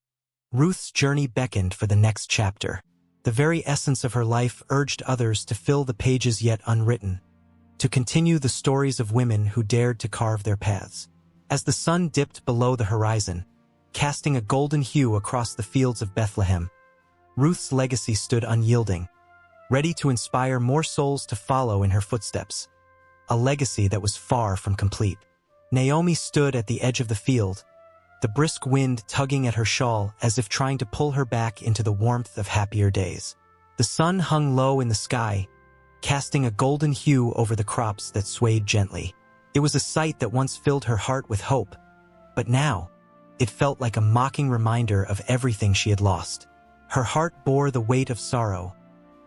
Ruth's journey beckoned for the next chapter. The very essence of her life urged others to fill the pages yet unwritten, to continue the stories of women who dared to carve their paths. As the sun dipped below the horizon, casting a golden hue across the fields of Bethlehem, Ruth's legacy stood unyielding, ready to inspire more souls to follow in her footsteps. A legacy that was far from complete. Naomi stood at the edge of the field, the brisk wind tugging at her shawl as if trying to pull her back into the warmth of happier days. The sun hung low in the sky, casting a golden hue over the crops that swayed gently. It was a sight that once filled her heart with hope, but now, it felt like a mocking reminder of everything she had lost. Her heart bore the weight of sorrow,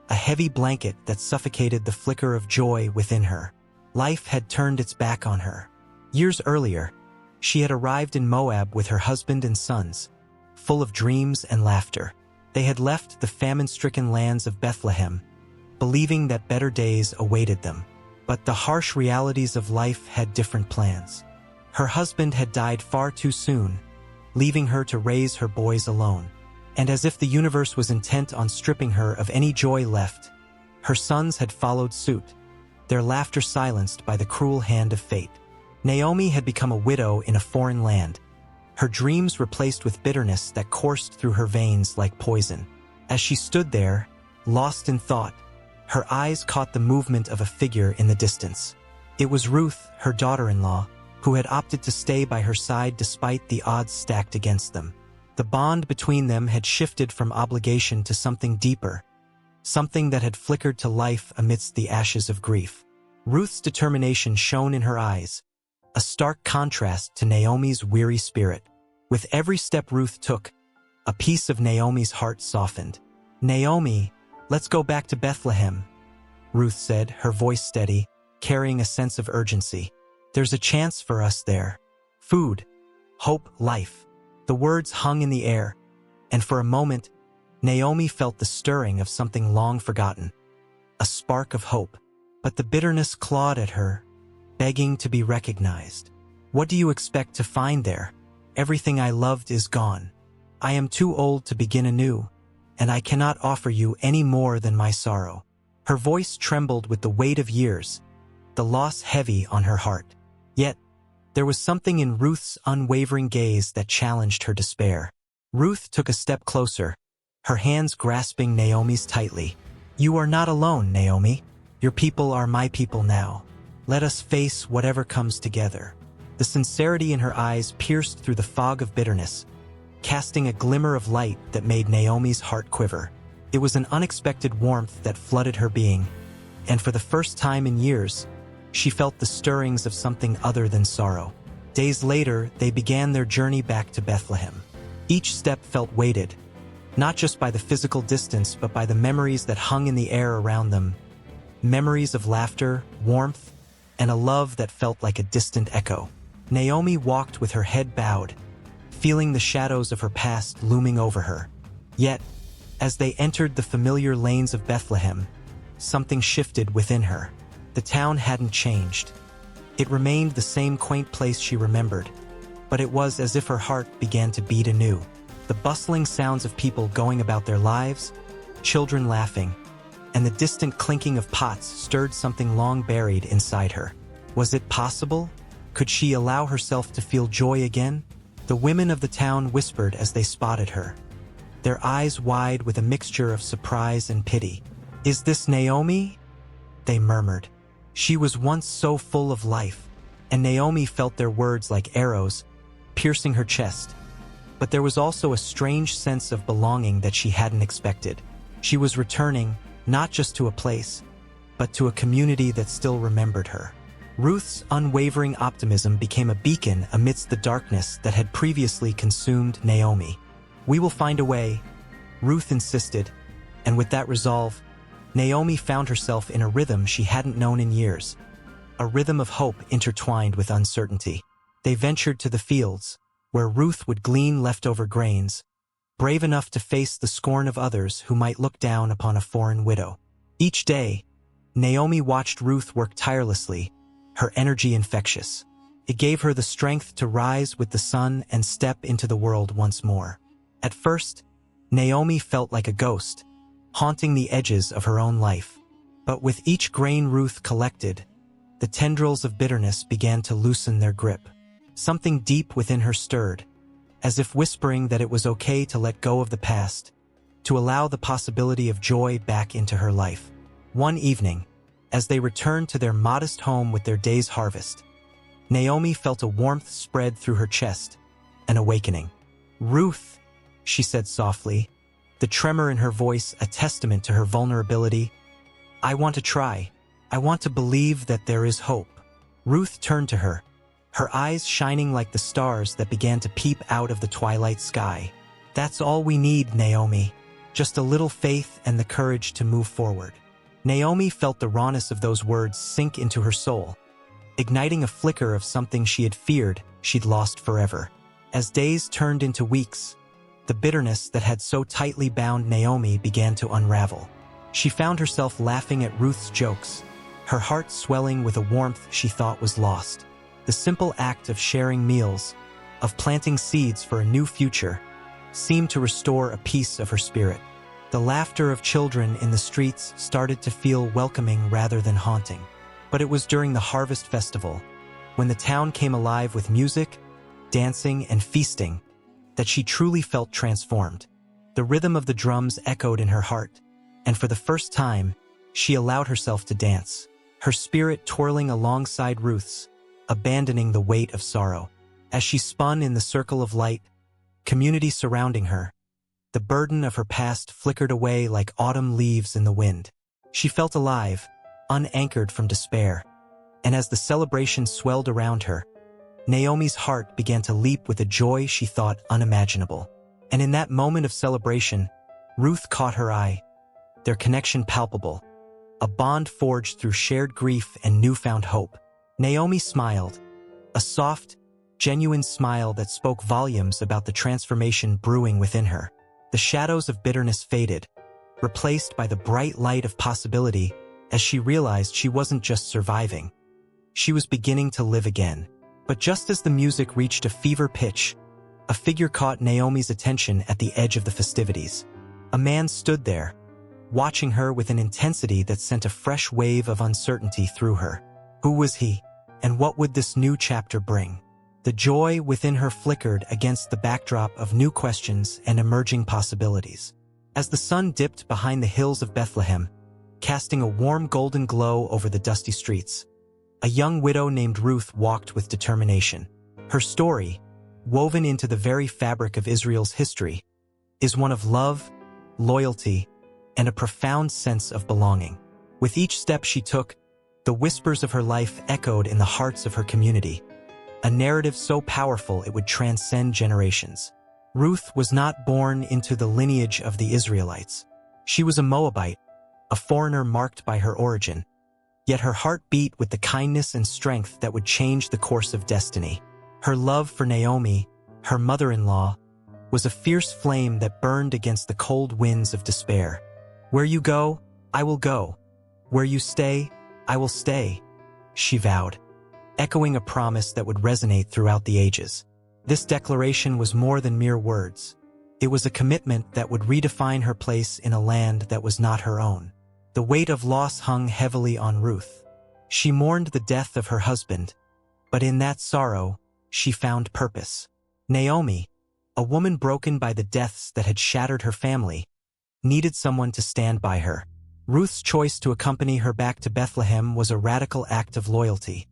a heavy blanket that suffocated the flicker of joy within her. Life had turned its back on her. Years earlier, she had arrived in Moab with her husband and sons, full of dreams and laughter. They had left the famine-stricken lands of Bethlehem, believing that better days awaited them. But the harsh realities of life had different plans. Her husband had died far too soon, leaving her to raise her boys alone. And as if the universe was intent on stripping her of any joy left, her sons had followed suit, their laughter silenced by the cruel hand of fate. Naomi had become a widow in a foreign land, her dreams replaced with bitterness that coursed through her veins like poison. As she stood there, lost in thought, her eyes caught the movement of a figure in the distance. It was Ruth, her daughter-in-law, who had opted to stay by her side despite the odds stacked against them. The bond between them had shifted from obligation to something deeper, something that had flickered to life amidst the ashes of grief. Ruth's determination shone in her eyes, a stark contrast to Naomi's weary spirit. With every step Ruth took, a piece of Naomi's heart softened. "Naomi, let's go back to Bethlehem," Ruth said, her voice steady, carrying a sense of urgency. "There's a chance for us there. Food, hope, life." The words hung in the air, and for a moment, Naomi felt the stirring of something long forgotten, a spark of hope. But the bitterness clawed at her, begging to be recognized. "What do you expect to find there? Everything I loved is gone. I am too old to begin anew, and I cannot offer you any more than my sorrow." Her voice trembled with the weight of years, the loss heavy on her heart. Yet, there was something in Ruth's unwavering gaze that challenged her despair. Ruth took a step closer, her hands grasping Naomi's tightly. "You are not alone, Naomi. Your people are my people now. Let us face whatever comes together." The sincerity in her eyes pierced through the fog of bitterness, casting a glimmer of light that made Naomi's heart quiver. It was an unexpected warmth that flooded her being, and for the first time in years, she felt the stirrings of something other than sorrow. Days later, they began their journey back to Bethlehem. Each step felt weighted, not just by the physical distance but by the memories that hung in the air around them. Memories of laughter, warmth, and a love that felt like a distant echo. Naomi walked with her head bowed, feeling the shadows of her past looming over her. Yet, as they entered the familiar lanes of Bethlehem, something shifted within her. The town hadn't changed. It remained the same quaint place she remembered, but it was as if her heart began to beat anew. The bustling sounds of people going about their lives, children laughing, and the distant clinking of pots stirred something long buried inside her. Was it possible? Could she allow herself to feel joy again? The women of the town whispered as they spotted her, their eyes wide with a mixture of surprise and pity. "Is this Naomi?" they murmured. She was once so full of life, and Naomi felt their words like arrows, piercing her chest. But there was also a strange sense of belonging that she hadn't expected. She was returning, not just to a place, but to a community that still remembered her. Ruth's unwavering optimism became a beacon amidst the darkness that had previously consumed Naomi. "We will find a way," Ruth insisted, and with that resolve, Naomi found herself in a rhythm she hadn't known in years, a rhythm of hope intertwined with uncertainty. They ventured to the fields, where Ruth would glean leftover grains, brave enough to face the scorn of others who might look down upon a foreign widow. Each day, Naomi watched Ruth work tirelessly, her energy infectious. It gave her the strength to rise with the sun and step into the world once more. At first, Naomi felt like a ghost, haunting the edges of her own life. But with each grain Ruth collected, the tendrils of bitterness began to loosen their grip. Something deep within her stirred, as if whispering that it was okay to let go of the past, to allow the possibility of joy back into her life. One evening, as they returned to their modest home with their day's harvest, Naomi felt a warmth spread through her chest, an awakening. "Ruth," she said softly, the tremor in her voice a testament to her vulnerability, "I want to try. I want to believe that there is hope." Ruth turned to her, her eyes shining like the stars that began to peep out of the twilight sky. "That's all we need, Naomi. Just a little faith and the courage to move forward." Naomi felt the rawness of those words sink into her soul, igniting a flicker of something she had feared she'd lost forever. As days turned into weeks, the bitterness that had so tightly bound Naomi began to unravel. She found herself laughing at Ruth's jokes, her heart swelling with a warmth she thought was lost. The simple act of sharing meals, of planting seeds for a new future, seemed to restore a piece of her spirit. The laughter of children in the streets started to feel welcoming rather than haunting. But it was during the harvest festival, when the town came alive with music, dancing, and feasting, that she truly felt transformed. The rhythm of the drums echoed in her heart, and for the first time, she allowed herself to dance, her spirit twirling alongside Ruth's, abandoning the weight of sorrow. As she spun in the circle of light, community surrounding her, the burden of her past flickered away like autumn leaves in the wind. She felt alive, unanchored from despair, and as the celebration swelled around her, Naomi's heart began to leap with a joy she thought unimaginable. And in that moment of celebration, Ruth caught her eye, their connection palpable, a bond forged through shared grief and newfound hope. Naomi smiled, a soft, genuine smile that spoke volumes about the transformation brewing within her. The shadows of bitterness faded, replaced by the bright light of possibility as she realized she wasn't just surviving. She was beginning to live again. But just as the music reached a fever pitch, a figure caught Naomi's attention at the edge of the festivities. A man stood there, watching her with an intensity that sent a fresh wave of uncertainty through her. Who was he? And what would this new chapter bring? The joy within her flickered against the backdrop of new questions and emerging possibilities. As the sun dipped behind the hills of Bethlehem, casting a warm golden glow over the dusty streets, a young widow named Ruth walked with determination. Her story, woven into the very fabric of Israel's history, is one of love, loyalty, and a profound sense of belonging. With each step she took, the whispers of her life echoed in the hearts of her community, a narrative so powerful it would transcend generations. Ruth was not born into the lineage of the Israelites. She was a Moabite, a foreigner marked by her origin, yet her heart beat with the kindness and strength that would change the course of destiny. Her love for Naomi, her mother-in-law, was a fierce flame that burned against the cold winds of despair. "Where you go, I will go. Where you stay, I will stay," she vowed, echoing a promise that would resonate throughout the ages. This declaration was more than mere words. It was a commitment that would redefine her place in a land that was not her own. The weight of loss hung heavily on Ruth. She mourned the death of her husband, but in that sorrow, she found purpose. Naomi, a woman broken by the deaths that had shattered her family, needed someone to stand by her. Ruth's choice to accompany her back to Bethlehem was a radical act of loyalty,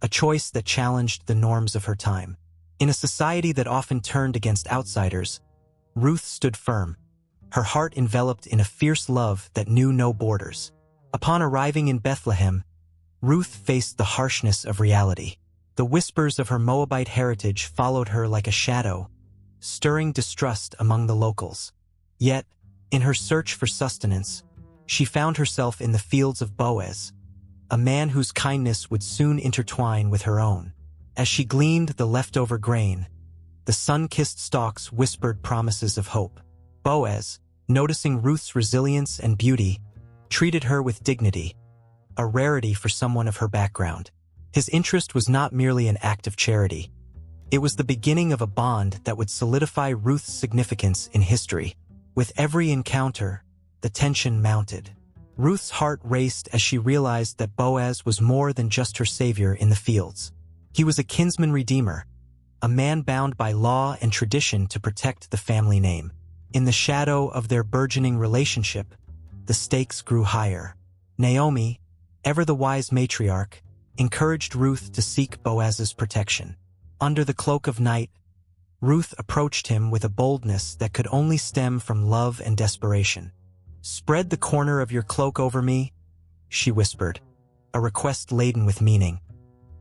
a choice that challenged the norms of her time. In a society that often turned against outsiders, Ruth stood firm, her heart enveloped in a fierce love that knew no borders. Upon arriving in Bethlehem, Ruth faced the harshness of reality. The whispers of her Moabite heritage followed her like a shadow, stirring distrust among the locals. Yet, in her search for sustenance, she found herself in the fields of Boaz, a man whose kindness would soon intertwine with her own. As she gleaned the leftover grain, the sun-kissed stalks whispered promises of hope. Boaz, noticing Ruth's resilience and beauty, treated her with dignity, a rarity for someone of her background. His interest was not merely an act of charity. It was the beginning of a bond that would solidify Ruth's significance in history. With every encounter, the tension mounted. Ruth's heart raced as she realized that Boaz was more than just her savior in the fields. He was a kinsman redeemer, a man bound by law and tradition to protect the family name. In the shadow of their burgeoning relationship, the stakes grew higher. Naomi, ever the wise matriarch, encouraged Ruth to seek Boaz's protection. Under the cloak of night, Ruth approached him with a boldness that could only stem from love and desperation. "Spread the corner of your cloak over me," she whispered, a request laden with meaning,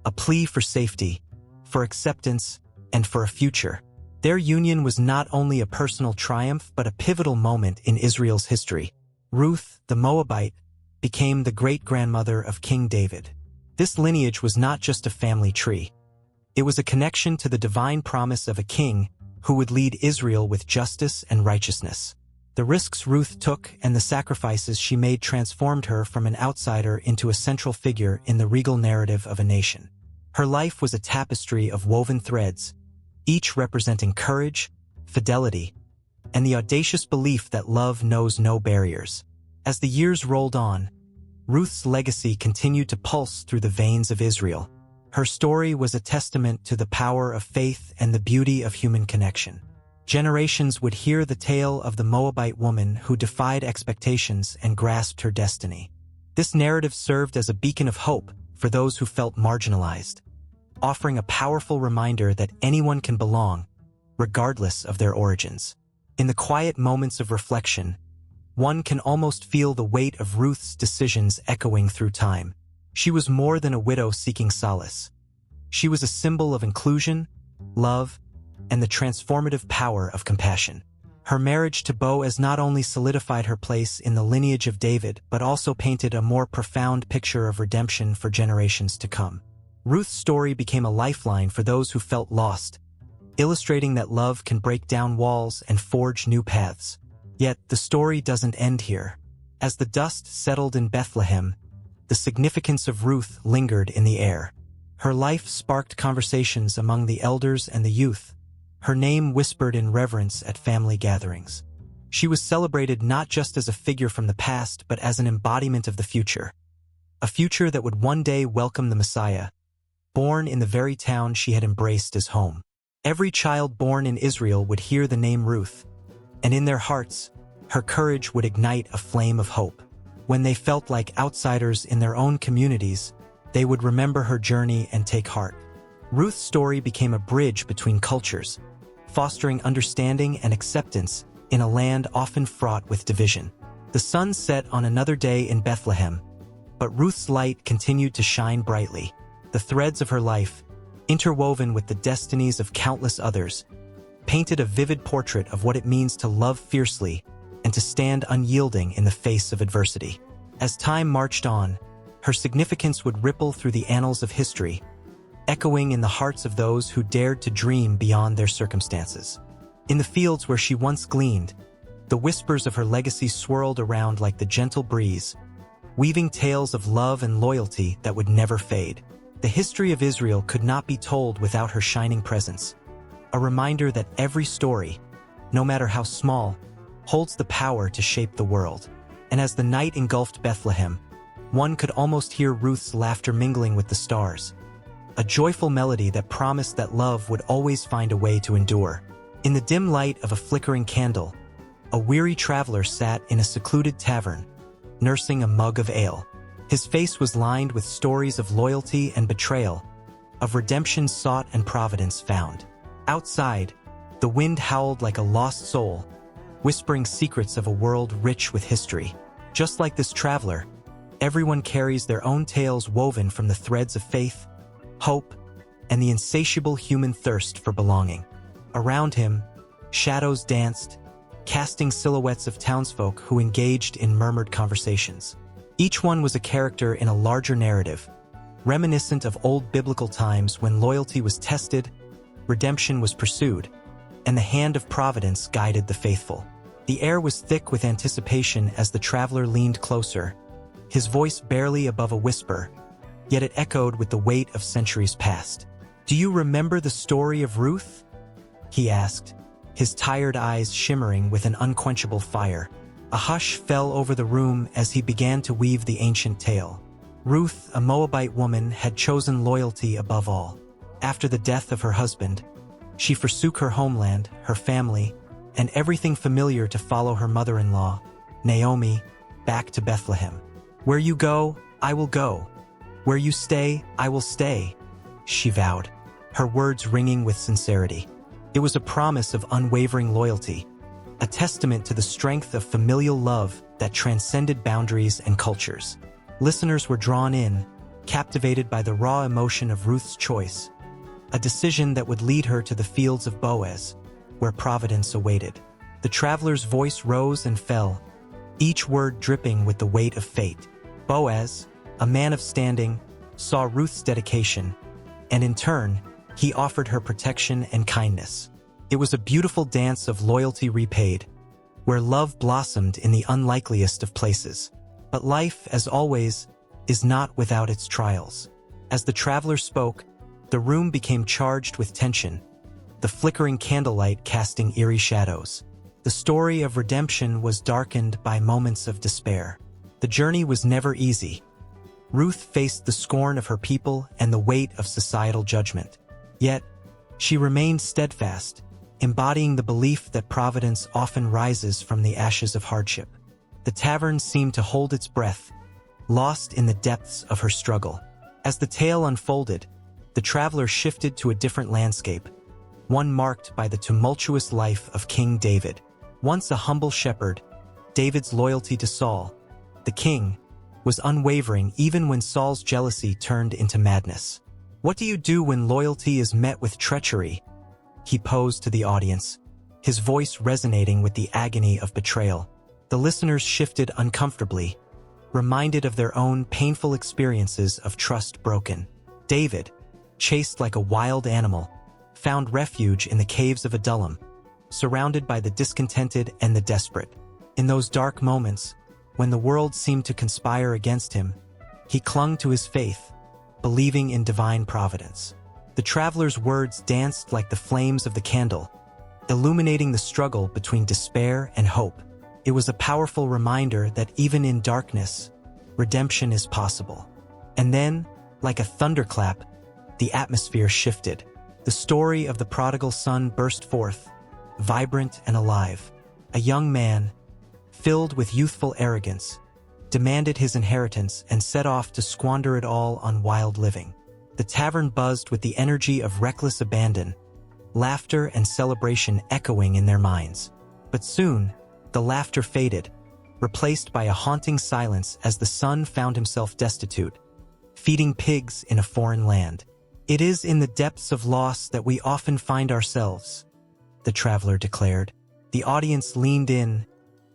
a plea for safety, for acceptance, and for a future. Their union was not only a personal triumph but a pivotal moment in Israel's history. Ruth, the Moabite, became the great-grandmother of King David. This lineage was not just a family tree. It was a connection to the divine promise of a king who would lead Israel with justice and righteousness. The risks Ruth took and the sacrifices she made transformed her from an outsider into a central figure in the regal narrative of a nation. Her life was a tapestry of woven threads, each representing courage, fidelity, and the audacious belief that love knows no barriers. As the years rolled on, Ruth's legacy continued to pulse through the veins of Israel. Her story was a testament to the power of faith and the beauty of human connection. Generations would hear the tale of the Moabite woman who defied expectations and grasped her destiny. This narrative served as a beacon of hope for those who felt marginalized, offering a powerful reminder that anyone can belong, regardless of their origins. In the quiet moments of reflection, one can almost feel the weight of Ruth's decisions echoing through time. She was more than a widow seeking solace. She was a symbol of inclusion, love, and the transformative power of compassion. Her marriage to Boaz not only solidified her place in the lineage of David, but also painted a more profound picture of redemption for generations to come. Ruth's story became a lifeline for those who felt lost, illustrating that love can break down walls and forge new paths. Yet, the story doesn't end here. As the dust settled in Bethlehem, the significance of Ruth lingered in the air. Her life sparked conversations among the elders and the youth, her name whispered in reverence at family gatherings. She was celebrated not just as a figure from the past, but as an embodiment of the future. A future that would one day welcome the Messiah, born in the very town she had embraced as home. Every child born in Israel would hear the name Ruth, and in their hearts, her courage would ignite a flame of hope. When they felt like outsiders in their own communities, they would remember her journey and take heart. Ruth's story became a bridge between cultures, fostering understanding and acceptance in a land often fraught with division. The sun set on another day in Bethlehem, but Ruth's light continued to shine brightly. The threads of her life, interwoven with the destinies of countless others, painted a vivid portrait of what it means to love fiercely and to stand unyielding in the face of adversity. As time marched on, her significance would ripple through the annals of history, echoing in the hearts of those who dared to dream beyond their circumstances. In the fields where she once gleaned, the whispers of her legacy swirled around like the gentle breeze, weaving tales of love and loyalty that would never fade. The history of Israel could not be told without her shining presence, a reminder that every story, no matter how small, holds the power to shape the world. And as the night engulfed Bethlehem, one could almost hear Ruth's laughter mingling with the stars, a joyful melody that promised that love would always find a way to endure. In the dim light of a flickering candle, a weary traveler sat in a secluded tavern, nursing a mug of ale. His face was lined with stories of loyalty and betrayal, of redemption sought and providence found. Outside, the wind howled like a lost soul, whispering secrets of a world rich with history. Just like this traveler, everyone carries their own tales woven from the threads of faith, hope, and the insatiable human thirst for belonging. Around him, shadows danced, casting silhouettes of townsfolk who engaged in murmured conversations. Each one was a character in a larger narrative, reminiscent of old biblical times when loyalty was tested, redemption was pursued, and the hand of providence guided the faithful. The air was thick with anticipation as the traveler leaned closer, his voice barely above a whisper, yet it echoed with the weight of centuries past. "Do you remember the story of Ruth?" he asked, his tired eyes shimmering with an unquenchable fire. A hush fell over the room as he began to weave the ancient tale. Ruth, a Moabite woman, had chosen loyalty above all. After the death of her husband, she forsook her homeland, her family, and everything familiar to follow her mother-in-law, Naomi, back to Bethlehem. "Where you go, I will go. Where you stay, I will stay," she vowed, her words ringing with sincerity. It was a promise of unwavering loyalty, a testament to the strength of familial love that transcended boundaries and cultures. Listeners were drawn in, captivated by the raw emotion of Ruth's choice, a decision that would lead her to the fields of Boaz, where providence awaited. The traveler's voice rose and fell, each word dripping with the weight of fate. Boaz, a man of standing, saw Ruth's dedication, and in turn, he offered her protection and kindness. It was a beautiful dance of loyalty repaid, where love blossomed in the unlikeliest of places. But life, as always, is not without its trials. As the traveler spoke, the room became charged with tension, the flickering candlelight casting eerie shadows. The story of redemption was darkened by moments of despair. The journey was never easy. Ruth faced the scorn of her people and the weight of societal judgment. Yet, she remained steadfast, embodying the belief that providence often rises from the ashes of hardship. The tavern seemed to hold its breath, lost in the depths of her struggle. As the tale unfolded, the traveler shifted to a different landscape, one marked by the tumultuous life of King David. Once a humble shepherd, David's loyalty to Saul, the king, was unwavering even when Saul's jealousy turned into madness. "What do you do when loyalty is met with treachery?" he posed to the audience, his voice resonating with the agony of betrayal. The listeners shifted uncomfortably, reminded of their own painful experiences of trust broken. David, chased like a wild animal, found refuge in the caves of Adullam, surrounded by the discontented and the desperate. In those dark moments, when the world seemed to conspire against him, he clung to his faith, believing in divine providence. The traveler's words danced like the flames of the candle, illuminating the struggle between despair and hope. It was a powerful reminder that even in darkness, redemption is possible. And then, like a thunderclap, the atmosphere shifted. The story of the prodigal son burst forth, vibrant and alive. A young man, filled with youthful arrogance, demanded his inheritance and set off to squander it all on wild living. The tavern buzzed with the energy of reckless abandon, laughter and celebration echoing in their minds. But soon, the laughter faded, replaced by a haunting silence as the son found himself destitute, feeding pigs in a foreign land. "It is in the depths of loss that we often find ourselves," the traveler declared. The audience leaned in,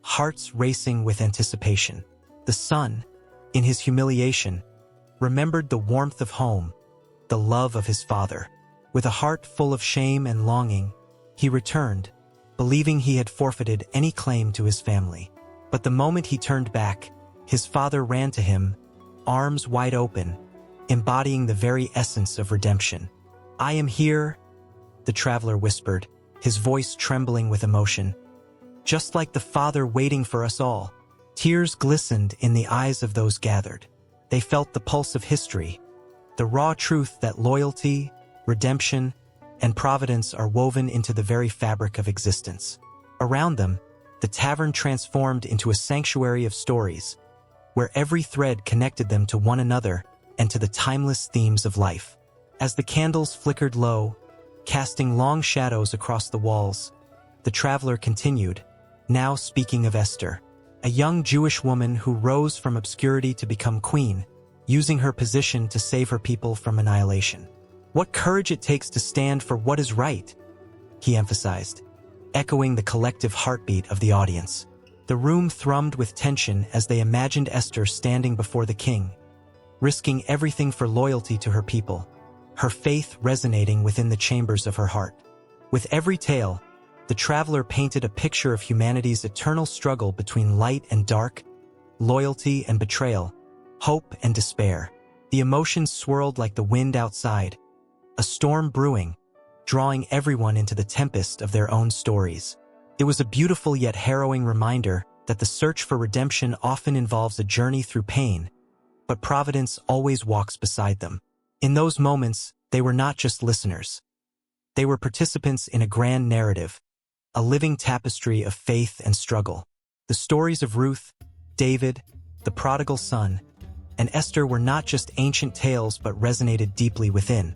hearts racing with anticipation. The son, in his humiliation, remembered the warmth of home, the love of his father. With a heart full of shame and longing, he returned, believing he had forfeited any claim to his family. But the moment he turned back, his father ran to him, arms wide open, embodying the very essence of redemption. "I am here," the traveler whispered, his voice trembling with emotion. "Just like the Father waiting for us all." Tears glistened in the eyes of those gathered. They felt the pulse of history, the raw truth that loyalty, redemption, and providence are woven into the very fabric of existence. Around them, the tavern transformed into a sanctuary of stories, where every thread connected them to one another and to the timeless themes of life. As the candles flickered low, casting long shadows across the walls, the traveler continued, now speaking of Esther, a young Jewish woman who rose from obscurity to become queen, using her position to save her people from annihilation. "What courage it takes to stand for what is right," he emphasized, echoing the collective heartbeat of the audience. The room thrummed with tension as they imagined Esther standing before the king, risking everything for loyalty to her people, her faith resonating within the chambers of her heart. With every tale, the traveler painted a picture of humanity's eternal struggle between light and dark, loyalty and betrayal, hope and despair. The emotions swirled like the wind outside, a storm brewing, drawing everyone into the tempest of their own stories. It was a beautiful yet harrowing reminder that the search for redemption often involves a journey through pain, but providence always walks beside them. In those moments, they were not just listeners. They were participants in a grand narrative, a living tapestry of faith and struggle. The stories of Ruth, David, the prodigal son, and Esther were not just ancient tales but resonated deeply within,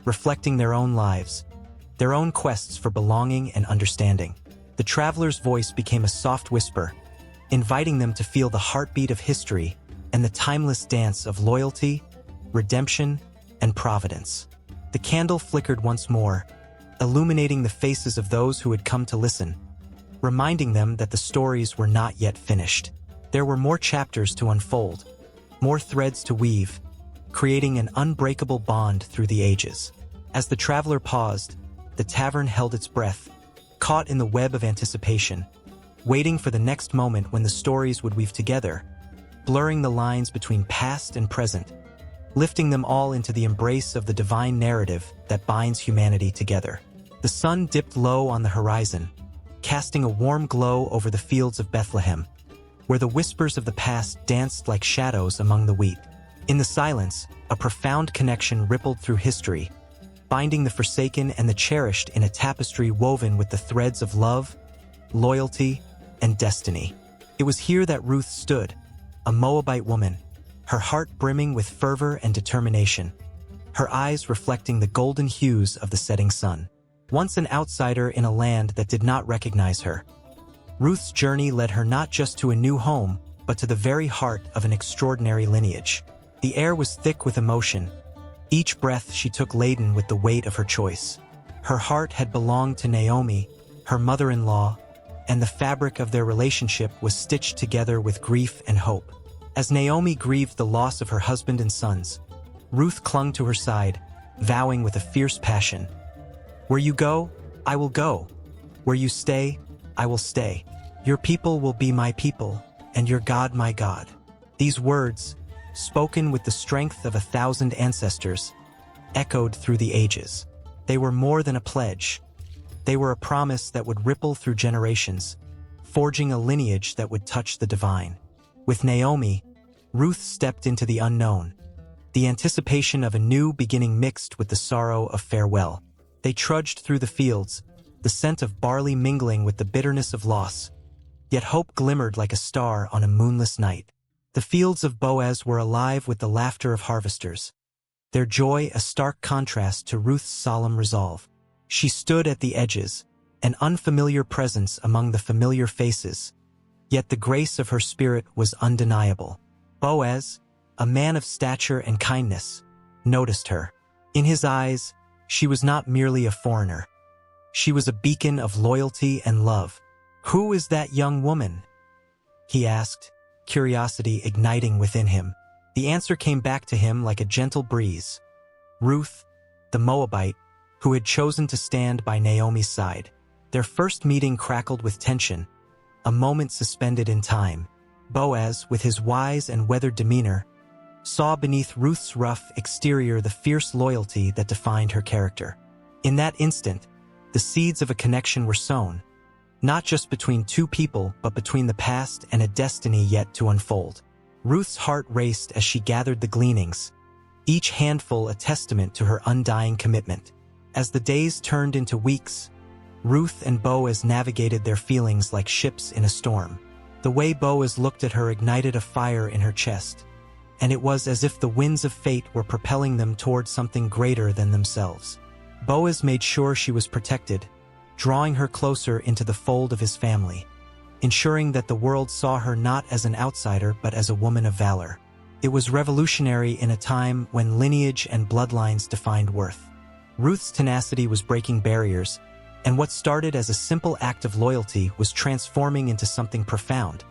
reflecting their own lives, their own quests for belonging and understanding. The traveler's voice became a soft whisper, inviting them to feel the heartbeat of history and the timeless dance of loyalty, redemption, and providence. The candle flickered once more, illuminating the faces of those who had come to listen, reminding them that the stories were not yet finished. There were more chapters to unfold, more threads to weave, creating an unbreakable bond through the ages. As the traveler paused, the tavern held its breath, caught in the web of anticipation, waiting for the next moment when the stories would weave together, blurring the lines between past and present, lifting them all into the embrace of the divine narrative that binds humanity together. The sun dipped low on the horizon, casting a warm glow over the fields of Bethlehem, where the whispers of the past danced like shadows among the wheat. In the silence, a profound connection rippled through history, binding the forsaken and the cherished in a tapestry woven with the threads of love, loyalty, and destiny. It was here that Ruth stood, a Moabite woman, her heart brimming with fervor and determination, her eyes reflecting the golden hues of the setting sun. Once an outsider in a land that did not recognize her, Ruth's journey led her not just to a new home, but to the very heart of an extraordinary lineage. The air was thick with emotion, each breath she took laden with the weight of her choice. Her heart had belonged to Naomi, her mother-in-law, and the fabric of their relationship was stitched together with grief and hope. As Naomi grieved the loss of her husband and sons, Ruth clung to her side, vowing with a fierce passion, "Where you go, I will go. Where you stay, I will stay. Your people will be my people, and your God my God." These words, spoken with the strength of 1,000 ancestors, echoed through the ages. They were more than a pledge. They were a promise that would ripple through generations, forging a lineage that would touch the divine. With Naomi, Ruth stepped into the unknown, the anticipation of a new beginning mixed with the sorrow of farewell. They trudged through the fields, the scent of barley mingling with the bitterness of loss, yet hope glimmered like a star on a moonless night. The fields of Boaz were alive with the laughter of harvesters, their joy a stark contrast to Ruth's solemn resolve. She stood at the edges, an unfamiliar presence among the familiar faces, yet the grace of her spirit was undeniable. Boaz, a man of stature and kindness, noticed her. In his eyes, she was not merely a foreigner. She was a beacon of loyalty and love. "Who is that young woman?" he asked, curiosity igniting within him. The answer came back to him like a gentle breeze. Ruth, the Moabite, who had chosen to stand by Naomi's side. Their first meeting crackled with tension, a moment suspended in time. Boaz, with his wise and weathered demeanor, saw beneath Ruth's rough exterior the fierce loyalty that defined her character. In that instant, the seeds of a connection were sown, not just between two people, but between the past and a destiny yet to unfold. Ruth's heart raced as she gathered the gleanings, each handful a testament to her undying commitment. As the days turned into weeks, Ruth and Boaz navigated their feelings like ships in a storm. The way Boaz looked at her ignited a fire in her chest, and it was as if the winds of fate were propelling them toward something greater than themselves. Boaz made sure she was protected, drawing her closer into the fold of his family, ensuring that the world saw her not as an outsider but as a woman of valor. It was revolutionary in a time when lineage and bloodlines defined worth. Ruth's tenacity was breaking barriers, and what started as a simple act of loyalty was transforming into something profound,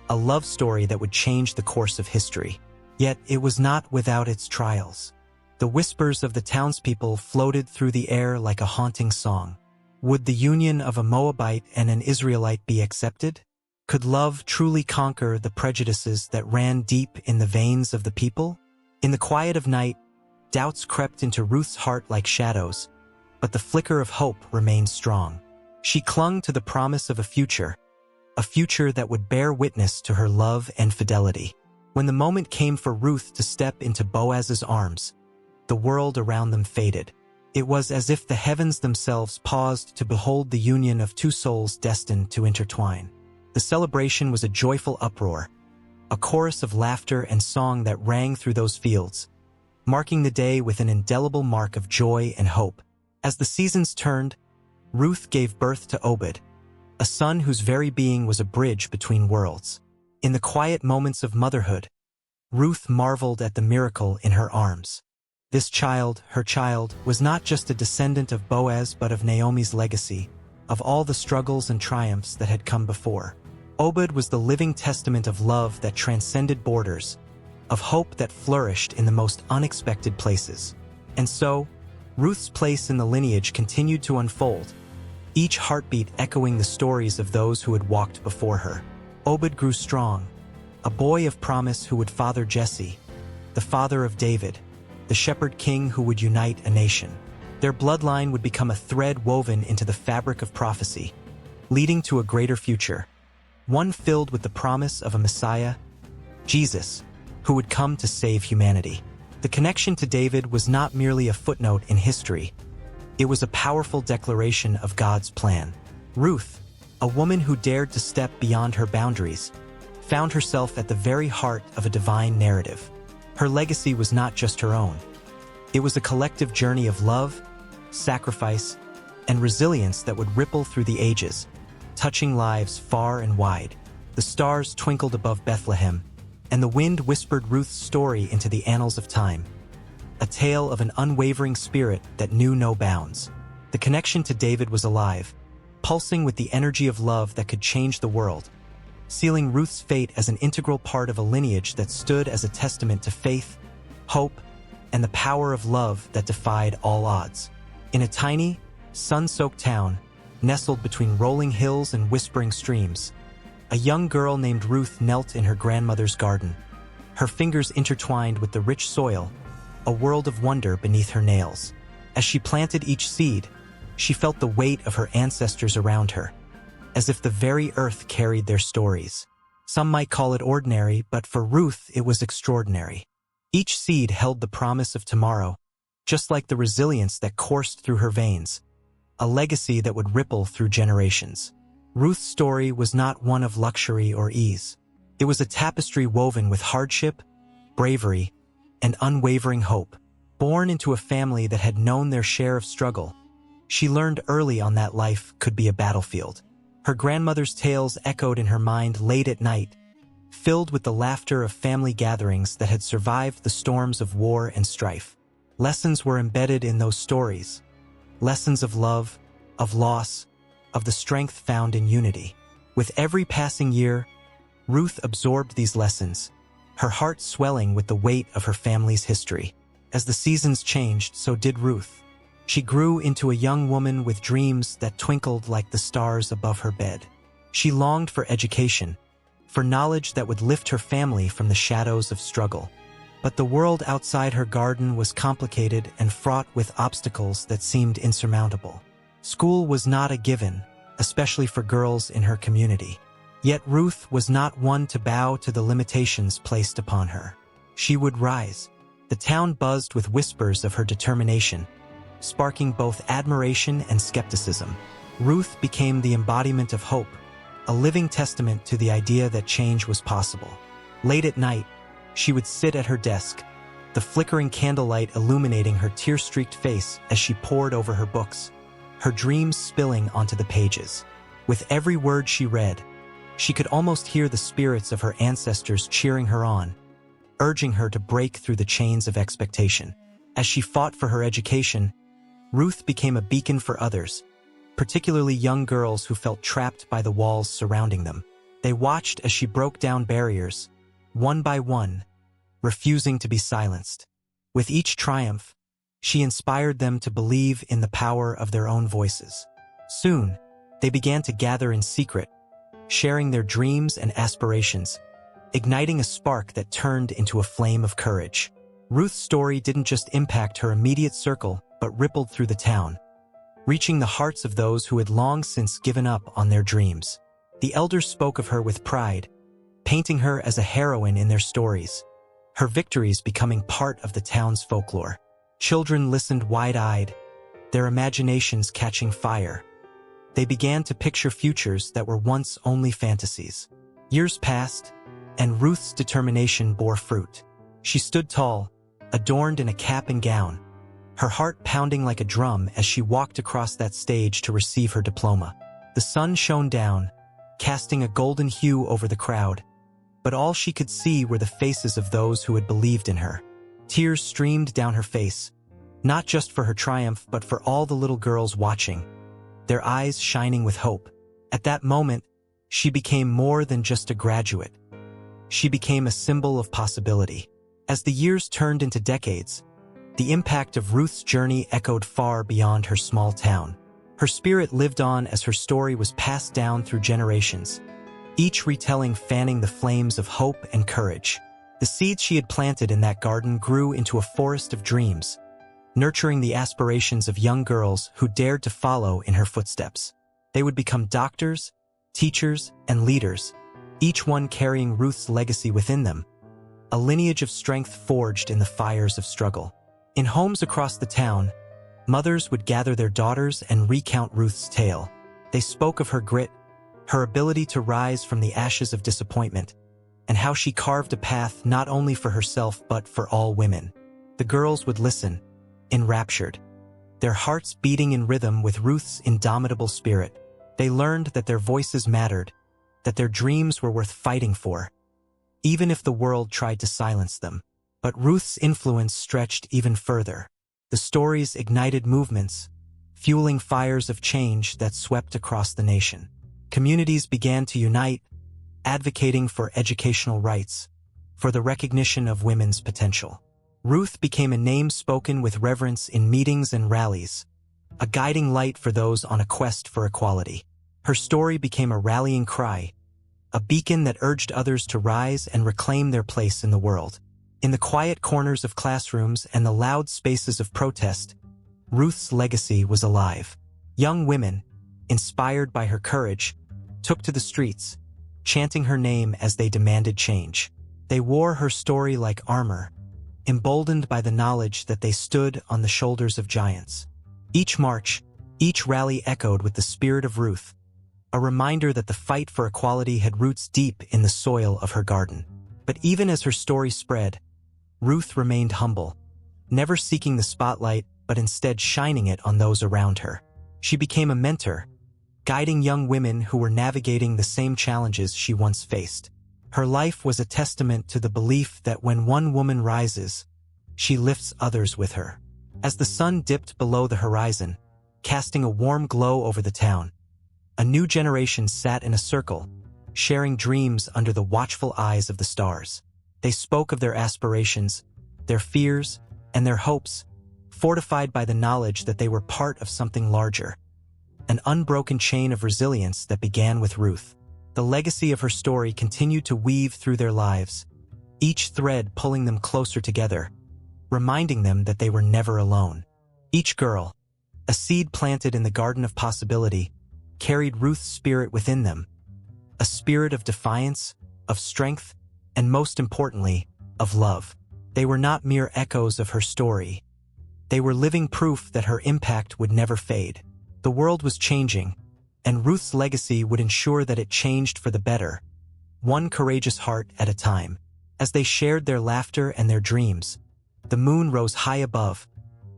a love story that would change the course of history. Yet it was not without its trials. The whispers of the townspeople floated through the air like a haunting song. Would the union of a Moabite and an Israelite be accepted? Could love truly conquer the prejudices that ran deep in the veins of the people? In the quiet of night, doubts crept into Ruth's heart like shadows, but the flicker of hope remained strong. She clung to the promise of a future that would bear witness to her love and fidelity. When the moment came for Ruth to step into Boaz's arms, the world around them faded. It was as if the heavens themselves paused to behold the union of two souls destined to intertwine. The celebration was a joyful uproar, a chorus of laughter and song that rang through those fields, marking the day with an indelible mark of joy and hope. As the seasons turned, Ruth gave birth to Obed, a son whose very being was a bridge between worlds. In the quiet moments of motherhood, Ruth marveled at the miracle in her arms. This child, her child, was not just a descendant of Boaz but of Naomi's legacy, of all the struggles and triumphs that had come before. Obed was the living testament of love that transcended borders, of hope that flourished in the most unexpected places. And so, Ruth's place in the lineage continued to unfold, each heartbeat echoing the stories of those who had walked before her. Obed grew strong, a boy of promise who would father Jesse, the father of David, the shepherd king who would unite a nation. Their bloodline would become a thread woven into the fabric of prophecy, leading to a greater future, one filled with the promise of a Messiah, Jesus, who would come to save humanity. The connection to David was not merely a footnote in history. It was a powerful declaration of God's plan. Ruth, a woman who dared to step beyond her boundaries, found herself at the very heart of a divine narrative. Her legacy was not just her own. It was a collective journey of love, sacrifice, and resilience that would ripple through the ages, touching lives far and wide. The stars twinkled above Bethlehem, and the wind whispered Ruth's story into the annals of time, a tale of an unwavering spirit that knew no bounds. The connection to David was alive, pulsing with the energy of love that could change the world, sealing Ruth's fate as an integral part of a lineage that stood as a testament to faith, hope, and the power of love that defied all odds. In a tiny, sun-soaked town, nestled between rolling hills and whispering streams, a young girl named Ruth knelt in her grandmother's garden, her fingers intertwined with the rich soil, a world of wonder beneath her nails. As she planted each seed, she felt the weight of her ancestors around her, as if the very earth carried their stories. Some might call it ordinary, but for Ruth it was extraordinary. Each seed held the promise of tomorrow, just like the resilience that coursed through her veins, a legacy that would ripple through generations. Ruth's story was not one of luxury or ease. It was a tapestry woven with hardship, bravery, and unwavering hope. Born into a family that had known their share of struggle, she learned early on that life could be a battlefield. Her grandmother's tales echoed in her mind late at night, filled with the laughter of family gatherings that had survived the storms of war and strife. Lessons were embedded in those stories, lessons of love, of loss, of the strength found in unity. With every passing year, Ruth absorbed these lessons, her heart swelling with the weight of her family's history. As the seasons changed, so did Ruth. She grew into a young woman with dreams that twinkled like the stars above her bed. She longed for education, for knowledge that would lift her family from the shadows of struggle. But the world outside her garden was complicated and fraught with obstacles that seemed insurmountable. School was not a given, especially for girls in her community. Yet Ruth was not one to bow to the limitations placed upon her. She would rise. The town buzzed with whispers of her determination, sparking both admiration and skepticism. Ruth became the embodiment of hope, a living testament to the idea that change was possible. Late at night, she would sit at her desk, the flickering candlelight illuminating her tear-streaked face as she pored over her books, her dreams spilling onto the pages. With every word she read, she could almost hear the spirits of her ancestors cheering her on, urging her to break through the chains of expectation. As she fought for her education, Ruth became a beacon for others, particularly young girls who felt trapped by the walls surrounding them. They watched as she broke down barriers, one by one, refusing to be silenced. With each triumph, she inspired them to believe in the power of their own voices. Soon, they began to gather in secret, sharing their dreams and aspirations, igniting a spark that turned into a flame of courage. Ruth's story didn't just impact her immediate circle, but rippled through the town, reaching the hearts of those who had long since given up on their dreams. The elders spoke of her with pride, painting her as a heroine in their stories, her victories becoming part of the town's folklore. Children listened wide-eyed, their imaginations catching fire. They began to picture futures that were once only fantasies. Years passed, and Ruth's determination bore fruit. She stood tall, adorned in a cap and gown, her heart pounding like a drum as she walked across that stage to receive her diploma. The sun shone down, casting a golden hue over the crowd, but all she could see were the faces of those who had believed in her. Tears streamed down her face, not just for her triumph but for all the little girls watching, their eyes shining with hope. At that moment, she became more than just a graduate. She became a symbol of possibility. As the years turned into decades, the impact of Ruth's journey echoed far beyond her small town. Her spirit lived on as her story was passed down through generations, each retelling fanning the flames of hope and courage. The seeds she had planted in that garden grew into a forest of dreams, nurturing the aspirations of young girls who dared to follow in her footsteps. They would become doctors, teachers, and leaders, each one carrying Ruth's legacy within them, a lineage of strength forged in the fires of struggle. In homes across the town, mothers would gather their daughters and recount Ruth's tale. They spoke of her grit, her ability to rise from the ashes of disappointment, and how she carved a path not only for herself but for all women. The girls would listen, enraptured, their hearts beating in rhythm with Ruth's indomitable spirit. They learned that their voices mattered, that their dreams were worth fighting for, even if the world tried to silence them. But Ruth's influence stretched even further. The stories ignited movements, fueling fires of change that swept across the nation. Communities began to unite, advocating for educational rights, for the recognition of women's potential. Ruth became a name spoken with reverence in meetings and rallies, a guiding light for those on a quest for equality. Her story became a rallying cry, a beacon that urged others to rise and reclaim their place in the world. In the quiet corners of classrooms and the loud spaces of protest, Ruth's legacy was alive. Young women, inspired by her courage, took to the streets, chanting her name as they demanded change. They wore her story like armor, emboldened by the knowledge that they stood on the shoulders of giants. Each march, each rally echoed with the spirit of Ruth, a reminder that the fight for equality had roots deep in the soil of her garden. But even as her story spread, Ruth remained humble, never seeking the spotlight but instead shining it on those around her. She became a mentor, guiding young women who were navigating the same challenges she once faced. Her life was a testament to the belief that when one woman rises, she lifts others with her. As the sun dipped below the horizon, casting a warm glow over the town, a new generation sat in a circle, sharing dreams under the watchful eyes of the stars. They spoke of their aspirations, their fears, and their hopes, fortified by the knowledge that they were part of something larger, an unbroken chain of resilience that began with Ruth. The legacy of her story continued to weave through their lives, each thread pulling them closer together, reminding them that they were never alone. Each girl, a seed planted in the garden of possibility, carried Ruth's spirit within them, a spirit of defiance, of strength, and most importantly, of love. They were not mere echoes of her story. They were living proof that her impact would never fade. The world was changing, and Ruth's legacy would ensure that it changed for the better, one courageous heart at a time. As they shared their laughter and their dreams, the moon rose high above,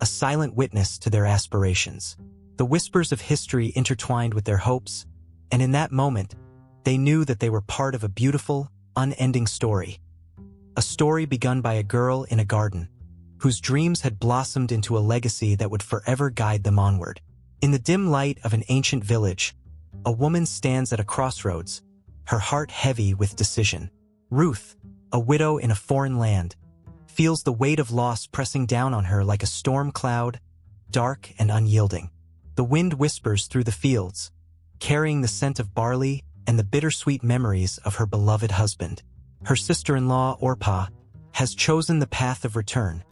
a silent witness to their aspirations. The whispers of history intertwined with their hopes, and in that moment, they knew that they were part of a beautiful, unending story. A story begun by a girl in a garden, whose dreams had blossomed into a legacy that would forever guide them onward. In the dim light of an ancient village, a woman stands at a crossroads, her heart heavy with decision. Ruth, a widow in a foreign land, feels the weight of loss pressing down on her like a storm cloud, dark and unyielding. The wind whispers through the fields, carrying the scent of barley and the bittersweet memories of her beloved husband. Her sister-in-law, Orpah, has chosen the path of return,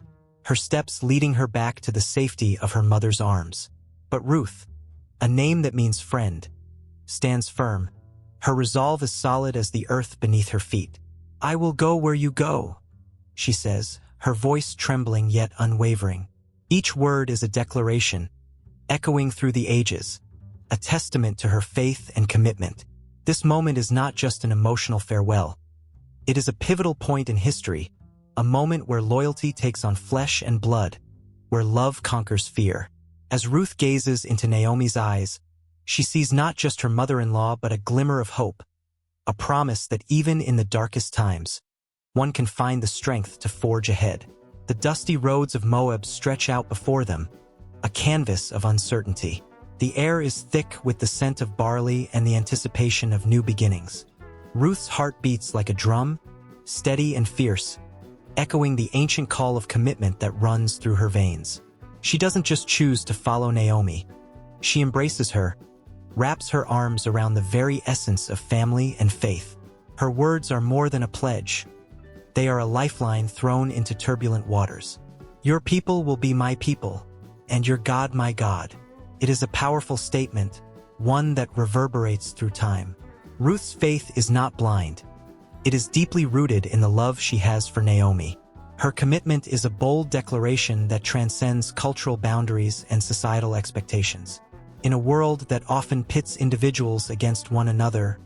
her steps leading her back to the safety of her mother's arms. But Ruth, a name that means friend, stands firm. Her resolve is solid as the earth beneath her feet. "I will go where you go," she says, her voice trembling yet unwavering. Each word is a declaration, echoing through the ages, a testament to her faith and commitment. This moment is not just an emotional farewell. It is a pivotal point in history, a moment where loyalty takes on flesh and blood, where love conquers fear. As Ruth gazes into Naomi's eyes, she sees not just her mother-in-law but a glimmer of hope, a promise that even in the darkest times, one can find the strength to forge ahead. The dusty roads of Moab stretch out before them, a canvas of uncertainty. The air is thick with the scent of barley and the anticipation of new beginnings. Ruth's heart beats like a drum, steady and fierce, echoing the ancient call of commitment that runs through her veins. She doesn't just choose to follow Naomi. She embraces her, wraps her arms around the very essence of family and faith. Her words are more than a pledge. They are a lifeline thrown into turbulent waters. Your people will be my people, and your God my God. It is a powerful statement, one that reverberates through time. Ruth's faith is not blind. It is deeply rooted in the love she has for Naomi. Her commitment is a bold declaration that transcends cultural boundaries and societal expectations. In a world that often pits individuals against one another,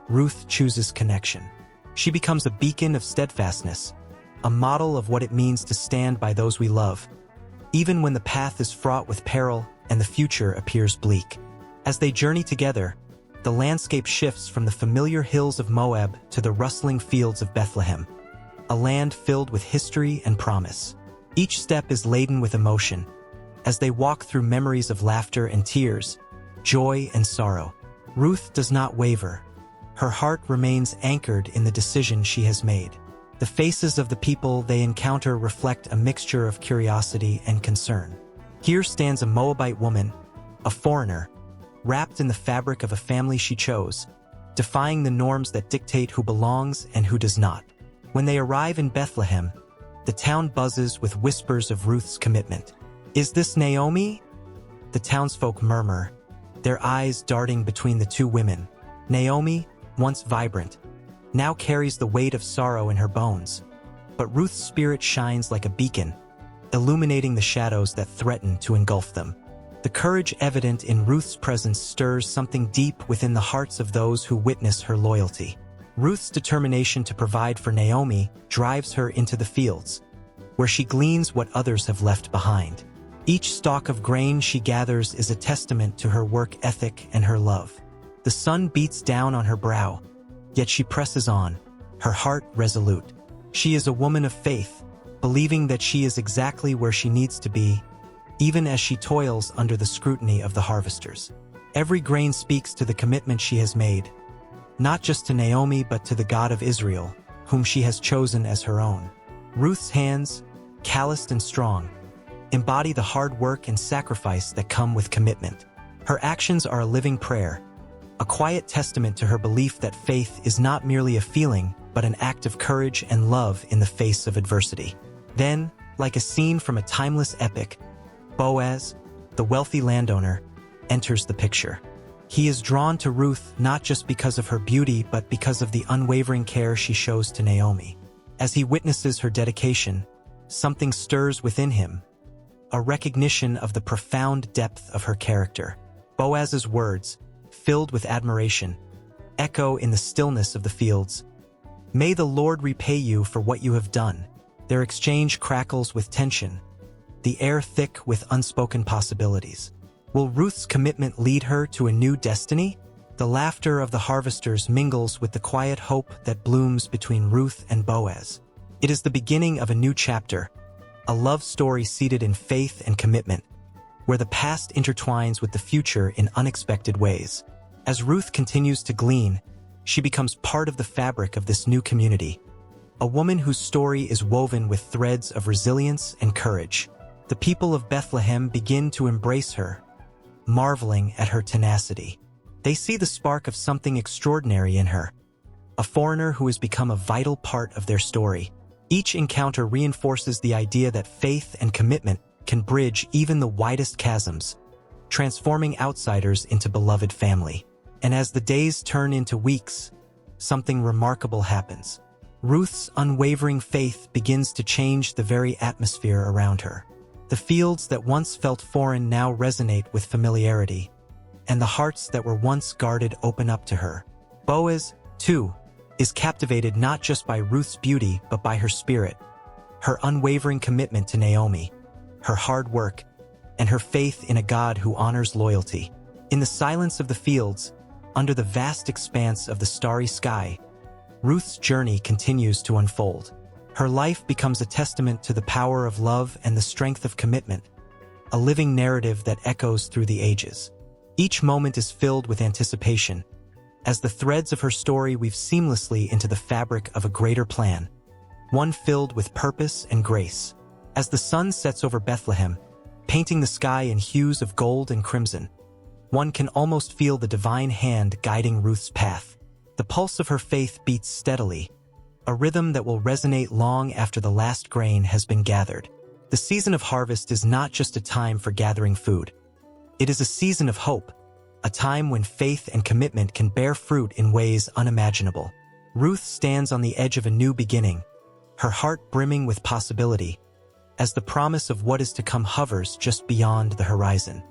Ruth chooses connection. She becomes a beacon of steadfastness, a model of what it means to stand by those we love, even when the path is fraught with peril and the future appears bleak. As they journey together, the landscape shifts from the familiar hills of Moab to the rustling fields of Bethlehem, a land filled with history and promise. Each step is laden with emotion, as they walk through memories of laughter and tears, joy and sorrow. Ruth does not waver. Her heart remains anchored in the decision she has made. The faces of the people they encounter reflect a mixture of curiosity and concern. Here stands a Moabite woman, a foreigner, wrapped in the fabric of a family she chose, defying the norms that dictate who belongs and who does not. When they arrive in Bethlehem, the town buzzes with whispers of Ruth's commitment. "Is this Naomi?" the townsfolk murmur, their eyes darting between the two women. Naomi, once vibrant, now carries the weight of sorrow in her bones, but Ruth's spirit shines like a beacon, illuminating the shadows that threaten to engulf them. The courage evident in Ruth's presence stirs something deep within the hearts of those who witness her loyalty. Ruth's determination to provide for Naomi drives her into the fields, where she gleans what others have left behind. Each stalk of grain she gathers is a testament to her work ethic and her love. The sun beats down on her brow, yet she presses on, her heart resolute. She is a woman of faith, believing that she is exactly where she needs to be, even as she toils under the scrutiny of the harvesters. Every grain speaks to the commitment she has made, not just to Naomi but to the God of Israel, whom she has chosen as her own. Ruth's hands, calloused and strong, embody the hard work and sacrifice that come with commitment. Her actions are a living prayer, a quiet testament to her belief that faith is not merely a feeling but an act of courage and love in the face of adversity. Then, like a scene from a timeless epic, Boaz, the wealthy landowner, enters the picture. He is drawn to Ruth not just because of her beauty but because of the unwavering care she shows to Naomi. As he witnesses her dedication, something stirs within him, a recognition of the profound depth of her character. Boaz's words, filled with admiration, echo in the stillness of the fields. "May the Lord repay you for what you have done." Their exchange crackles with tension, the air thick with unspoken possibilities. Will Ruth's commitment lead her to a new destiny? The laughter of the harvesters mingles with the quiet hope that blooms between Ruth and Boaz. It is the beginning of a new chapter, a love story seated in faith and commitment, where the past intertwines with the future in unexpected ways. As Ruth continues to glean, she becomes part of the fabric of this new community, a woman whose story is woven with threads of resilience and courage. The people of Bethlehem begin to embrace her, marveling at her tenacity. They see the spark of something extraordinary in her, a foreigner who has become a vital part of their story. Each encounter reinforces the idea that faith and commitment can bridge even the widest chasms, transforming outsiders into beloved family. And as the days turn into weeks, something remarkable happens. Ruth's unwavering faith begins to change the very atmosphere around her. The fields that once felt foreign now resonate with familiarity, and the hearts that were once guarded open up to her. Boaz, too, is captivated not just by Ruth's beauty but by her spirit, her unwavering commitment to Naomi, her hard work, and her faith in a God who honors loyalty. In the silence of the fields, under the vast expanse of the starry sky, Ruth's journey continues to unfold. Her life becomes a testament to the power of love and the strength of commitment, a living narrative that echoes through the ages. Each moment is filled with anticipation, as the threads of her story weave seamlessly into the fabric of a greater plan, one filled with purpose and grace. As the sun sets over Bethlehem, painting the sky in hues of gold and crimson, one can almost feel the divine hand guiding Ruth's path. The pulse of her faith beats steadily, a rhythm that will resonate long after the last grain has been gathered. The season of harvest is not just a time for gathering food. It is a season of hope, a time when faith and commitment can bear fruit in ways unimaginable. Ruth stands on the edge of a new beginning, her heart brimming with possibility, as the promise of what is to come hovers just beyond the horizon.